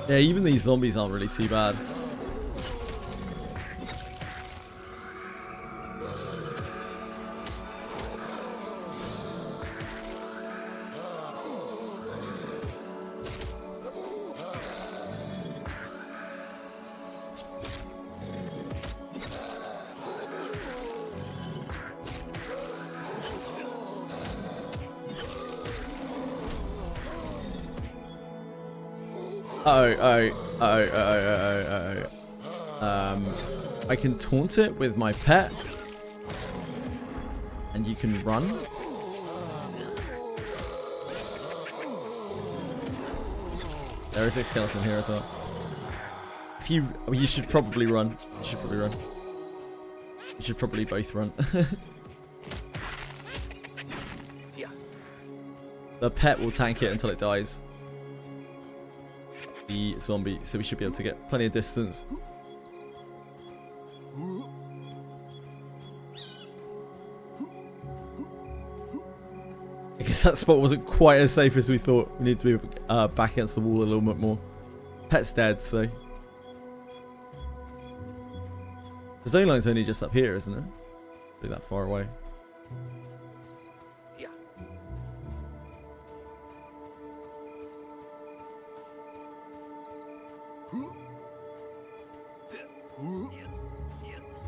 Yeah, even these zombies aren't really too bad. I can taunt it with my pet. And you can run. There is a skeleton here as well. If you should probably run. You should probably run. You should probably both run. The pet will tank it until it dies. The zombie, so we should be able to get plenty of distance. I guess that spot wasn't quite as safe as we thought. We need to be back against the wall a little bit more. Pet's dead, so... The zone line's only just up here, isn't it? Be that far away.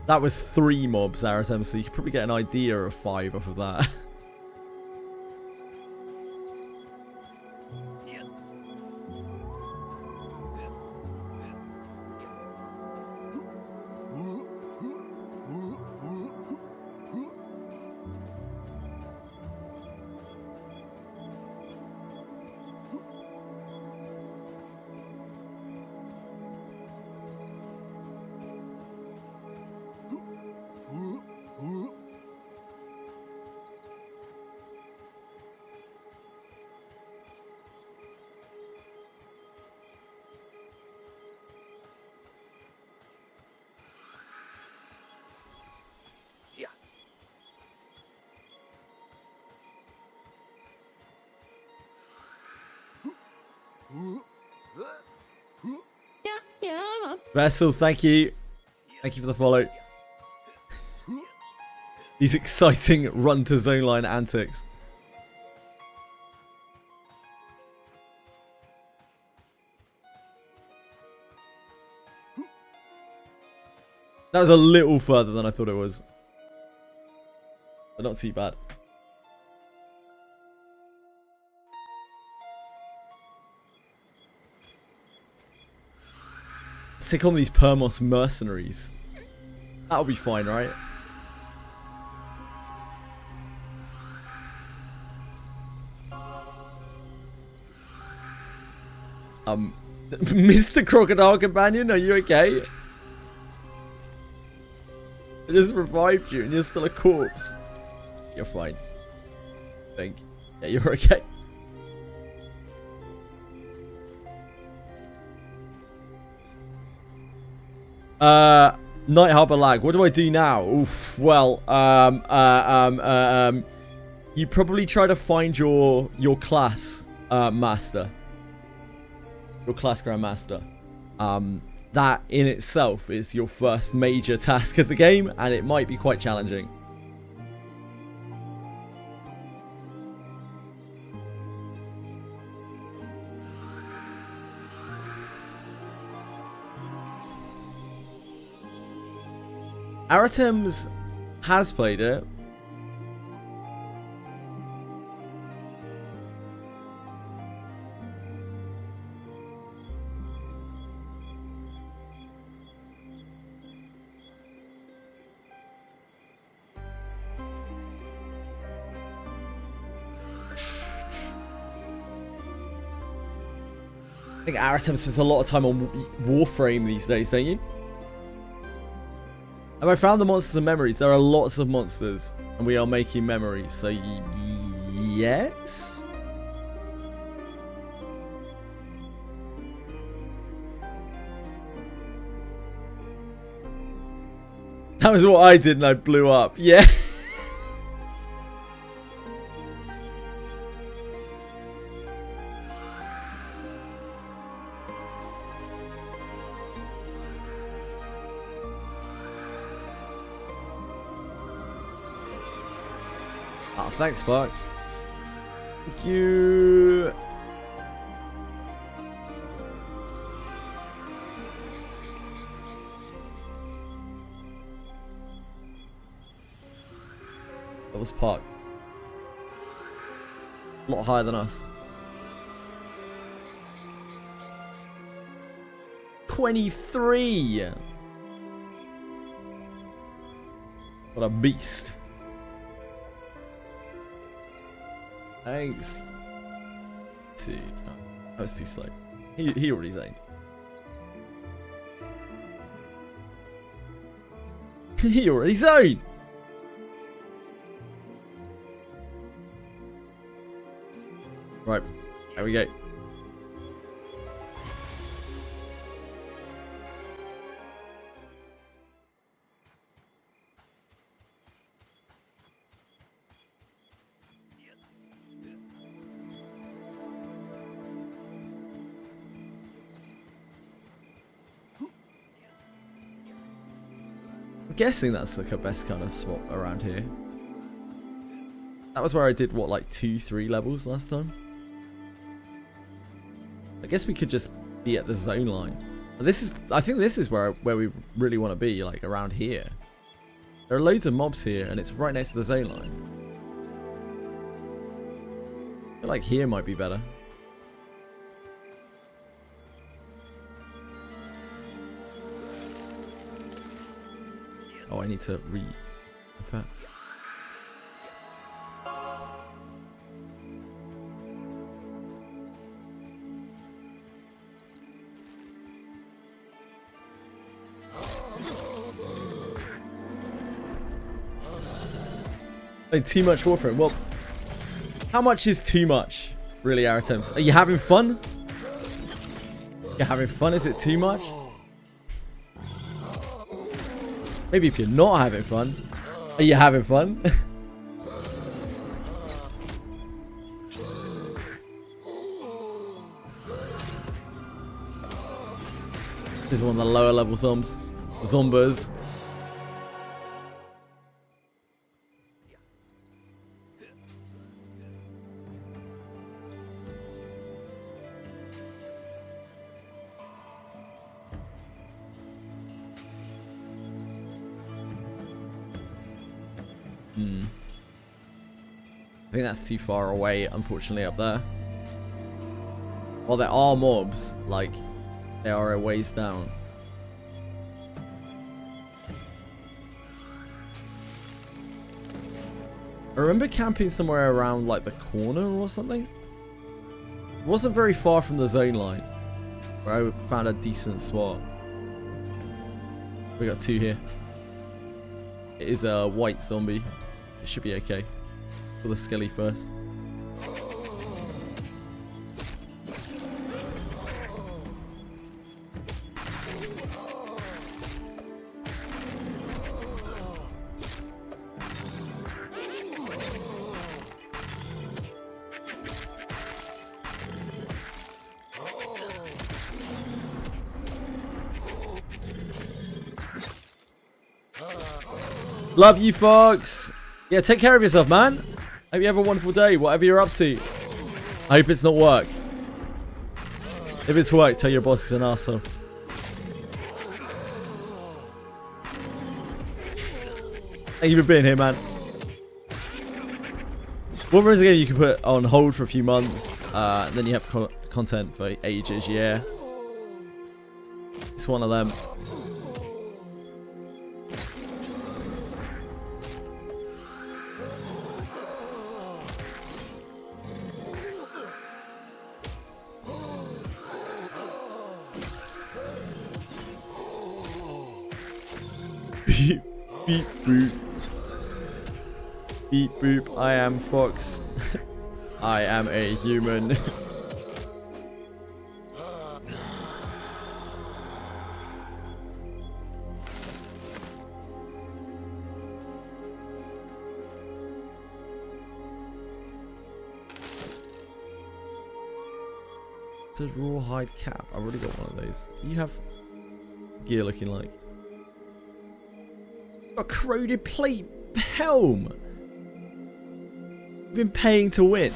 That was 3 mobs, Aratem, so you could probably get an idea of 5 off of that. Vessel, thank you. Thank you for the follow. These exciting run to zone line antics. That was a little further than I thought it was. But not too bad. Take on these Permos mercenaries. That'll be fine, right? Mr. Crocodile Companion, are you okay? I just revived you and you're still a corpse. You're fine. I think. Yeah, you're okay. Night Harbor lag. What do I do now? Oof. Well, you probably try to find your class master. Your class grandmaster. That in itself is your first major task of the game, and it might be quite challenging. Aratems has played it. I think Aratem spends a lot of time on Warframe these days, don't you? Have I found the monsters and memories? There are lots of monsters, and we are making memories. So yes. That was what I did, and I blew up. Yeah. Oh, thanks, Spark. Thank you. That was Park. A lot higher than us. 23. What a beast. Thanks. See, oh, that was too slow. He already zoned. He already zoned. Right, there we go. I'm guessing that's like a best kind of spot around here. That was where I did what, like 2-3 levels last time. I guess we could just be at the zone line. I think this is where we really want to be, like around here. There are loads of mobs here, and it's right next to the zone line. I feel like here might be better. Oh, I need to repair. Like, too much warfare. Well, how much is too much, really, Aratems? Are you having fun? You're having fun? Is it too much? Maybe if you're not having fun. Are you having fun? This is one of the lower level zombies. I think that's too far away, unfortunately, up there. Well, there are mobs, like, they are a ways down. I remember camping somewhere around, like, the corner or something. It wasn't very far from the zone line, where I found a decent spot. We got 2 here. It is a white zombie. It should be okay. For the skelly first. Love you, Fox. Yeah, take care of yourself, man. Hope you have a wonderful day, whatever you're up to. I hope it's not work. If it's work, tell your boss he's an arsehole. Thank you for being here, man. Wolverine is a game you can put on hold for a few months, and then you have content for ages, yeah. It's one of them. Beep, beep, boop. Beep, boop. I am Fox. I am a human. It's a rawhide cap. I've already got one of those. You have gear looking like a corroded plate helm. You've been paying to win.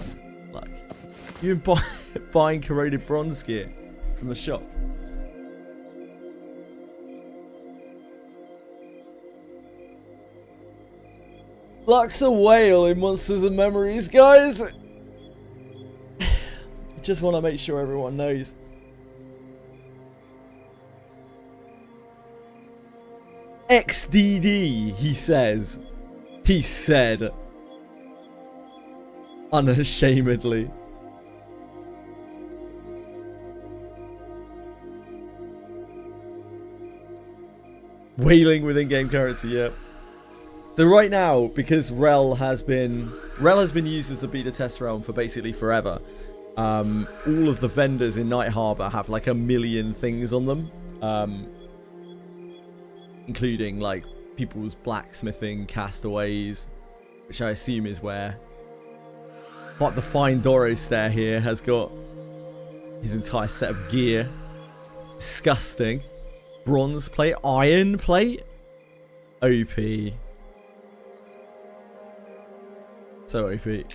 Like, you've been buying corroded bronze gear from the shop. Luck's a whale in Monsters and Memories, guys. Just want to make sure everyone knows. XDD, he says. He said. Unashamedly. Wailing with in-game currency, yeah. So right now, because Rel has been used as the beta test realm for basically forever. All of the vendors in Night Harbor have like 1 million things on them, including like people's blacksmithing castaways, which I assume is where. But the fine Doroster here has got his entire set of gear. Disgusting. Bronze plate, iron plate, OP. So OP.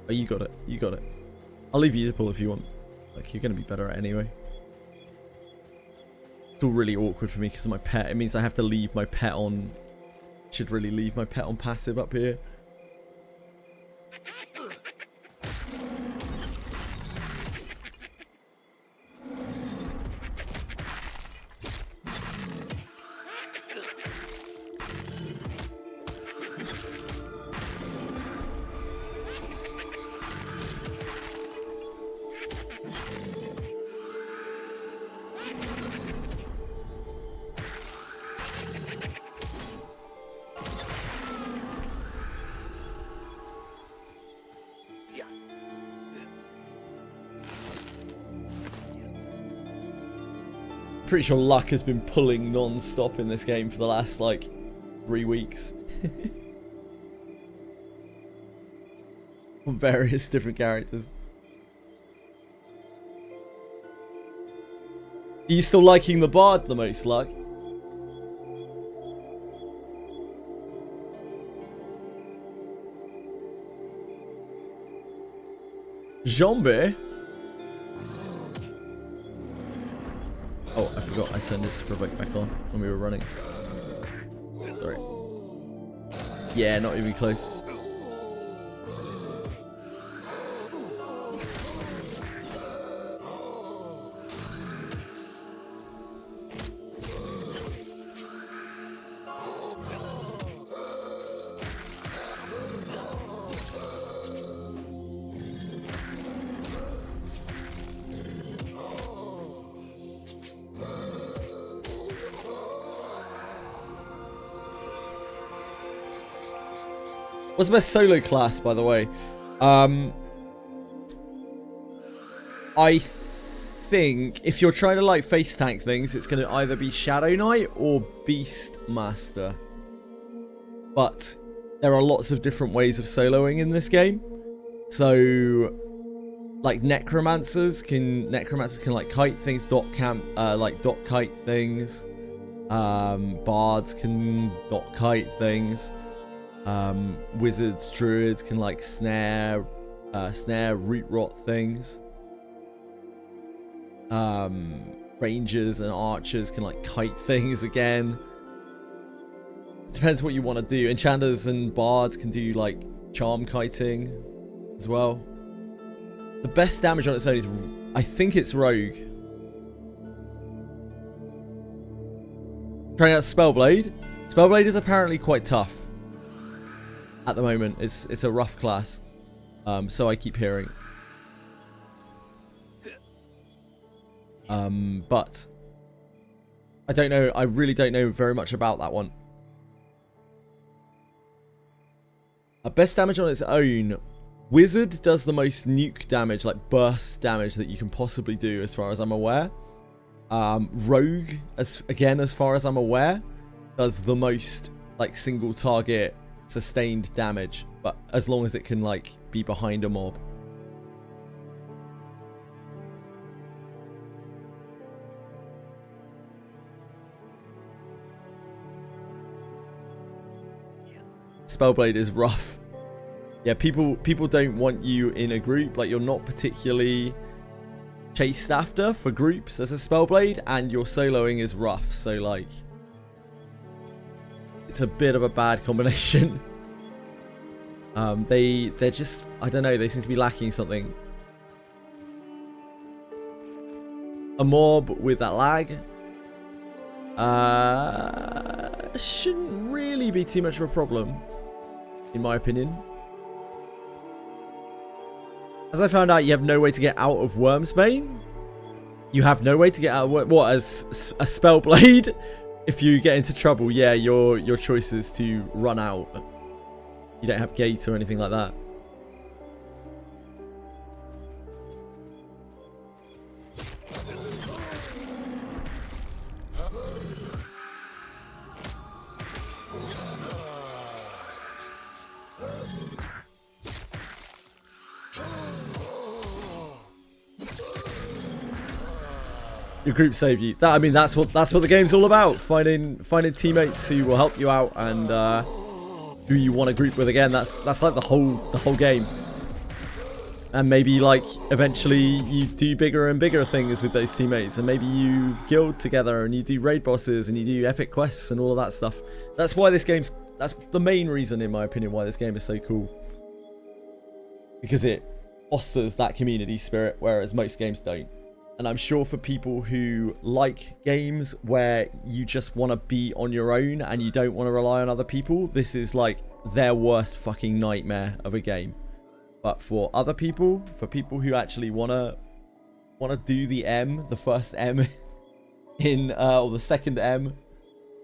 Oh, you got it. You got it. I'll leave you to pull if you want. Like, you're going to be better at it anyway. It's all really awkward for me because of my pet. It means I have to leave my pet on... Should really leave my pet on passive up here. Pretty sure luck has been pulling non-stop in this game for the last, like, 3 weeks. On various different characters. Are you still liking the Bard the most, Luck? Zombie? Oh, I forgot I turned it to provoke back on when we were running. Sorry. Yeah, not even close. What's the best solo class, by the way? I think if you're trying to like face tank things, it's going to either be Shadow Knight or Beast Master. But there are lots of different ways of soloing in this game. So, like necromancers can like kite things, dot kite things. Bards can dot kite things. Wizards, druids can like snare root rot things. Rangers and archers can like kite things again. Depends what you want to do. Enchanters and bards can do like charm kiting. as well. The best damage on its own is, I think it's Rogue. Trying out Spellblade. Spellblade is apparently quite tough at the moment. It's a rough class, so I keep hearing. But I don't know. I really don't know very much about that one. Best damage on its own. Wizard does the most nuke damage, like burst damage that you can possibly do, as far as I'm aware. Rogue, as far as I'm aware, does the most like single target sustained damage, but as long as it can like be behind a mob. Spellblade is rough. Yeah, people don't want you in a group. Like, you're not particularly chased after for groups as a Spellblade, and your soloing is rough. So, like, it's a bit of a bad combination. They're just, I don't know, they seem to be lacking something. A mob with that lag shouldn't really be too much of a problem, in my opinion. As I found out, you have no way to get out of Wormsbane. You have no way to get out of what, as a Spellblade? If you get into trouble, yeah, your choice is to run out. You don't have gate or anything like that. Your group saved you. I mean, that's what the game's all about. Finding teammates who will help you out and who you want to group with again. That's like the whole game. And maybe like eventually you do bigger and bigger things with those teammates, and maybe you guild together and you do raid bosses and you do epic quests and all of that stuff. That's why that's the main reason, in my opinion, why this game is so cool. Because it fosters that community spirit, whereas most games don't. And I'm sure for people who like games where you just want to be on your own and you don't want to rely on other people, this is like their worst fucking nightmare of a game. But for other people, for people who actually want to do the first M in or the second M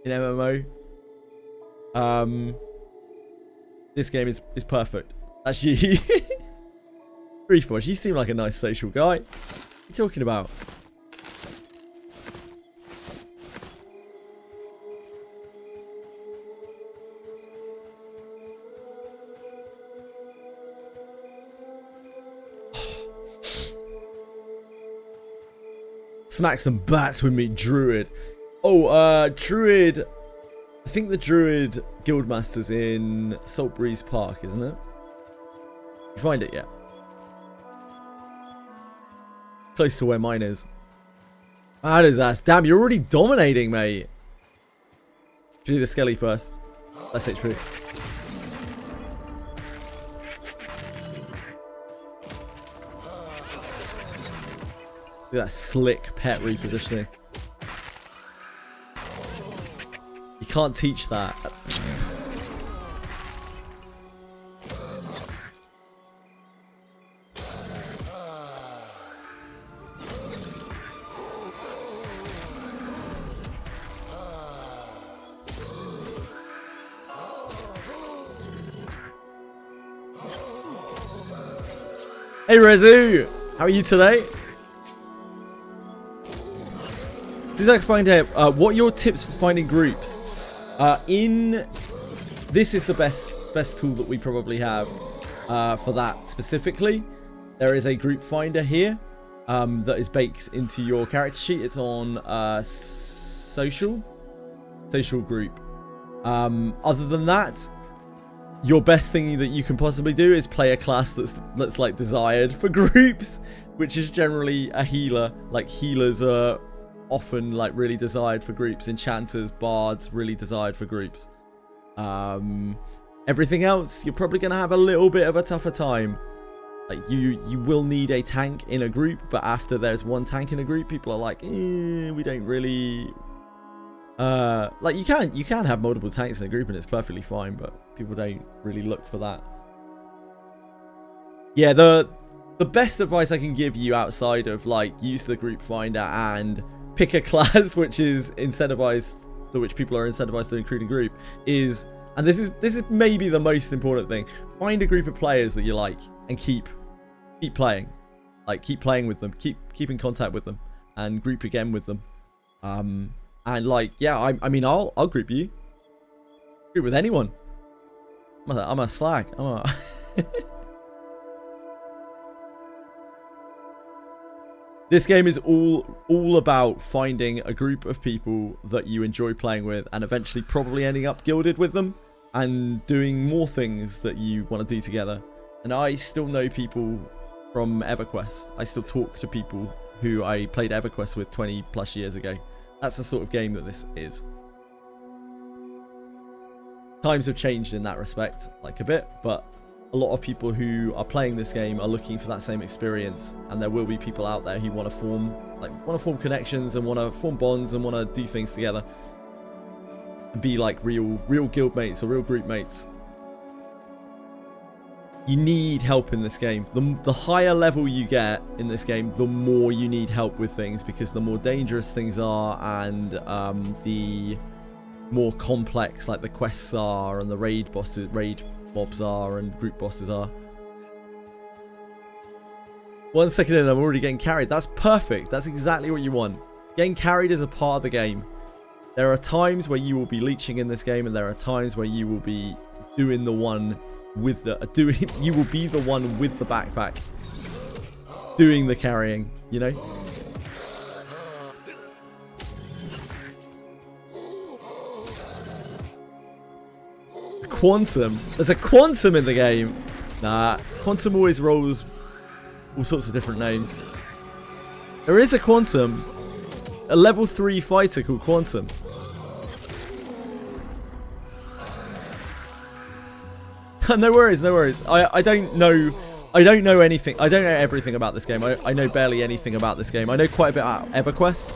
in MMO, this game is perfect. Actually, Briefwatch, you seem like a nice social guy. What are you talking about? Smack some bats with me, Druid. Oh, Druid. I think the Druid Guildmaster's in Saltbreeze Park, isn't it? You find it yet? Close to where mine is. That is ass. Damn, you're already dominating, mate. Do the Skelly first. That's HP. Look at that slick pet repositioning. You can't teach that. Hey Rezu, how are you today? See if I can find out what are your tips for finding groups. This is the best tool that we probably have for that specifically. There is a group finder here that is baked into your character sheet. It's on social group. Other than that, your best thing that you can possibly do is play a class that's like desired for groups, which is generally a healer. Like healers are often like really desired for groups. Enchanters, bards, really desired for groups. Everything else, you're probably gonna have a little bit of a tougher time. Like you will need a tank in a group, but after there's one tank in a group, people are like, we don't really. Like you can have multiple tanks in a group and it's perfectly fine, but people don't really look for that. Yeah, the best advice I can give you outside of like use the group finder and pick a class which is incentivized, which people are incentivized to include in group, is, and this is maybe the most important thing, find a group of players that you like and keep playing. Like keep playing with them, keep in contact with them, and group again with them. And like, yeah, I mean I'll group you. Group with anyone. I'm a slag. This game is all about finding a group of people that you enjoy playing with and eventually probably ending up gilded with them and doing more things that you want to do together. And I still know people from EverQuest. I still talk to people who I played EverQuest with 20 plus years ago. That's the sort of game that this is. Times have changed in that respect, like a bit, but a lot of people who are playing this game are looking for that same experience, and there will be people out there who want to form connections and want to form bonds and want to do things together and be like real guild mates or real group mates. You need help in this game. The higher level you get in this game, the more you need help with things, because the more dangerous things are and the more complex like the quests are and the raid mobs are and group bosses are. 1 second in, I'm already getting carried. That's perfect. That's exactly what you want. Getting carried is a part of the game. There are times where you will be leeching in this game, and there are times where you will be doing the one with the you will be the one with the backpack doing the carrying, you know. Quantum. There's a quantum in the game. Nah, quantum always rolls all sorts of different names. There is a quantum, a level 3 fighter called Quantum. No worries, no worries. I don't know anything. I don't know everything about this game. I know barely anything about this game. I know quite a bit about EverQuest,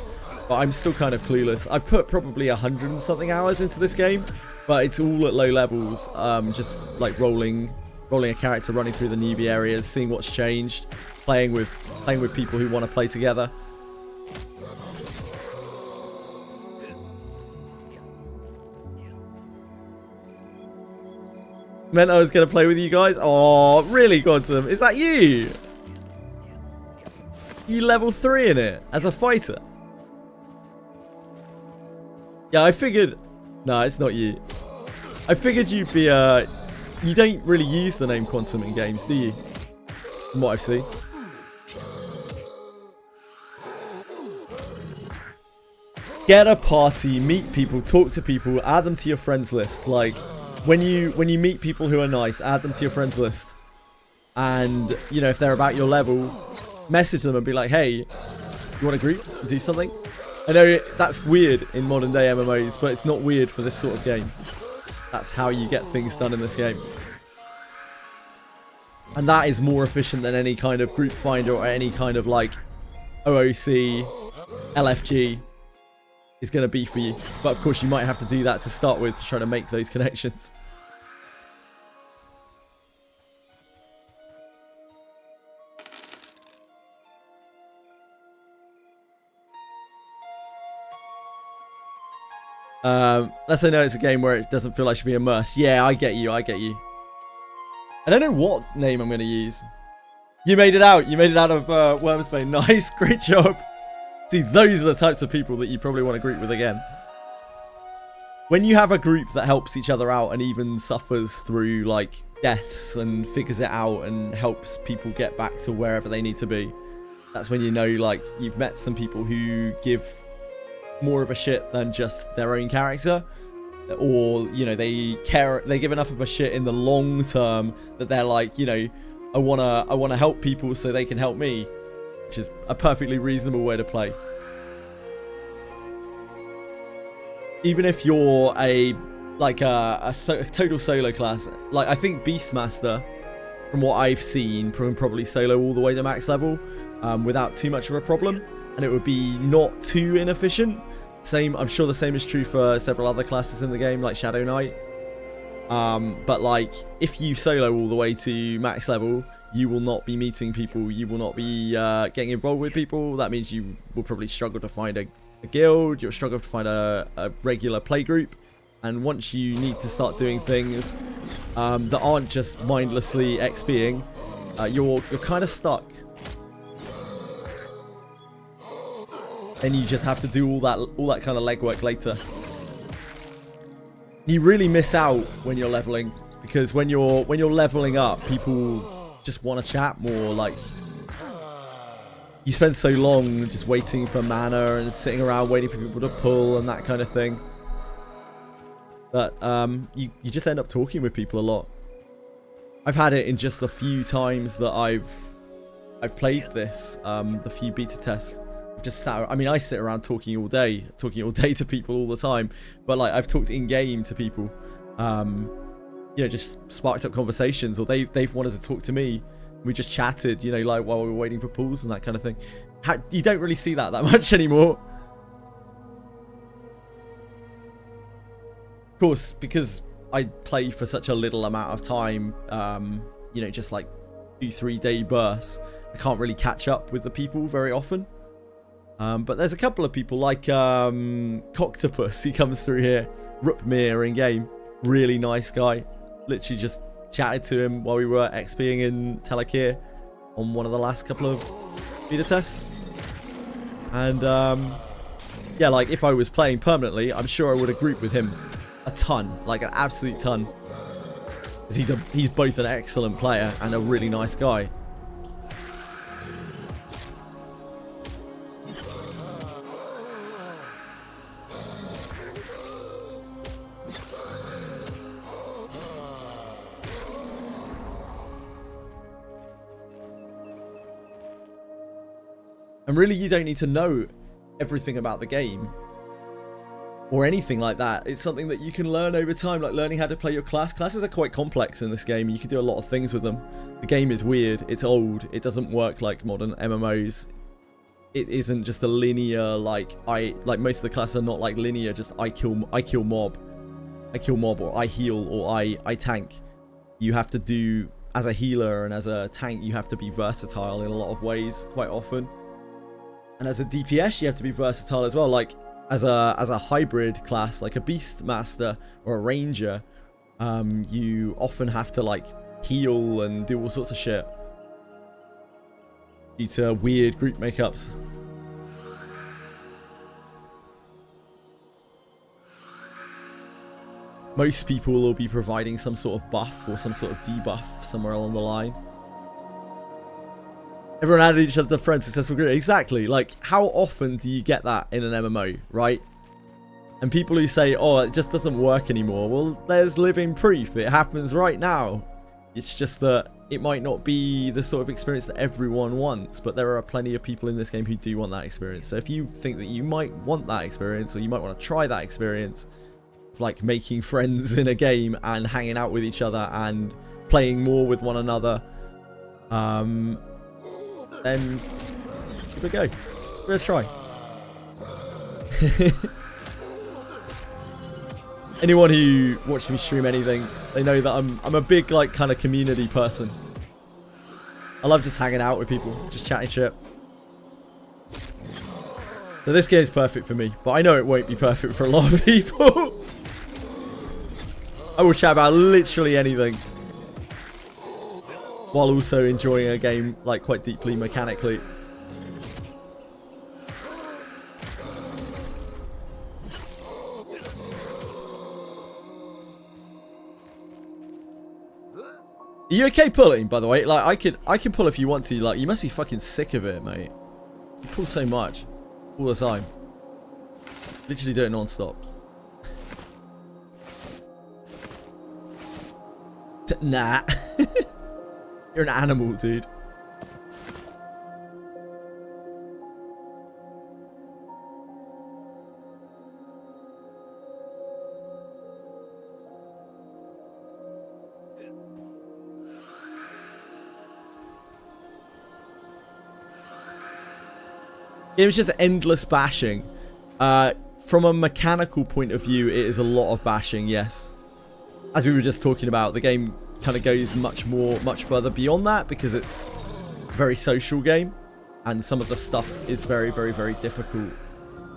but I'm still kind of clueless. I've put probably 100 and something hours into this game, but it's all at low levels. Just like rolling a character, running through the newbie areas, seeing what's changed, playing with people who want to play together. Meant I was going to play with you guys. Oh, really, Quantum? Is that you? You level 3 in it as a fighter? Yeah, I figured... No, it's not you. I figured you'd be you don't really use the name Quantum in games, do you? From what I've seen. Get a party, meet people, talk to people, add them to your friends list. Like, when you meet people who are nice, add them to your friends list. And, you know, if they're about your level, message them and be like, hey, you want a group? Do something? I know that's weird in modern day MMOs, but it's not weird for this sort of game. That's how you get things done in this game. And that is more efficient than any kind of group finder or any kind of like OOC, LFG is going to be for you. But of course you might have to do that to start with to try to make those connections. Let's say no, it's a game where it doesn't feel like it should be immersed. Yeah, I get you. I don't know what name I'm going to use. You made it out. You made it out of Wormsbane. Nice. Great job. See, those are the types of people that you probably want to group with again. When you have a group that helps each other out and even suffers through like deaths and figures it out and helps people get back to wherever they need to be, that's when you know like you've met some people who give more of a shit than just their own character, or you know they give enough of a shit in the long term that they're like, you know, I wanna help people so they can help me, which is a perfectly reasonable way to play. Even if you're a total solo class, like I think Beastmaster from what I've seen, probably solo all the way to max level without too much of a problem, and it would be not too inefficient. I'm sure the same is true for several other classes in the game, like Shadow Knight. But like, if you solo all the way to max level, you will not be meeting people, you will not be getting involved with people. That means you will probably struggle to find a guild, you'll struggle to find a regular play group, and once you need to start doing things that aren't just mindlessly XPing, you're kind of stuck. And you just have to do all that kind of legwork later. You really miss out when you're leveling, because when you're leveling up, people just want to chat more. Like, you spend so long just waiting for mana and sitting around waiting for people to pull and that kind of thing, that you just end up talking with people a lot. I've had it in just the few times that I've played this, the few beta tests. Just sat, I mean, I sit around talking all day to people all the time, but like, I've talked in game to people, you know, just sparked up conversations, or they've wanted to talk to me. We just chatted, you know, like while we were waiting for pools and that kind of thing. You don't really see that much anymore. Of course, because I play for such a little amount of time, you know, just like 2-3 day bursts, I can't really catch up with the people very often. But there's a couple of people like Coctopus. He comes through here, Rupmir in game, really nice guy. Literally just chatted to him while we were XPing in Telekir on one of the last couple of beta tests. And yeah, like if I was playing permanently, I'm sure I would have grouped with him a ton, like an absolute ton, because he's both an excellent player and a really nice guy. And really, you don't need to know everything about the game or anything like that. It's something that you can learn over time, like learning how to play your class. Classes are quite complex in this game. You can do a lot of things with them. The game is weird. It's old. It doesn't work like modern MMOs. It isn't just a linear, like most of the classes are not like linear, just I kill mob, or I heal, or I tank. You have to do, as a healer and as a tank, you have to be versatile in a lot of ways quite often. And as a DPS, you have to be versatile as well. Like as a hybrid class, like a beast master or a ranger, you often have to like heal and do all sorts of shit due to weird group makeups. Most people will be providing some sort of buff or some sort of debuff somewhere along the line. Everyone added each other to friends, successful group. Exactly. Like, how often do you get that in an MMO, right? And people who say, oh, it just doesn't work anymore. Well, there's living proof. It happens right now. It's just that it might not be the sort of experience that everyone wants, but there are plenty of people in this game who do want that experience. So if you think that you might want that experience, or you might want to try that experience, like making friends in a game and hanging out with each other and playing more with one another, then give it a go. Give it a try. Anyone who watches me stream anything, they know that I'm a big like kind of community person. I love just hanging out with people, just chatting shit. So this game is perfect for me, but I know it won't be perfect for a lot of people. I will chat about literally anything, while also enjoying a game like quite deeply mechanically. Are you okay pulling, by the way? Like, I can pull if you want to. Like, you must be fucking sick of it, mate. You pull so much. All the time. Literally do it non-stop. Nah. You're an animal, dude. It was just endless bashing. From a mechanical point of view, it is a lot of bashing, yes. As we were just talking about, the game kind of goes much further beyond that because it's a very social game. And some of the stuff is very, very, very difficult.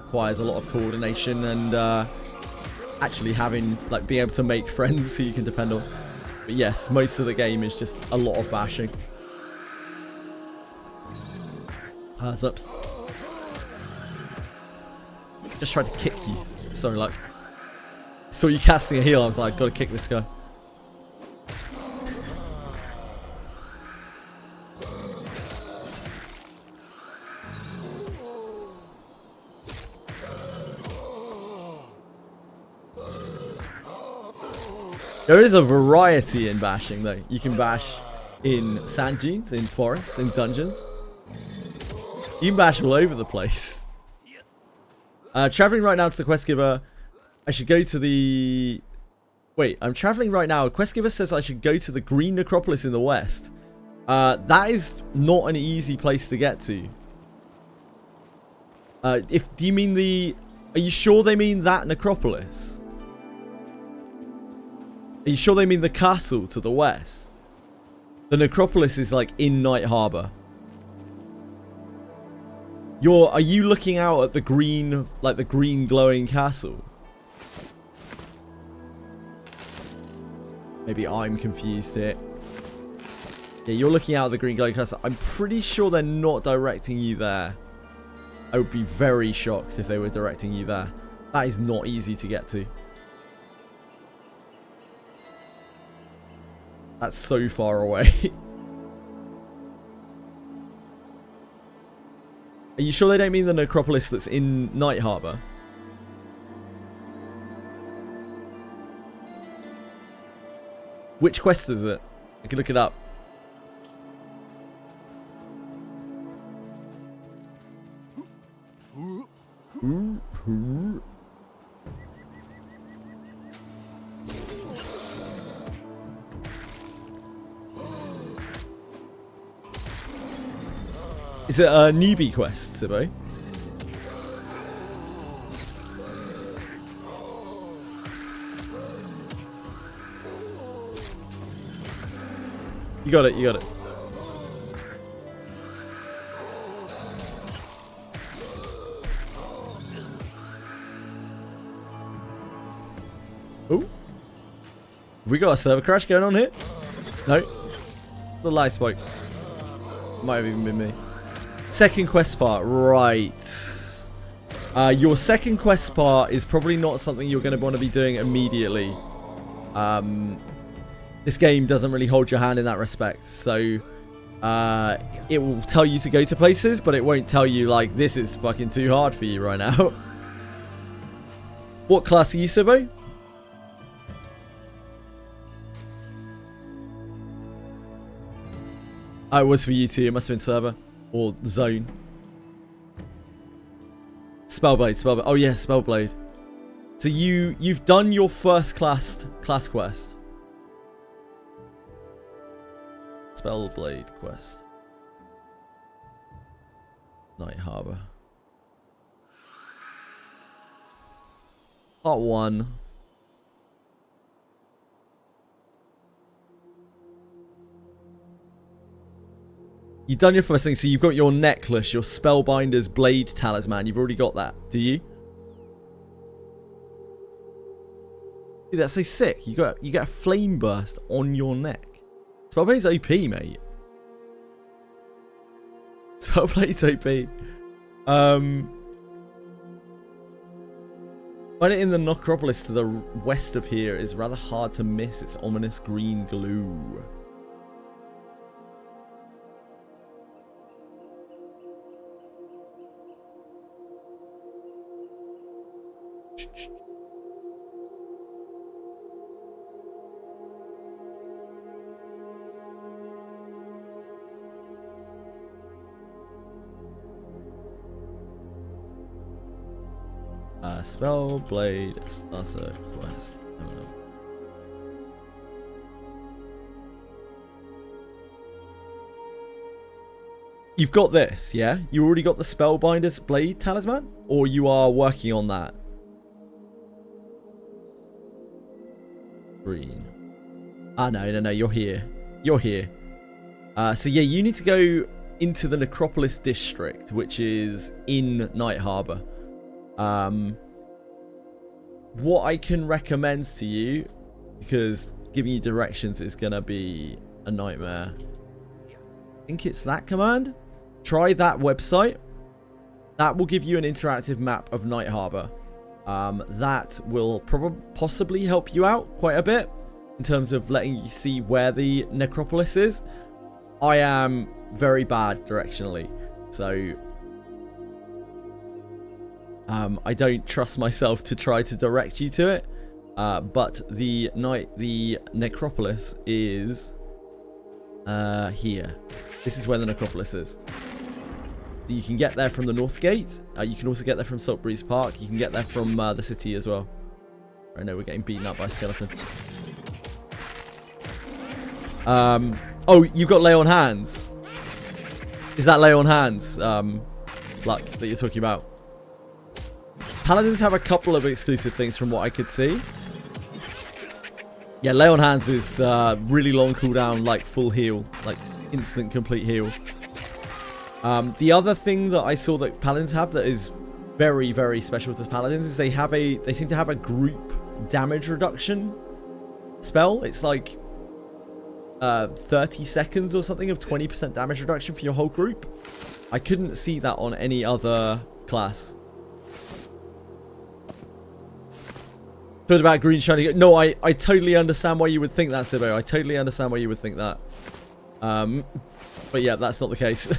Requires a lot of coordination and actually having, like, being able to make friends who you can depend on. But yes, most of the game is just a lot of bashing. Heads ups. Just tried to kick you. Sorry, like, saw you casting a heal. I was like, gotta kick this guy. There is a variety in bashing, though. You can bash in sand dunes, in forests, in dungeons. You can bash all over the place. Traveling right now to the quest giver. I should go to the... Wait, I'm traveling right now. Quest giver says I should go to the Green Necropolis in the west. That is not an easy place to get to. Do you mean the... Are you sure they mean that necropolis? Are you sure they mean the castle to the west? The necropolis is like in Night Harbor. Are you looking out at the green, like the green glowing castle? Maybe I'm confused here. Yeah, you're looking out at the green glowing castle. I'm pretty sure they're not directing you there. I would be very shocked if they were directing you there. That is not easy to get to. That's so far away. Are you sure they don't mean the necropolis that's in Night Harbor? Which quest is it? I can look it up. Is it a newbie quest, Sibbo? You got it, you got it. Ooh. We got a server crash going on here? No. The light spoke. Might have even been me. Second quest part, right. Your second quest part is probably not something you're going to want to be doing immediately. This game doesn't really hold your hand in that respect. So, it will tell you to go to places, but it won't tell you, like, this is fucking too hard for you right now. What class are you, Sibbo? Oh, it was for you too. It must have been server. Or zone. Spellblade, Spellblade. Oh yeah, Spellblade. So you've done your first class quest. Spellblade quest. Night Harbor. Part 1. You've done your first thing, so you've got your necklace, your Spellbinder's Blade Talisman. You've already got that, do you? Dude, that's so sick. You get a flame burst on your neck. Spellblade's OP, mate. Spellblade's OP. Find it in the necropolis to the west of here is rather hard to miss. Its ominous green glue. Spellblade starter quest. I don't know. you've got this, yeah? You already got the Spellbinder's Blade Talisman? Or you are working on that? Green. Ah, no, you're here. You're here. So yeah, you need to go into the Necropolis District, which is in Night Harbor. What I can recommend to you, because giving you directions is going to be a nightmare. I think it's that command. Try that website. That will give you an interactive map of Night Harbor. That will possibly help you out quite a bit in terms of letting you see where the necropolis is. I am very bad directionally, so I don't trust myself to try to direct you to it. But the necropolis is here. This is where the necropolis is. You can get there from the North Gate. You can also get there from Saltbreeze Park. You can get there from the city as well. I know we're getting beaten up by a skeleton. Oh, you've got Lay on Hands. Is that Lay on Hands luck that you're talking about? Paladins have a couple of exclusive things from what I could see. Yeah, Lay on Hands is really long cooldown, like full heal, like instant complete heal. The other thing that I saw that Paladins have that is very, very special to Paladins is they seem to have a group damage reduction spell. It's like 30 seconds or something of 20% damage reduction for your whole group. I couldn't see that on any other class. Thought about green shiny. No, I totally understand why you would think that, Sibbo. I totally understand why you would think that. But yeah, that's not the case.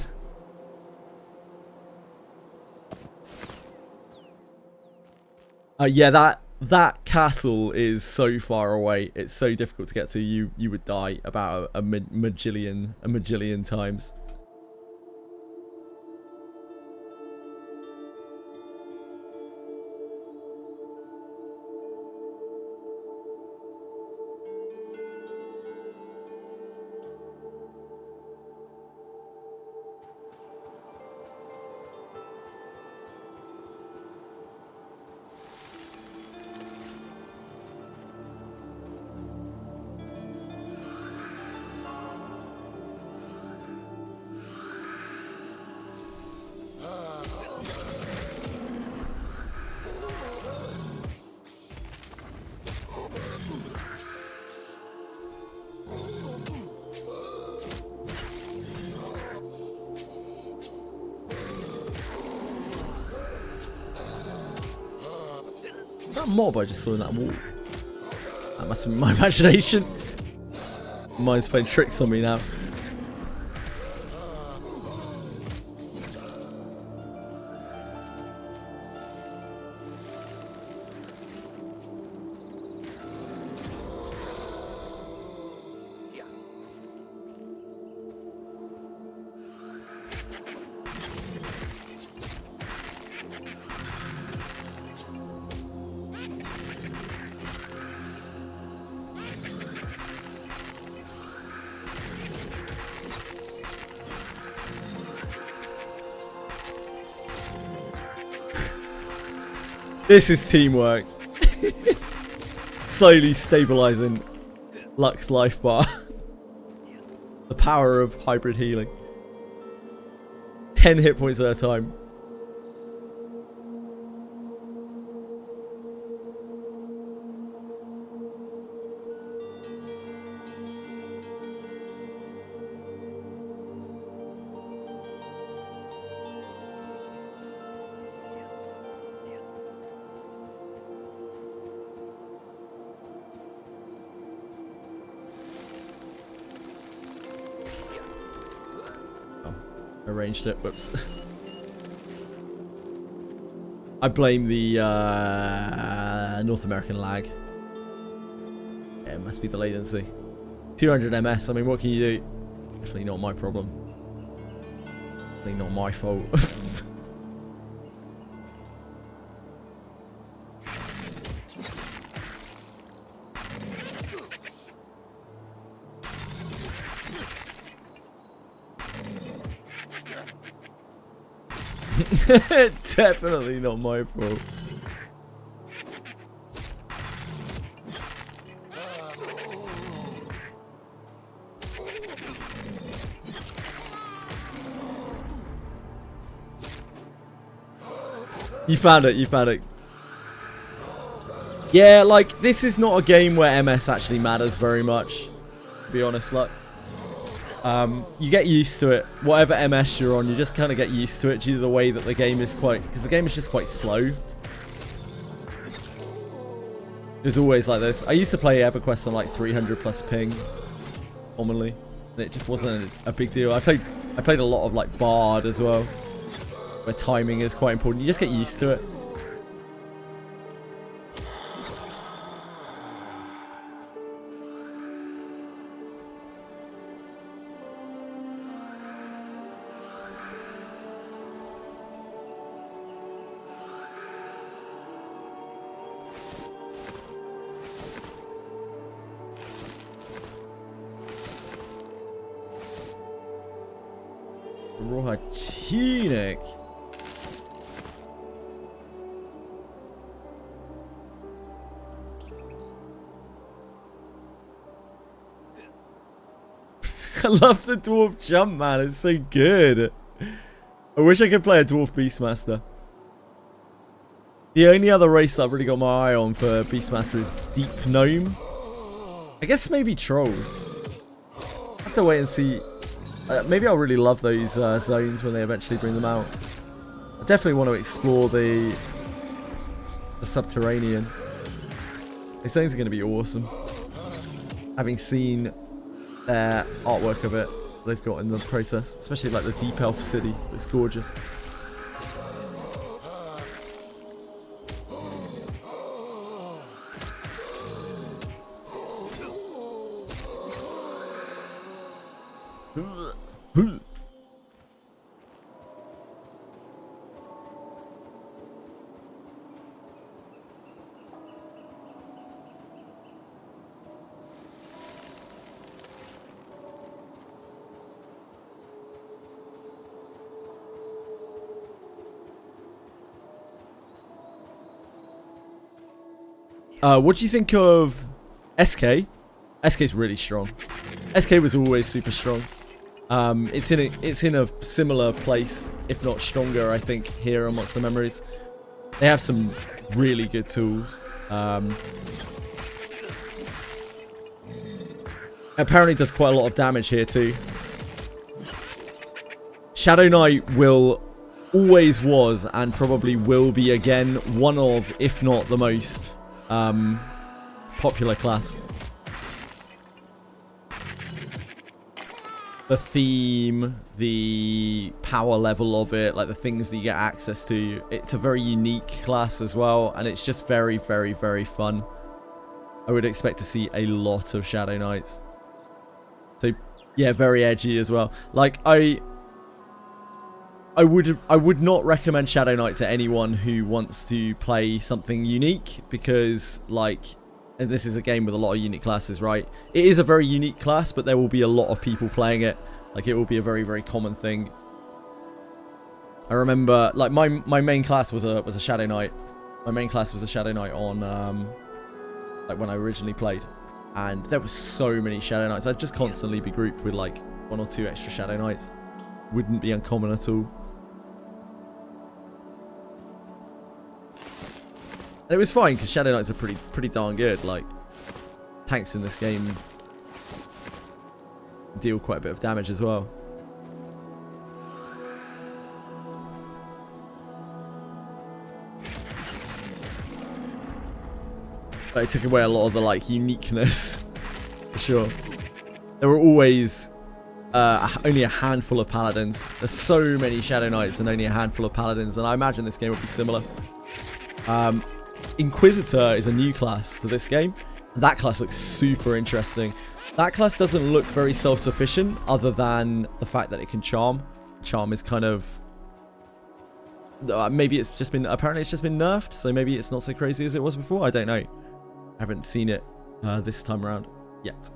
Yeah, that castle is so far away. It's so difficult to get to. You would die about a majillion times. That mob I just saw in that wall. That must have been my imagination. Mine's playing tricks on me now. This is teamwork. Slowly stabilizing Luck's life bar. The power of hybrid healing. 10 hit points at a time. Arranged it. Whoops. I blame the North American lag. Yeah, it must be the latency. 200 MS. I mean, what can you do? Definitely not my problem. Definitely not my fault. Definitely not my fault. You found it, you found it. Yeah, like, this is not a game where MS actually matters very much, to be honest, like. You get used to it. Whatever MS you're on, you just kind of get used to it due to the way that the game is because the game is just quite slow. It's always like this. I used to play EverQuest on like 300 plus ping, commonly. And it just wasn't a big deal. I played a lot of like Bard as well, where timing is quite important. You just get used to it. Raw tunic. I love the dwarf jump, man. It's so good. I wish I could play a dwarf beastmaster. The only other race that I've really got my eye on for beastmaster is deep gnome. I guess maybe troll. I have to wait and see. Maybe I'll really love those zones when they eventually bring them out. I definitely want to explore the subterranean. These zones are going to be awesome. Having seen their artwork of it they've got in the process, especially like the Deep Elf City. It's gorgeous. What do you think of SK? SK's really strong. SK was always super strong. It's in a similar place, if not stronger, I think, here on Monster Memories. They have some really good tools. Apparently does quite a lot of damage here too. Shadow Knight always was, and probably will be again, one of, if not the most popular class. The theme, the power level of it, like the things that you get access to, it's a very unique class as well, and it's just very, very, very fun. I would expect to see a lot of Shadow Knights. So yeah, very edgy as well. Like I would not recommend Shadow Knight to anyone who wants to play something unique, because like, and this is a game with a lot of unique classes, right? It is a very unique class, but there will be a lot of people playing it. Like, it will be a very, very common thing. I remember, like, my main class was a Shadow Knight. My main class was a Shadow Knight on, like, when I originally played. And there were so many Shadow Knights. I'd just constantly be grouped with, like, 1 or 2 extra Shadow Knights. Wouldn't be uncommon at all. And it was fine, because Shadow Knights are pretty darn good. Like, tanks in this game deal quite a bit of damage as well. But it took away a lot of the, like, uniqueness, for sure. There were always only a handful of paladins. There's so many Shadow Knights and only a handful of paladins, and I imagine this game would be similar. Inquisitor is a new class to this game. That class looks super interesting. That class doesn't look very self-sufficient, other than the fact that it can charm. Charm is kind of... maybe it's just been... apparently it's just been nerfed, so maybe it's not so crazy as it was before. I don't know. I haven't seen it this time around yet.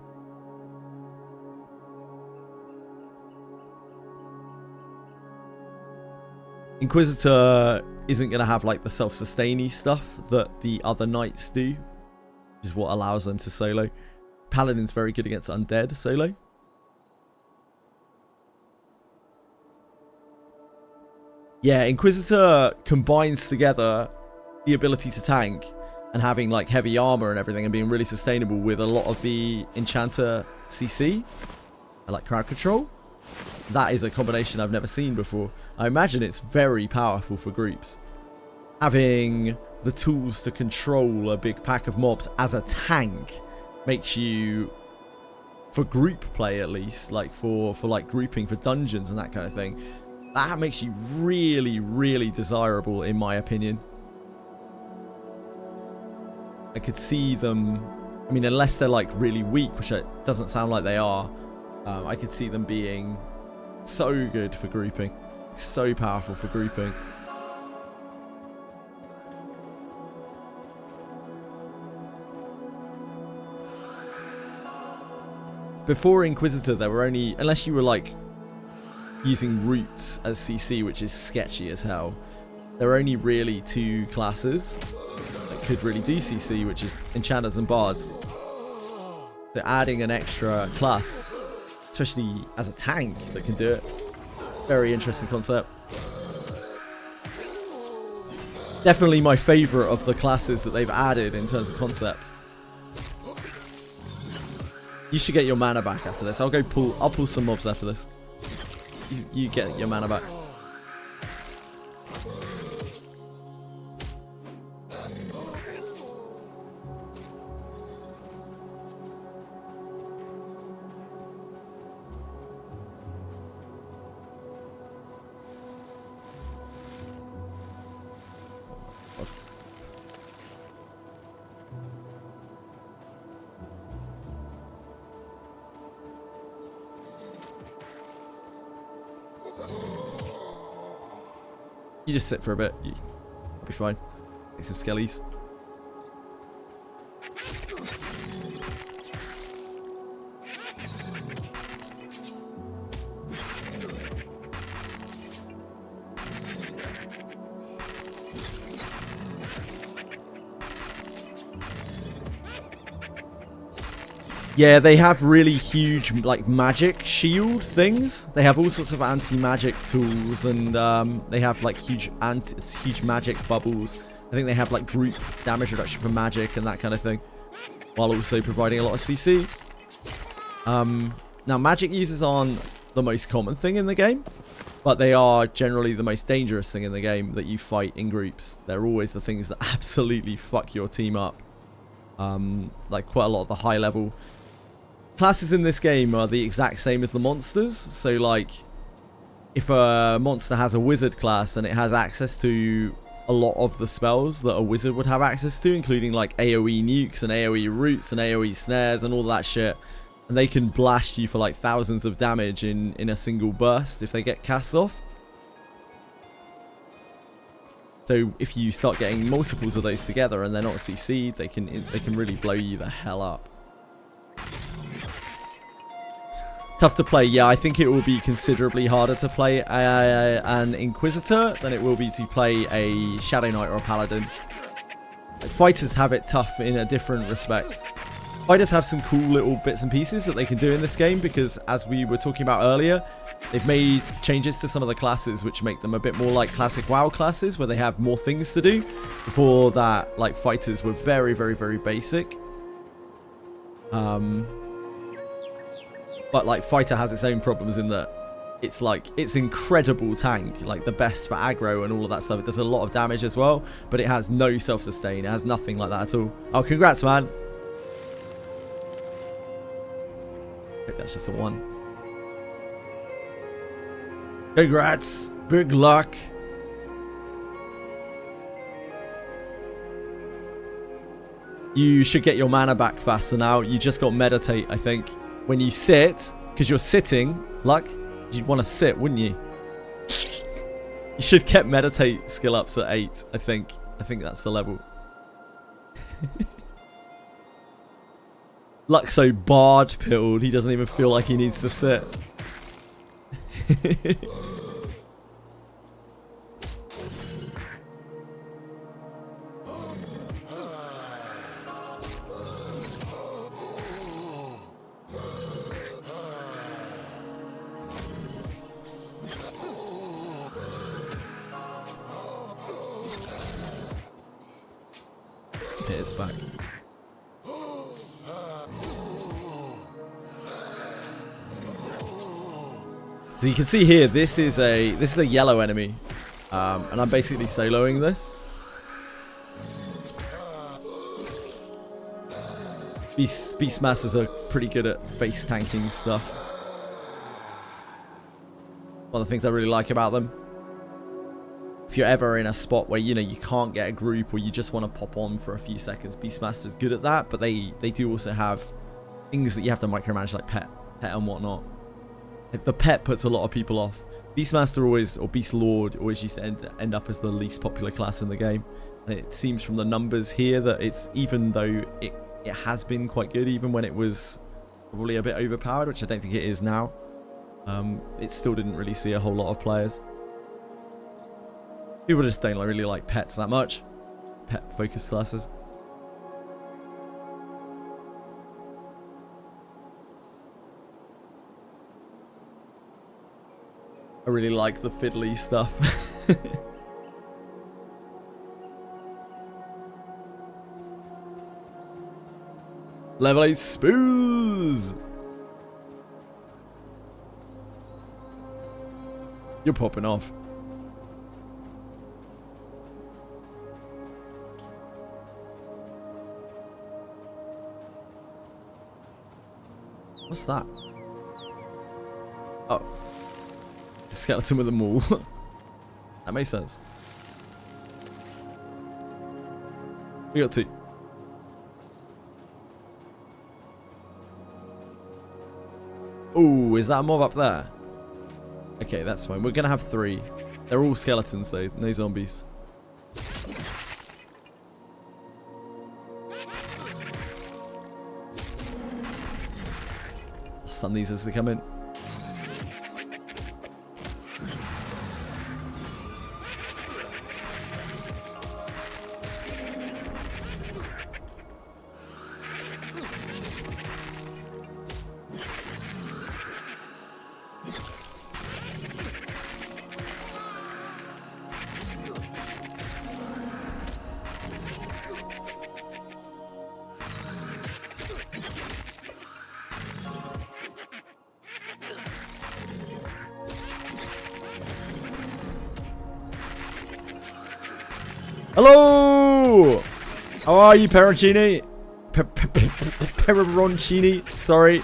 Inquisitor isn't going to have like the self-sustaining stuff that the other knights do, which is what allows them to solo. Paladin's very good against undead solo. Yeah, Inquisitor combines together the ability to tank and having like heavy armor and everything and being really sustainable with a lot of the Enchanter CC and like crowd control. That is a combination I've never seen before. I imagine it's very powerful for groups. Having the tools to control a big pack of mobs as a tank makes you, for group play at least, like for like grouping for dungeons and that kind of thing, that makes you really, really desirable in my opinion. I could see them, I mean, unless they're like really weak, which it doesn't sound like they are, I could see them being so good for grouping. So powerful for grouping. Before Inquisitor, there were only, unless you were like using roots as CC, which is sketchy as hell, there were only really 2 classes that could really do CC, which is Enchanters and Bards. So adding an extra class, especially as a tank that can do it, very interesting concept. Definitely my favorite of the classes that they've added in terms of concept. You should get your mana back after this. I'll pull some mobs after this. You get your mana back. You just sit for a bit. You'll be fine. Take some skellies. Yeah, they have really huge, like, magic shield things. They have all sorts of anti-magic tools, and they have, like, huge magic bubbles. I think they have, like, group damage reduction from magic and that kind of thing, while also providing a lot of CC. Now, magic users aren't the most common thing in the game, but they are generally the most dangerous thing in the game that you fight in groups. They're always the things that absolutely fuck your team up. Like, quite a lot of the high-level classes in this game are the exact same as the monsters. So, like, if a monster has a wizard class, then it has access to a lot of the spells that a wizard would have access to, including, like, AoE nukes and AoE roots and AoE snares and all that shit. And they can blast you for, like, thousands of damage in a single burst if they get cast off. So if you start getting multiples of those together and they're not CC'd, they can really blow you the hell up. Tough to play. Yeah, I think it will be considerably harder to play an Inquisitor than it will be to play a Shadow Knight or a Paladin. Fighters have it tough in a different respect. Fighters have some cool little bits and pieces that they can do in this game because, as we were talking about earlier, they've made changes to some of the classes which make them a bit more like classic WoW classes where they have more things to do. Before that, like, fighters were very, very, very basic. But, like, fighter has its own problems in that it's, like, it's incredible tank, like, the best for aggro and all of that stuff. It does a lot of damage as well, but it has no self-sustain. It has nothing like that at all. Oh, congrats, man. I think that's just a 1. Congrats. Big luck. You should get your mana back faster now. You just got meditate, I think. When you sit, because you're sitting, Luck, you'd want to sit, wouldn't you? You should get meditate skill ups at 8, I think. I think that's the level. Luck's so bard pilled, he doesn't even feel like he needs to sit. hit its back. So you can see here, this is a yellow enemy, and I'm basically soloing this. Beastmasters are pretty good at face tanking stuff. One of the things I really like about them. If you're ever in a spot where, you know, you can't get a group or you just want to pop on for a few seconds, Beastmaster's good at that, but they do also have things that you have to micromanage, like pet and whatnot. The pet puts a lot of people off. Beastmaster always, or Beast Lord, always used to end up as the least popular class in the game. And it seems from the numbers here that it's, even though it has been quite good, even when it was probably a bit overpowered, which I don't think it is now, it still didn't really see a whole lot of players. People just don't really like pets that much. Pet-focused classes. I really like the fiddly stuff. Level 8 spoos! You're popping off. What's that? Oh. Skeleton with a maul. That makes sense. We got 2. Ooh, is that a mob up there? Okay, that's fine. We're gonna have 3. They're all skeletons though, no zombies. I'll stun these as they come in. Hello! How are you, Peroncini? Peroncini, sorry.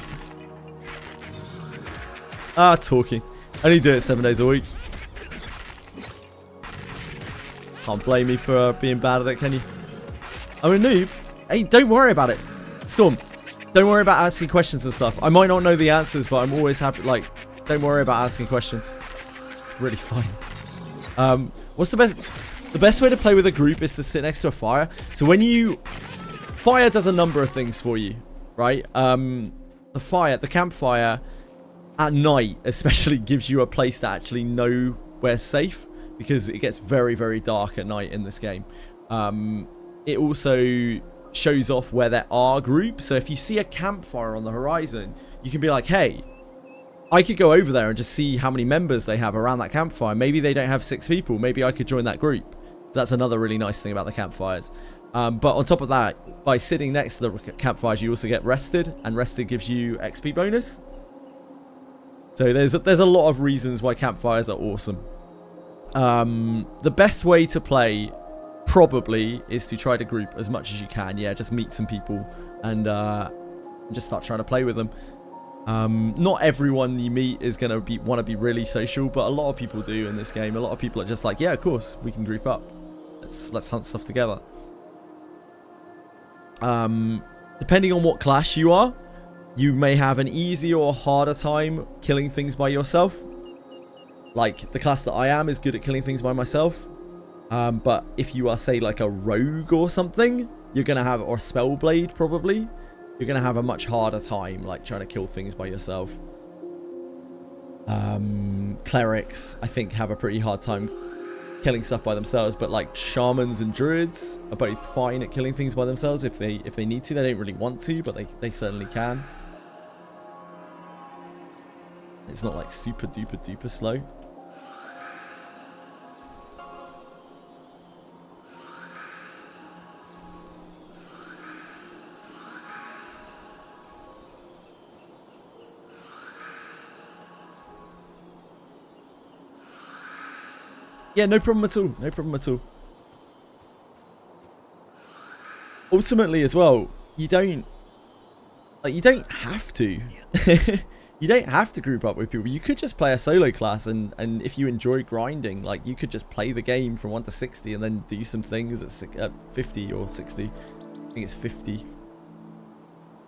Talking. I only do it 7 days a week. Can't blame me for being bad at it, can you? I'm a noob. Hey, don't worry about it. Storm, don't worry about asking questions and stuff. I might not know the answers, but I'm always happy. Like, don't worry about asking questions. It's really fun. What's the best... The best way to play with a group is to sit next to a fire. So when you... Fire does a number of things for you, right? The campfire at night especially gives you a place to actually know where's safe, because it gets very, very dark at night in this game. It also shows off where there are groups. So if you see a campfire on the horizon, you can be like, hey, I could go over there and just see how many members they have around that campfire. Maybe they don't have 6 people. Maybe I could join that group. That's another really nice thing about the campfires. But on top of that, by sitting next to the campfires, you also get rested, and rested gives you XP bonus. So there's a lot of reasons why campfires are awesome. The best way to play probably is to try to group as much as you can. Yeah, just meet some people and just start trying to play with them. Not everyone you meet is going to want to be really social, but a lot of people do in this game. A lot of people are just like, yeah, of course, we can group up. Let's hunt stuff together. Depending on what class you are, you may have an easier or harder time killing things by yourself. Like, the class that I am is good at killing things by myself. But if you are, say, like a rogue or something, you're going to have, or a spellblade probably, you're going to have a much harder time, like, trying to kill things by yourself. Clerics, I think, have a pretty hard time killing stuff by themselves, but like shamans and druids are both fine at killing things by themselves if they need to. They don't really want to, but they certainly can. It's not like super duper slow. Yeah, no problem at all. No problem at all. Ultimately, as well, you don't have to. You don't have to group up with people. You could just play a solo class, and if you enjoy grinding, like, you could just play the game from 1 to 60 and then do some things at 50 or 60. I think it's 50.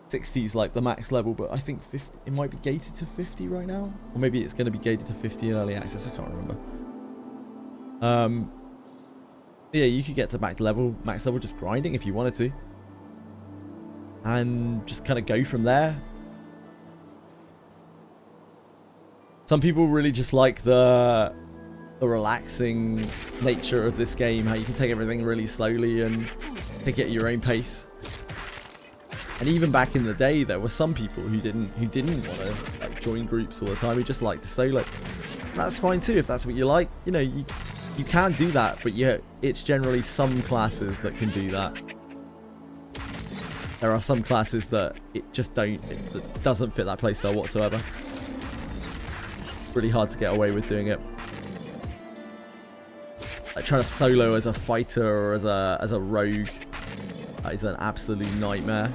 60 is like the max level, but I think 50, it might be gated to 50 right now, or maybe it's going to be gated to 50 in early access. I can't remember. Yeah, you could get to max level just grinding if you wanted to, and just kind of go from there. Some people really just like the relaxing nature of this game, how you can take everything really slowly and take it at your own pace. And even back in the day, there were some people who didn't want to like join groups all the time, who just liked to solo. That's fine too if that's what you like. You know, you can do that, but yeah, it's generally some classes that can do that. There are some classes that it doesn't fit that playstyle whatsoever. Really hard to get away with doing it. Like trying to solo as a fighter or as a rogue, that is an absolute nightmare.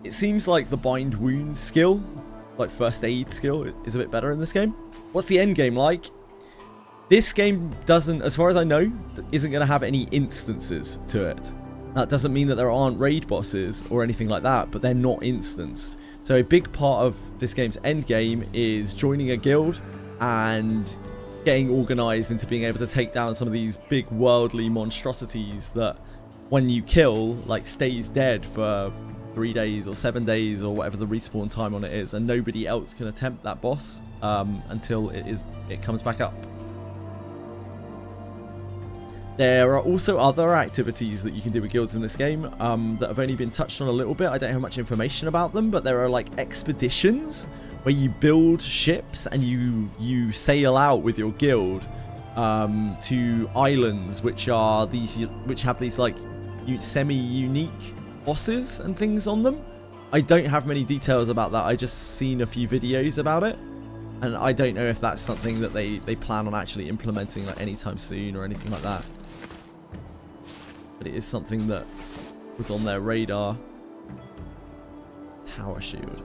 It seems like the bind wounds skill, like first aid skill, is a bit better in this game. What's the end game like? This game doesn't, as far as I know, isn't going to have any instances to it. That doesn't mean that there aren't raid bosses or anything like that, but they're not instanced. So a big part of this game's end game is joining a guild and getting organized into being able to take down some of these big worldly monstrosities that when you kill, like, stays dead for 3 days or 7 days or whatever the respawn time on it is, and nobody else can attempt that boss until it comes back up. There are also other activities that you can do with guilds in this game that have only been touched on a little bit. I don't have much information about them, but there are like expeditions where you build ships and you sail out with your guild to islands which have these like semi-unique bosses and things on them. I don't have many details about that. I just seen a few videos about it, and I don't know if that's something that they plan on actually implementing like anytime soon or anything like that. But it is something that was on their radar. Tower shield.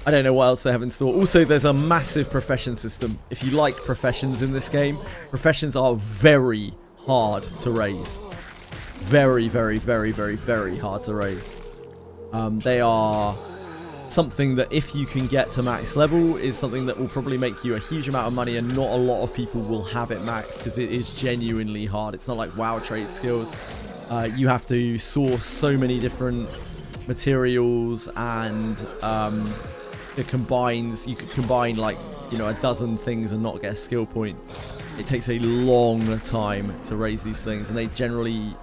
I don't know what else they have in store. Also, there's a massive profession system. If you like professions in this game, professions are very hard to raise. Very, very, very, very, very hard to raise. They are something that if you can get to max level is something that will probably make you a huge amount of money, and not a lot of people will have it maxed because it is genuinely hard. It's not like WoW trade skills. You have to source so many different materials, and you could combine like, you know, a dozen things and not get a skill point. It takes a long time to raise these things, and they generally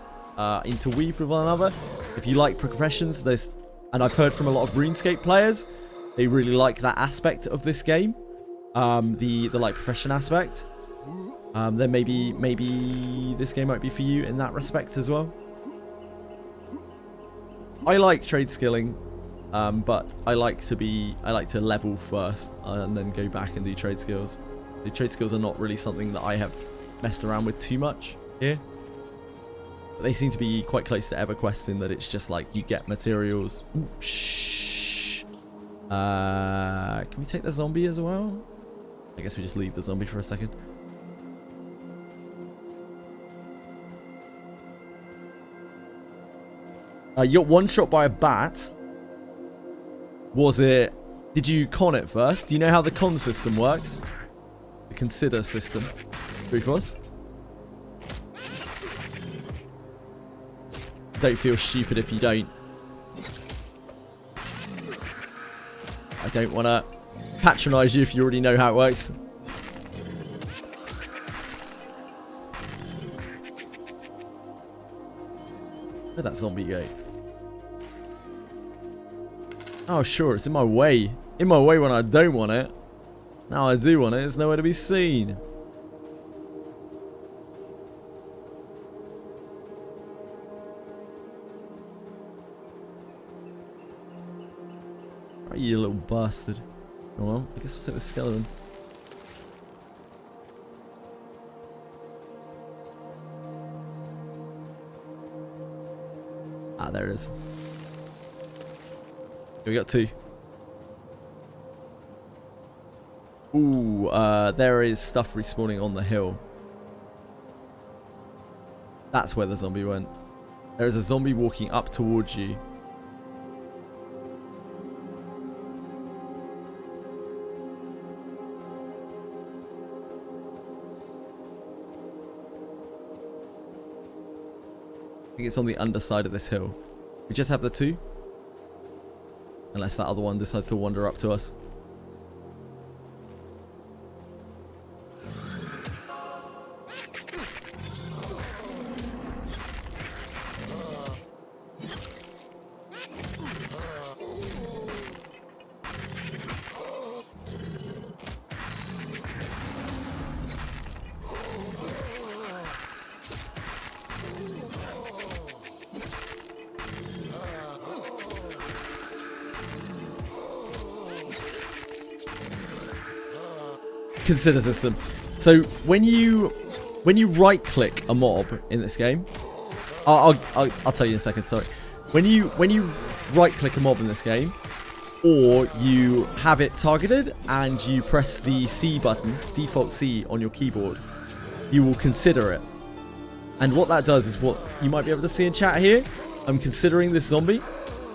interweave with one another. If you like professions, and I've heard from a lot of RuneScape players, they really like that aspect of this game, the like profession aspect. Then maybe this game might be for you in that respect as well. I like trade skilling, but I like to level first and then go back and do trade skills. The trade skills are not really something that I have messed around with too much here. But they seem to be quite close to EverQuest in that it's just like you get materials. Ooh, shh. Can we take the zombie as well? I guess we just leave the zombie for a second. You got one shot by a bat. Was it... Did you con it first? Do you know how the con system works? The consider system. Three for us. Don't feel stupid if you don't. I don't want to patronize you if you already know how it works. Where'd that zombie go? Oh, sure, it's in my way. In my way when I don't want it. Now I do want it, it's nowhere to be seen. Oh, you little bastard. Oh well, I guess we'll take the skeleton. Ah, there it is. We got 2. Ooh, there is stuff respawning on the hill. That's where the zombie went. There is a zombie walking up towards you. I think it's on the underside of this hill. We just have the 2. Unless that other one decides to wander up to us. Consider system. So when you right click a mob in this game, I'll tell you in a second. Sorry. When you right click a mob in this game, or you have it targeted and you press the C button, default C on your keyboard, you will consider it. And what that does is what you might be able to see in chat here. I'm considering this zombie,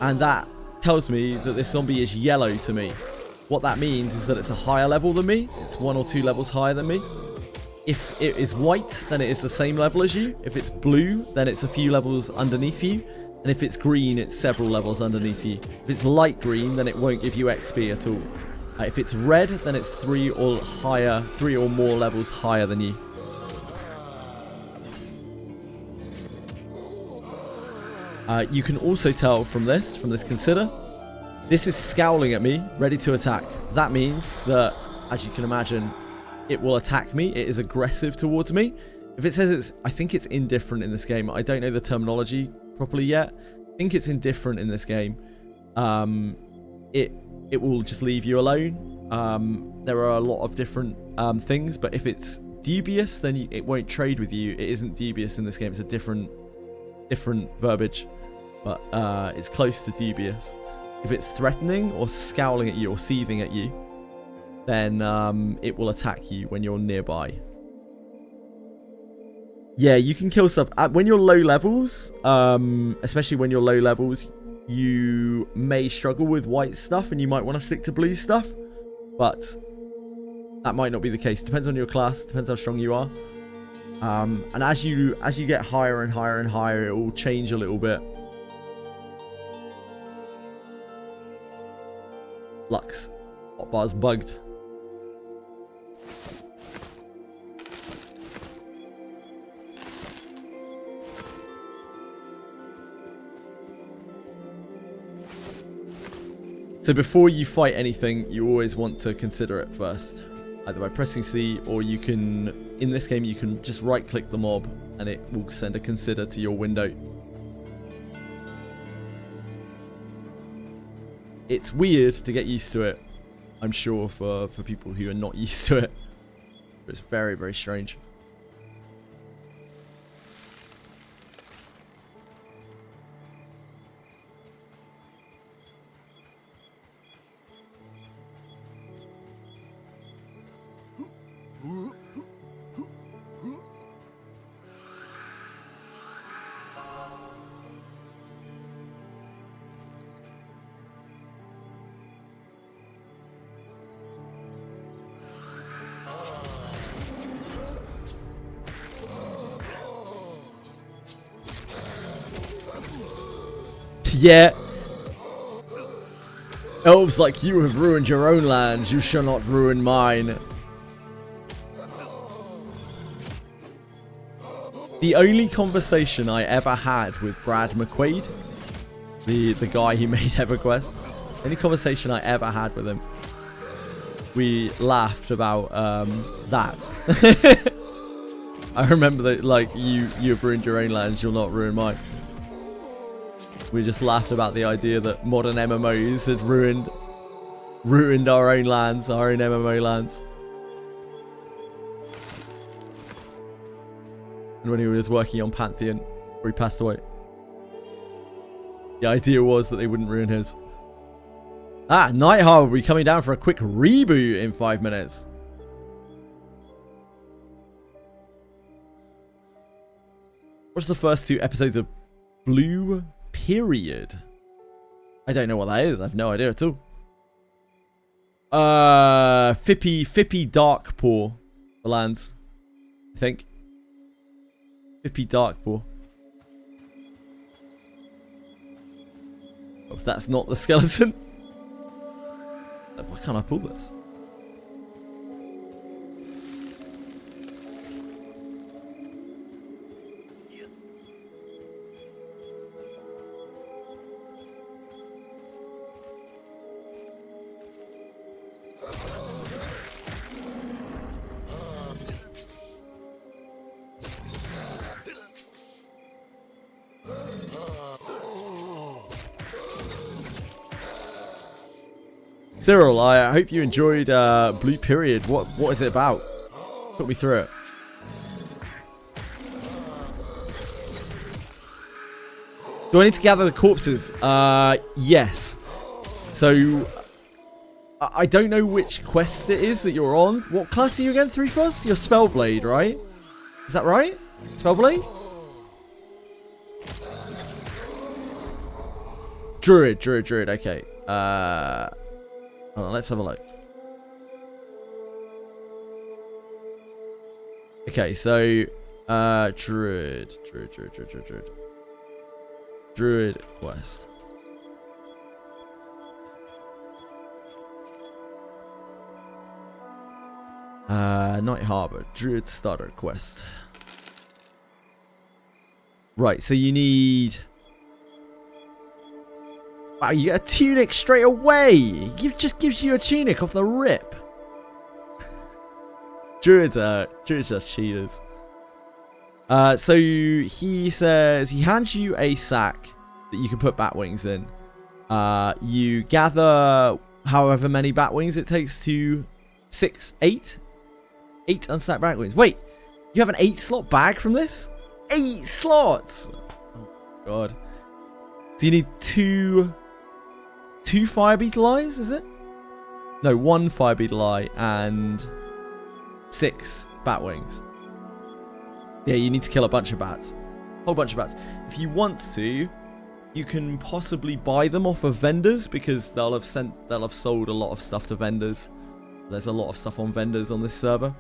and that tells me that this zombie is yellow to me. What that means is that it's a higher level than me. It's 1 or 2 levels higher than me. If it is white, then it is the same level as you. If it's blue, then it's a few levels underneath you. And if it's green, it's several levels underneath you. If it's light green, then it won't give you XP at all. If it's red, then it's 3 or more levels higher than you. You can also tell from this consider. This is scowling at me, ready to attack. That means that, as you can imagine, it will attack me. It is aggressive towards me. If it says I think it's indifferent in this game. I don't know the terminology properly yet. I think it's indifferent in this game. It will just leave you alone. There are a lot of different things, but if it's dubious, then it won't trade with you. It isn't dubious in this game. It's a different verbiage, but it's close to dubious. If it's threatening or scowling at you or seething at you, then it will attack you when you're nearby. Yeah, you can kill stuff. When you're low levels, especially when you're low levels, you may struggle with white stuff and you might want to stick to blue stuff. But that might not be the case. Depends on your class, depends how strong you are. And as you get higher and higher and higher, it will change a little bit. Lux. Hotbar's bugged. So before you fight anything, you always want to consider it first. Either by pressing C, or you can, in this game, you can just right click the mob and it will send a consider to your window. It's weird to get used to it, I'm sure, for people who are not used to it. But it's very, very strange. Yeah. Elves like you have ruined your own lands. You shall not ruin mine. The only conversation I ever had with Brad McQuaid, the guy who made EverQuest, any conversation I ever had with him, we laughed about that. I remember that, like, you have ruined your own lands. You'll not ruin mine. We just laughed about the idea that modern MMOs had ruined ruined our own lands, our own MMO lands. And when he was working on Pantheon, where he passed away. The idea was that they wouldn't ruin his. Ah, Night Harbor will be coming down for a quick reboot in 5 minutes. What's the first 2 episodes of Blue Period? I don't know what that is. I have no idea at all. Fippy Darkpaw. The lands. I think. Fippy Darkpaw. Oh, that's not the skeleton. Why can't I pull this? Cyril, I hope you enjoyed Blue Period. What is it about? Put me through it. Do I need to gather the corpses? Yes. So, I don't know which quest it is that you're on. What class are you again, 3FUZZ? You're Spellblade, right? Is that right? Spellblade? Druid, okay. Hold on, let's have a look. Okay, so Druid quest. Night Harbor, Druid starter quest. Right, so you need. Wow, you get a tunic straight away. It just gives you a tunic off the rip. Druids are cheaters. So he says he hands you a sack that you can put bat wings in. You gather however many bat wings it takes to 8 unstacked bat wings. Wait, you have an 8-slot bag from this? 8 slots. Oh god. So you need two fire beetle eyes, is it? No, 1 fire beetle eye and 6 bat wings. Yeah, you need to kill a bunch of bats. A whole bunch of bats. If you want to, you can possibly buy them off of vendors because they'll have sold a lot of stuff to vendors. There's a lot of stuff on vendors on this server.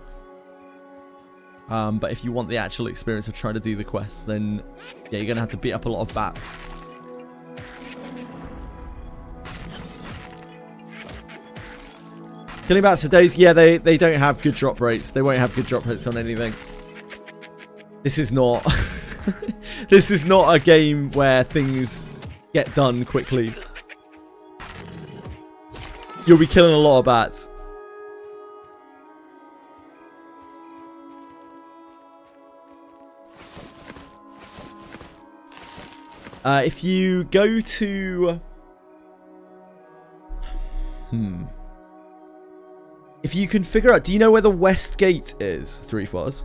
But if you want the actual experience of trying to do the quests, then yeah, you're gonna have to beat up a lot of bats. Killing bats for days, yeah, they don't have good drop rates. They won't have good drop rates on anything. This is not this is not a game where things get done quickly. You'll be killing a lot of bats. If you go to if you can figure out, do you know where the west gate is, 3FUZZ?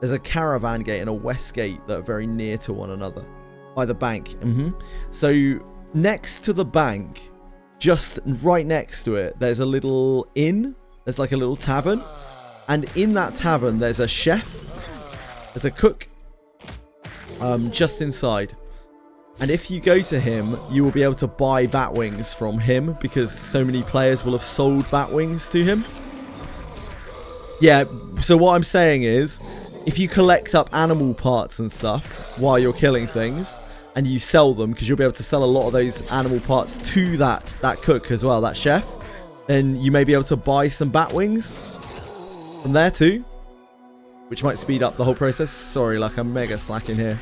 There's a caravan gate and a west gate that are very near to one another. By the bank. So, next to the bank, just right next to it, there's a little inn. There's like a little tavern. And in that tavern, there's a chef. There's a cook. Just inside. And if you go to him, you will be able to buy bat wings from him because so many players will have sold bat wings to him. Yeah, so what I'm saying is, if you collect up animal parts and stuff while you're killing things, and you sell them, because you'll be able to sell a lot of those animal parts to that cook as well, that chef, then you may be able to buy some bat wings from there too, which might speed up the whole process. Sorry, like I'm mega slacking here.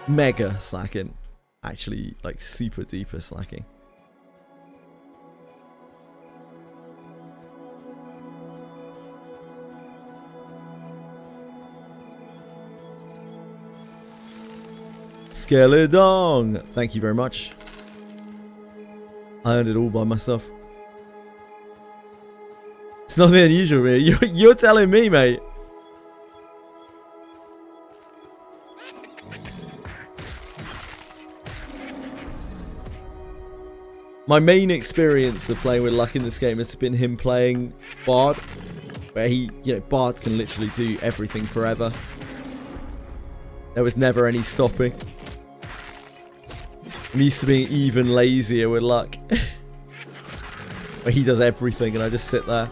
Mega slacking. Actually, like super duper slacking. Skeledong. Thank you very much. I earned it all by myself. It's nothing unusual, really. You're telling me, mate. My main experience of playing with luck in this game has been him playing Bard, where Bards can literally do everything forever. There was never any stopping. I'm used to being even lazier with luck. Where he does everything and I just sit there.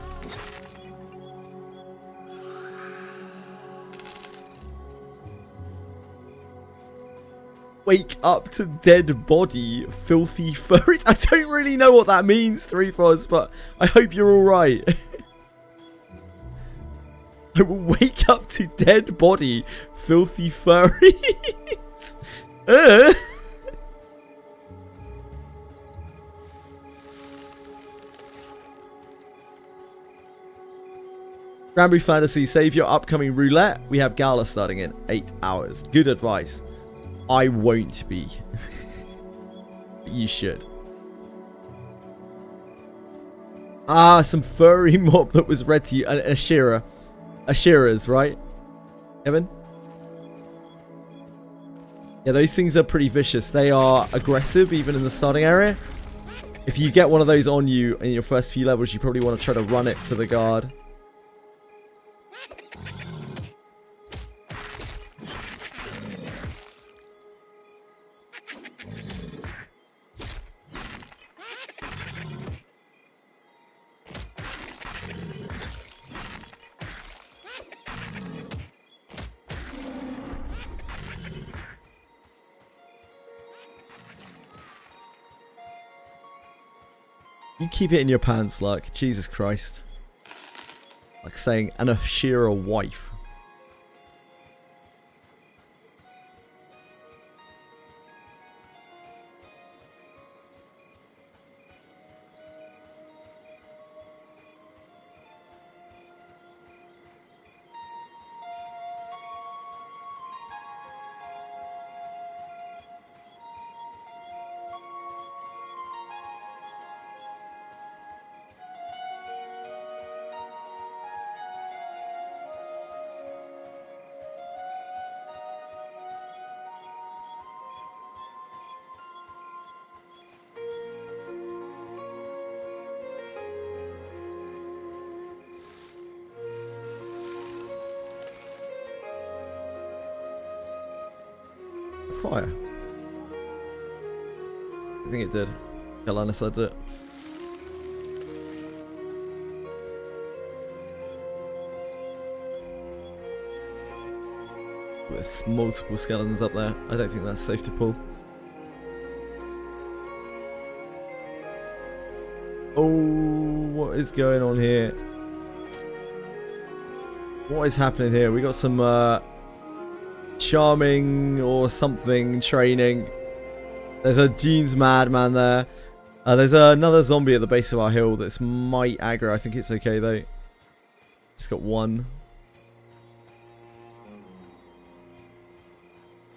Wake up to dead body, filthy furry. I don't really know what that means, 3Foz, but I hope you're alright. I will wake up to dead body, filthy furries. Granblue Fantasy, save your upcoming roulette. We have Gala starting in 8 hours. Good advice. I won't be. You should. Ah, some furry mob that was read to you. An Ashira. Ashiras, right? Evan? Yeah, those things are pretty vicious. They are aggressive even in the starting area. If you get one of those on you in your first few levels, you probably want to try to run it to the guard. You keep it in your pants, like, Jesus Christ. Like saying an Ashira wife. Fire. I think it did. Galanis said it. There's multiple skeletons up there. I don't think that's safe to pull. Oh, what is going on here? What is happening here? We got some charming or something training. There's a Jeans madman there. There's another zombie at the base of our hill that's might aggro. I think it's okay though. Just got one.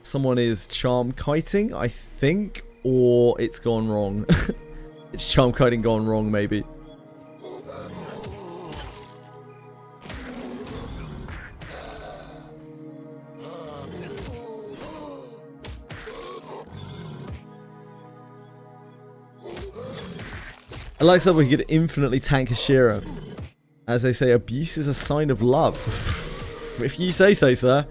Someone is charm kiting, I think, or it's gone wrong. It's charm kiting gone wrong, maybe. I like that we could infinitely tank Ashira. As they say, abuse is a sign of love. If you say so, sir.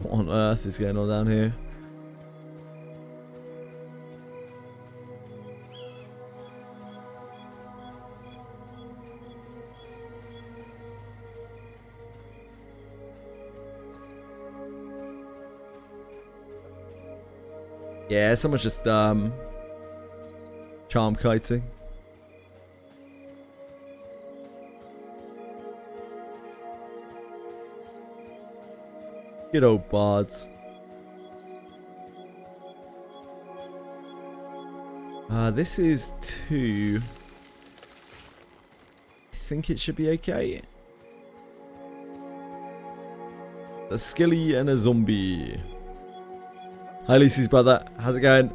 What on earth is going on down here? Yeah, someone's just charm kiting. Good old bards. This is 2. I think it should be okay. A skilly and a zombie. Hi Lucy's brother, how's it going?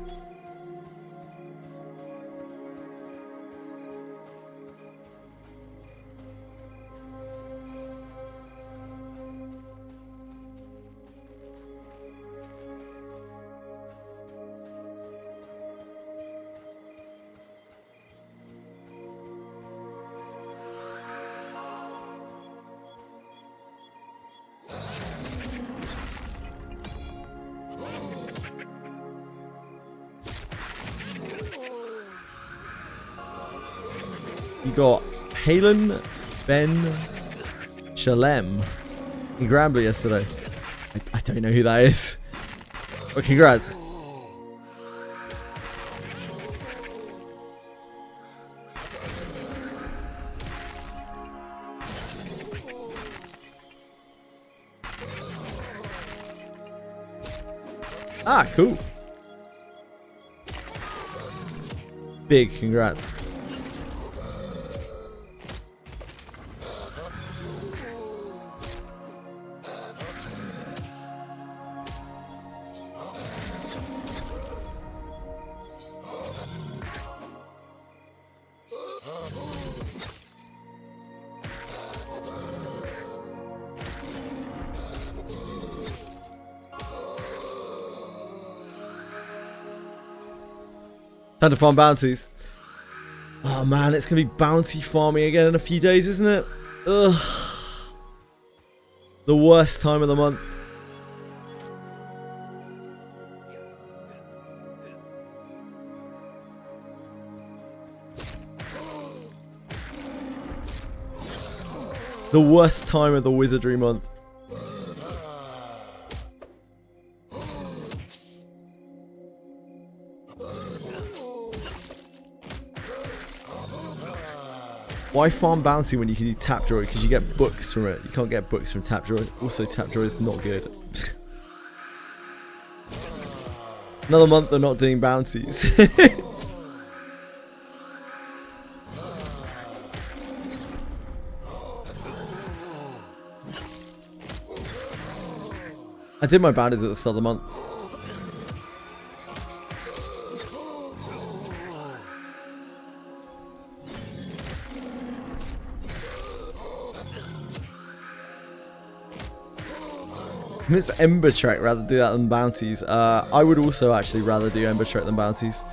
You got Halen, Ben, Shalem in Granblue yesterday. I don't know who that is. But congrats. Ah, cool. Big congrats. Time to farm bounties. Oh man, it's gonna be bounty farming again in a few days, isn't it? Ugh. The worst time of the month. The worst time of the Wizardry month. Why farm bounty when you can do tap draw? Because you get books from it. You can't get books from tap draw. Also, tap draw is not good. Another month of not doing bounties. I did my bounties at the start of the month. It's Ember Trek, rather do that than bounties. I would also actually rather do Ember Trek than bounties.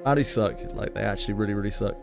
Bounties suck. Like, they actually really, really suck.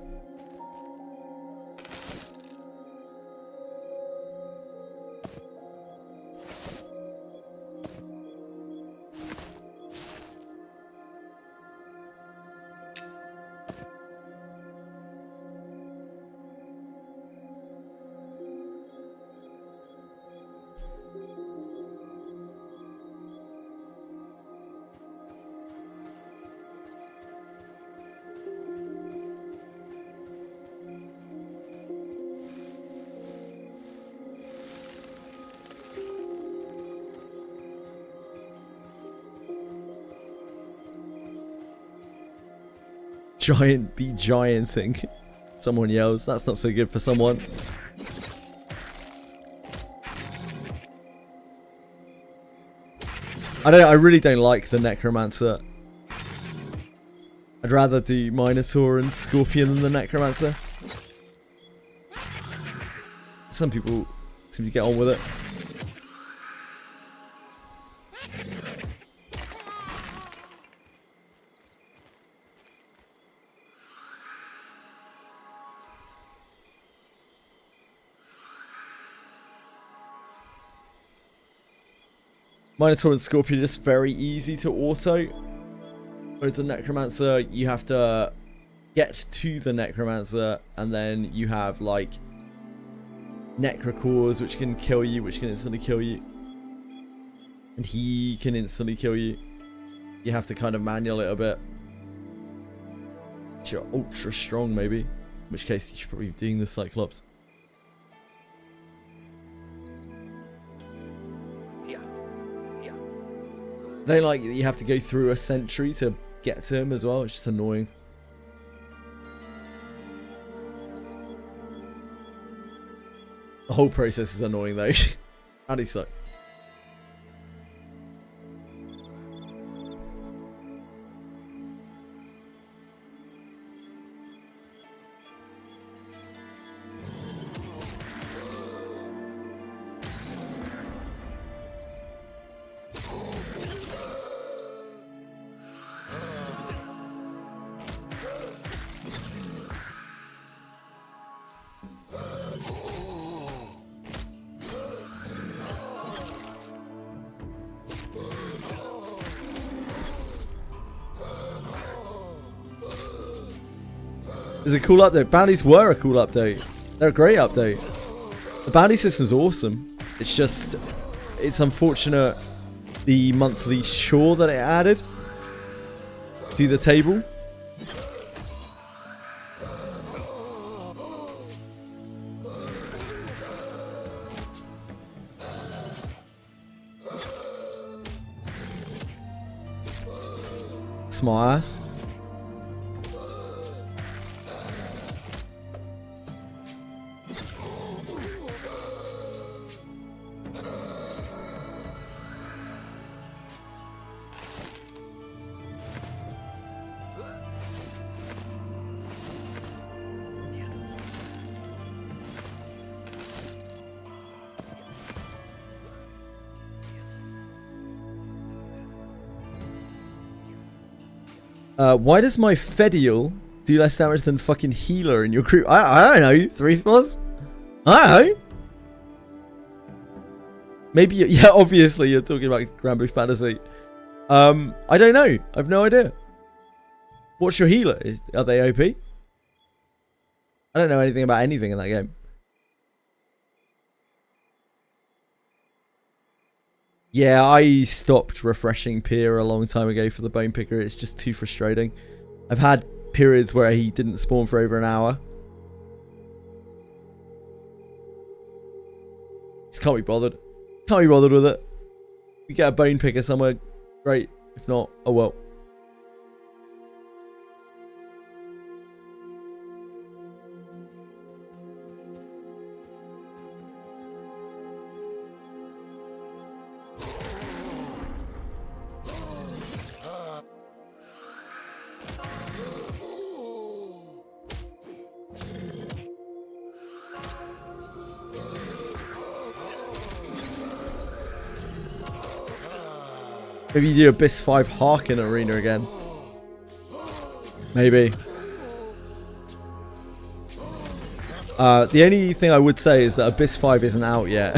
Giant be gianting. Someone yells. That's not so good for someone. I really don't like the Necromancer. I'd rather do Minotaur and Scorpion than the Necromancer. Some people seem to get on with it. Minotaur and Scorpion are just very easy to auto. Whereas a Necromancer, you have to get to the Necromancer, and then you have like Necrocores, which can kill you, which can instantly kill you. And he can instantly kill you. You have to kind of manual it a bit. You're ultra strong, maybe. In which case, you should probably be doing the Cyclops. I don't like that you have to go through a sentry to get to him as well. It's just annoying. The whole process is annoying though. How do you suck? It's a cool update. Bounties were a cool update. They're a great update. The bounty system's awesome. It's just, it's unfortunate the monthly chore that it added to the table. Smart ass. Why does my Fedial do less damage than fucking healer in your group? I don't know. 3 floors? I don't know. Maybe, yeah, obviously you're talking about Granblue Fantasy. I don't know. I have no idea. What's your healer? Are they OP? I don't know anything about anything in that game. Yeah, I stopped refreshing Pier a long time ago for the Bone Picker. It's just too frustrating. I've had periods where he didn't spawn for over an hour. Just can't be bothered. Can't be bothered with it. We get a Bone Picker somewhere, great. If not, oh well. Maybe you do Abyss 5 Harkin Arena again. Maybe. The only thing I would say is that Abyss 5 isn't out yet.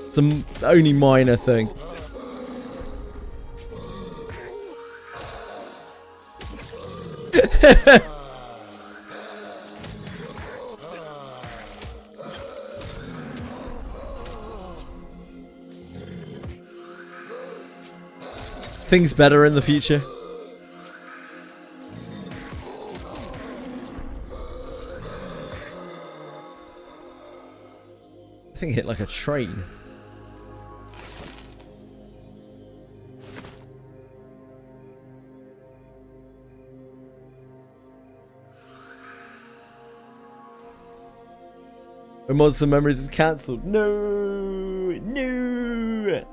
It's the only minor thing. Things better in the future. I think it hit like a train. When Monster Memories is cancelled. No! No!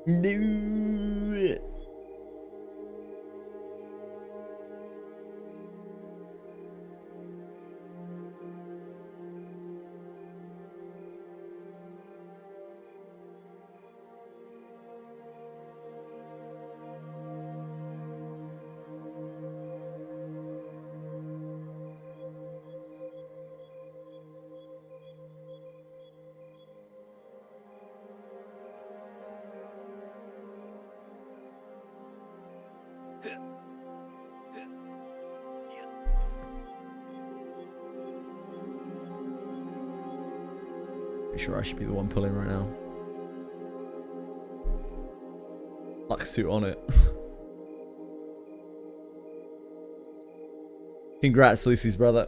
No. Pretty sure I should be the one pulling right now. Luck suit on it. Congrats, Lucy's brother.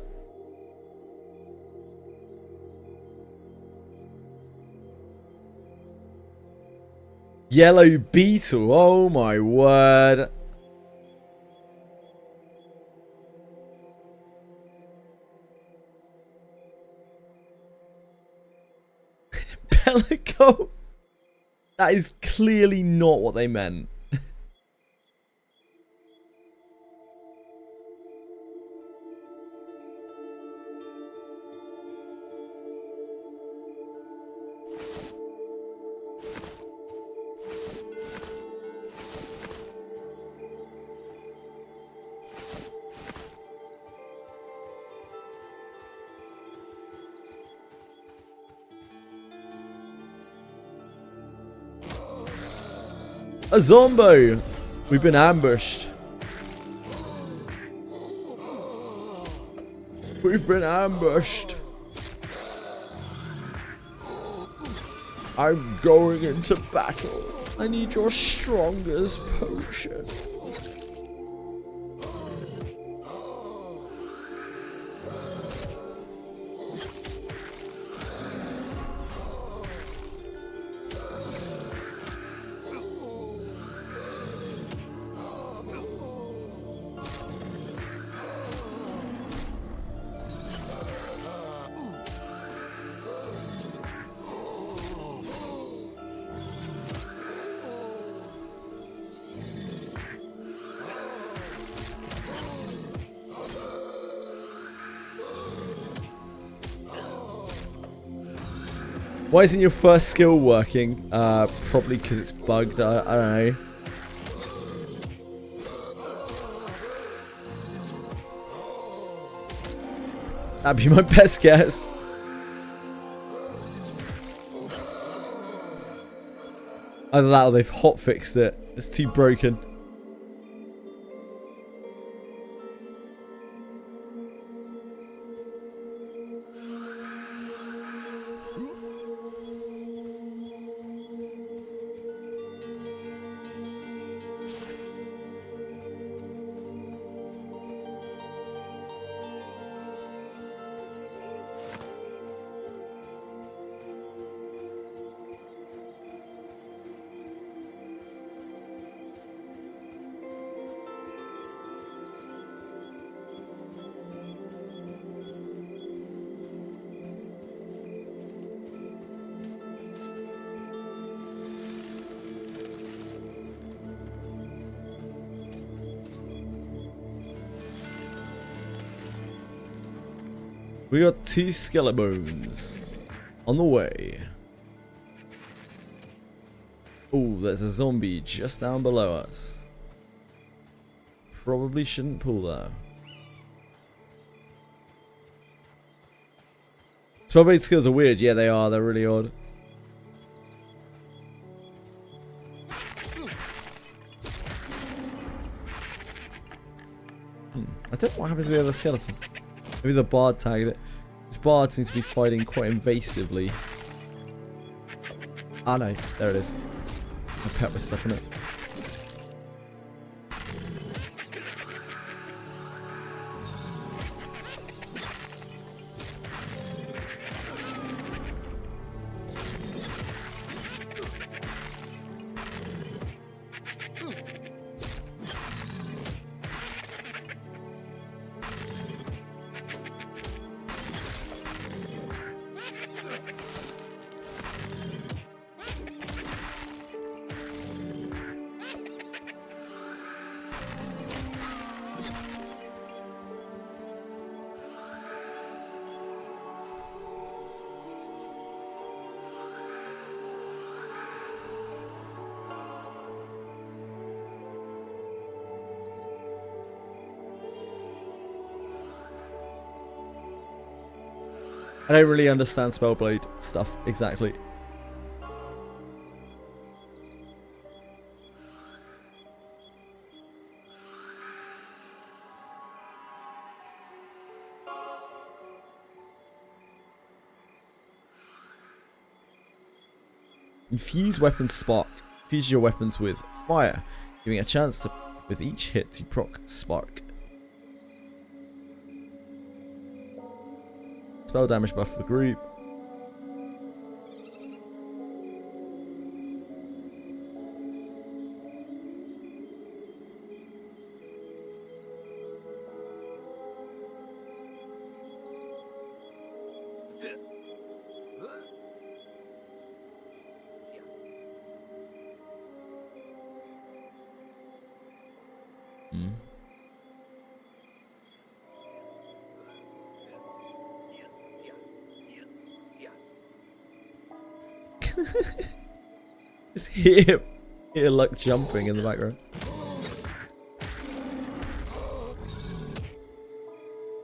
Yellow beetle. Oh my word. Pelico. That is clearly not what they meant. A zombie! We've been ambushed. We've been ambushed. I'm going into battle. I need your strongest potion. Why isn't your first skill working? Probably because it's bugged. I don't know. That'd be my best guess. Either that or they've hotfixed it. It's too broken. We got 2 skeletons on the way. Oh, there's a zombie just down below us. Probably shouldn't pull though. Spellblade skills are weird. Yeah, they are. They're really odd. I don't know what happens to the other skeleton. Maybe the bard tagged it. This bard seems to be fighting quite invasively. Ah no, there it is. My pet was stuck in it. I don't really understand Spellblade stuff exactly. Infuse weapon spark. Infuse your weapons with fire, giving a chance to, with each hit, to proc spark. Spell damage buff for group. Just hear Luck jumping in the background.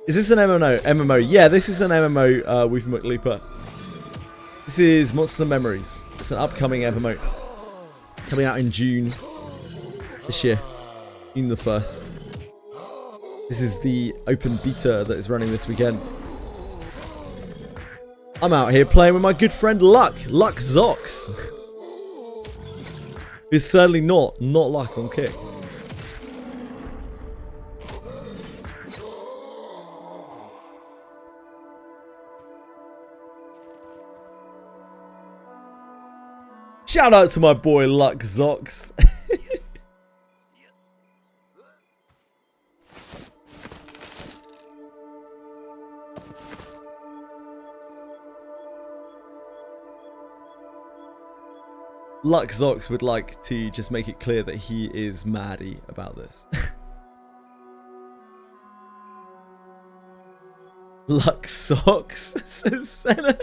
Is this an MMO? Yeah, this is an MMO with McLooper. This is Monsters and Memories. It's an upcoming MMO. Coming out in June this year. June the 1st. This is the open beta that is running this weekend. I'm out here playing with my good friend Luck Zox. Who's certainly not Luck on kick. Shout out to my boy Luck Zox. Luck Zox would like to just make it clear that he is maddy about this. Luck Socks, says Senna.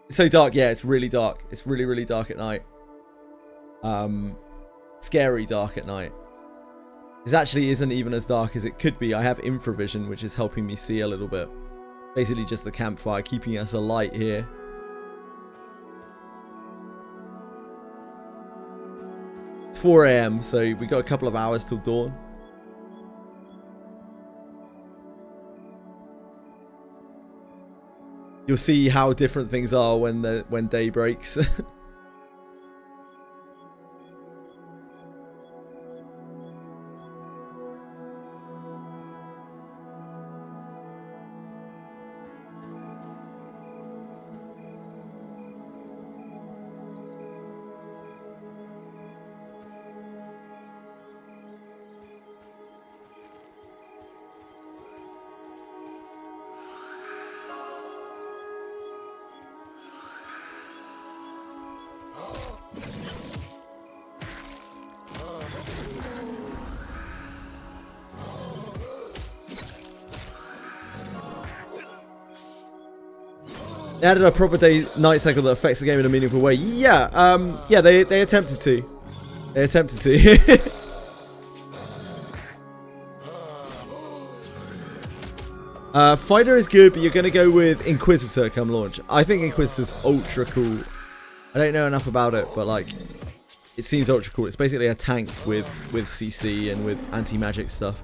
It's so dark, yeah, it's really dark. It's really, really dark at night. Scary dark at night. This actually isn't even as dark as it could be. I have infravision, which is helping me see a little bit. Basically just the campfire, keeping us alight here. It's 4 AM, so we got a couple of hours till dawn. You'll see how different things are when day breaks. They added a proper day-night cycle that affects the game in a meaningful way. Yeah, yeah, they attempted to. They attempted to. Fighter is good, but you're going to go with Inquisitor come launch. I think Inquisitor's ultra cool. I don't know enough about it, but like, it seems ultra cool. It's basically a tank with CC and with anti-magic stuff.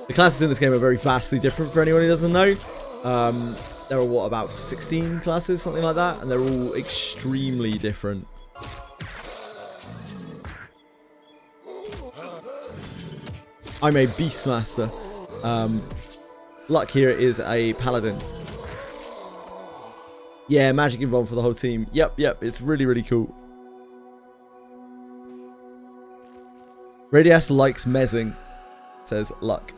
The classes in this game are very vastly different for anyone who doesn't know. There are, what, about 16 classes, something like that? And they're all extremely different. I'm a Beastmaster. Luck here is a Paladin. Yeah, magic involved for the whole team. Yep, it's really, really cool. Radias likes mezzing, says Luck.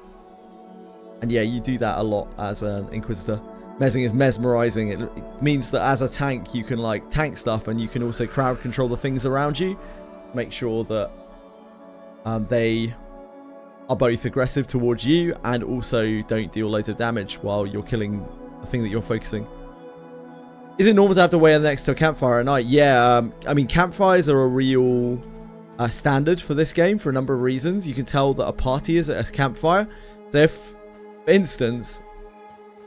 And yeah, you do that a lot as an Inquisitor. Mezzing is mesmerizing. It means that as a tank, you can like tank stuff, and you can also crowd control the things around you. Make sure that they are both aggressive towards you and also don't deal loads of damage while you're killing the thing that you're focusing. Is it normal to have to wait next to a campfire at night? Yeah, I mean, campfires are a real standard for this game for a number of reasons. You can tell that a party is at a campfire. So if, for instance,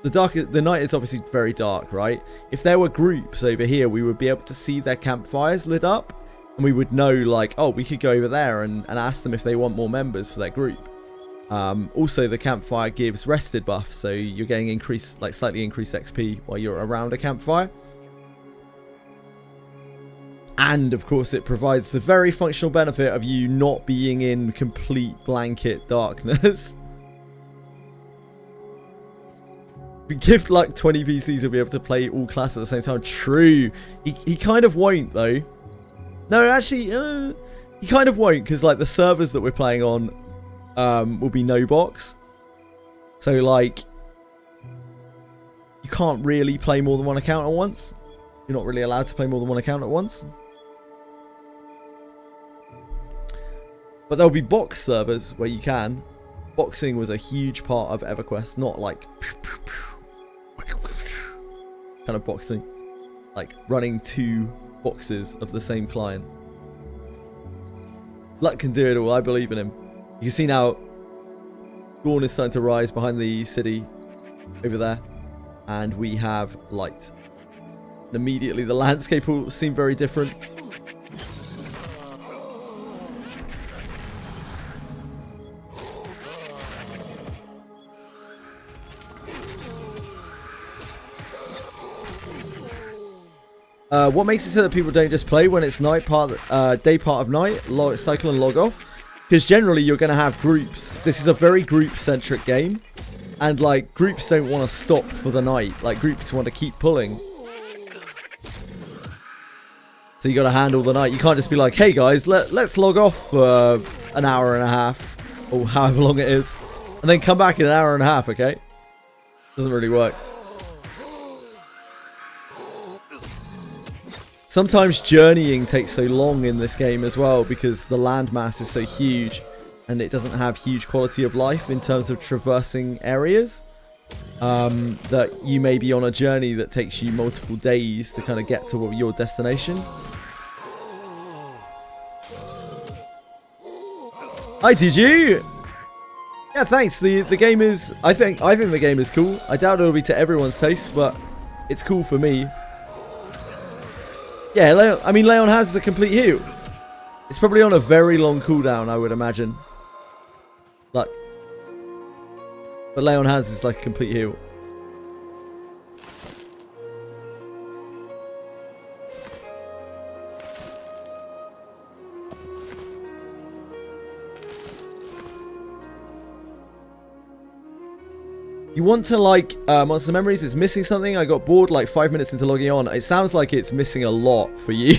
the night is obviously very dark, right? If there were groups over here, we would be able to see their campfires lit up, and we would know, like, oh, we could go over there and ask them if they want more members for their group. Also, the campfire gives rested buff, so you're getting increased, like slightly increased XP while you're around a campfire. And of course it provides the very functional benefit of you not being in complete blanket darkness. If you give like 20 PCs, he'll be able to play all classes at the same time. True. He kind of won't though. No, actually, he kind of won't, because like the servers that we're playing on will be no box. So like, you can't really play more than one account at once. You're not really allowed to play more than one account at once. But there'll be box servers where you can. Boxing was a huge part of EverQuest, not like kind of boxing, like running 2 boxes of the same client. Luck can do it all. I believe in him. You can see now dawn is starting to rise behind the city over there, and we have light. And immediately the landscape will seem very different. What makes it so that people don't just play when it's night day part of night, cycle and log off? Because generally you're going to have groups. This is a very group-centric game, and like groups don't want to stop for the night. Like groups want to keep pulling. So you got to handle the night. You can't just be like, "Hey guys, let's log off for an hour and a half, or however long it is, and then come back in an hour and a half." Okay, doesn't really work. Sometimes journeying takes so long in this game as well, because the landmass is so huge and it doesn't have huge quality of life in terms of traversing areas, that you may be on a journey that takes you multiple days to kind of get to your destination. Hi, did you? Yeah, thanks. The game is, I think the game is cool. I doubt it'll be to everyone's taste, but it's cool for me. Yeah, Leon has a complete heal. It's probably on a very long cooldown, I would imagine. Like, but Leon has is like a complete heal. You want to like Monster Memories? It's missing something. I got bored like 5 minutes into logging on. It sounds like it's missing a lot for you.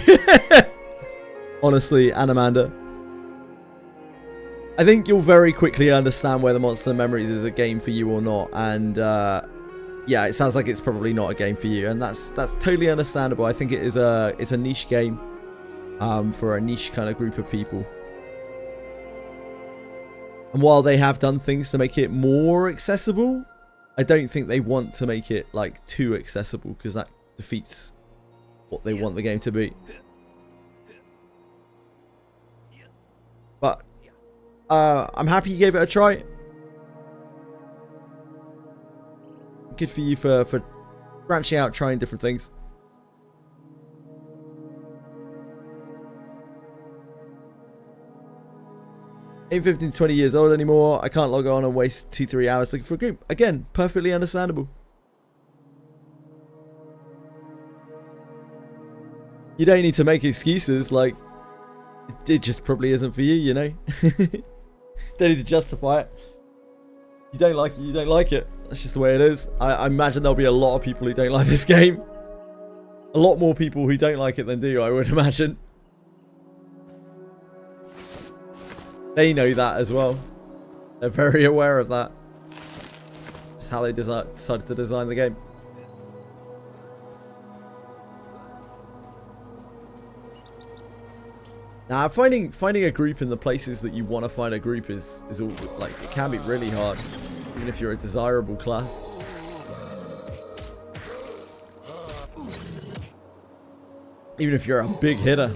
Honestly, Anamanda. I think you'll very quickly understand whether Monster Memories is a game for you or not. And yeah, it sounds like it's probably not a game for you, and that's totally understandable. I think it's a niche game for a niche kind of group of people. And while they have done things to make it more accessible, I don't think they want to make it like too accessible, because that defeats what they want the game to be. But I'm happy you gave it a try. Good for you for branching out, trying different things. Ain't 15 to 20 years old anymore. I can't log on and waste 2-3 hours looking for a group. Again, perfectly understandable. You don't need to make excuses, like it just probably isn't for you, you know. Don't need to justify it. You don't like it, you don't like it. That's just the way it is. I imagine there'll be a lot of people who don't like this game. A lot more people who don't like it than do, I would imagine. They know that as well. They're very aware of that. Just how they decided to design the game. Now, finding a group in the places that you want to find a group is all, like, it can be really hard, even if you're a desirable class. Even if you're a big hitter.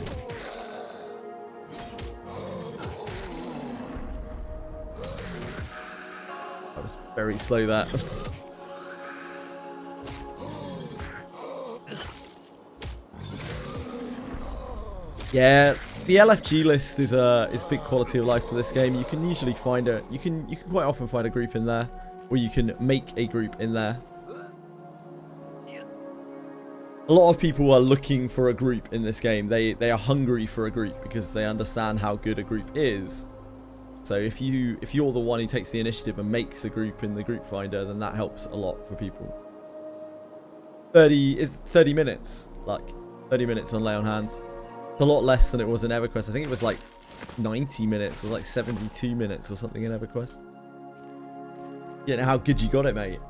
That was very slow, that. Yeah, the LFG list is big quality of life for this game. You can usually find you can quite often find a group in there, or you can make a group in there. A lot of people are looking for a group in this game. They are hungry for a group because they understand how good a group is. So if you're the one who takes the initiative and makes a group in the group finder, then that helps a lot for people. 30 minutes, like 30 minutes on Lay on Hands. It's a lot less than it was in EverQuest. I think it was like 90 minutes or like 72 minutes or something in EverQuest. You know how good you got it, mate.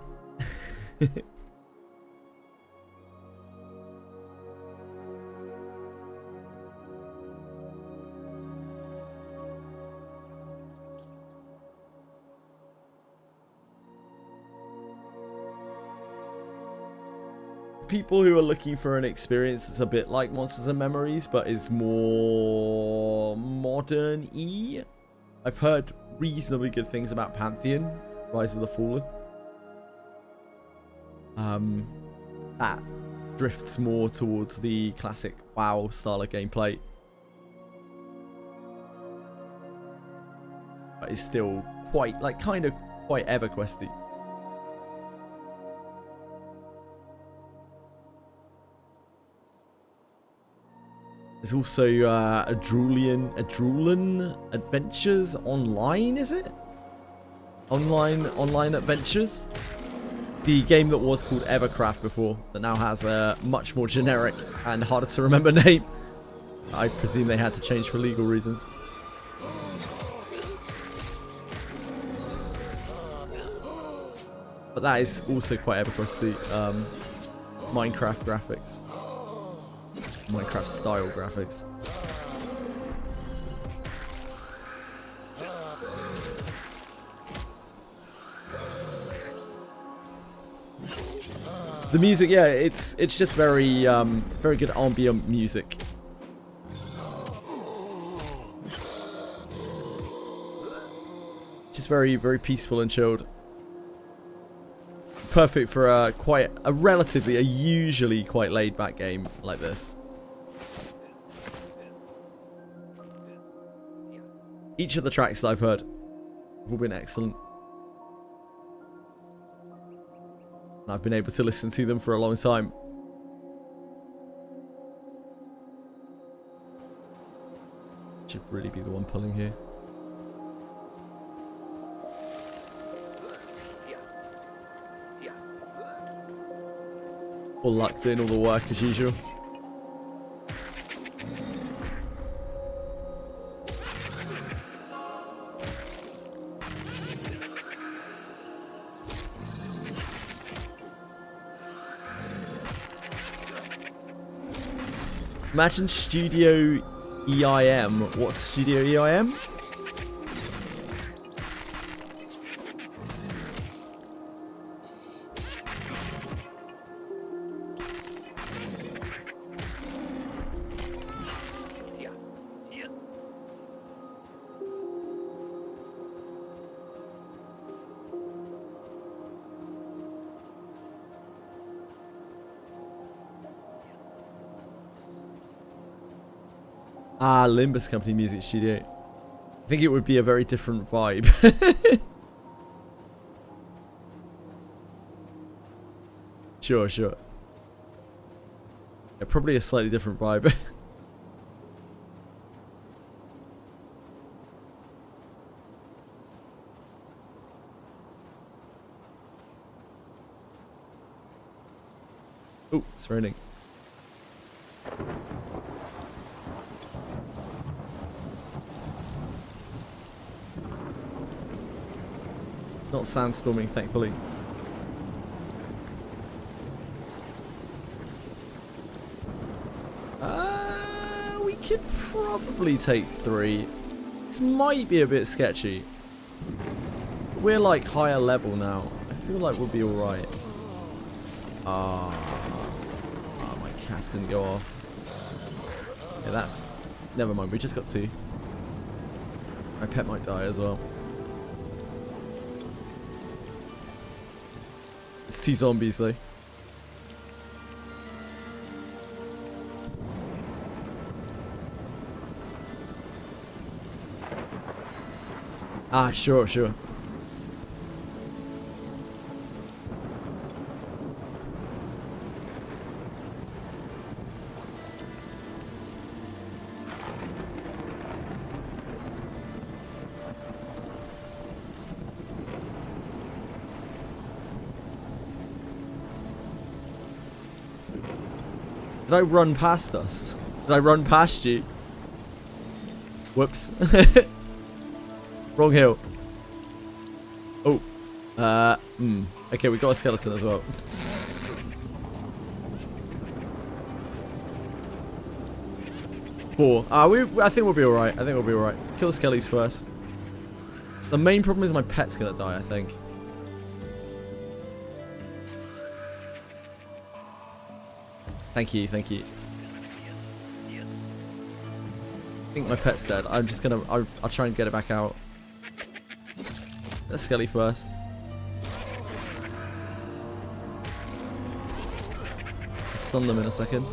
People who are looking for an experience that's a bit like Monsters and Memories, but is more modern-y. I've heard reasonably good things about Pantheon, Rise of the Fallen. That drifts more towards the classic WoW style of gameplay, but is still quite, like, kind of quite EverQuesty. There's also Adrulan Adventures Online, is it? Online Adventures? The game that was called Evercraft before, that now has a much more generic and harder to remember name. I presume they had to change for legal reasons. But that is also quite Everquesty. Minecraft graphics. Minecraft style graphics. The music, yeah, it's just very very good ambient music. Just very peaceful and chilled. Perfect for a usually quite laid back game like this. Each of the tracks that I've heard have all been excellent. And I've been able to listen to them for a long time. Should really be the one pulling here. All luck doing all the work as usual. Imagine Studio EIM. What's Studio EIM? Ah, Limbus Company Music Studio. I think it would be a very different vibe. Sure. Yeah, probably a slightly different vibe. Oh, it's raining. Not sandstorming, thankfully. We could probably take 3. This might be a bit sketchy. We're like higher level now. I feel like we'll be alright. My cast didn't go off. Yeah, that's... Never mind, we just got 2. My pet might die as well. It's 2 zombies though. Ah, sure. Did I run past us? Did I run past you? Whoops. Wrong hill. Oh. Okay, we got a skeleton as well. Four. I think we'll be alright. I think we'll be alright. Kill the skellies first. The main problem is my pet's gonna die, I think. Thank you, thank you. I think my pet's dead. I'm just gonna... I'll try and get it back out. Let's skelly first. I'll stun them in a second.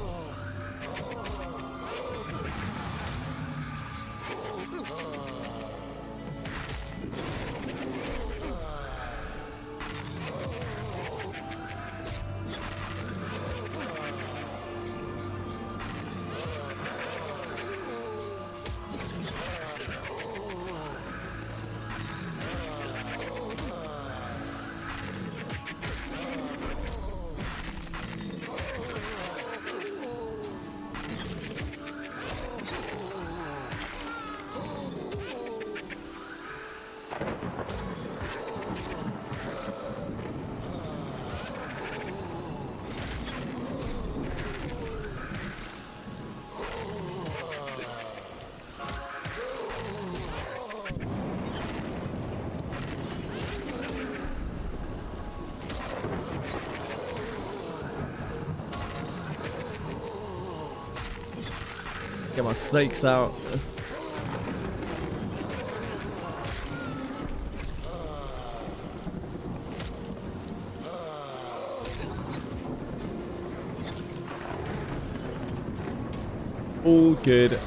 Get my snakes out. All good.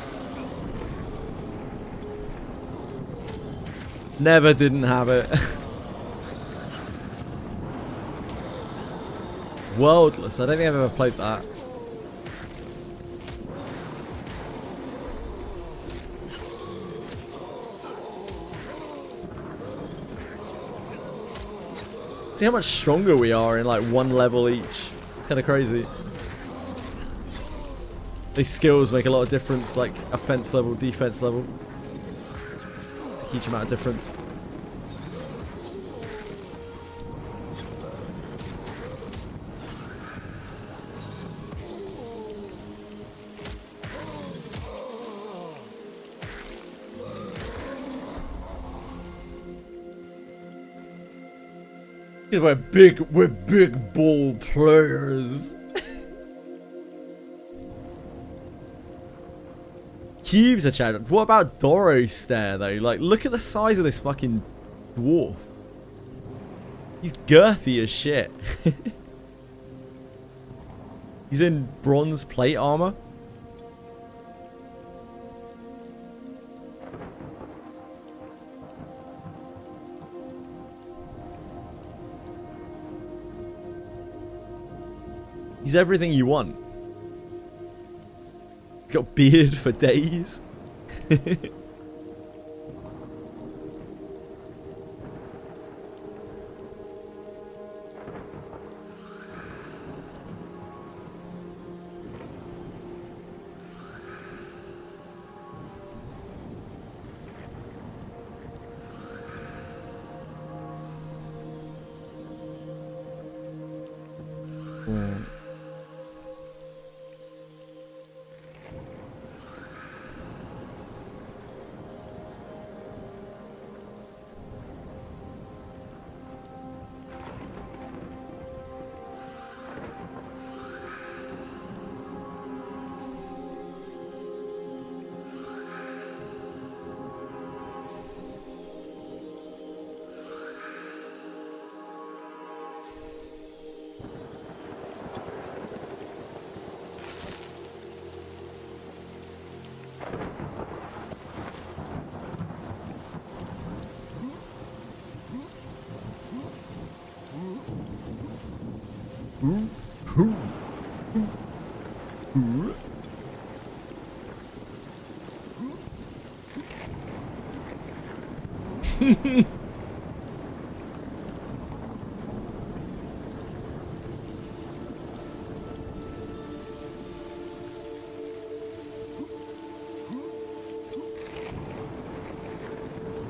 Never didn't have it. Worldless. I don't think I've ever played that. See how much stronger we are in like one level each. It's kind of crazy. These skills make a lot of difference, like offense level, defense level. It's a huge amount of difference. Because we're big ball players. Cubes are chatted. What about Doro's stare though? Like, look at the size of this fucking dwarf. He's girthy as shit. He's in bronze plate armor. He's everything you want. He's got beard for days.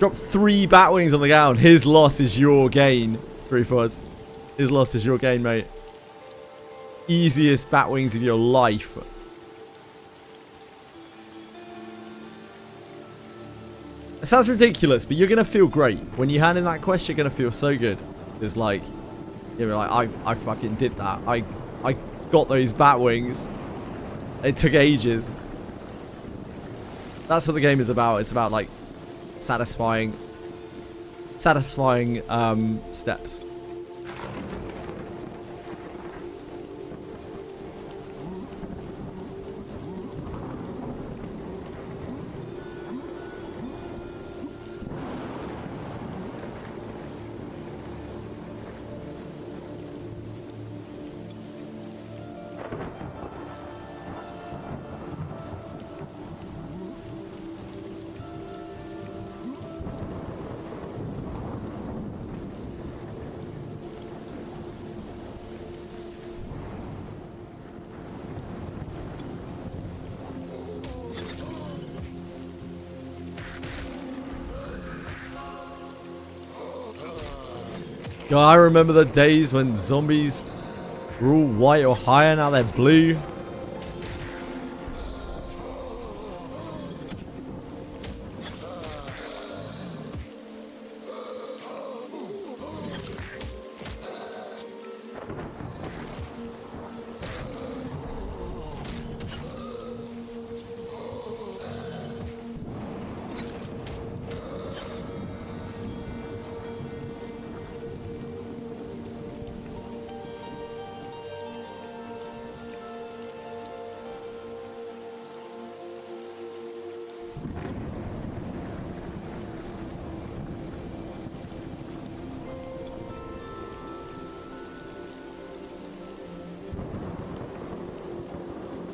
Drop 3 Batwings on the ground. His loss is your gain. 3 Fuzz. His loss is your gain, mate. Easiest Batwings of your life. It sounds ridiculous, but you're going to feel great. When you hand in that quest, you're going to feel so good. It's like, you're like, I fucking did that. I got those Batwings. It took ages. That's what the game is about. It's about, like, satisfying steps. God, I remember the days when zombies were all white or higher, now they're blue.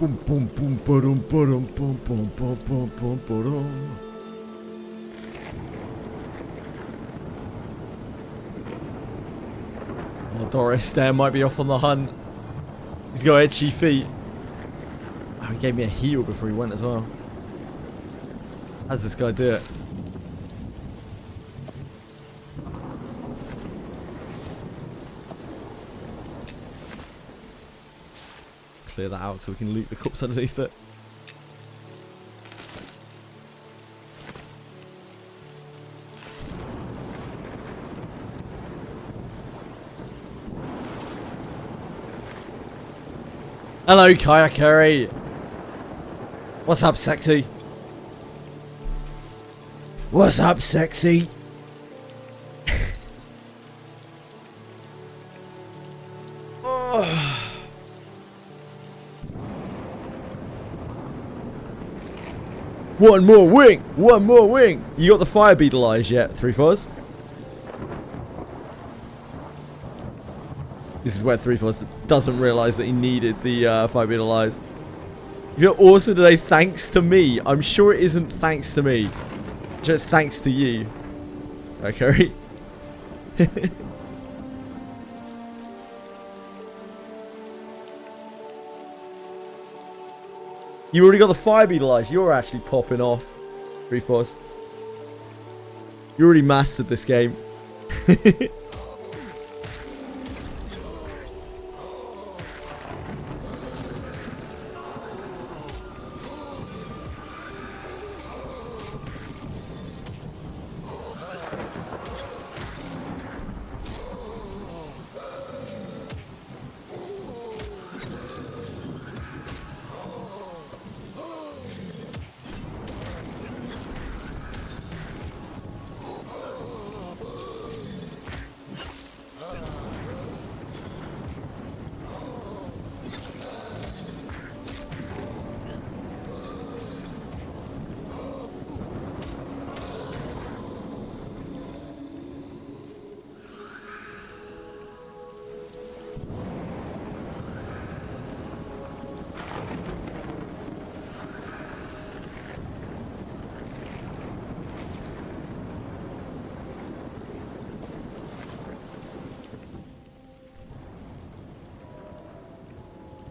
Boom, boom, boom, boom, boom, boom, boom, boom, boom, boom, boom. Oh, Doris there might be off on the hunt. He's got itchy feet. Oh, he gave me a heal before he went as well. How does this guy do it? Clear that out so we can loot the cups underneath it. Hello, Kayakari. What's up, sexy? What's up, sexy? Oh. One more wing! One more wing! You got the fire beetle eyes yet, 3-4s? This is where 3-4s doesn't realise that he needed the fire beetle eyes. You're awesome today, thanks to me. I'm sure it isn't thanks to me. Just thanks to you. Okay. You already got the fire beetle eyes. You're actually popping off. 3-4s. You already mastered this game.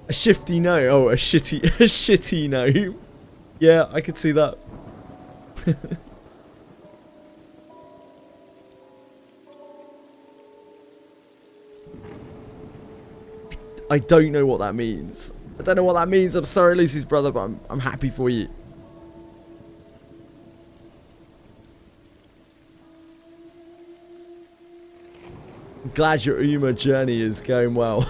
A shifty no. Oh, a shitty no. Yeah, I could see that. I don't know what that means. I don't know what that means. I'm sorry, Lucy's brother, but I'm happy for you. I'm glad your Uma journey is going well.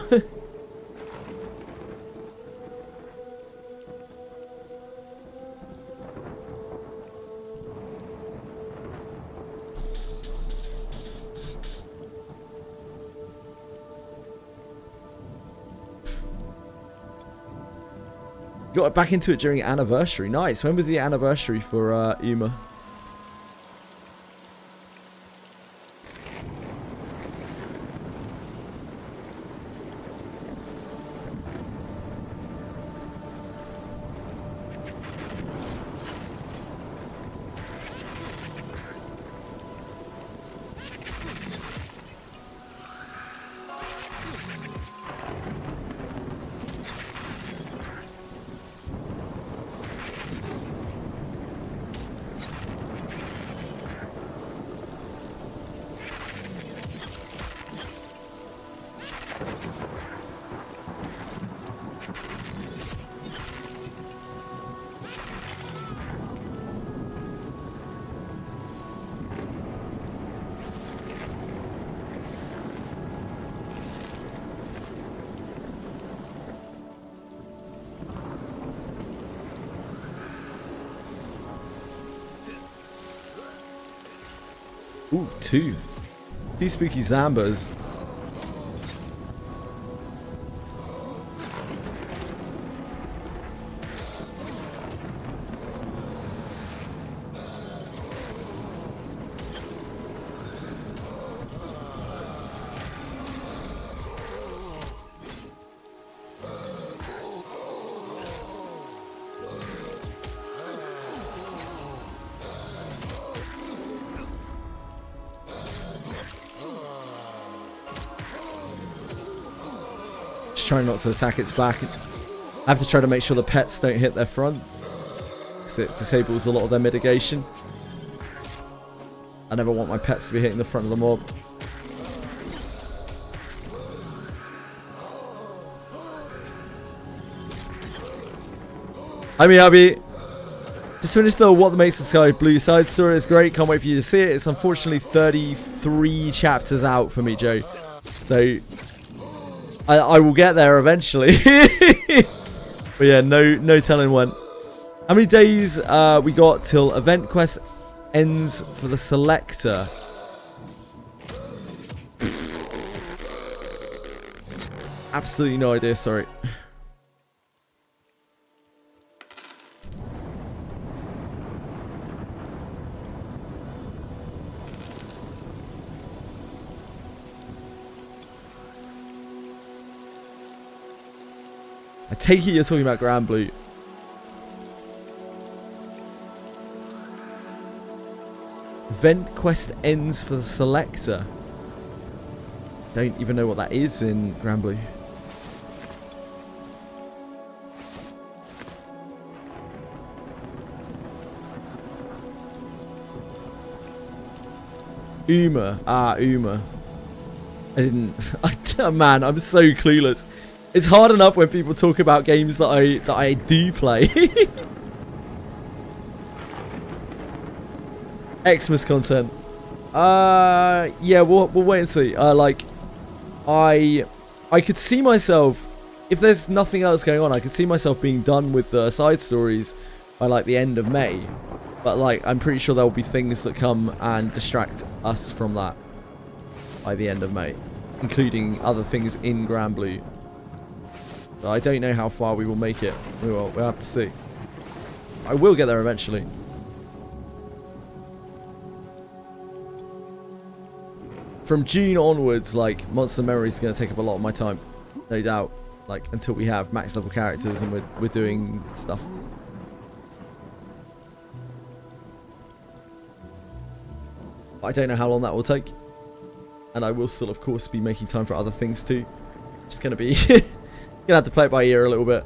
Got back into it during anniversary. Nice. When was the anniversary for Uma? Ooh, two spooky Zambas. Trying not to attack its back. I have to try to make sure the pets don't hit their front, because it disables a lot of their mitigation. I never want my pets to be hitting the front of the mob. Hi Miyabi. Just finished the What Makes the Sky Blue side story. It's great. Can't wait for you to see it. It's unfortunately 33 chapters out for me, Joe. So I will get there eventually. But yeah, no telling when. How many days we got till event quest ends for the selector? Absolutely no idea, sorry. I take it you're talking about Granblue. Event quest ends for the selector. Don't even know what that is in Granblue. Uma. Ah, Uma. I didn't... Man, I'm so clueless. It's hard enough when people talk about games that I do play. Xmas content. Yeah, we'll wait and see. Like, I could see myself, if there's nothing else going on, I could see myself being done with the side stories by like the end of May. But like, I'm pretty sure there will be things that come and distract us from that by the end of May, including other things in Granblue. So I don't know how far we will make it. We'll have to see. I will get there eventually. From June onwards, like, Monster Memory is going to take up a lot of my time. No doubt. Like, until we have max level characters and we're doing stuff. I don't know how long that will take. And I will still, of course, be making time for other things too. Just going to be... Gonna have to play it by ear a little bit.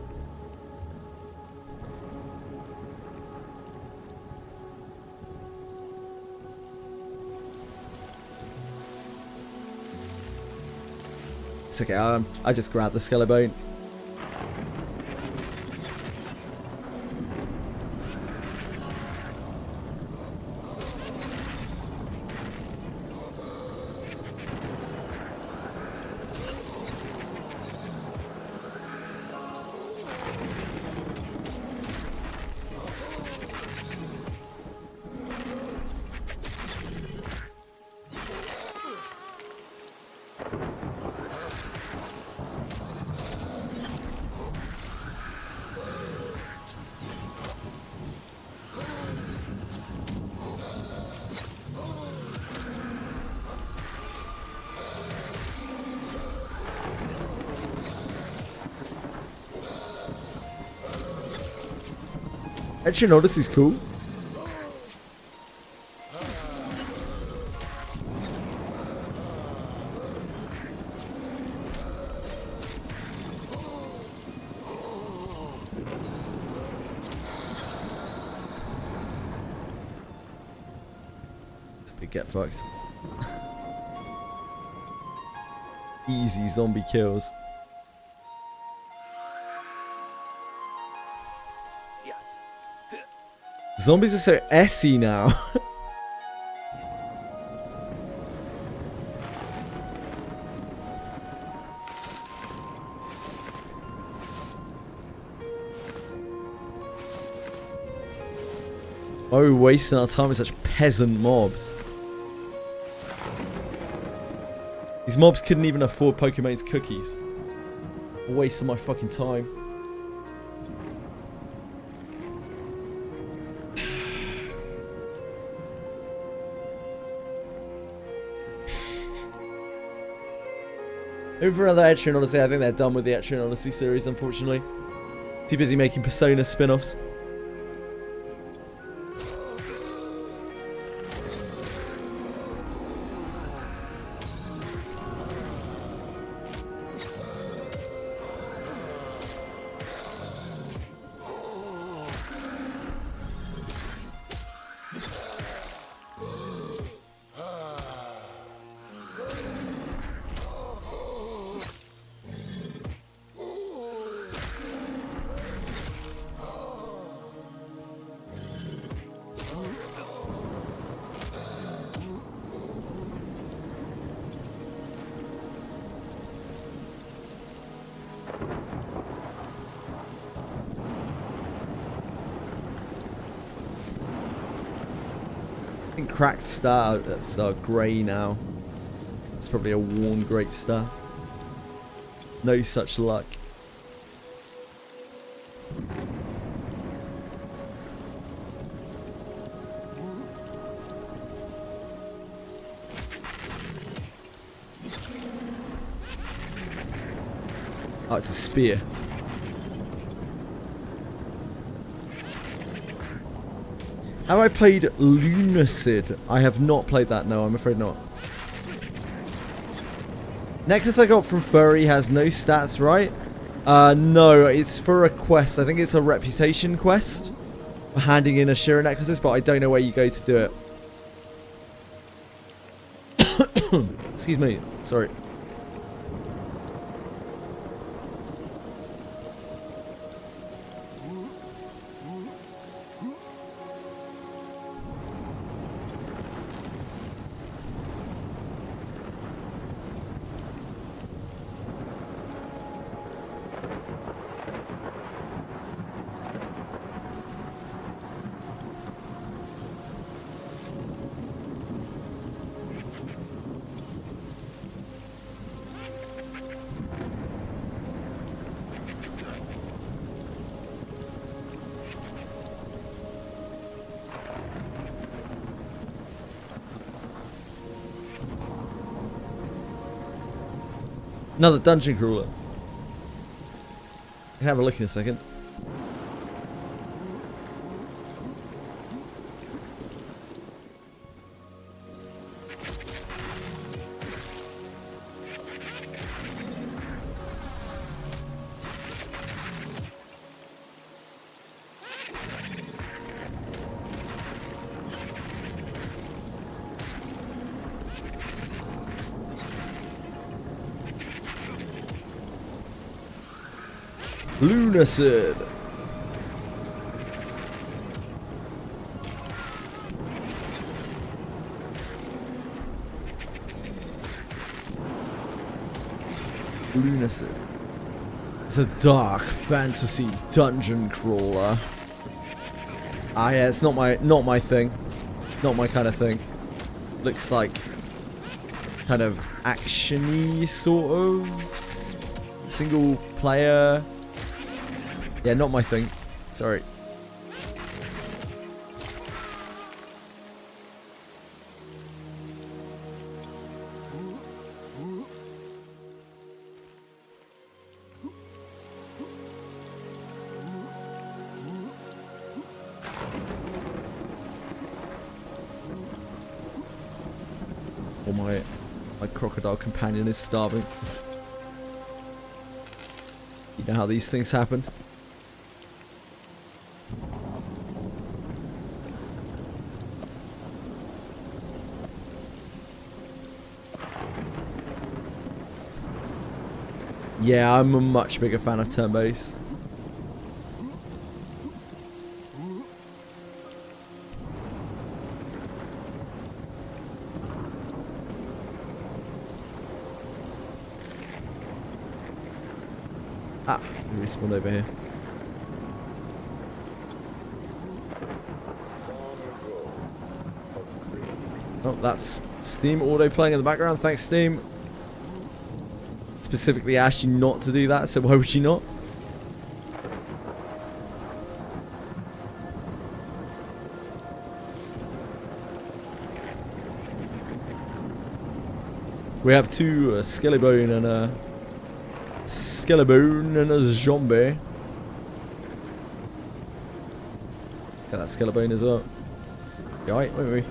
It's okay, I just grabbed the skeleton. Actually, Odyssey's cool. Get fucked. Easy zombie kills. Zombies are so essy now. Why are we wasting our time with such peasant mobs? These mobs couldn't even afford Pokemon's cookies. I'm wasting my fucking time. Maybe for another Etrian Odyssey. I think they're done with the Etrian Odyssey series, unfortunately. Too busy making Persona spin-offs. Cracked star, that's grey now. It's probably a worn great star. No such luck. Oh, it's a spear. Have I played Lunacid? I have not played that, no, I'm afraid not. Necklace I got from Furry has no stats, right? No, it's for a quest. I think it's a reputation quest for handing in Ashira necklaces, but I don't know where you go to do it. Excuse me, sorry. Another dungeon crawler. I can have a look in a second. Lunacid. Lunacid. It's a dark fantasy dungeon crawler. Ah, yeah, it's not my thing. Not my kind of thing. Looks like kind of action-y sort of single player. Yeah, not my thing. Sorry. Or my crocodile companion is starving. You know how these things happen. Yeah, I'm a much bigger fan of turn-based. Ah, we respawned over here. Oh, that's Steam auto playing in the background. Thanks, Steam. Specifically asked you not to do that, so why would you not? We have two, a Skellybone and a zombie. Got that Skellybone as well. You alright? Wait.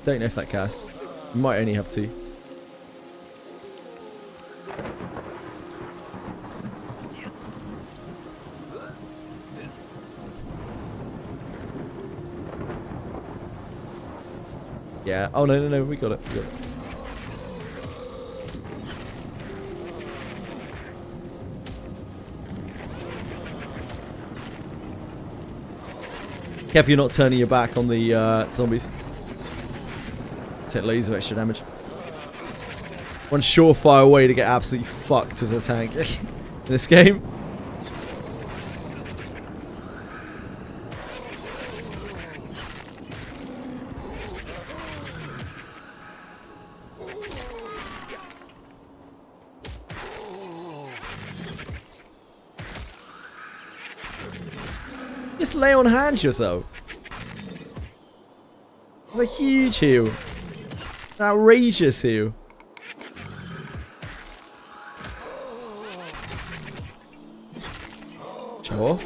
Don't know if that casts. You might only have two. Yeah. Oh no, we got it. Careful you're not turning your back on the zombies. Take loads of extra damage. One surefire way to get absolutely fucked as a tank in this game. Just lay on hands yourself. It's a huge heal. It's an outrageous heal. Sure.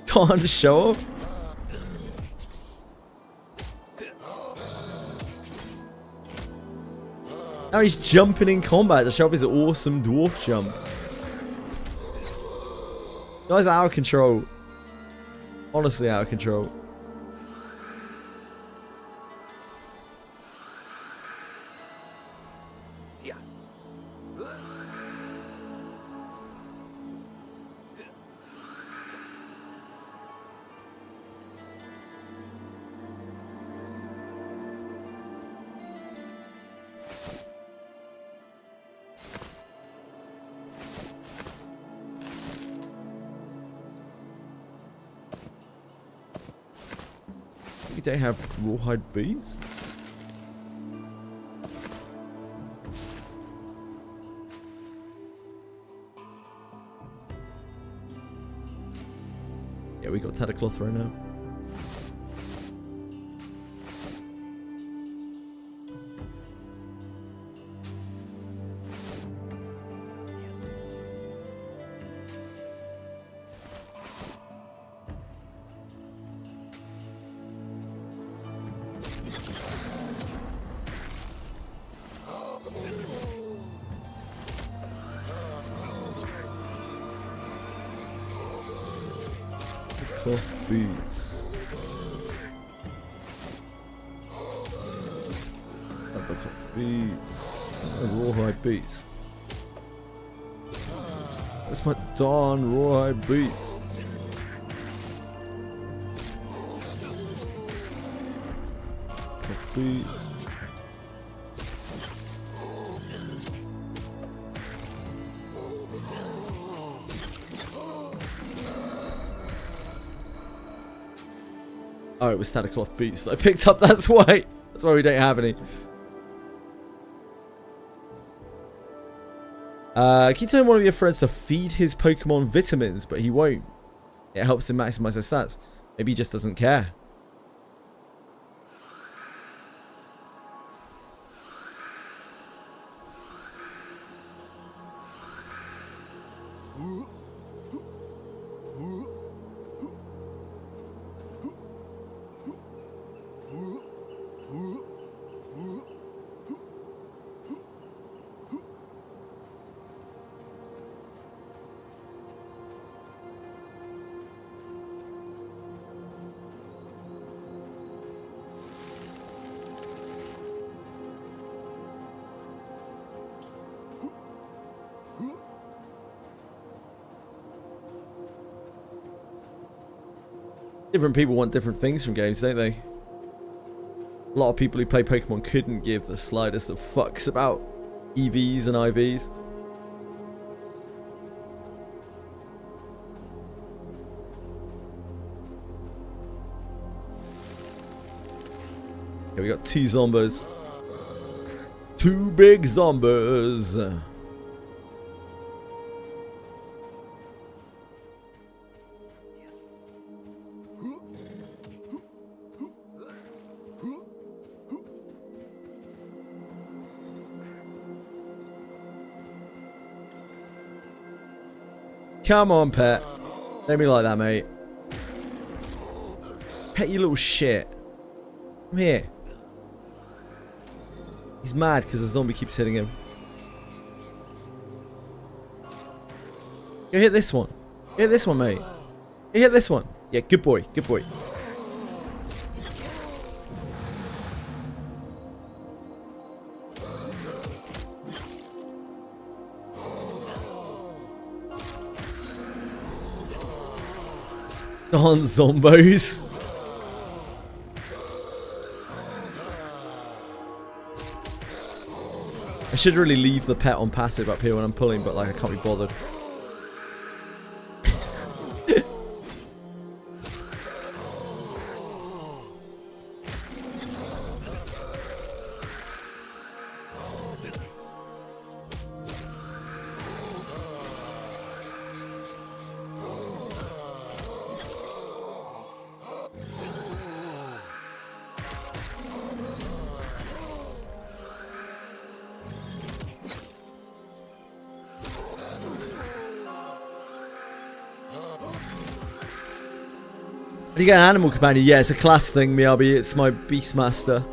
Time to show off. Now he's jumping in combat to show off his awesome dwarf jump. Guy's out of control. Honestly out of control. They have rawhide boots. Yeah, we got tattered cloth right now. Cloth boots. Cloth boots. Rawhide boots. That's my darn rawhide boots. Cloth boots. Oh, it was Santa Cloth boots that I picked up. That's why. That's why we don't have any. Keep telling one of your friends to feed his Pokemon vitamins, but he won't. It helps him maximize their stats. Maybe he just doesn't care. Different people want different things from games, don't they? A lot of people who play Pokemon couldn't give the slightest of fucks about EVs and IVs. Okay, we got 2 zombies. 2 big zombies. Come on, pet. Don't be like that, mate. Pet, you little shit. Come here. He's mad because the zombie keeps hitting him. Go hit this one. Go hit this one, mate. Go hit this one. Yeah, good boy. Good boy. On zombos. I should really leave the pet on passive up here when I'm pulling, but like I can't be bothered. How do you get an animal companion? Yeah, it's a class thing, Miyabi. It's my Beastmaster.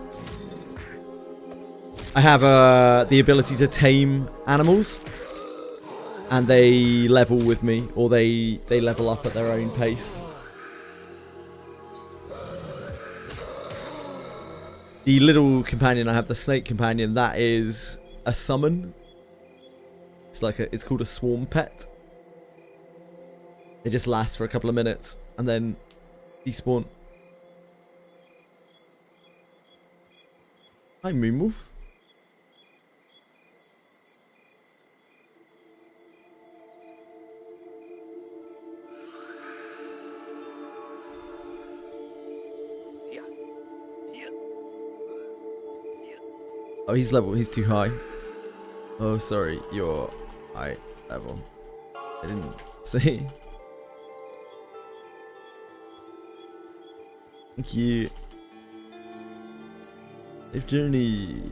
I have the ability to tame animals. And they level with me. Or they level up at their own pace. The little companion I have, the snake companion, that is a summon. It's called a swarm pet. It just lasts for a couple of minutes. And then despawn. Hi, Moonwolf. Oh, he's too high. Oh, sorry, you're high level. I didn't see. Thank you. Safe journeys.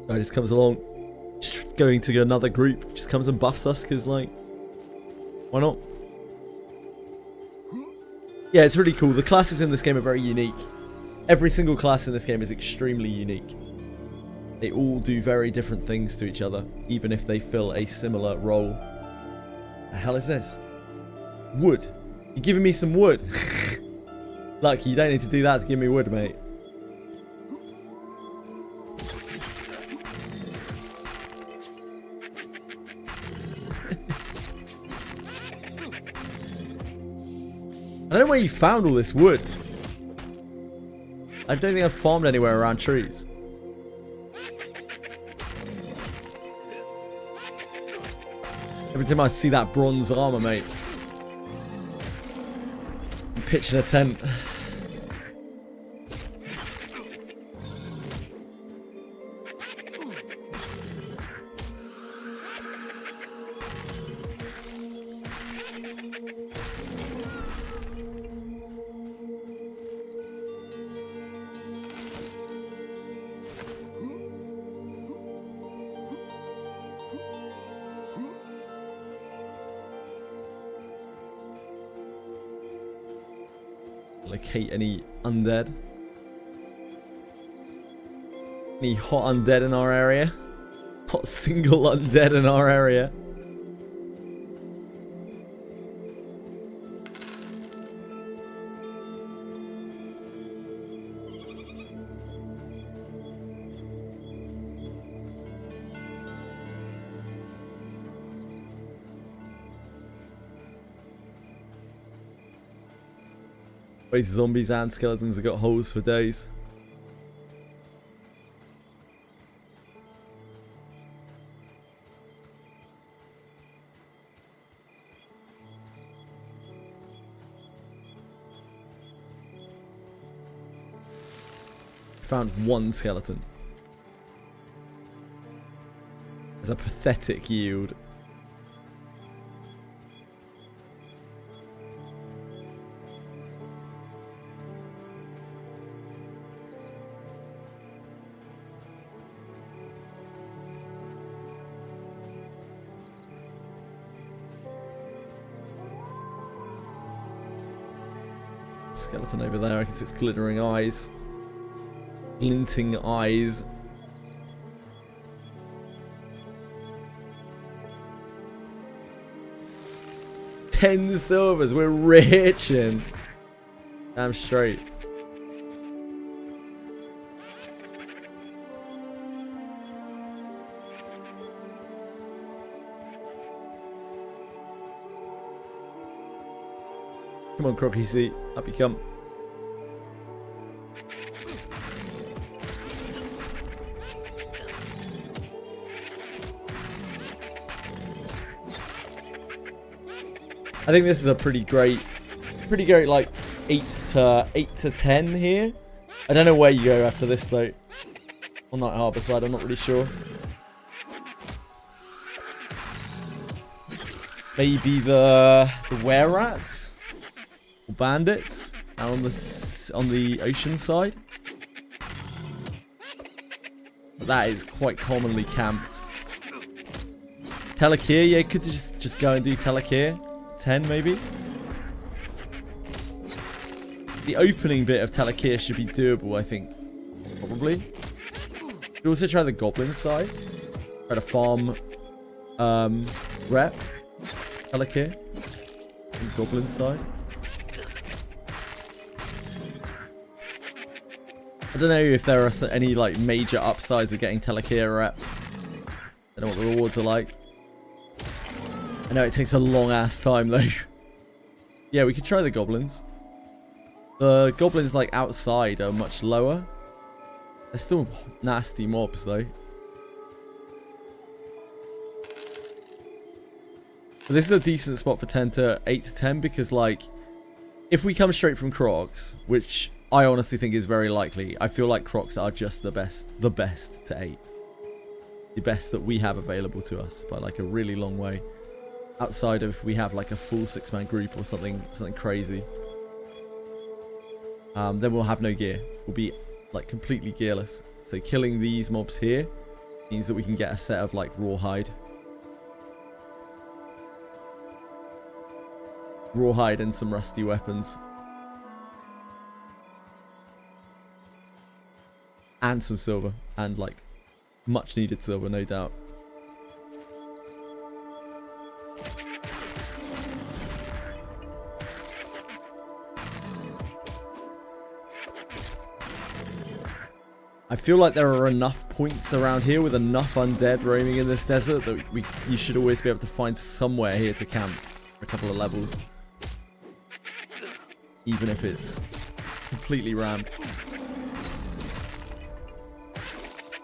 Guy just comes along. Just going to another group just comes and buffs us, because, like, why not? Yeah, it's really cool. The classes in this game are very unique. Every single class in this game is extremely unique. They all do very different things to each other, even if they fill a similar role. The hell is this? Wood. You're giving me some wood. Lucky, you don't need to do that to give me wood, mate. I don't know where you found all this wood. I don't think I've farmed anywhere around trees. Every time I see that bronze armor, mate, I'm pitching a tent. Locate any undead. Any hot undead in our area? Hot single undead in our area. Both zombies and skeletons have got holes for days. Found one skeleton. It's a pathetic yield. Skeleton over there, I can see its glittering eyes. Glinting eyes. $10 silvers, we're rich and damn straight. Come on, Crocky seat. Up you come. I think this is a pretty great like 8 to 10 here. I don't know where you go after this though. On that harbour side, I'm not really sure. Maybe the were rats or bandits out on the ocean side. But that is quite commonly camped. Telekir, yeah, could just go and do Telekir. 10 maybe. The opening bit of Telekir should be doable, I think. Probably. Could also try the goblin side. Try to farm rep Telekir. Goblin side. I don't know if there are any like major upsides of getting Telekir rep. I don't know what the rewards are like. I know it takes a long ass time though. Yeah, we could try the goblins. The goblins like outside are much lower. They're still nasty mobs though. But this is a decent spot for 8 to 10 because like if we come straight from Crocs, which I honestly think is very likely, I feel like Crocs are just the best to 8. The best that we have available to us by like a really long way. Outside of if we have like a full 6-man group or something crazy. Then we'll have no gear. We'll be like completely gearless. So killing these mobs here Means that we can get a set of like rawhide. Rawhide and some rusty weapons. And some silver. And like much needed silver, no doubt. I feel like there are enough points around here with enough undead roaming in this desert that you should always be able to find somewhere here to camp for a couple of levels. Even if it's completely rammed.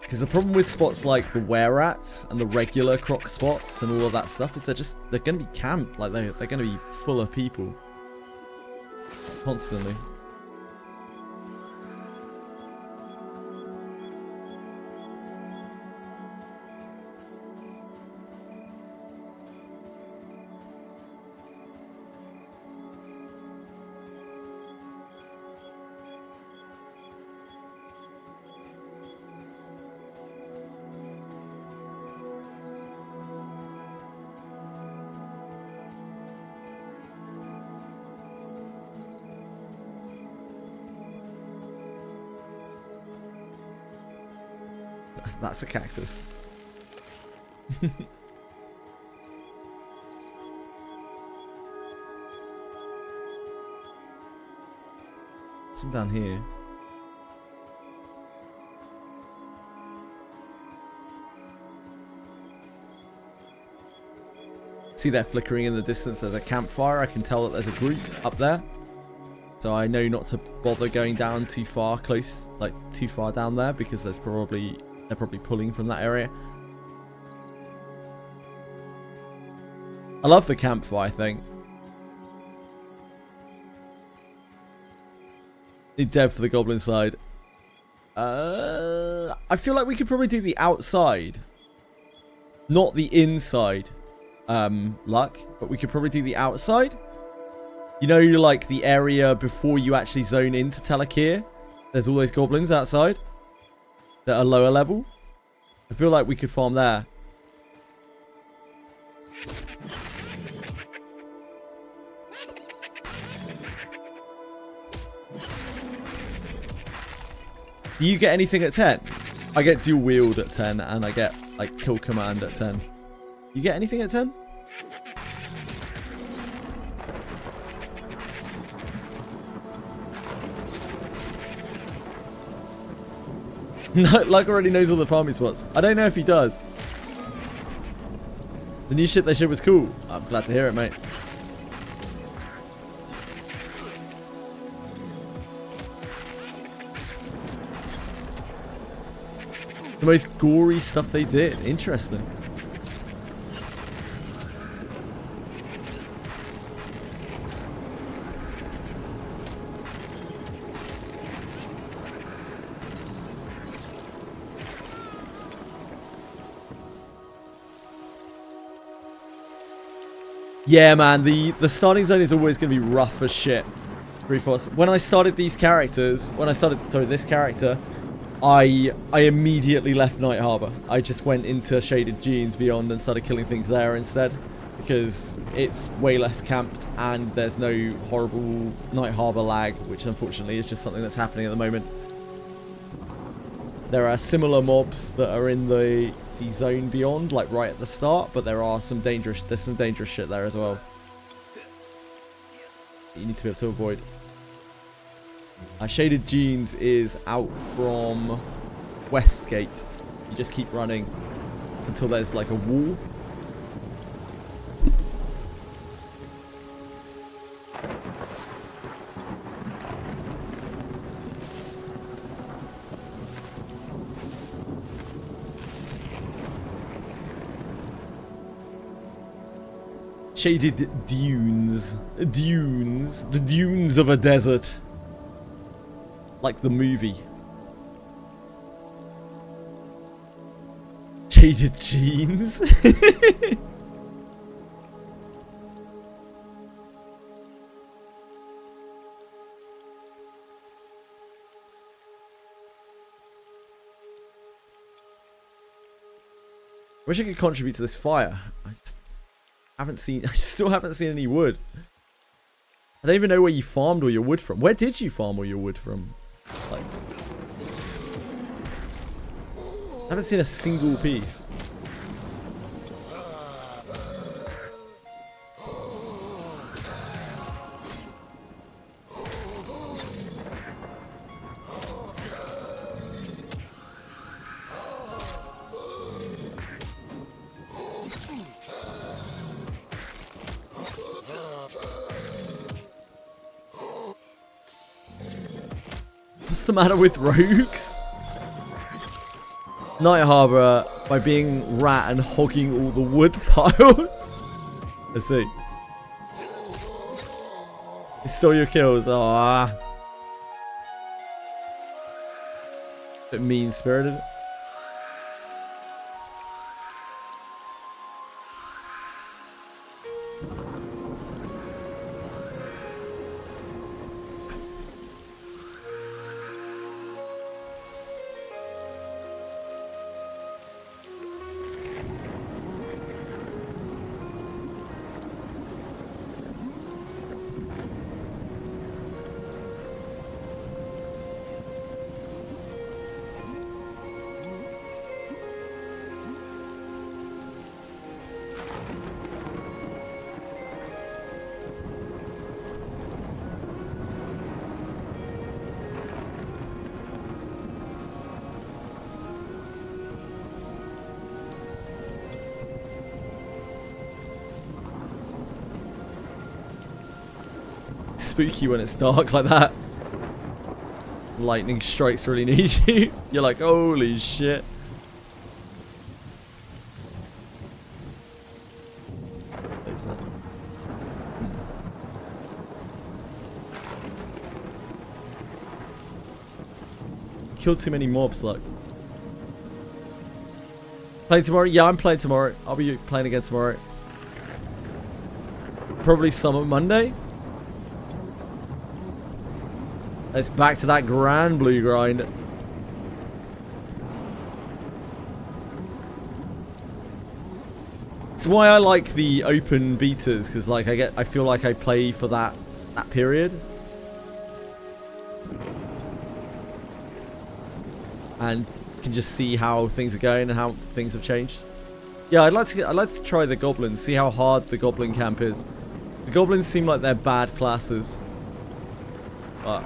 Because the problem with spots like the were-rats and the regular croc spots and all of that stuff is they're going to be camped. Like they're going to be full of people. Constantly. That's a cactus. Some down here. See that flickering in the distance? There's a campfire. I can tell that there's a group up there. So I know not to bother going down too far close, like too far down there, because they're probably pulling from that area. I love the campfire thing. Need dev for the goblin side. I feel like we could probably do the outside, not the inside. Luck, but we could probably do the outside. You know, like the area before you actually zone into Telekir. There's all those goblins outside that are lower level. I feel like we could farm there. Do you get anything at 10? I get dual wield at 10 and I get like kill command at 10. You get anything at 10? No, Luck already knows all the farming spots. I don't know if he does. The new shit they showed was cool. I'm glad to hear it, mate. The most gory stuff they did. Interesting. Yeah, man, the starting zone is always going to be rough as shit. When I started these characters, this character, I immediately left Night Harbor. I just went into Shaded Genes Beyond and started killing things there instead. Because it's way less camped and there's no horrible Night Harbor lag, which unfortunately is just something that's happening at the moment. There are similar mobs that are in the zone beyond, like right at the start, but there's some dangerous shit there as well. You need to be able to avoid. Shaded Genes is out from Westgate. You just keep running until there's like a wall. Shaded dunes. Dunes. The dunes of a desert. Like the movie. Shaded Genes. Wish I could contribute to this fire. I just haven't seen. I still haven't seen any wood. I don't even know where you farmed all your wood from. Where did you farm all your wood from? Like, I haven't seen a single piece. What's the matter with rogues? Night Harbor by being rat and hogging all the wood piles. I see. You stole your kills. Ah. Bit mean-spirited. Spooky when it's dark like that. Lightning strikes really need you. You're like, holy shit. Killed too many mobs, like. Playing tomorrow? Yeah, I'm playing tomorrow. I'll be playing again tomorrow. Probably Summer Monday. It's back to that Granblue grind. It's why I like the open betas, because like I feel like I play for that period. And can just see how things are going and how things have changed. Yeah, I'd like to try the goblins, see how hard the goblin camp is. The goblins seem like they're bad classes. But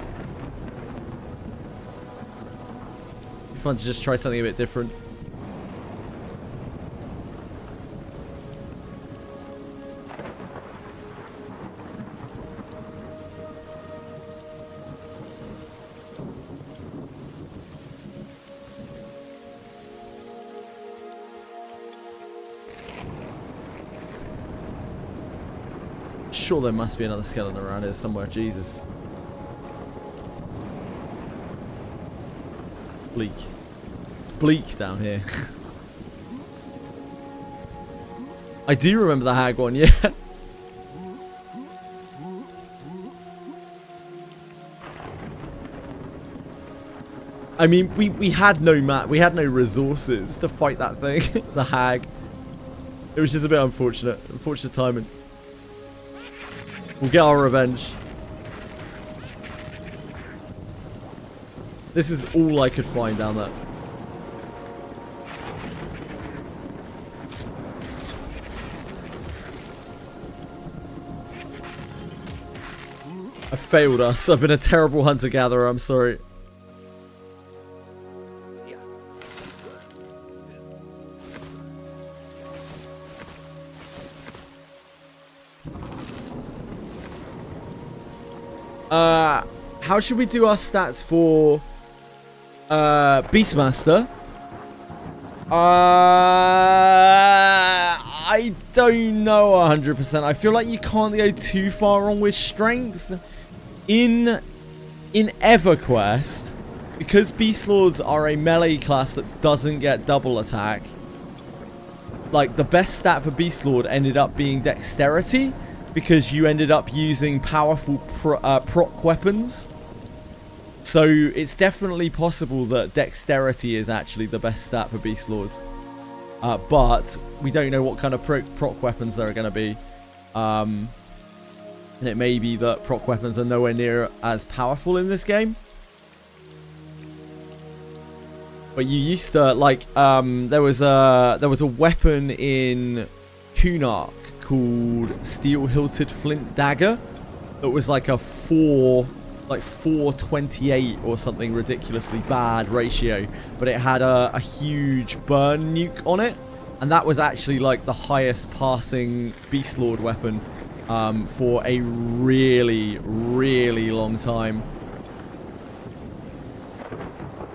fun to just try something a bit different. Sure, there must be another skeleton around here somewhere. Jesus. Bleak. It's bleak down here. I do remember the hag one, yeah. I mean, we had no resources to fight that thing, the hag. It was just a bit unfortunate. Unfortunate timing. We'll get our revenge. This is all I could find down there. I failed us. I've been a terrible hunter-gatherer. I'm sorry. How should we do our stats for Beastmaster? I don't know 100%. I feel like you can't go too far wrong with strength. In EverQuest, because Beast Lords are a melee class that doesn't get double attack, like the best stat for Beast Lord ended up being Dexterity, because you ended up using powerful proc weapons. So it's definitely possible that Dexterity is actually the best stat for Beast Lords. But we don't know what kind of proc weapons there are going to be. And it may be that proc weapons are nowhere near as powerful in this game. But you used to, like, there was a weapon in Kunark called Steel-Hilted Flint Dagger. It was like a 428 or something ridiculously bad ratio, but it had a huge burn nuke on it, and that was actually like the highest passing Beast Lord weapon for a really, really long time.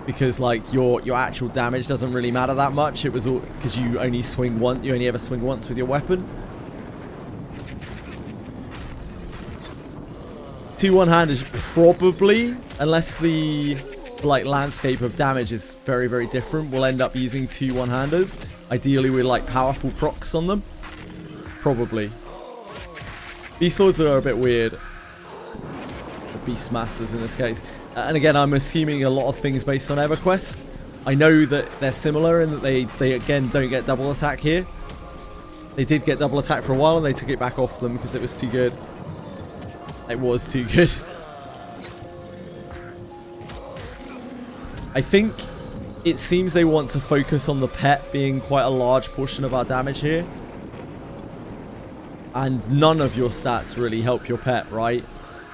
Because like your actual damage doesn't really matter that much. It was all because you only swing once. You only ever swing once with your weapon. 2 one-handers probably, unless the like landscape of damage is very, very different, we'll end up using 2 one-handers. Ideally with like powerful procs on them. Probably. Beast Lords are a bit weird. Or Beast Masters in this case. And again, I'm assuming a lot of things based on EverQuest. I know that they're similar in that they again don't get double attack here. They did get double attack for a while and they took it back off them because it was too good. It was too good. I think it seems they want to focus on the pet being quite a large portion of our damage here. And none of your stats really help your pet, right?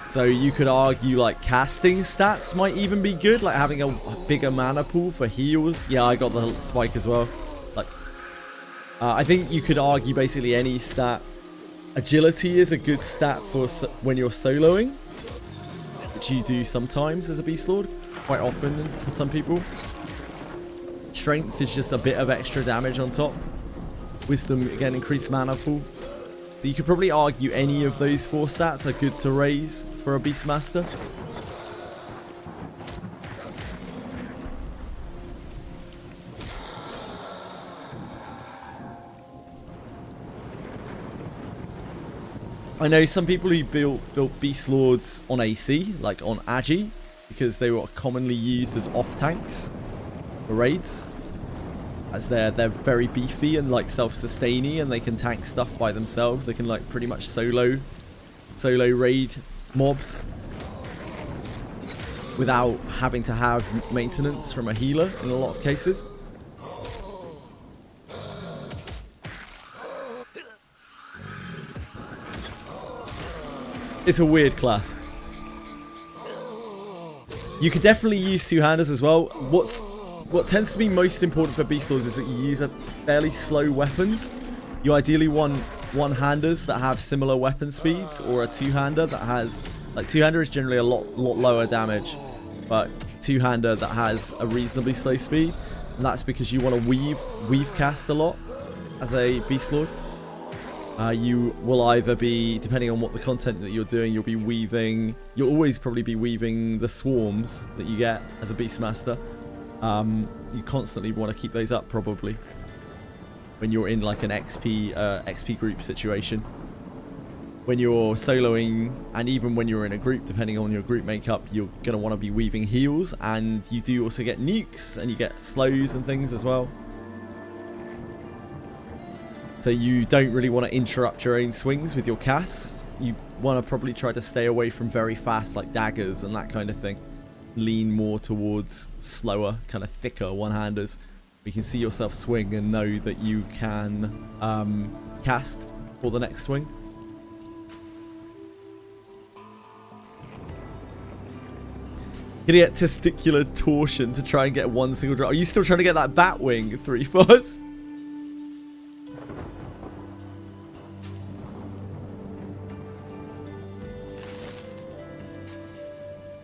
So you could argue like casting stats might even be good, like having a bigger mana pool for heals. Yeah, I got the spike as well. Like, I think you could argue basically any stat. Agility is a good stat for when you're soloing, which you do sometimes as a Beast Lord, quite often for some people. Strength is just a bit of extra damage on top. Wisdom, again, increased mana pool. So you could probably argue any of those 4 stats are good to raise for a Beastmaster. I know some people who built Beast Lords on AC, like on Agi, because they were commonly used as off tanks for raids. As they're very beefy and like self-sustaining, and they can tank stuff by themselves. They can like pretty much solo raid mobs without having to have maintenance from a healer in a lot of cases. It's a weird class. You could definitely use 2-handers as well. What tends to be most important for Beast Lords is that you use a fairly slow weapons. You ideally want 1-handers that have similar weapon speeds, or a 2-hander that has, like 2-hander is generally a lot lower damage, but 2-hander that has a reasonably slow speed. And that's because you want to weave cast a lot as a Beast Lord. You will either be, depending on what the content that you're doing, you'll always probably be weaving the swarms that you get as a Beastmaster. You constantly want to keep those up probably when you're in like an XP group situation. When you're soloing, and even when you're in a group, depending on your group makeup, you're going to want to be weaving heals, and you do also get nukes, and you get slows and things as well. So you don't really want to interrupt your own swings with your casts. You want to probably try to stay away from very fast like daggers and that kind of thing. Lean more towards slower, kind of thicker 1-handers. You can see yourself swing and know that you can cast for the next swing. Gonna get testicular torsion to try and get one single drop. Are you still trying to get that bat wing 3-4s?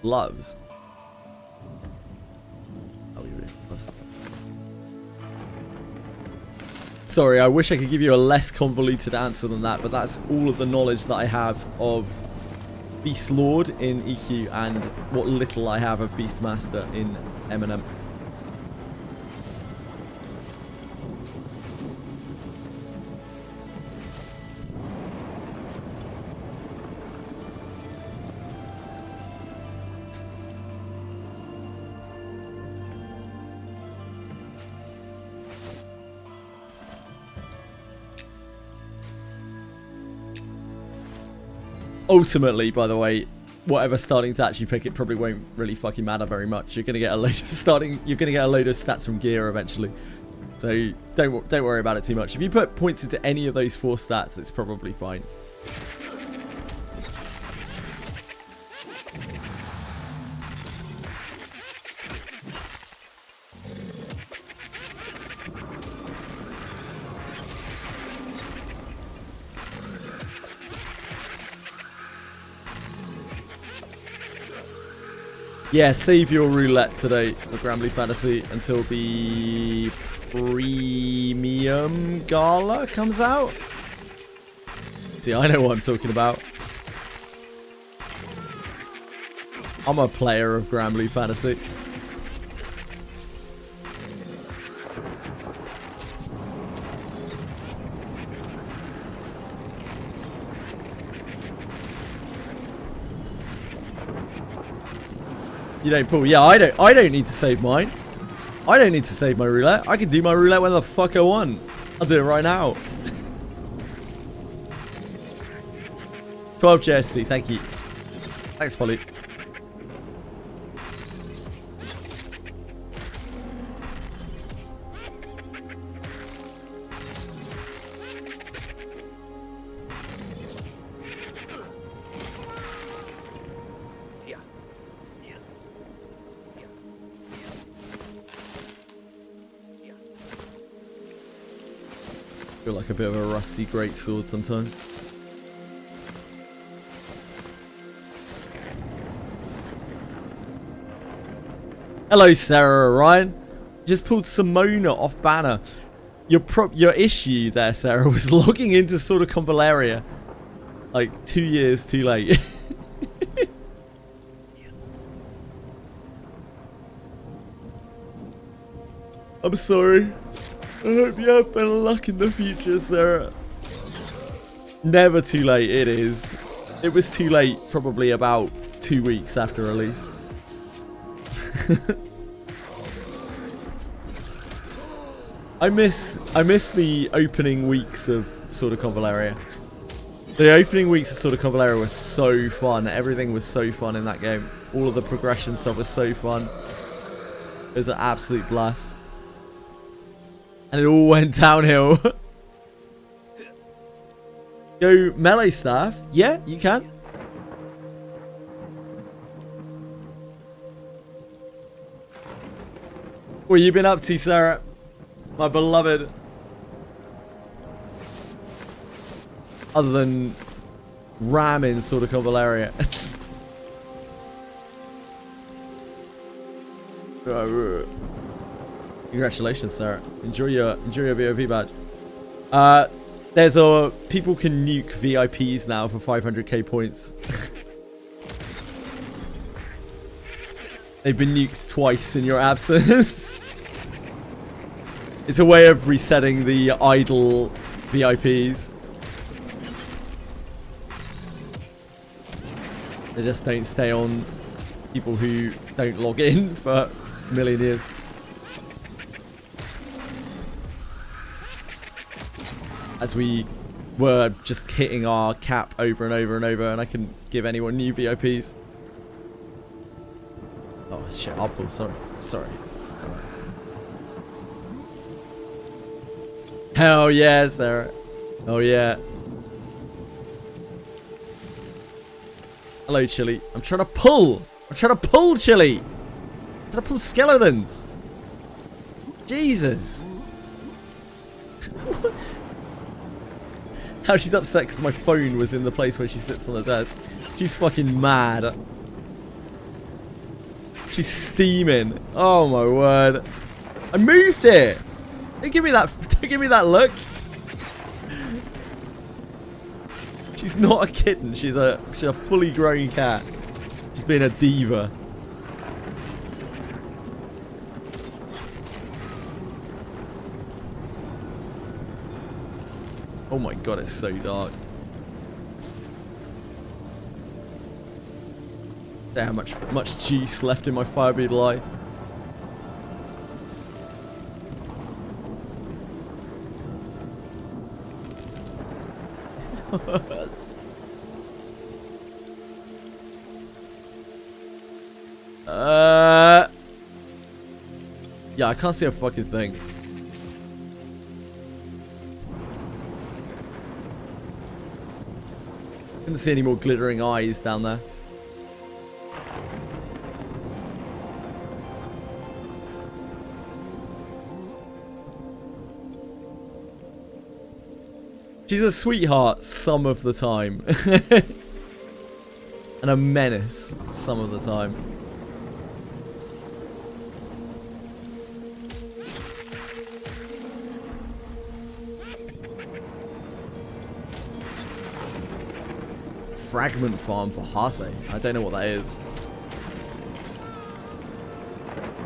Gloves. Oh, you really gloves. Sorry, I wish I could give you a less convoluted answer than that, but that's all of the knowledge that I have of Beast Lord in EQ and what little I have of Beastmaster in M&M. ultimately, by the way, whatever starting stats you pick, it probably won't really fucking matter very much. You're gonna get a load of You're gonna get a load of stats from gear eventually. So don't worry about it too much. If you put points into any of those 4 stats, it's probably fine. Yeah, save your roulette today for Granblue Fantasy until the premium gala comes out. See, I know what I'm talking about. I'm a player of Granblue Fantasy. You don't pull. Yeah, I don't need to save mine. I don't need to save my roulette. I can do my roulette when the fuck I want. I'll do it right now. 12 JST, thank you. Thanks, Polly. Feel like a bit of a rusty greatsword sometimes. Hello, Sarah Ryan. Just pulled Simona off banner. Your issue there, Sarah, was logging into sort of Convalaria like 2 years too late. I'm sorry. I hope you have better luck in the future, Sarah. Never too late, it is. It was too late probably about 2 weeks after release. I miss the opening weeks of Sword of Convalaria. The opening weeks of Sword of Convalaria were so fun. Everything was so fun in that game. All of the progression stuff was so fun. It was an absolute blast. And it all went downhill. Go melee staff? Yeah, you can. What have you been up to, Sarah? My beloved. Other than ramming Sword of Convalaria. Congratulations, Sarah. Enjoy your VOP badge. There's a people can nuke VIPs now for 500k points. They've been nuked twice in your absence. It's a way of resetting the idle VIPs. They just don't stay on people who don't log in for a million years. As we were just hitting our cap over and over and over, and I couldn't give anyone new VIPs. Oh shit, I'll pull, sorry. Hell yeah, Sarah. Oh yeah. Hello, Chili. I'm trying to pull, Chili. I'm trying to pull skeletons. Jesus. Now she's upset because my phone was in the place where she sits on the desk. She's fucking mad. She's steaming. Oh my word. I moved it. Don't give me that look. She's not a kitten. She's a fully grown cat. She's being a diva. Oh my god, it's so dark. Damn, much juice left in my fire beetle eye. Yeah, I can't see a fucking thing. Couldn't see any more glittering eyes down there. She's a sweetheart some of the time. And a menace some of the time. Fragment farm for Hase. I don't know what that is.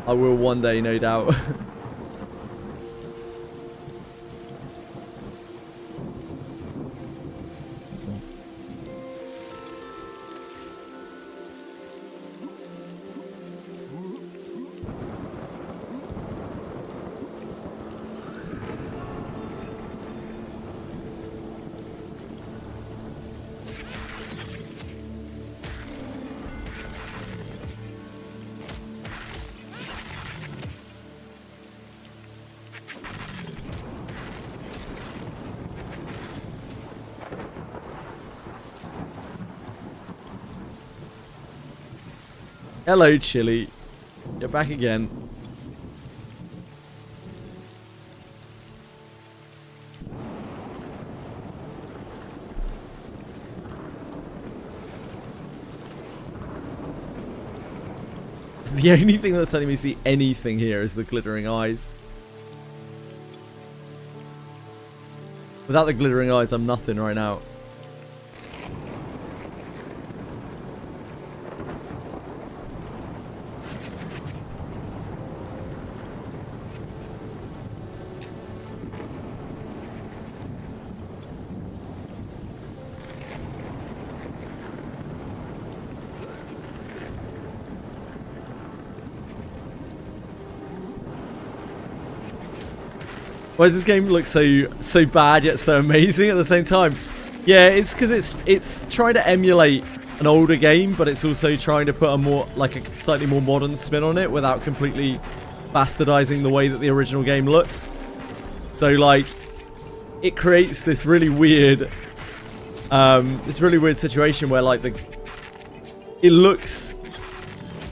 I will one day, no doubt. This one. Hello, Chili. You're back again. The only thing that's letting me see anything here is the glittering eyes. Without the glittering eyes, I'm nothing right now. Why does this game look so bad yet so amazing at the same time? Yeah, it's because it's trying to emulate an older game, but it's also trying to put a more like a slightly more modern spin on it without completely bastardizing the way that the original game looked. So like, it creates this really weird situation where like it looks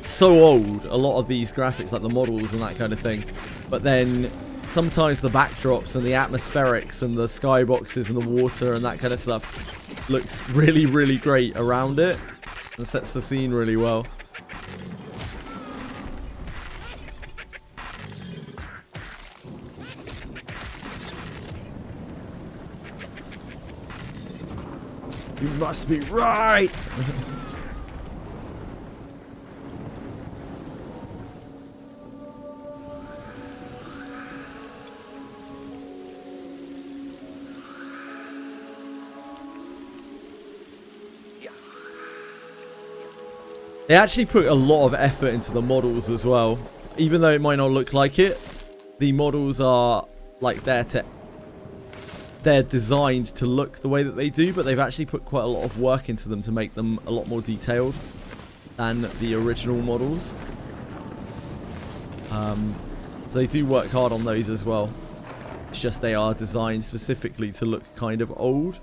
so old, a lot of these graphics, like the models and that kind of thing, but then sometimes the backdrops and the atmospherics and the skyboxes and the water and that kind of stuff looks really, really great around it and sets the scene really well. You must be right! They actually put a lot of effort into the models as well. Even though it might not look like it, the models are like they're designed to look the way that they do, but they've actually put quite a lot of work into them to make them a lot more detailed than the original models. So they do work hard on those as well. It's just they are designed specifically to look kind of old.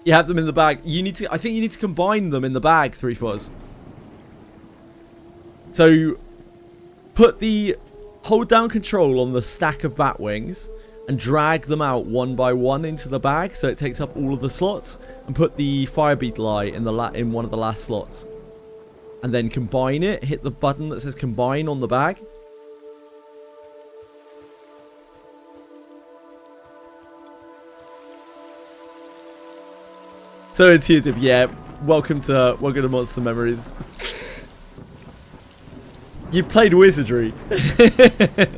You have them in the bag. You need to. I think you need to combine them in the bag, 3-4s. So, hold down control on the stack of bat wings and drag them out one by one into the bag, so it takes up all of the slots. And put the fire beetle eye in one of the last slots, and then combine it. Hit the button that says combine on the bag. So intuitive, yeah. Welcome to Monster Memories. You played Wizardry. It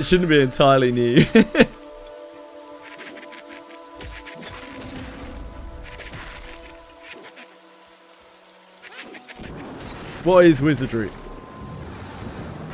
shouldn't be entirely new. What is Wizardry?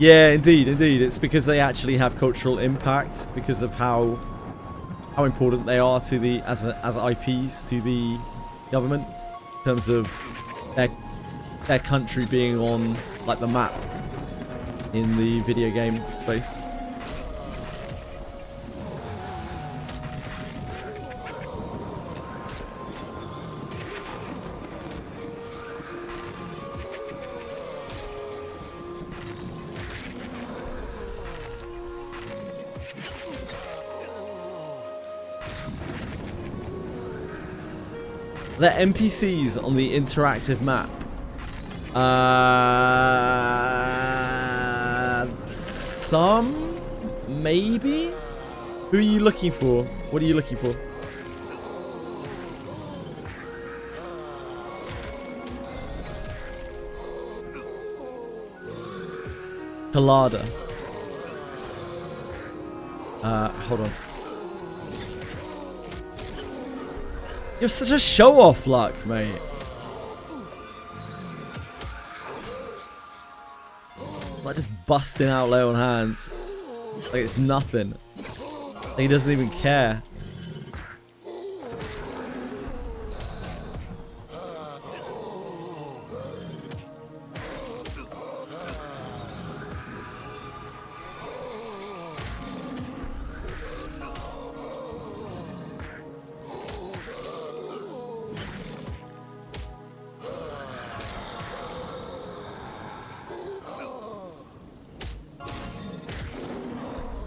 Yeah, indeed, indeed. It's because they actually have cultural impact because of how important they are to the as IPs to the government in terms of their country being on like the map in the video game space. The NPCs on the interactive map. Some? Maybe? Who are you looking for? What are you looking for? Colada. Hold on. You're such a show-off, Luck, mate. Like just busting out lay on hands. Like it's nothing. Like he doesn't even care.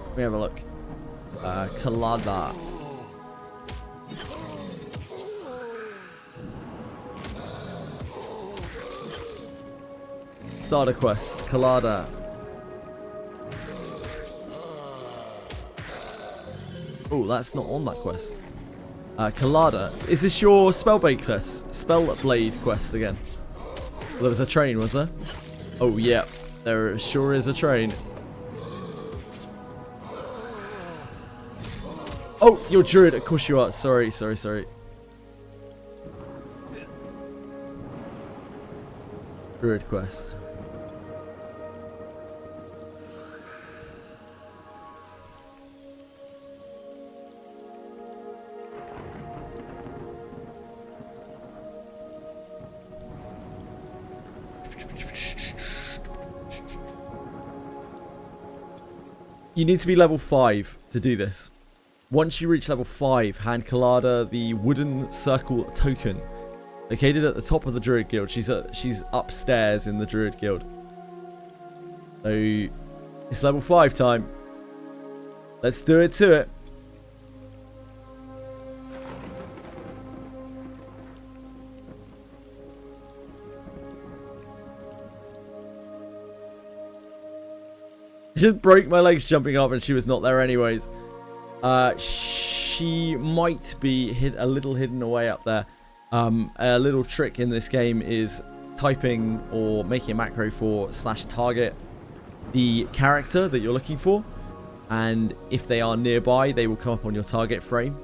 Let me have a look. Colada. Starter quest. Colada. Oh, that's not on that quest. Colada. Is this your Spellblade quest? Spellblade quest again? Well, there was a train, was there? Oh, yeah. There sure is a train. Oh, you're Druid. Of course you are. Sorry. Druid quest. You need to be level 5 to do this. Once you reach level 5, hand Colada the wooden circle token. Located at the top of the Druid Guild. She's upstairs in the Druid Guild. So, it's level 5 time. Let's do it to it. I just broke my legs jumping up and she was not there anyways. She might be a little hidden away up there. A little trick in this game is typing or making a macro for /target the character that you're looking for, and if they are nearby, they will come up on your target frame.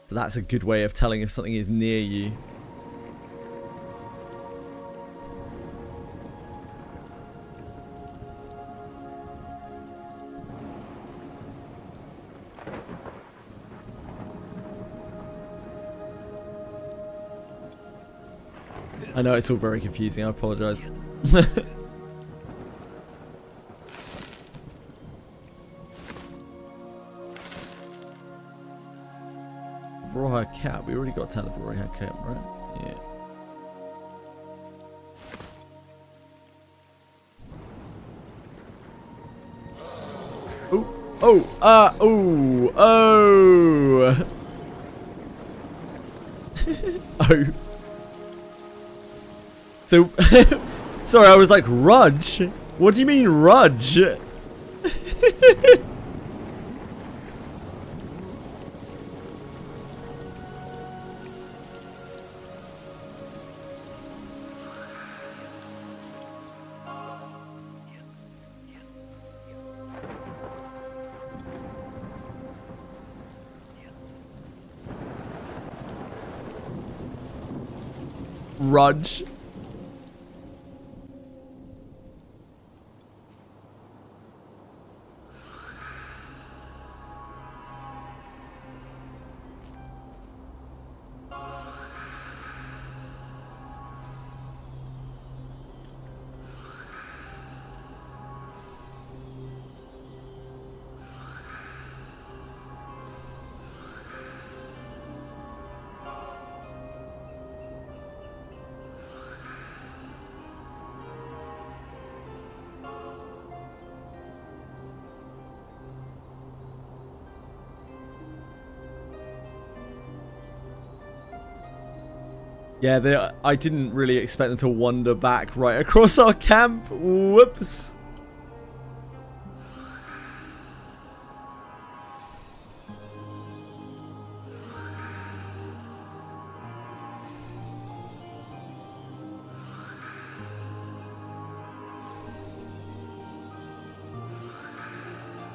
So that's a good way of telling if something is near you. I know it's all very confusing, I apologise. Rawhide Cat, we already got a talent for Rawhide Cat, right? Yeah. Oh. Oh. So, sorry, I was like, Rudge? What do you mean, Rudge? Rudge? Yeah, I didn't really expect them to wander back right across our camp. Whoops.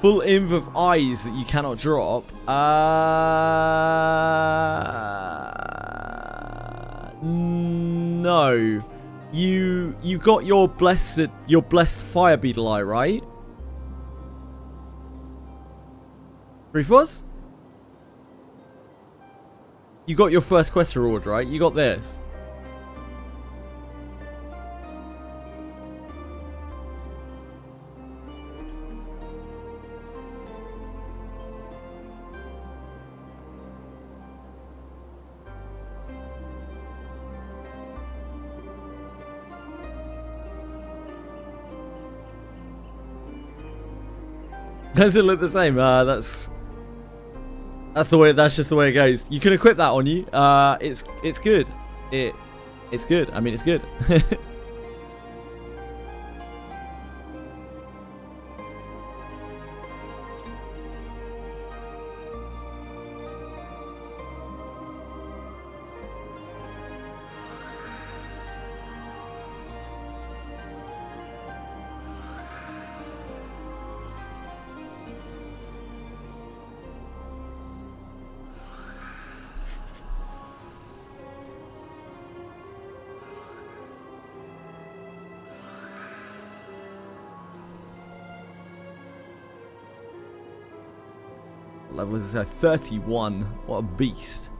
Full imp of eyes that you cannot drop. No. You got your blessed fire beetle eye, right? Brief was? You got your first quest reward, right? You got this. Does it look the same? That's the way. That's just the way it goes. You can equip that on you. It's good. It's good. I mean, it's good. Level is 31. What a beast.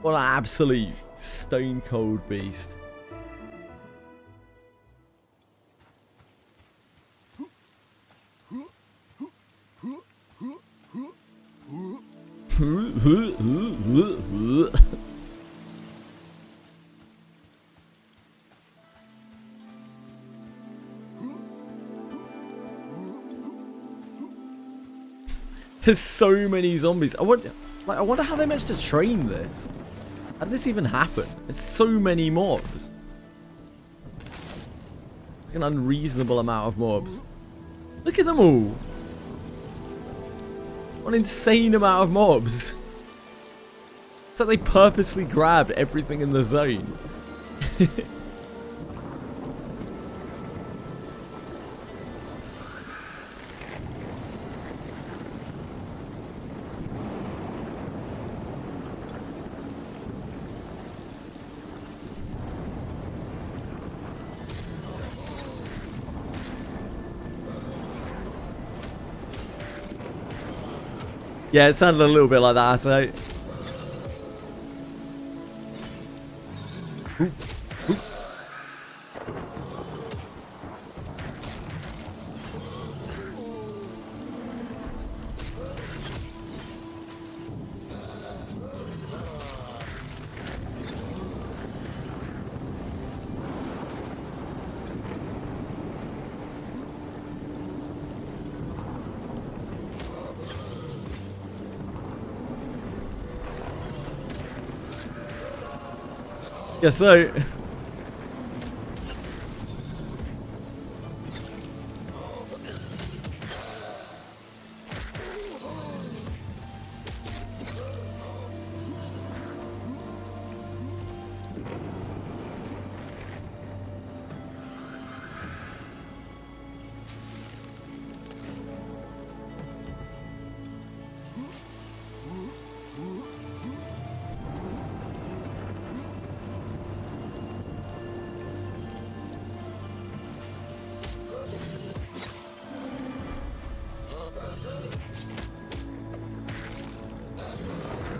What an absolute stone cold beast. There's so many zombies. I wonder how they managed to train this. How did this even happen? There's so many mobs. Like an unreasonable amount of mobs. Look at them all. What an insane amount of mobs. It's like they purposely grabbed everything in the zone. Yeah, it sounded a little bit like that, so. Ooh. Ooh. Yeah, so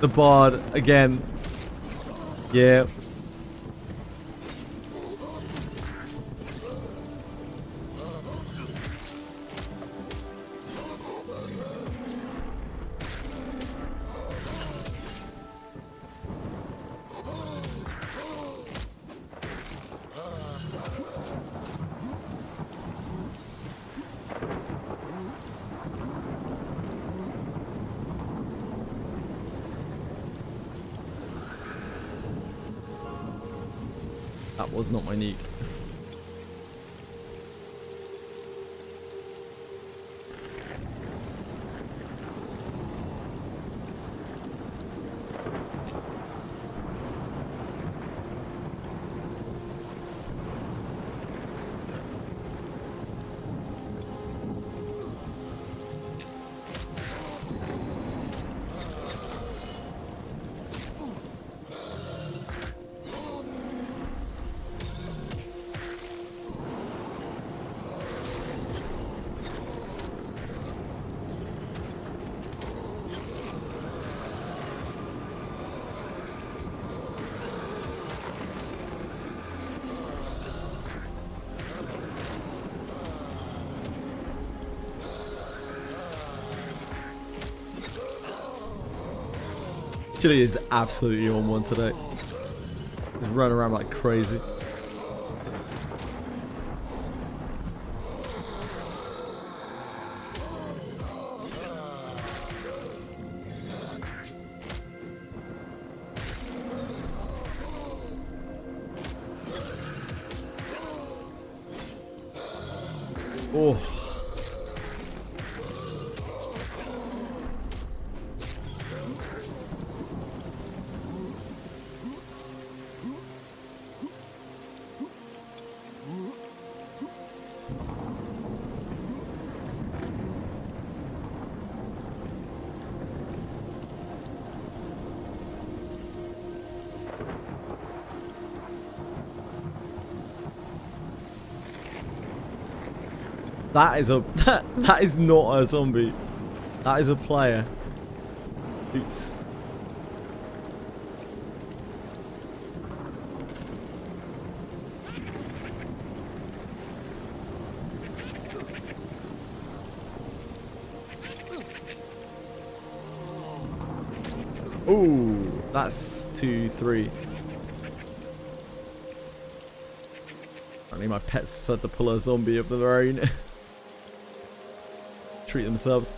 the bard again. Yeah. That was not my nuke. Chili is absolutely on one today. He's running around like crazy. Oh. That is a that is not a zombie. That is a player. Oops. Ooh, that's 2, 3. I need my pets decide to pull a zombie of their own. Treat themselves.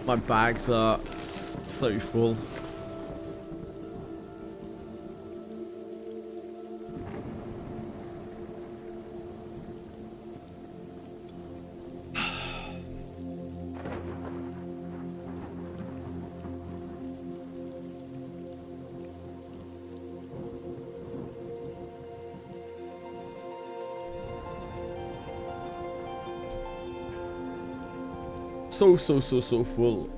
My bags are so full. So full.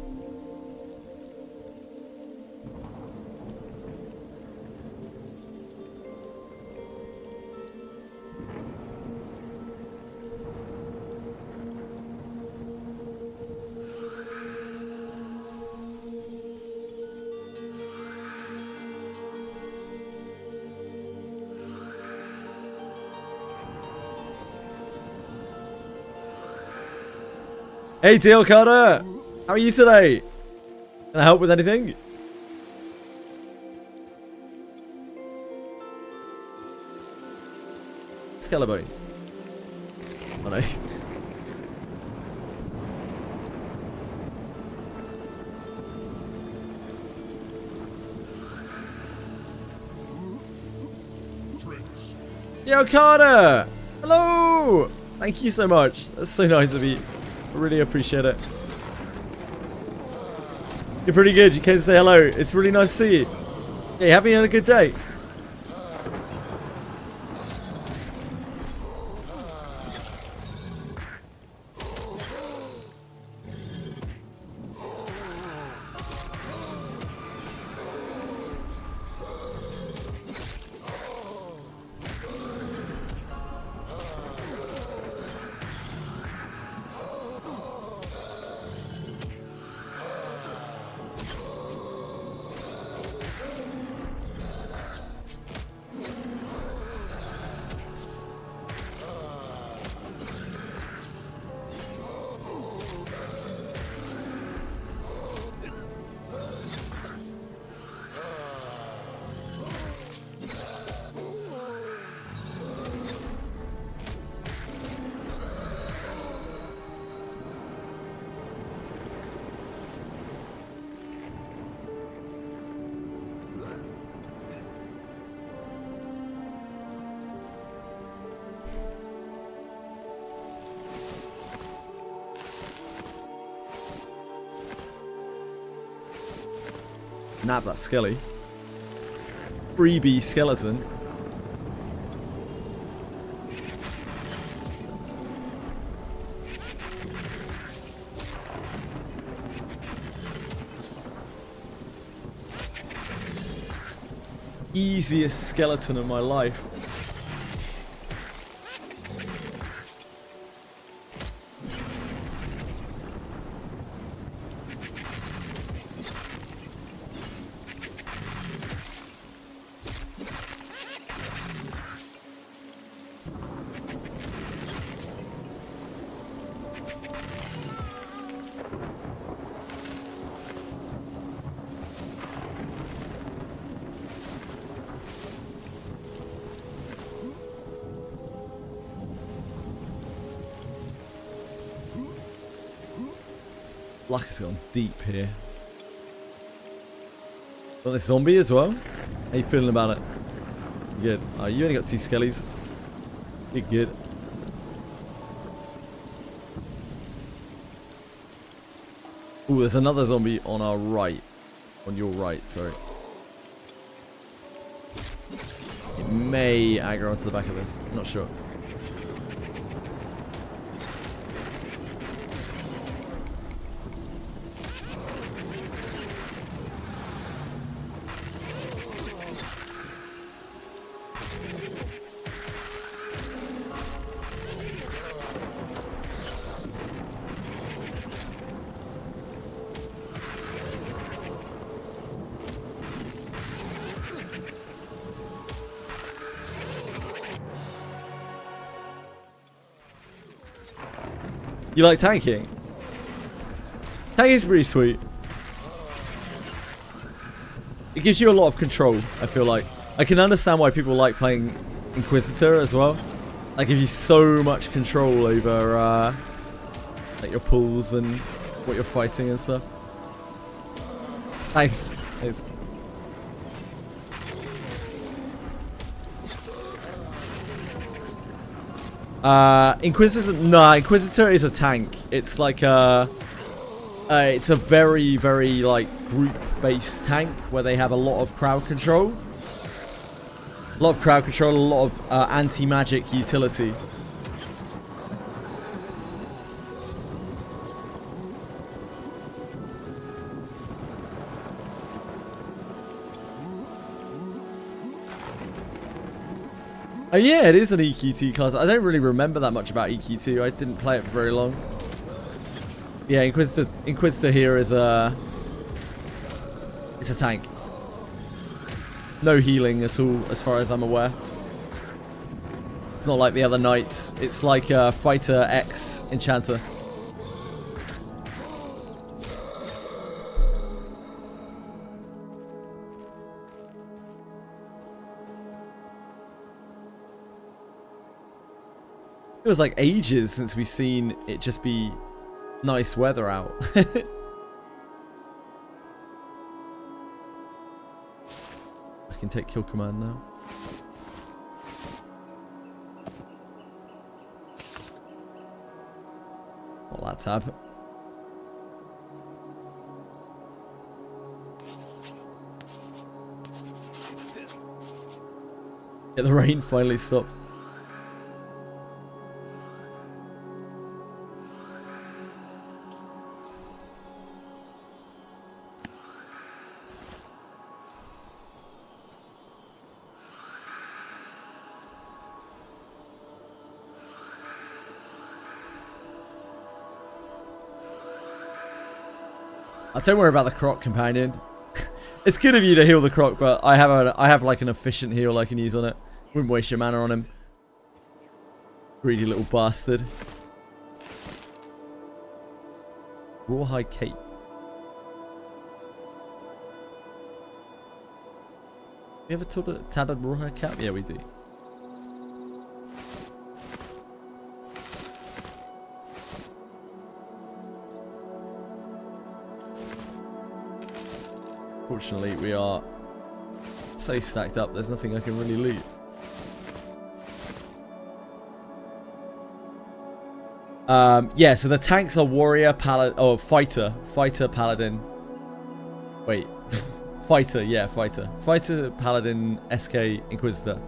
Hey, Teal Carter! How are you today? Can I help with anything? Skeleton. Oh no. Yo, Carter! Hello! Thank you so much. That's so nice of you. I really appreciate it. You're pretty good. You came to say hello. It's really nice to see you. Hey, having a good day? Nab that skelly. Freebie skeleton. Easiest skeleton of my life. Luck has gone deep here. Got this zombie as well. How you feeling about it? You good? You only got 2 skellies. You're good. Ooh, there's another zombie on our right. On your right, sorry. It may aggro onto the back of this. I'm not sure. You like tanking? Tanking is pretty sweet. It gives you a lot of control, I feel like. I can understand why people like playing Inquisitor as well. Like, gives you so much control over like your pulls and what you're fighting and stuff. Nice. Nice. Inquisitor is a tank. It's like it's a very, very like group-based tank where they have a lot of crowd control. A lot of crowd control, a lot of anti-magic utility. Oh yeah, it is an EQT class. I don't really remember that much about EQ2. I didn't play it for very long. Yeah, Inquisitor here is it's a tank. No healing at all, as far as I'm aware. It's not like the other knights. It's like Fighter X Enchanter. feels like ages since we've seen it just be nice weather out. I can take kill command now. Not that tab. Yeah, the rain finally stopped. Don't worry about the croc companion. It's good of you to heal the croc, but I have like an efficient heal I can use on it. Wouldn't waste your mana on him. Greedy little bastard. Rawhide cape. We ever tattered rawhide cap? Yeah, we do. Fortunately, we are so stacked up, there's nothing I can really loot. Yeah, so the tanks are warrior, fighter, paladin. Wait, fighter, yeah, fighter. Fighter, paladin, SK, inquisitor.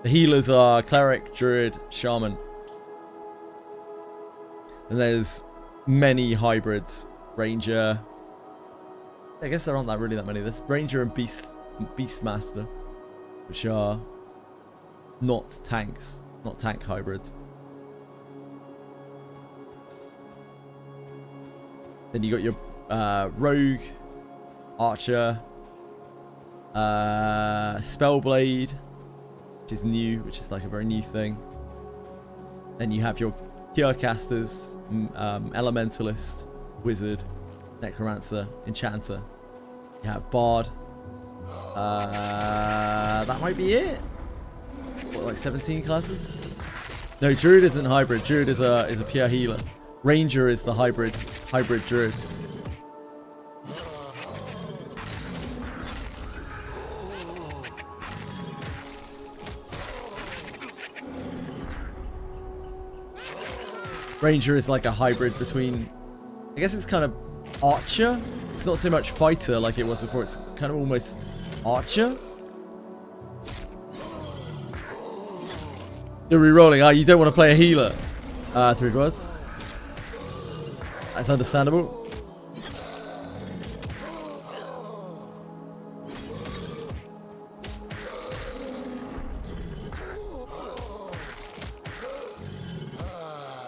The healers are cleric, druid, shaman. And there's many hybrids. Ranger. I guess there aren't really that many. There's Ranger and Beastmaster, which are not tanks, not tank hybrids. Then you got your Rogue, Archer, Spellblade, which is new, which is like a very new thing. Then you have your Curecasters, Elementalist, Wizard, Necromancer, Enchanter. You have Bard. That might be it. What, like 17 classes? No, Druid isn't hybrid. Druid is a pure healer. Ranger is the hybrid Druid. Ranger is like a hybrid between, I guess it's kind of Archer. It's not so much fighter like it was before. It's kind of almost Archer. You're re-rolling. Oh, you don't want to play a healer. 3 words. That's understandable.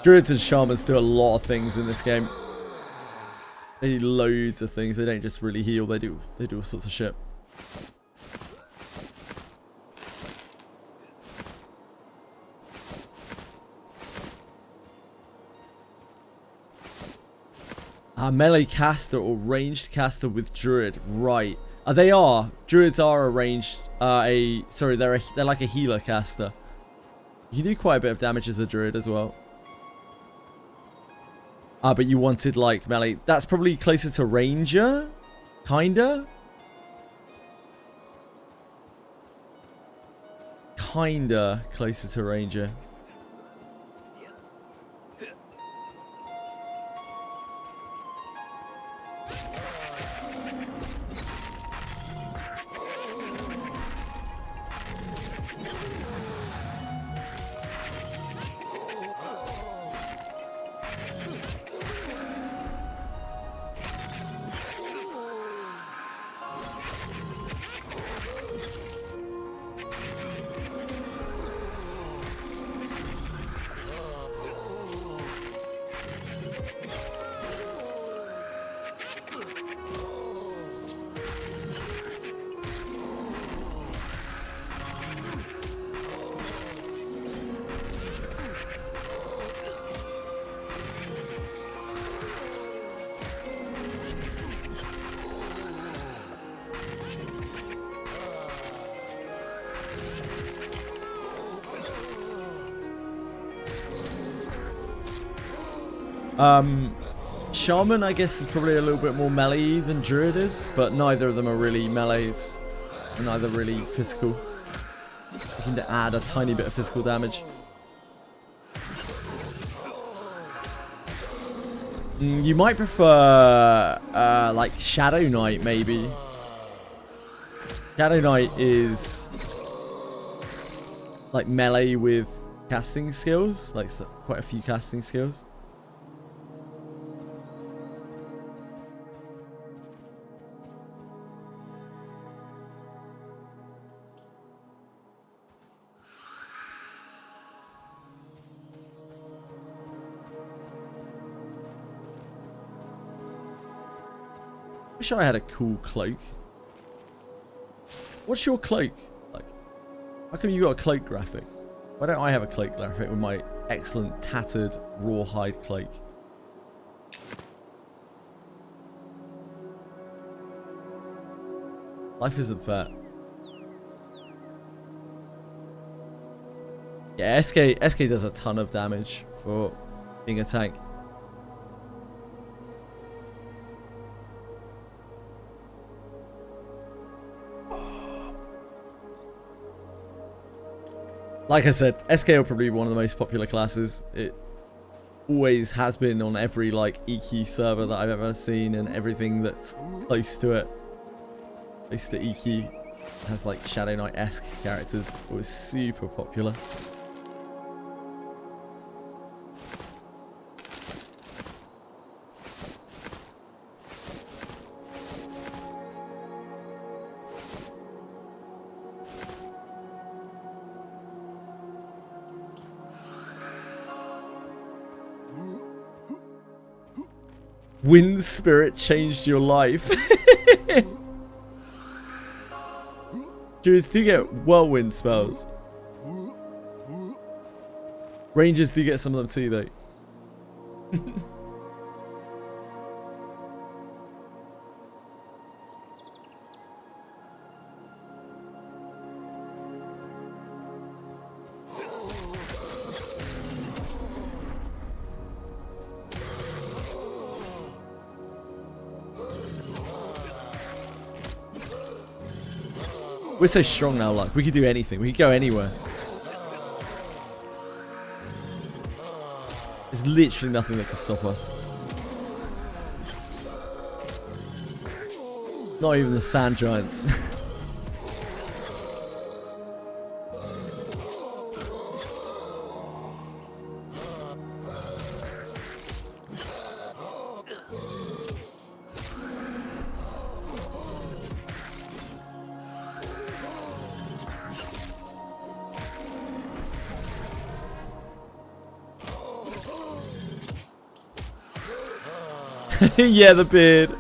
Druids and Shamans do a lot of things in this game. They do loads of things. They don't just really heal. They do all sorts of shit. Melee caster or ranged caster with Druid. Right. They are. Druids are a ranged. Sorry, they're like a healer caster. You can do quite a bit of damage as a Druid as well. But you wanted like melee. That's probably closer to Ranger, kinda closer to Ranger. Shaman, I guess, is probably a little bit more melee than Druid is, but neither of them are really melees, and neither really physical. You can add a tiny bit of physical damage. You might prefer, like, Shadow Knight, maybe. Shadow Knight is, like, melee with casting skills, like, quite a few casting skills. Wish I had a cool cloak. What's your cloak like? How come you got a cloak graphic? Why don't I have a cloak graphic with my excellent tattered rawhide cloak? Life isn't fair. Yeah, SK does a ton of damage for being a tank. Like I said, SK will probably be one of the most popular classes. It always has been on every like EQ server that I've ever seen, and everything that's close to it, close to EQ, has like Shadow Knight-esque characters. It was super popular. Wind Spirit changed your life. Druids do get whirlwind spells. Rangers do get some of them too, though. We're so strong now, like, we could do anything. We could go anywhere. There's literally nothing that can stop us. Not even the sand giants. Yeah, the beard.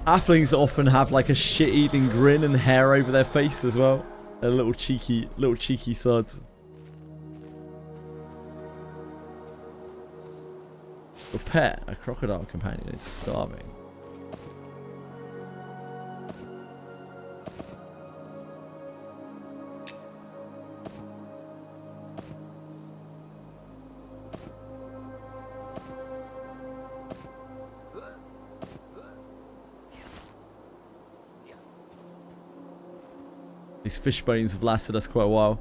Halflings often have like a shit-eating grin and hair over their face as well. They're little cheeky sods. Your pet, a crocodile companion, is starving. These fish bones have lasted us quite a while.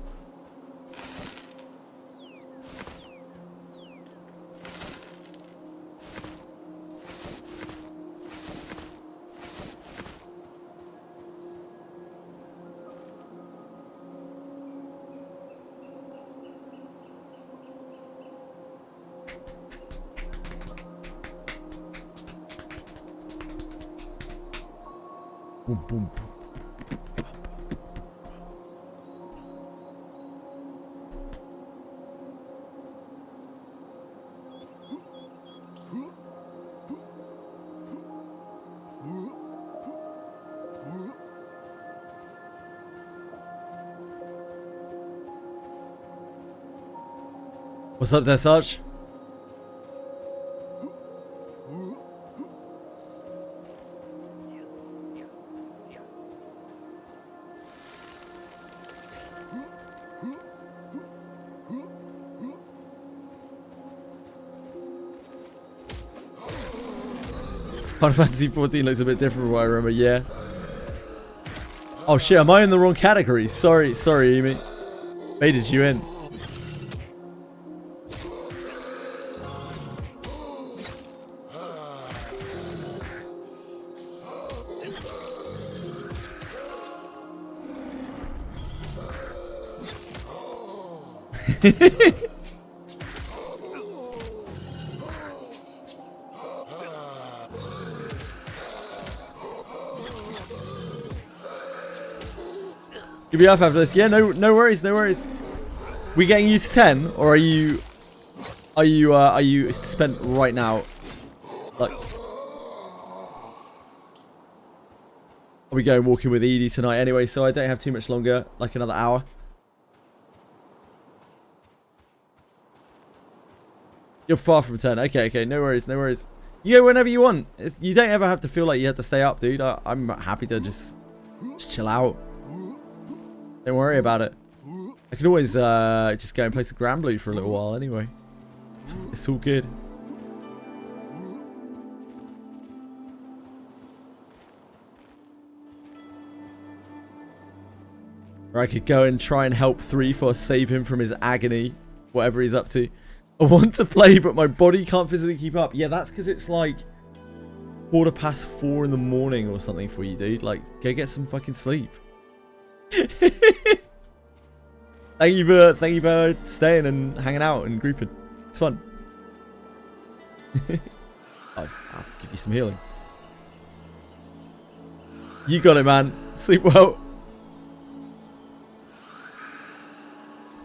Boom, boom, boom. What's up there, Sarge? Final Fantasy 14 looks a bit different from what I remember, yeah. Oh shit, am I in the wrong category? Sorry, Amy. Baited you in. You'll be off after this. Yeah, no worries, no worries. We getting you to 10, or are you spent right now? Like, are we going walking with Edie tonight anyway? So I don't have too much longer, like another hour. You're far from 10. Okay, no worries, no worries. You go whenever you want. You don't ever have to feel like you have to stay up, dude. I'm happy to just chill out. Don't worry about it. I can always just go and play some Granblue for a little while anyway. It's all good. Or I could go and try and help 3 save him from his agony, whatever he's up to. I want to play, but my body can't physically keep up. Yeah, that's because it's like 4:15 in the morning or something for you, dude. Like, go get some fucking sleep. Thank you for staying and hanging out and grouping. It's fun. I'll give you some healing. You got it, man. Sleep well.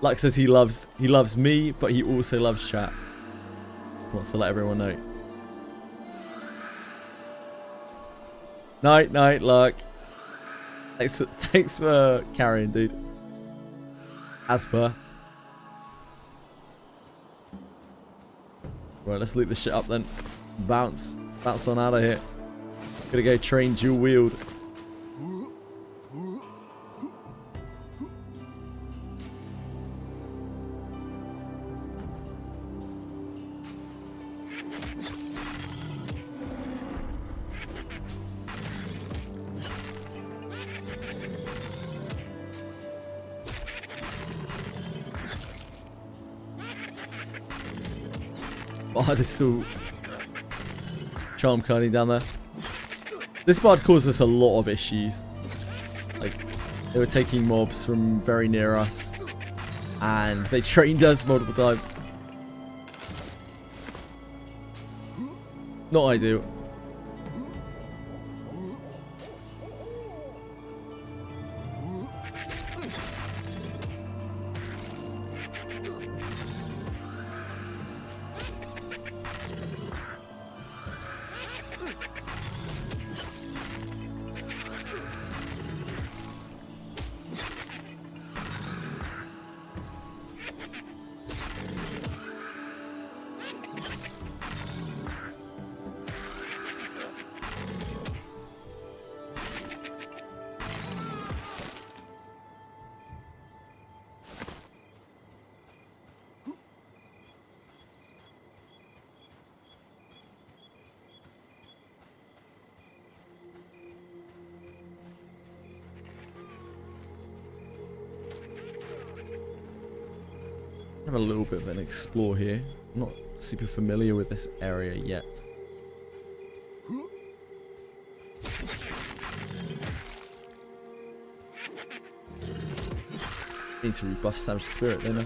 Lux says he loves me, but he also loves chat. Wants to let everyone know. Night, Luck. Thanks for carrying, dude. As per. Right, let's loot this shit up then. Bounce on out of here. Gonna go train dual wield. Bard is still charm carding down there. This Bard caused us a lot of issues. Like, they were taking mobs from very near us, and they trained us multiple times. Not ideal. Have a little bit of an explore here. I'm not super familiar with this area yet. Need to rebuff Savage Spirit, don't I?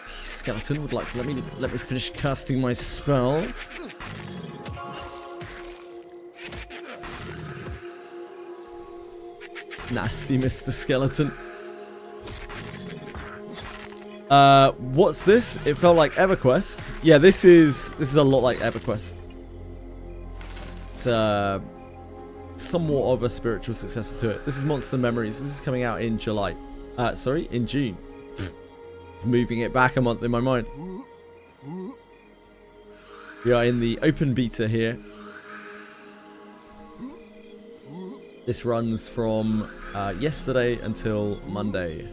Skeleton would like to let me finish casting my spell. Nasty Mr. Skeleton. What's this? It felt like EverQuest. Yeah, this is a lot like EverQuest. It's somewhat of a spiritual successor to it. This is Monster Memories. This is coming out in July. Sorry, in June. It's moving it back a month in my mind. We are in the open beta here. This runs from yesterday until Monday.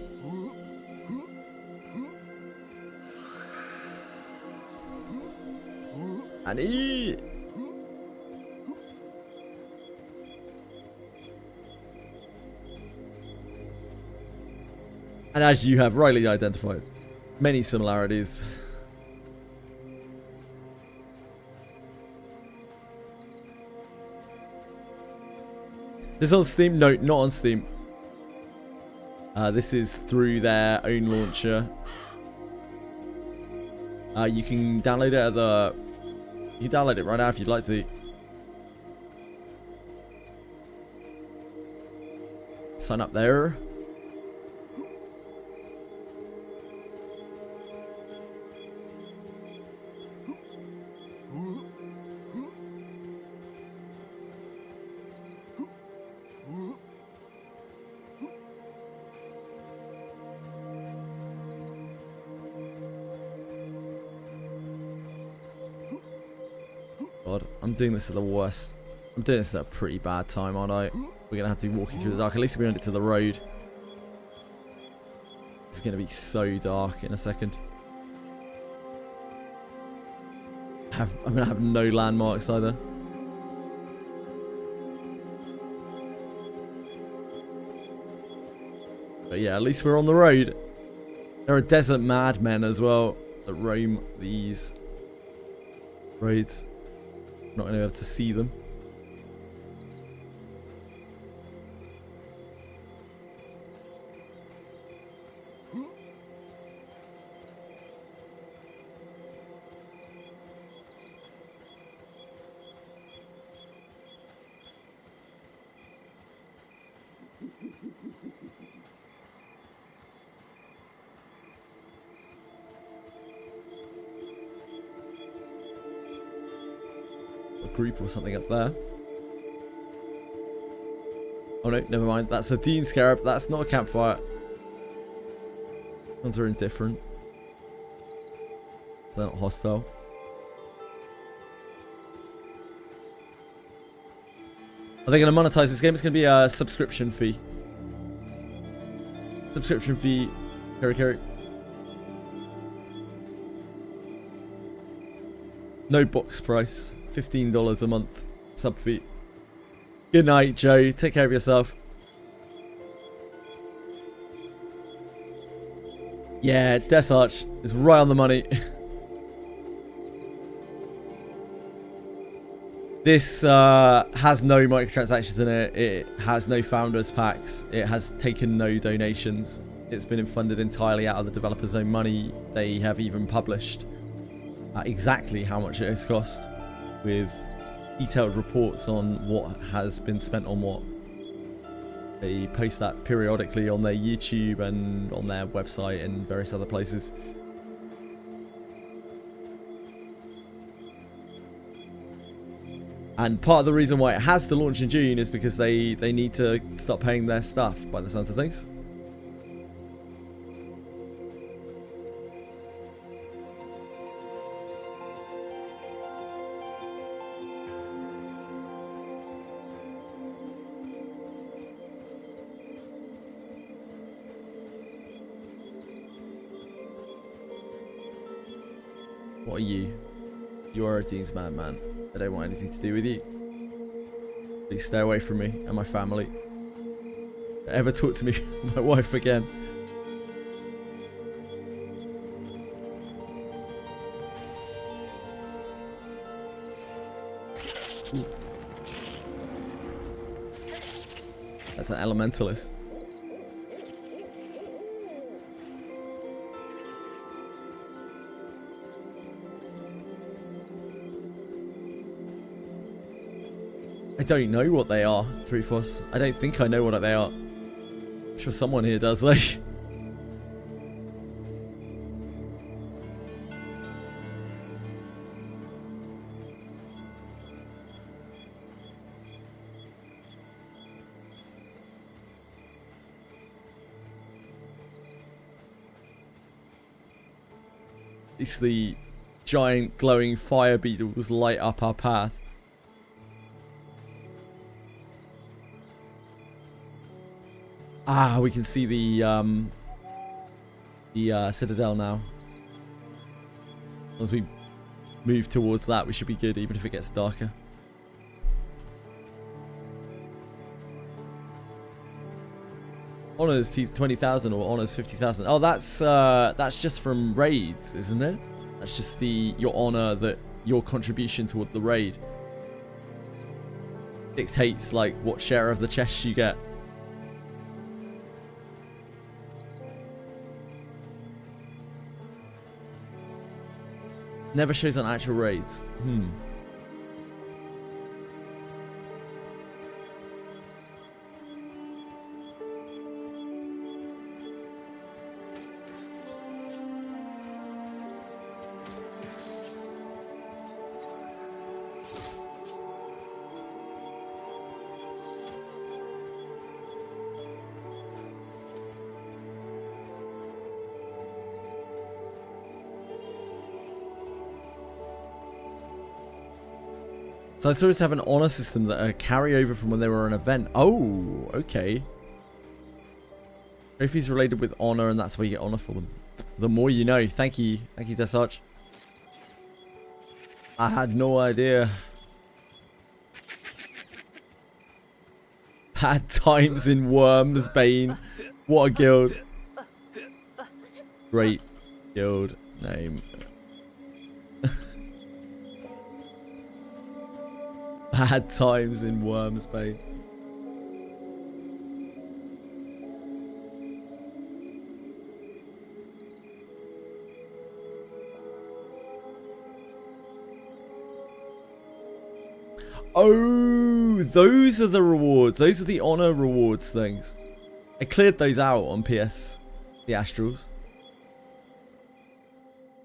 And as you have rightly identified, many similarities. This is on Steam? No, not on Steam. This is through their own launcher. You can download it at the... You can download it right now if you'd like to. Sign up there. God, I'm doing this at the worst. I'm doing this at a pretty bad time, aren't I? We're going to have to be walking through the dark. At least we made it to the road. It's going to be so dark in a second. I'm going to have no landmarks either. But yeah, at least we're on the road. There are desert madmen as well that roam these roads. Not going to be able to see them. Group or something up there. Oh no, never mind. That's a Dean Scarab. That's not a campfire. Ones are indifferent. They're not hostile. Are they going to monetize this game? It's going to be a subscription fee. Subscription fee. Carry. No box price. $15 a month. Sub fee. Good night, Joe. Take care of yourself. Yeah, Death Arch is right on the money. This has no microtransactions in it. It has no founders packs. It has taken no donations. It's been funded entirely out of the developer's own money. They have even published exactly how much it has cost, with detailed reports on what has been spent on what. They post that periodically on their YouTube and on their website and various other places. And part of the reason why it has to launch in June is because they need to start paying their staff, by the sounds of things. What are you? You are a Dean's madman. I don't want anything to do with you. Please stay away from me and my family. Don't ever talk to me, my wife again. Ooh. That's an elementalist. I don't know what they are, Threefoss. I don't think I know what they are. I'm sure someone here does, like. It's the giant glowing fire beetles light up our path. Ah, we can see the citadel now. As we move towards that, we should be good, even if it gets darker. Honors 20,000 or honors 50,000. Oh, that's just from raids, isn't it? That's just your honor, that your contribution toward the raid dictates like what share of the chest you get. Never shows on actual raids. So I saw us have an honor system that a carryover from when they were an event. Oh, okay. Trophies related with honor, and that's where you get honor for them. The more you know. Thank you, Desarch. I had no idea. Bad times in Wormsbane. What a guild. Great guild name. Bad times in Wormsbane. Oh, those are the rewards. Those are the honor rewards things. I cleared those out on PS, the Astrals.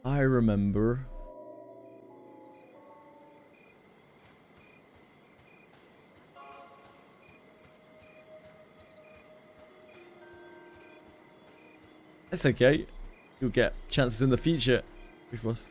I remember. It's okay. You'll get chances in the future with us.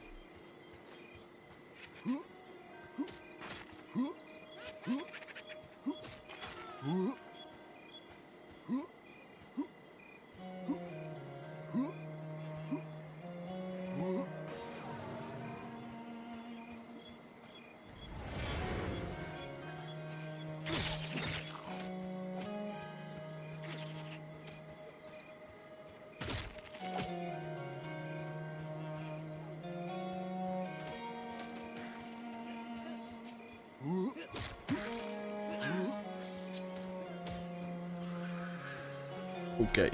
Okay.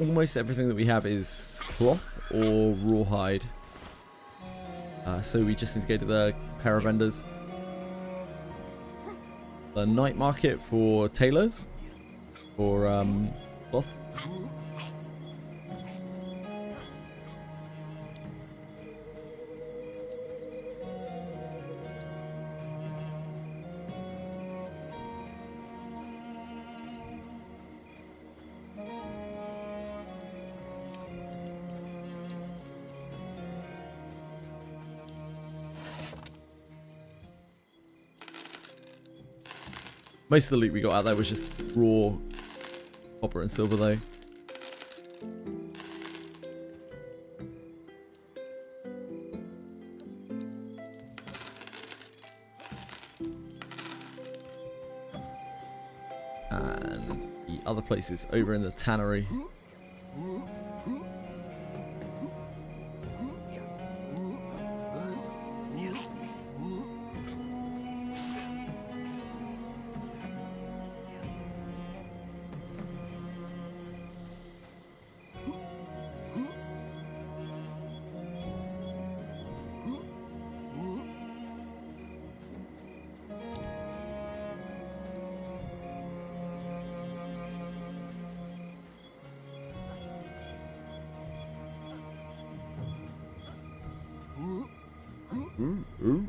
Almost everything that we have is cloth or rawhide. So we just need to go to the pair of vendors. The night market for tailors. For cloth. Most of the loot we got out there was just raw copper and silver though. And the other places over in the tannery. Ooh.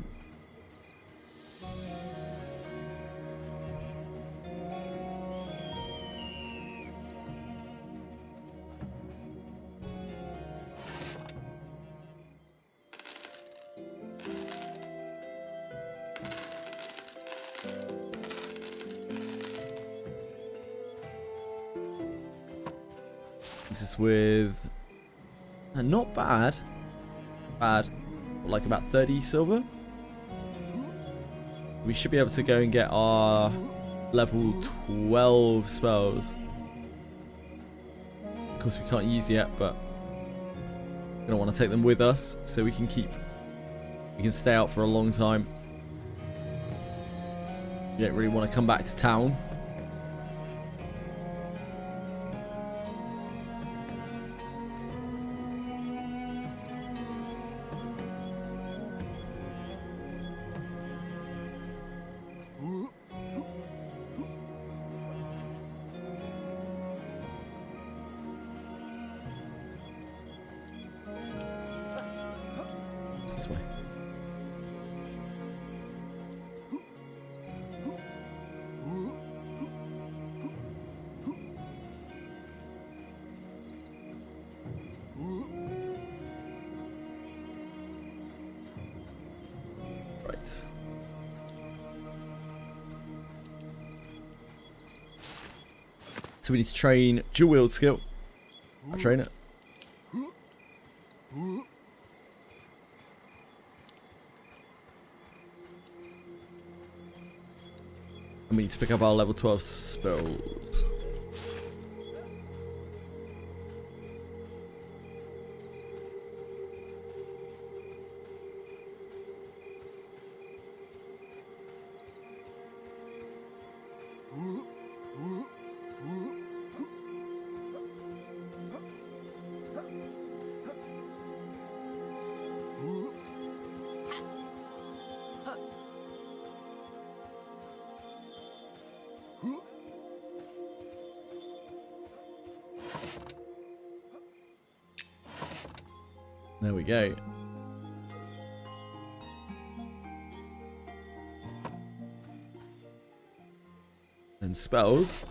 us with not bad, like about 30 silver. We should be able to go and get our level 12 spells. Of course, we can't use yet, but we don't want to take them with us, so we can stay out for a long time. We don't really want to come back to town. This way. Right. So we need to train dual wield skill. I'll train it. And we need to pick up our level 12 spells. There we go. And spells.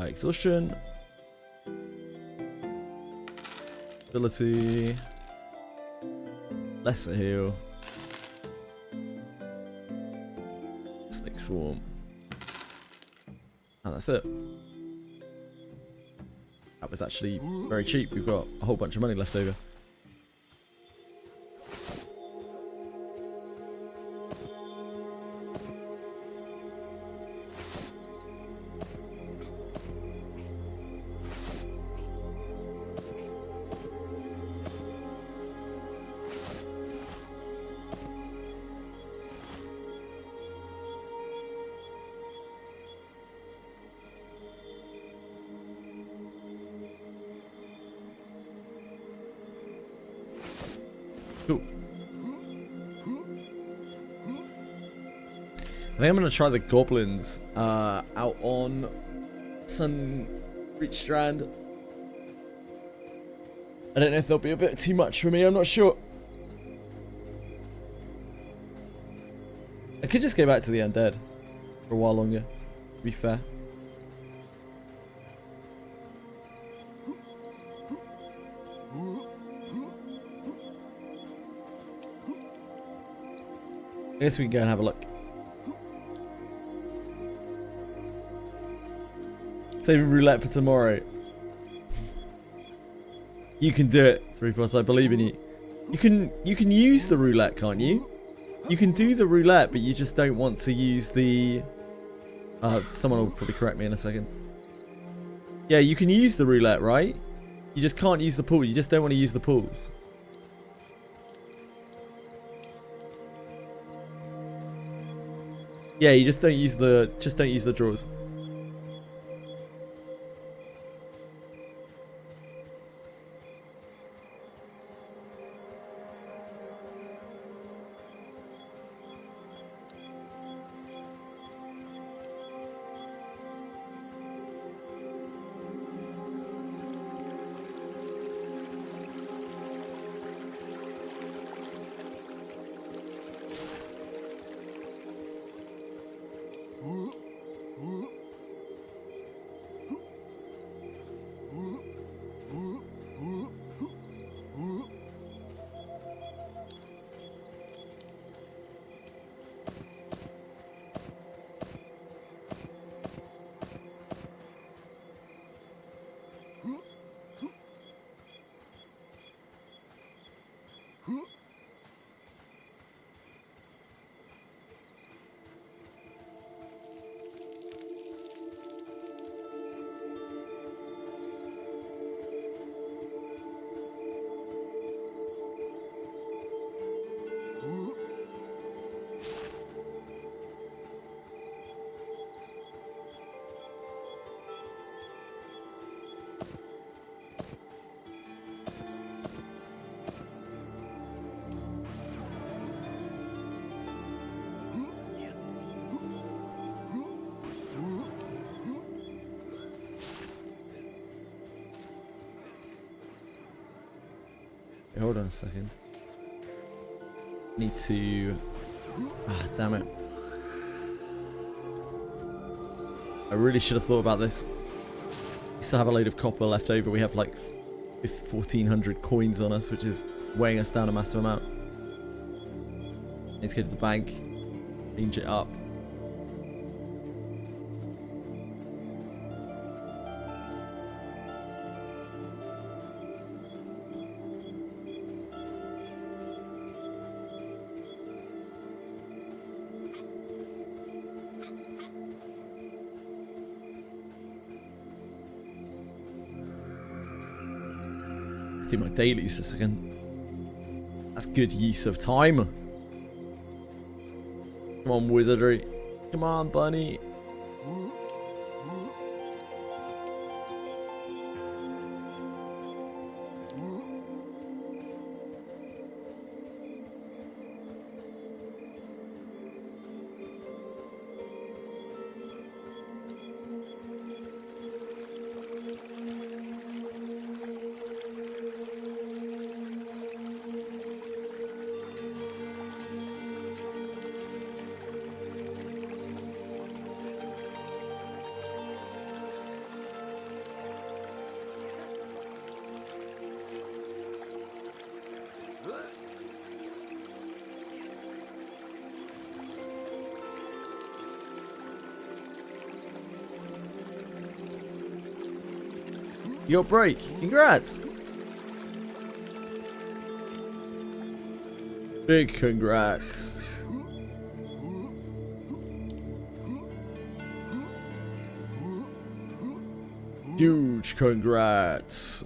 Exhaustion. Ability. Lesser heal. Snake swarm. And that's it. That was actually very cheap. We've got a whole bunch of money left over. Cool. I think I'm going to try the goblins out on Sunreach Strand. I don't know if they'll be a bit too much for me, I'm not sure. I could just go back to the undead for a while longer, to be fair. I guess we can go and have a look. Saving roulette for tomorrow. You can do it, 3+. I believe in you. You can use the roulette, can't you? You can do the roulette, but you just don't want to use the. Someone will probably correct me in a second. Yeah, you can use the roulette, right? You just can't use the pool. You just don't want to use the pools. Yeah, you just don't use the draws. Hold on a second. Need to... Ah, damn it. I really should have thought about this. We still have a load of copper left over. We have like 1,400 coins on us, which is weighing us down a massive amount. Need to go to the bank, change it up. Do my dailies for a second. That's good use of time. Come on, Wizardry. Come on, bunny. Your break. Congrats. Big congrats. Huge congrats.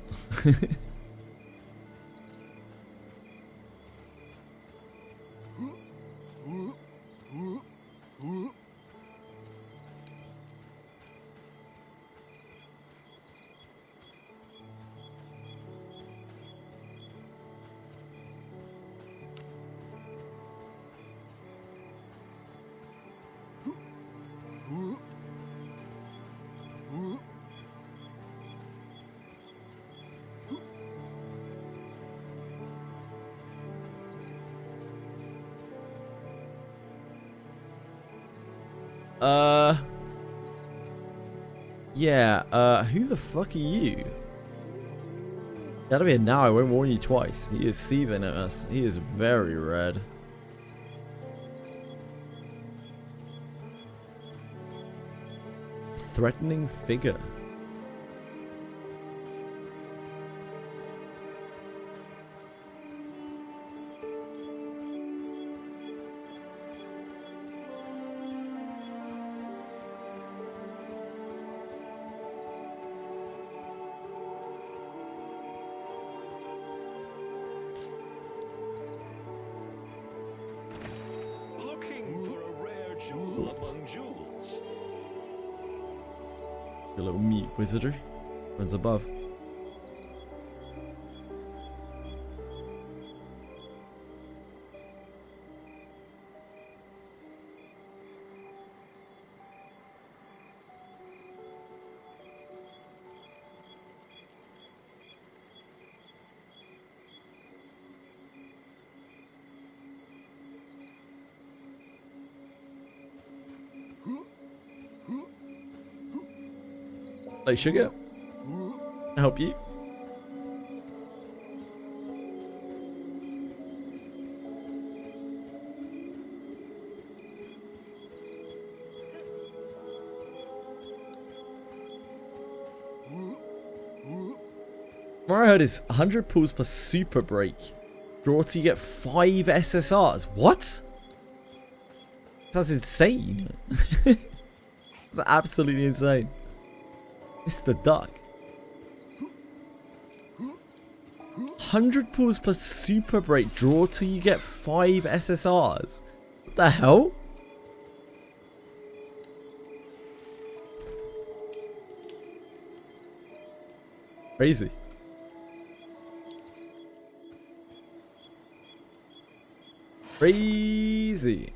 Yeah, who the fuck are you? Get out of here now, I won't warn you twice. He is seething at us. He is very red. Threatening figure. Your little meat wizardry runs above. Hey, sugar. Can I help you? What I heard is 100 pulls per super break. Draw till you get 5 SSRs. What? That's insane. That's absolutely insane. Mr. Duck. 100 pulls plus super break. Draw till you get 5 SSRs. What the hell? Crazy. Crazy.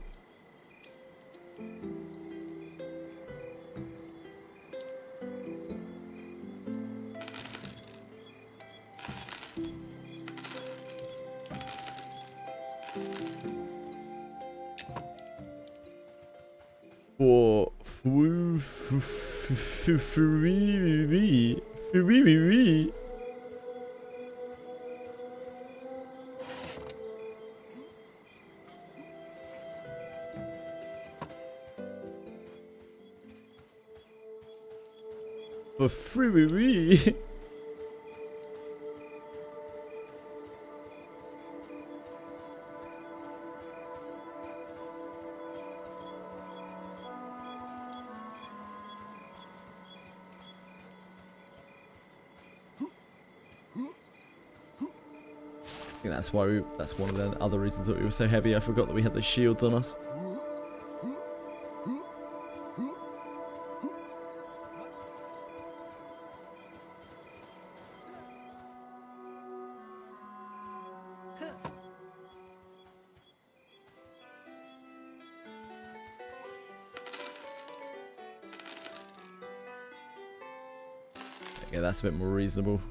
For free. I think that's why that's one of the other reasons that we were so heavy. I forgot that we had the shields on us. Okay, that's a bit more reasonable.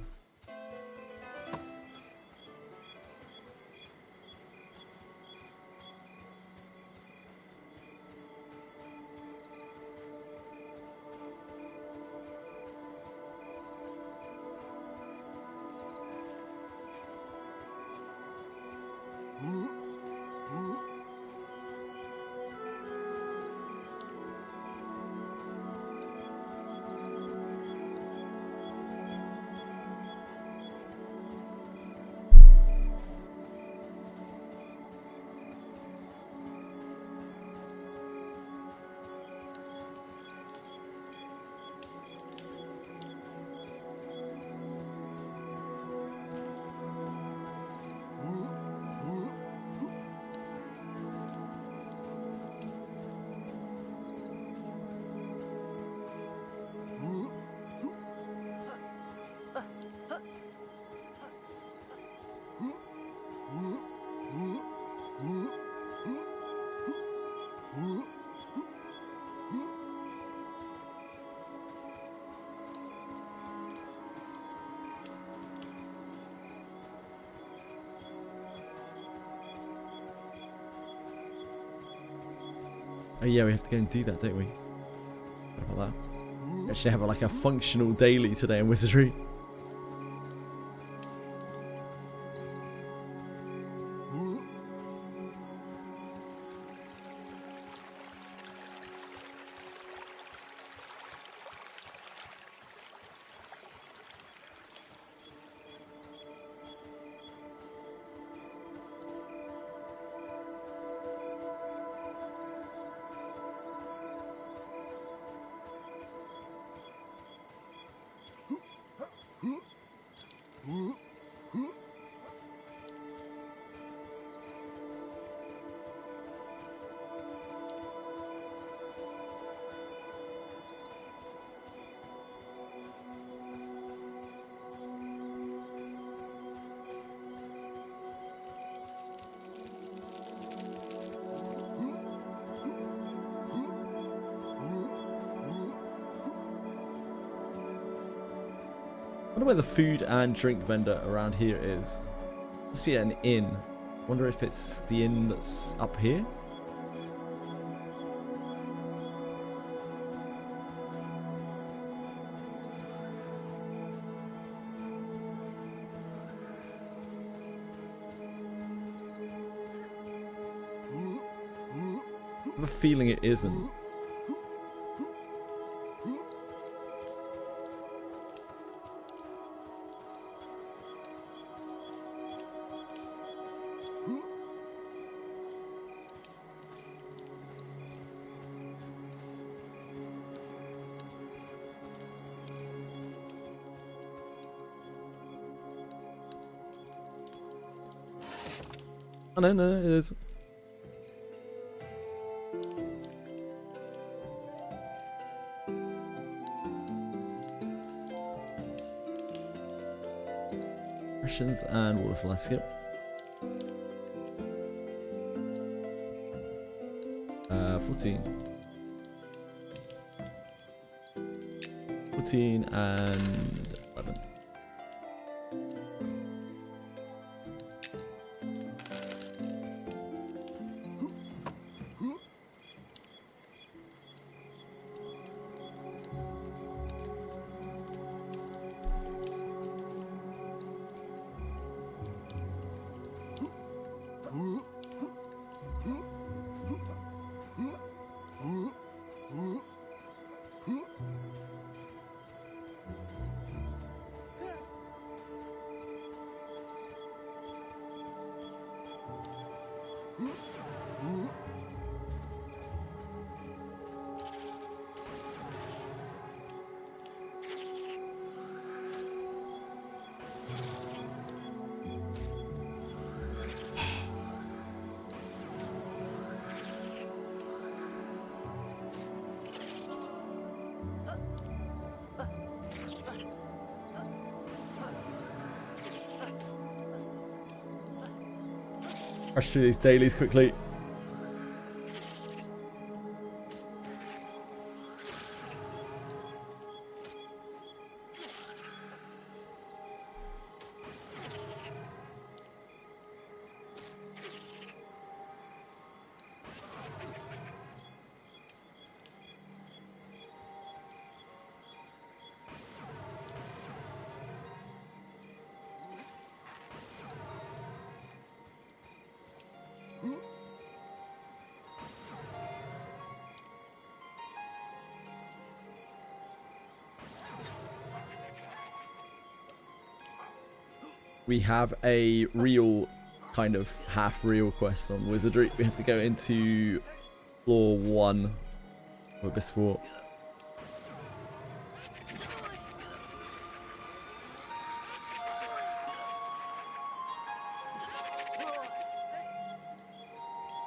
Oh yeah, we have to go and do that, don't we? What about that? We actually have like a functional daily today in Wizardry. I wonder where the food and drink vendor around here is. Must be at an inn. Wonder if it's the inn that's up here. I have a feeling it isn't. Oh, no, no, it is. Rations and waterfall skip. 14. 14 and 11. Rush through these dailies quickly. We have a real, kind of half-real quest on Wizardry. We have to go into floor 1 of Abyss Fort.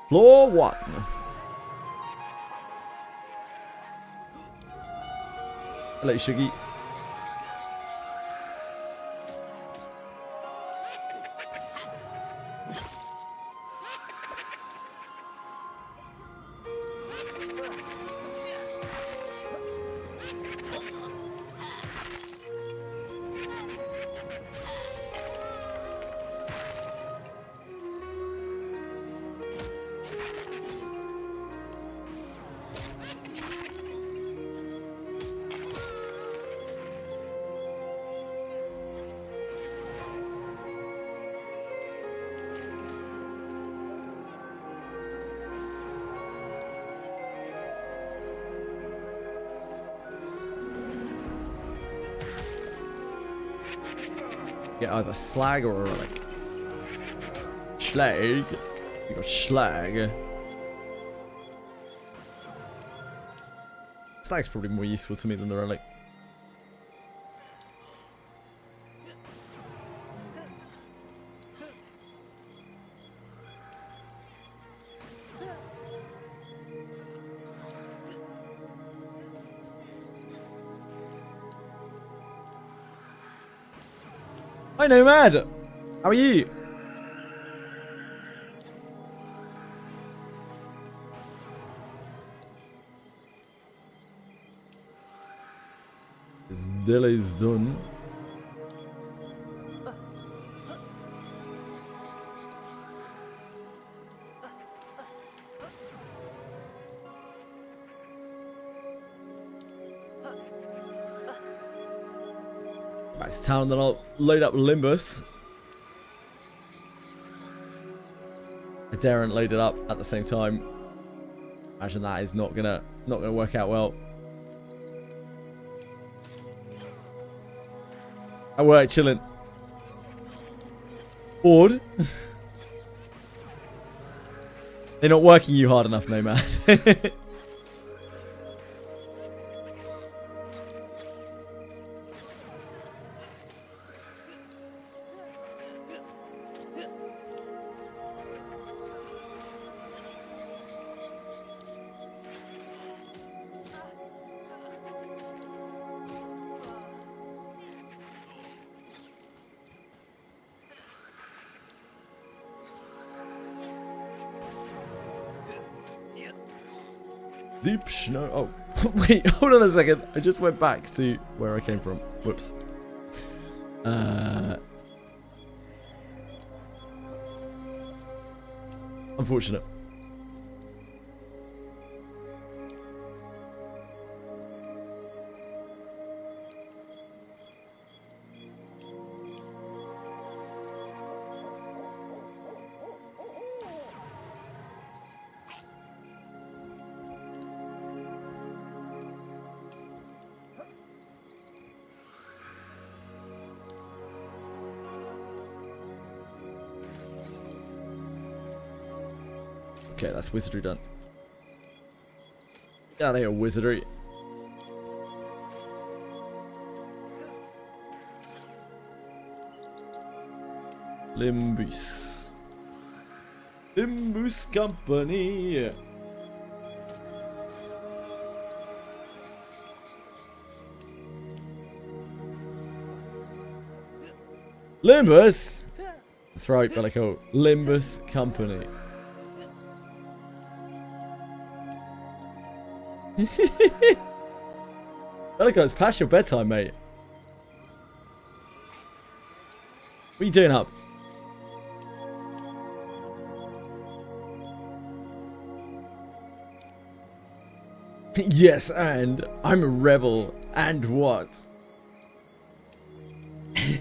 Floor 1. Hello, Shuggy. Get either slag or like slag. You got slag. Slag's probably more useful to me than the relic. Hi Nomad! How are you? This deal is done. Back to town, then I'll load up Limbus. I daren't load it up at the same time. Imagine that is not gonna work out well. At work, chilling. Bored. They're not working you hard enough, Nomad. Deep snow. Oh, wait, hold on a second. I just went back to where I came from. Whoops. Unfortunate. Okay, that's Wizardry done. Get out of here, Wizardry. Limbus. Limbus Company. Limbus? That's right, Bellico. Limbus Company. Bellico, it's past your bedtime, mate. What are you doing up? Yes, and I'm a rebel, and what?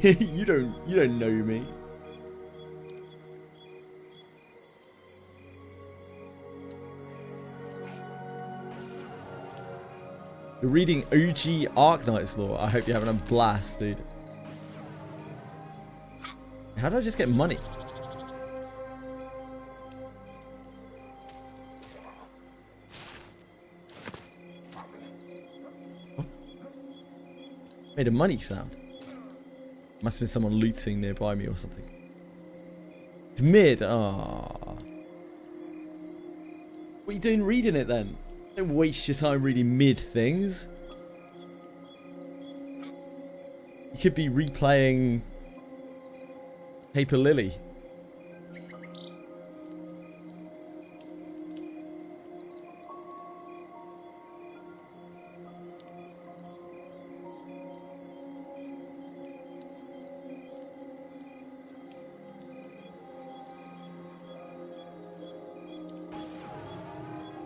you don't know me. You're reading OG Arknight's lore. I hope you're having a blast, dude. How did I just get money? Oh. Made a money sound. Must have been someone looting nearby me or something. It's mid. Ah. What are you doing reading it then? Don't waste your time reading mid things. You could be replaying Paper Lily.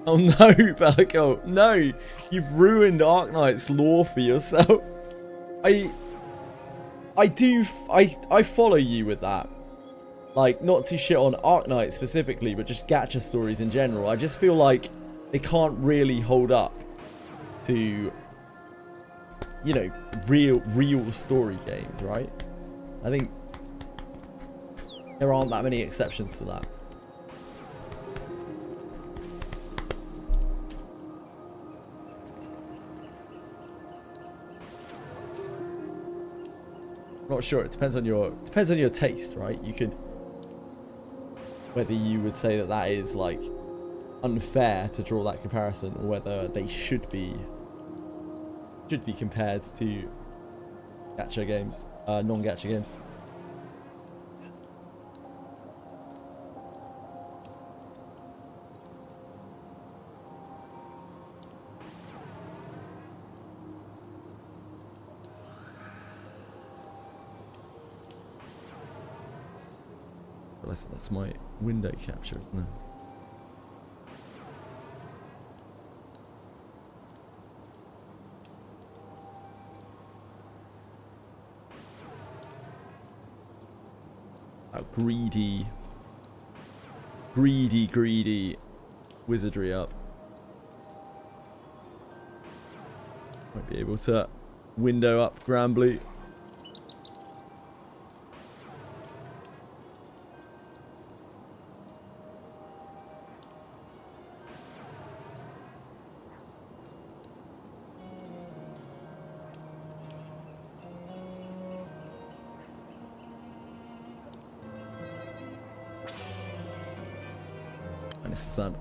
Oh no, Bellico. No, you've ruined Arknight's lore for yourself. I follow you with that. Like, not to shit on Arknight specifically, but just gacha stories in general. I just feel like they can't really hold up to, you know, real story games, right? I think there aren't that many exceptions to that. Not sure. It depends on your taste, right? You could, whether you would say that that is like unfair to draw that comparison, or whether they should be compared to gacha games, non-gacha games. That's my window capture, isn't it? Oh, greedy Wizardry up. Might be able to window up Granblue. It's the sun.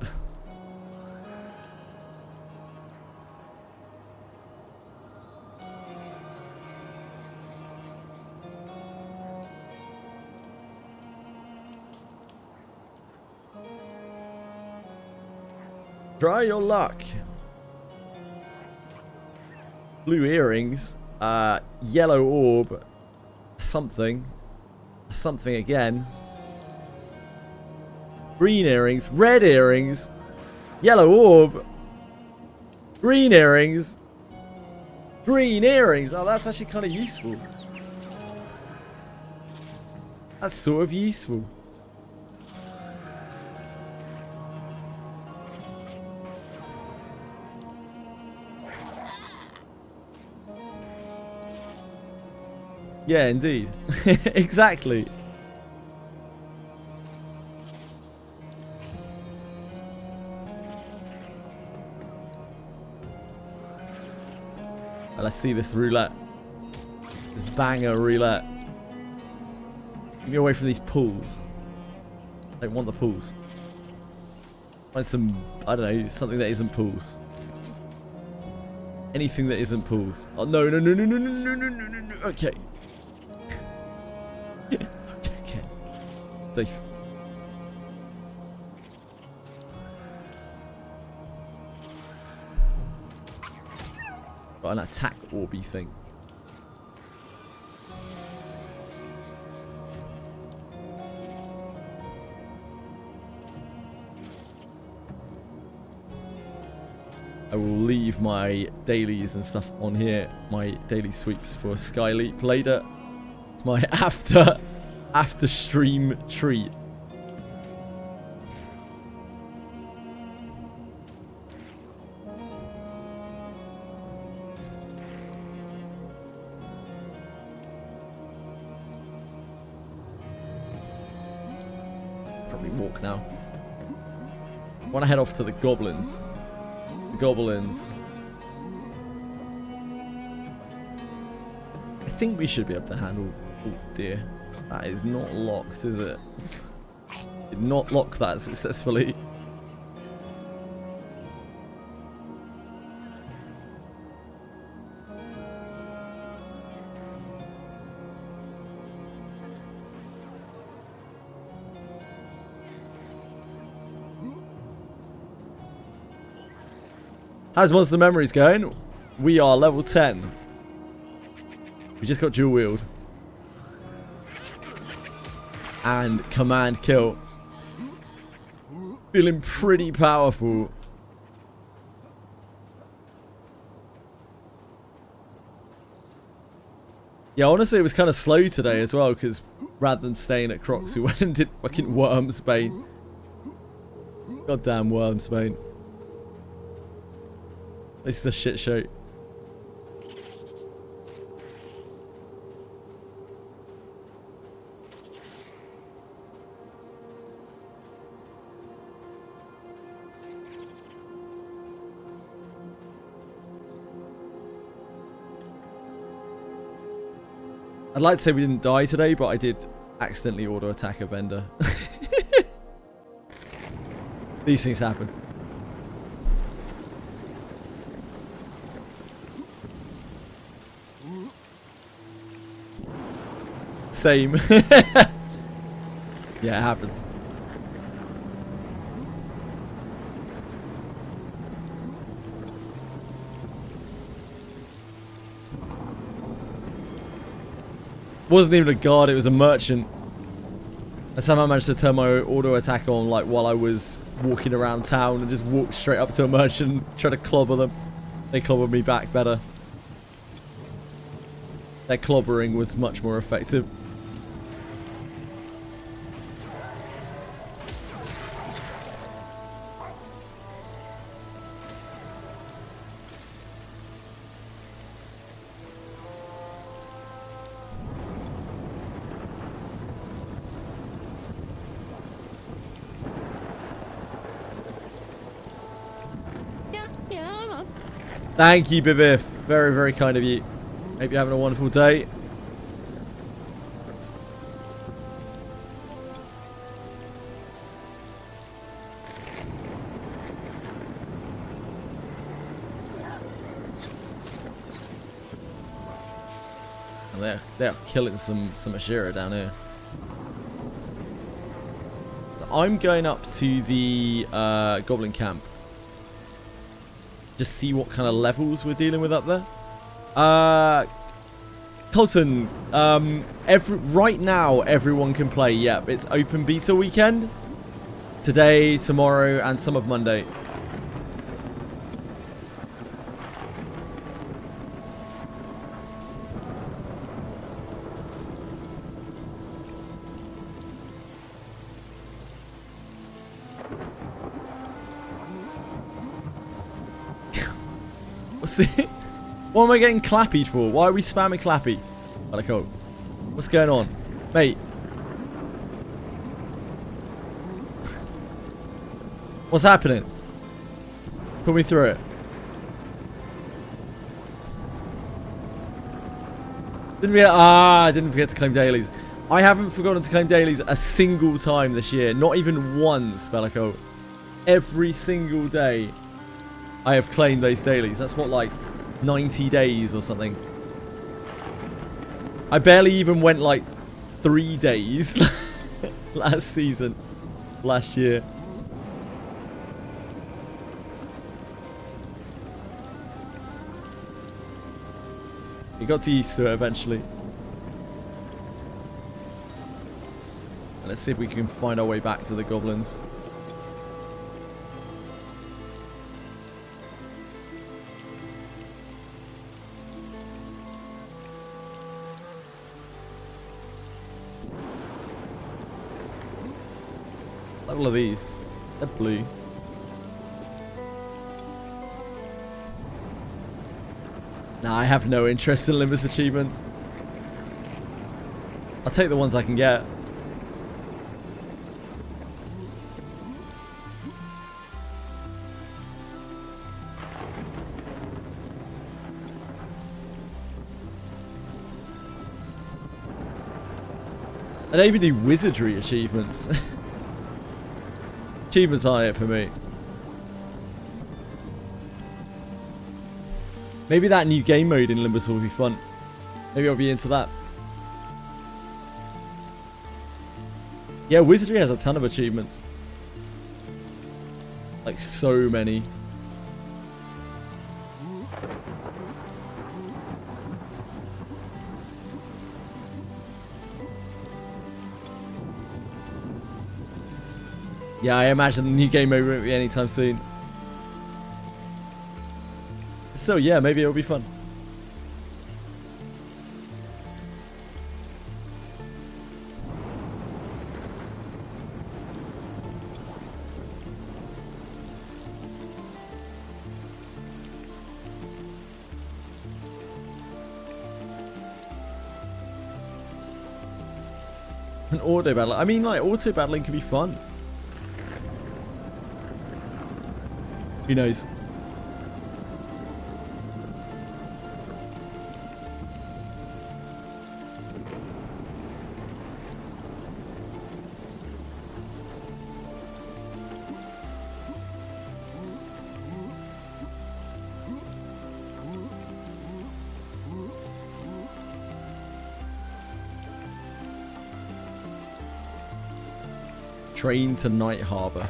Try your luck. Blue earrings. Yellow orb. Something. Something again. Green earrings. Red earrings. Yellow orb. Green earrings. Green earrings. Oh, that's actually kind of useful. That's sort of useful. Yeah, indeed. Exactly. Let's see this roulette. This banger roulette. Get me away from these pools. I don't want the pools. Find some, I don't know, something that isn't pools. Anything that isn't pools. Oh, no, no, no, no, no, no, no, no, no, no, no. Okay. Okay. Safe. Got an attack orby thing. I will leave my dailies and stuff on here, my daily sweeps for Sky Leap later. It's my after stream treat. Probably walk now. I want to head off to the goblins. Goblins. I think we should be able to handle. Oh dear, that is not locked, is it? Did not lock that successfully. How's Monster Memories going? We are level 10. We just got dual wield. And command kill. Feeling pretty powerful. Yeah, honestly, it was kind of slow today as well, because rather than staying at Crocs, we went and did fucking Wormsbane. Goddamn Wormsbane. This is a shit show. I'd like to say we didn't die today, but I did accidentally auto attack a vendor. These things happen. Same. Yeah, it happens. Wasn't even a guard, it was a merchant. I somehow managed to turn my auto attack on like while I was walking around town and just walked straight up to a merchant and try to clobber them. They clobbered me back better. Their clobbering was much more effective. Thank you, Bibiff. Very, very kind of you. Hope you're having a wonderful day. And they're killing some Ashira down here. I'm going up to the Goblin camp. Just see what kind of levels we're dealing with up there. Colton, right now everyone can play. Yep, it's open beta weekend. Today, tomorrow, and some of Monday. What's the... What am I getting clappied for? Why are we spamming clappy? Bellico. What's going on? Mate. What's happening? Put me through it. Didn't forget to claim dailies. I haven't forgotten to claim dailies a single time this year. Not even once, Bellico. Every single day I have claimed those dailies. That's what, like 90 days or something. I barely even went like 3 days last season, last year. We got to used to it eventually. And let's see if we can find our way back to the goblins. Level of these. They're blue. Nah, I have no interest in Limbus achievements. I'll take the ones I can get. I don't even do wizardry achievements. Achievements aren't it for me. Maybe that new game mode in Limbus will be fun. Maybe I'll be into that. Yeah, Wizardry has a ton of achievements. Like, so many. Yeah, I imagine the new game mode won't be anytime soon. So yeah, maybe it'll be fun. An auto battle. I mean, like, auto battling can be fun. Who knows? Train to Night Harbor.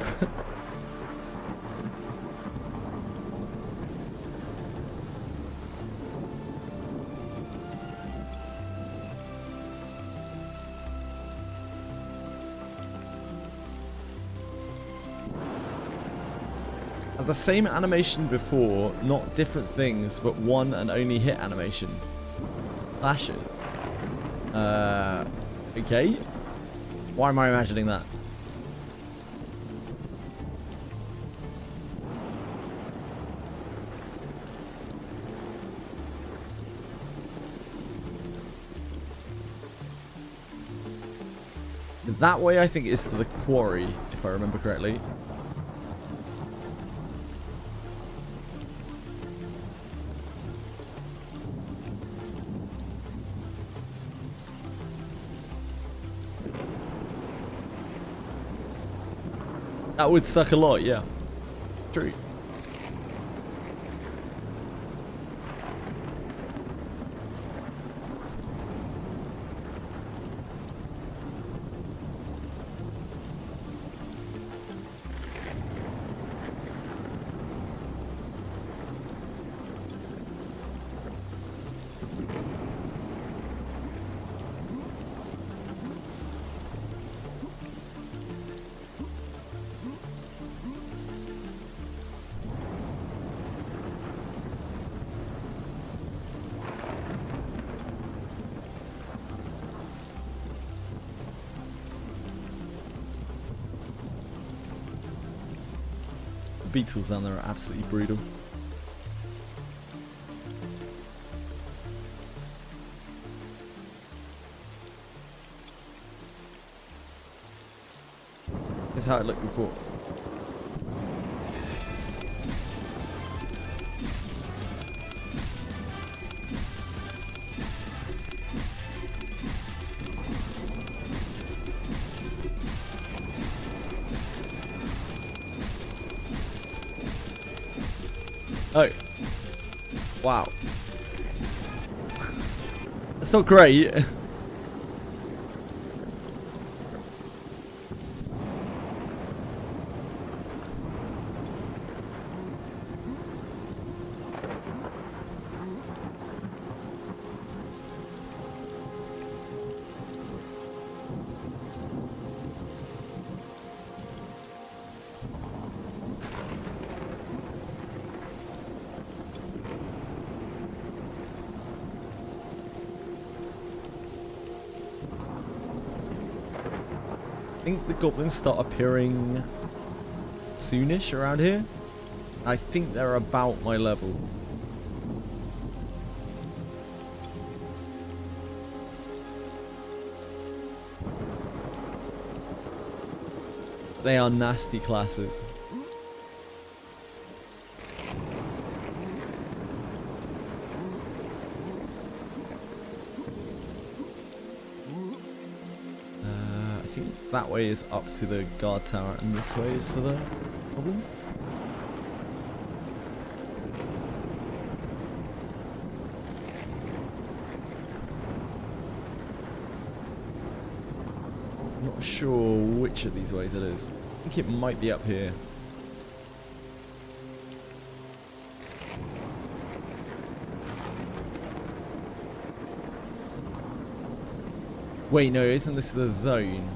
The same animation before, not different things, but one and only hit animation. Flashes. Okay. Why am I imagining that? That way I think is to the quarry, if I remember correctly. That would suck a lot, yeah. True. beetles down there are absolutely brutal. This is how it looked before. Oh. Wow. That's not great. I think the goblins start appearing soonish around here. I think they're about my level. They are nasty classes. That way is up to the guard tower, and this way is to the goblins. Not sure which of these ways it is. I think it might be up here. Wait, no, isn't this the zone?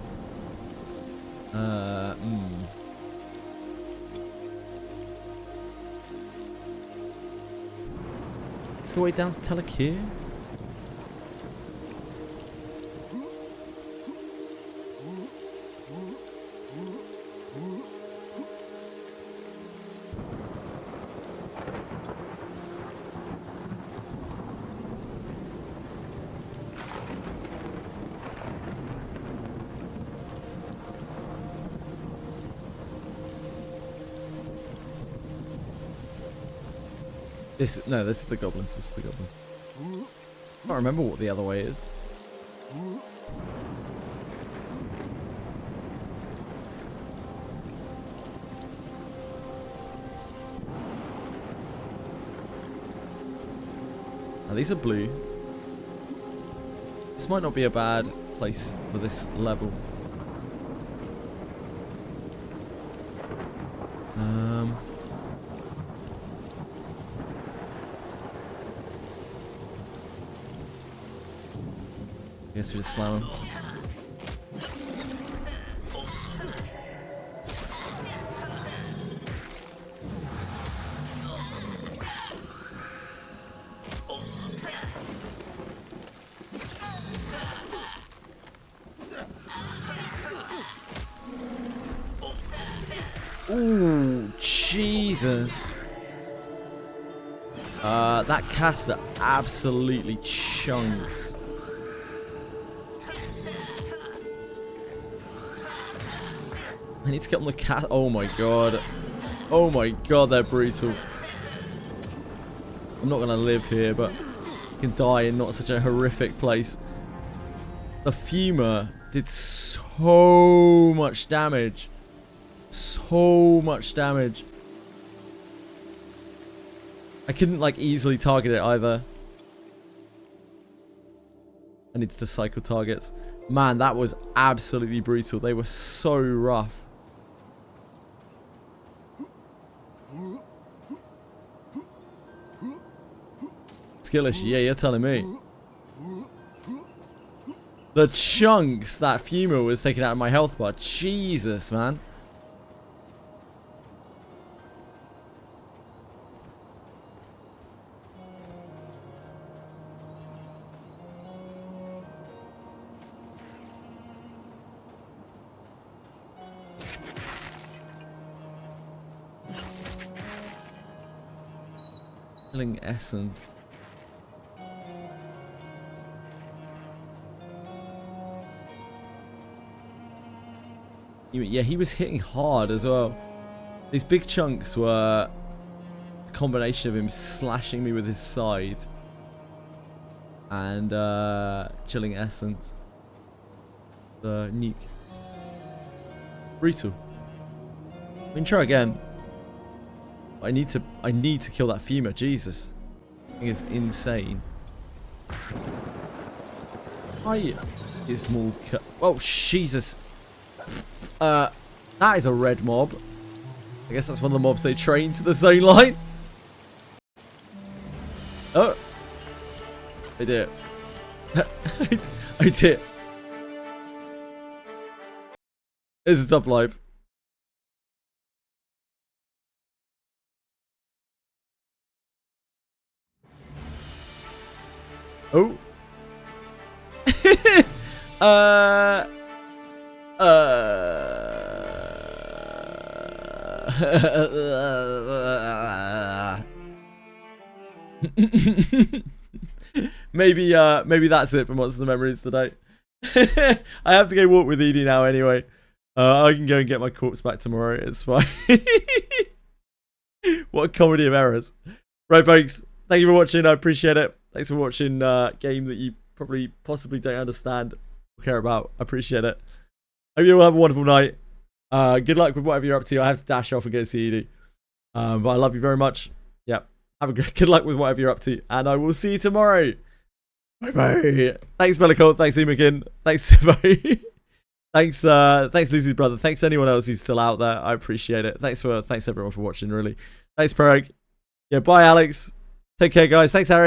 It's the way down to Telekir? No, this is the goblins. This is the goblins. I can't remember what the other way is. Now these are blue. This might not be a bad place for this level. Guess we just slam him. Ooh, Jesus. That caster absolutely chunks. I need to get on the cat. Oh my god. Oh my god, they're brutal. I'm not gonna live here, but I can die in not such a horrific place. The Fumer did so much damage. So much damage. I couldn't like easily target it either. I needed to cycle targets. Man, that was absolutely brutal. They were so rough. Skillish, yeah, you're telling me. The chunks that Fumer was taking out of my health bar. Jesus, man. Killing Essen. Yeah, he was hitting hard as well. These big chunks were a combination of him slashing me with his scythe and chilling Essence. The nuke. Brutal. We can try again. I need to kill that femur. Jesus. I think it's insane. Hi, small cut. Oh, Jesus. That is a red mob. I guess that's one of the mobs they train to the zone line. Oh. I did it. I did it. It's a tough life. Oh. Maybe that's it for Monster Memories today. I have to go walk with Edie now anyway. I can go and get my corpse back tomorrow. It's fine. What a comedy of errors. Right, folks. Thank you for watching. I appreciate it. Thanks for watching a game that you possibly don't understand or care about. I appreciate it. Hope you all have a wonderful night. Good luck with whatever you're up to. I have to dash off and go see Edie. But I love you very much. Yep. Have a good luck with whatever you're up to. And I will see you tomorrow. Bye-bye. Thanks, Bellicole. Thanks, Imogen. Thanks, Sibo. Thanks, Lucy's brother. Thanks anyone else who's still out there. I appreciate it. Thanks everyone for watching, really. Thanks, Pereg. Yeah, bye, Alex. Take care, guys. Thanks, Harry.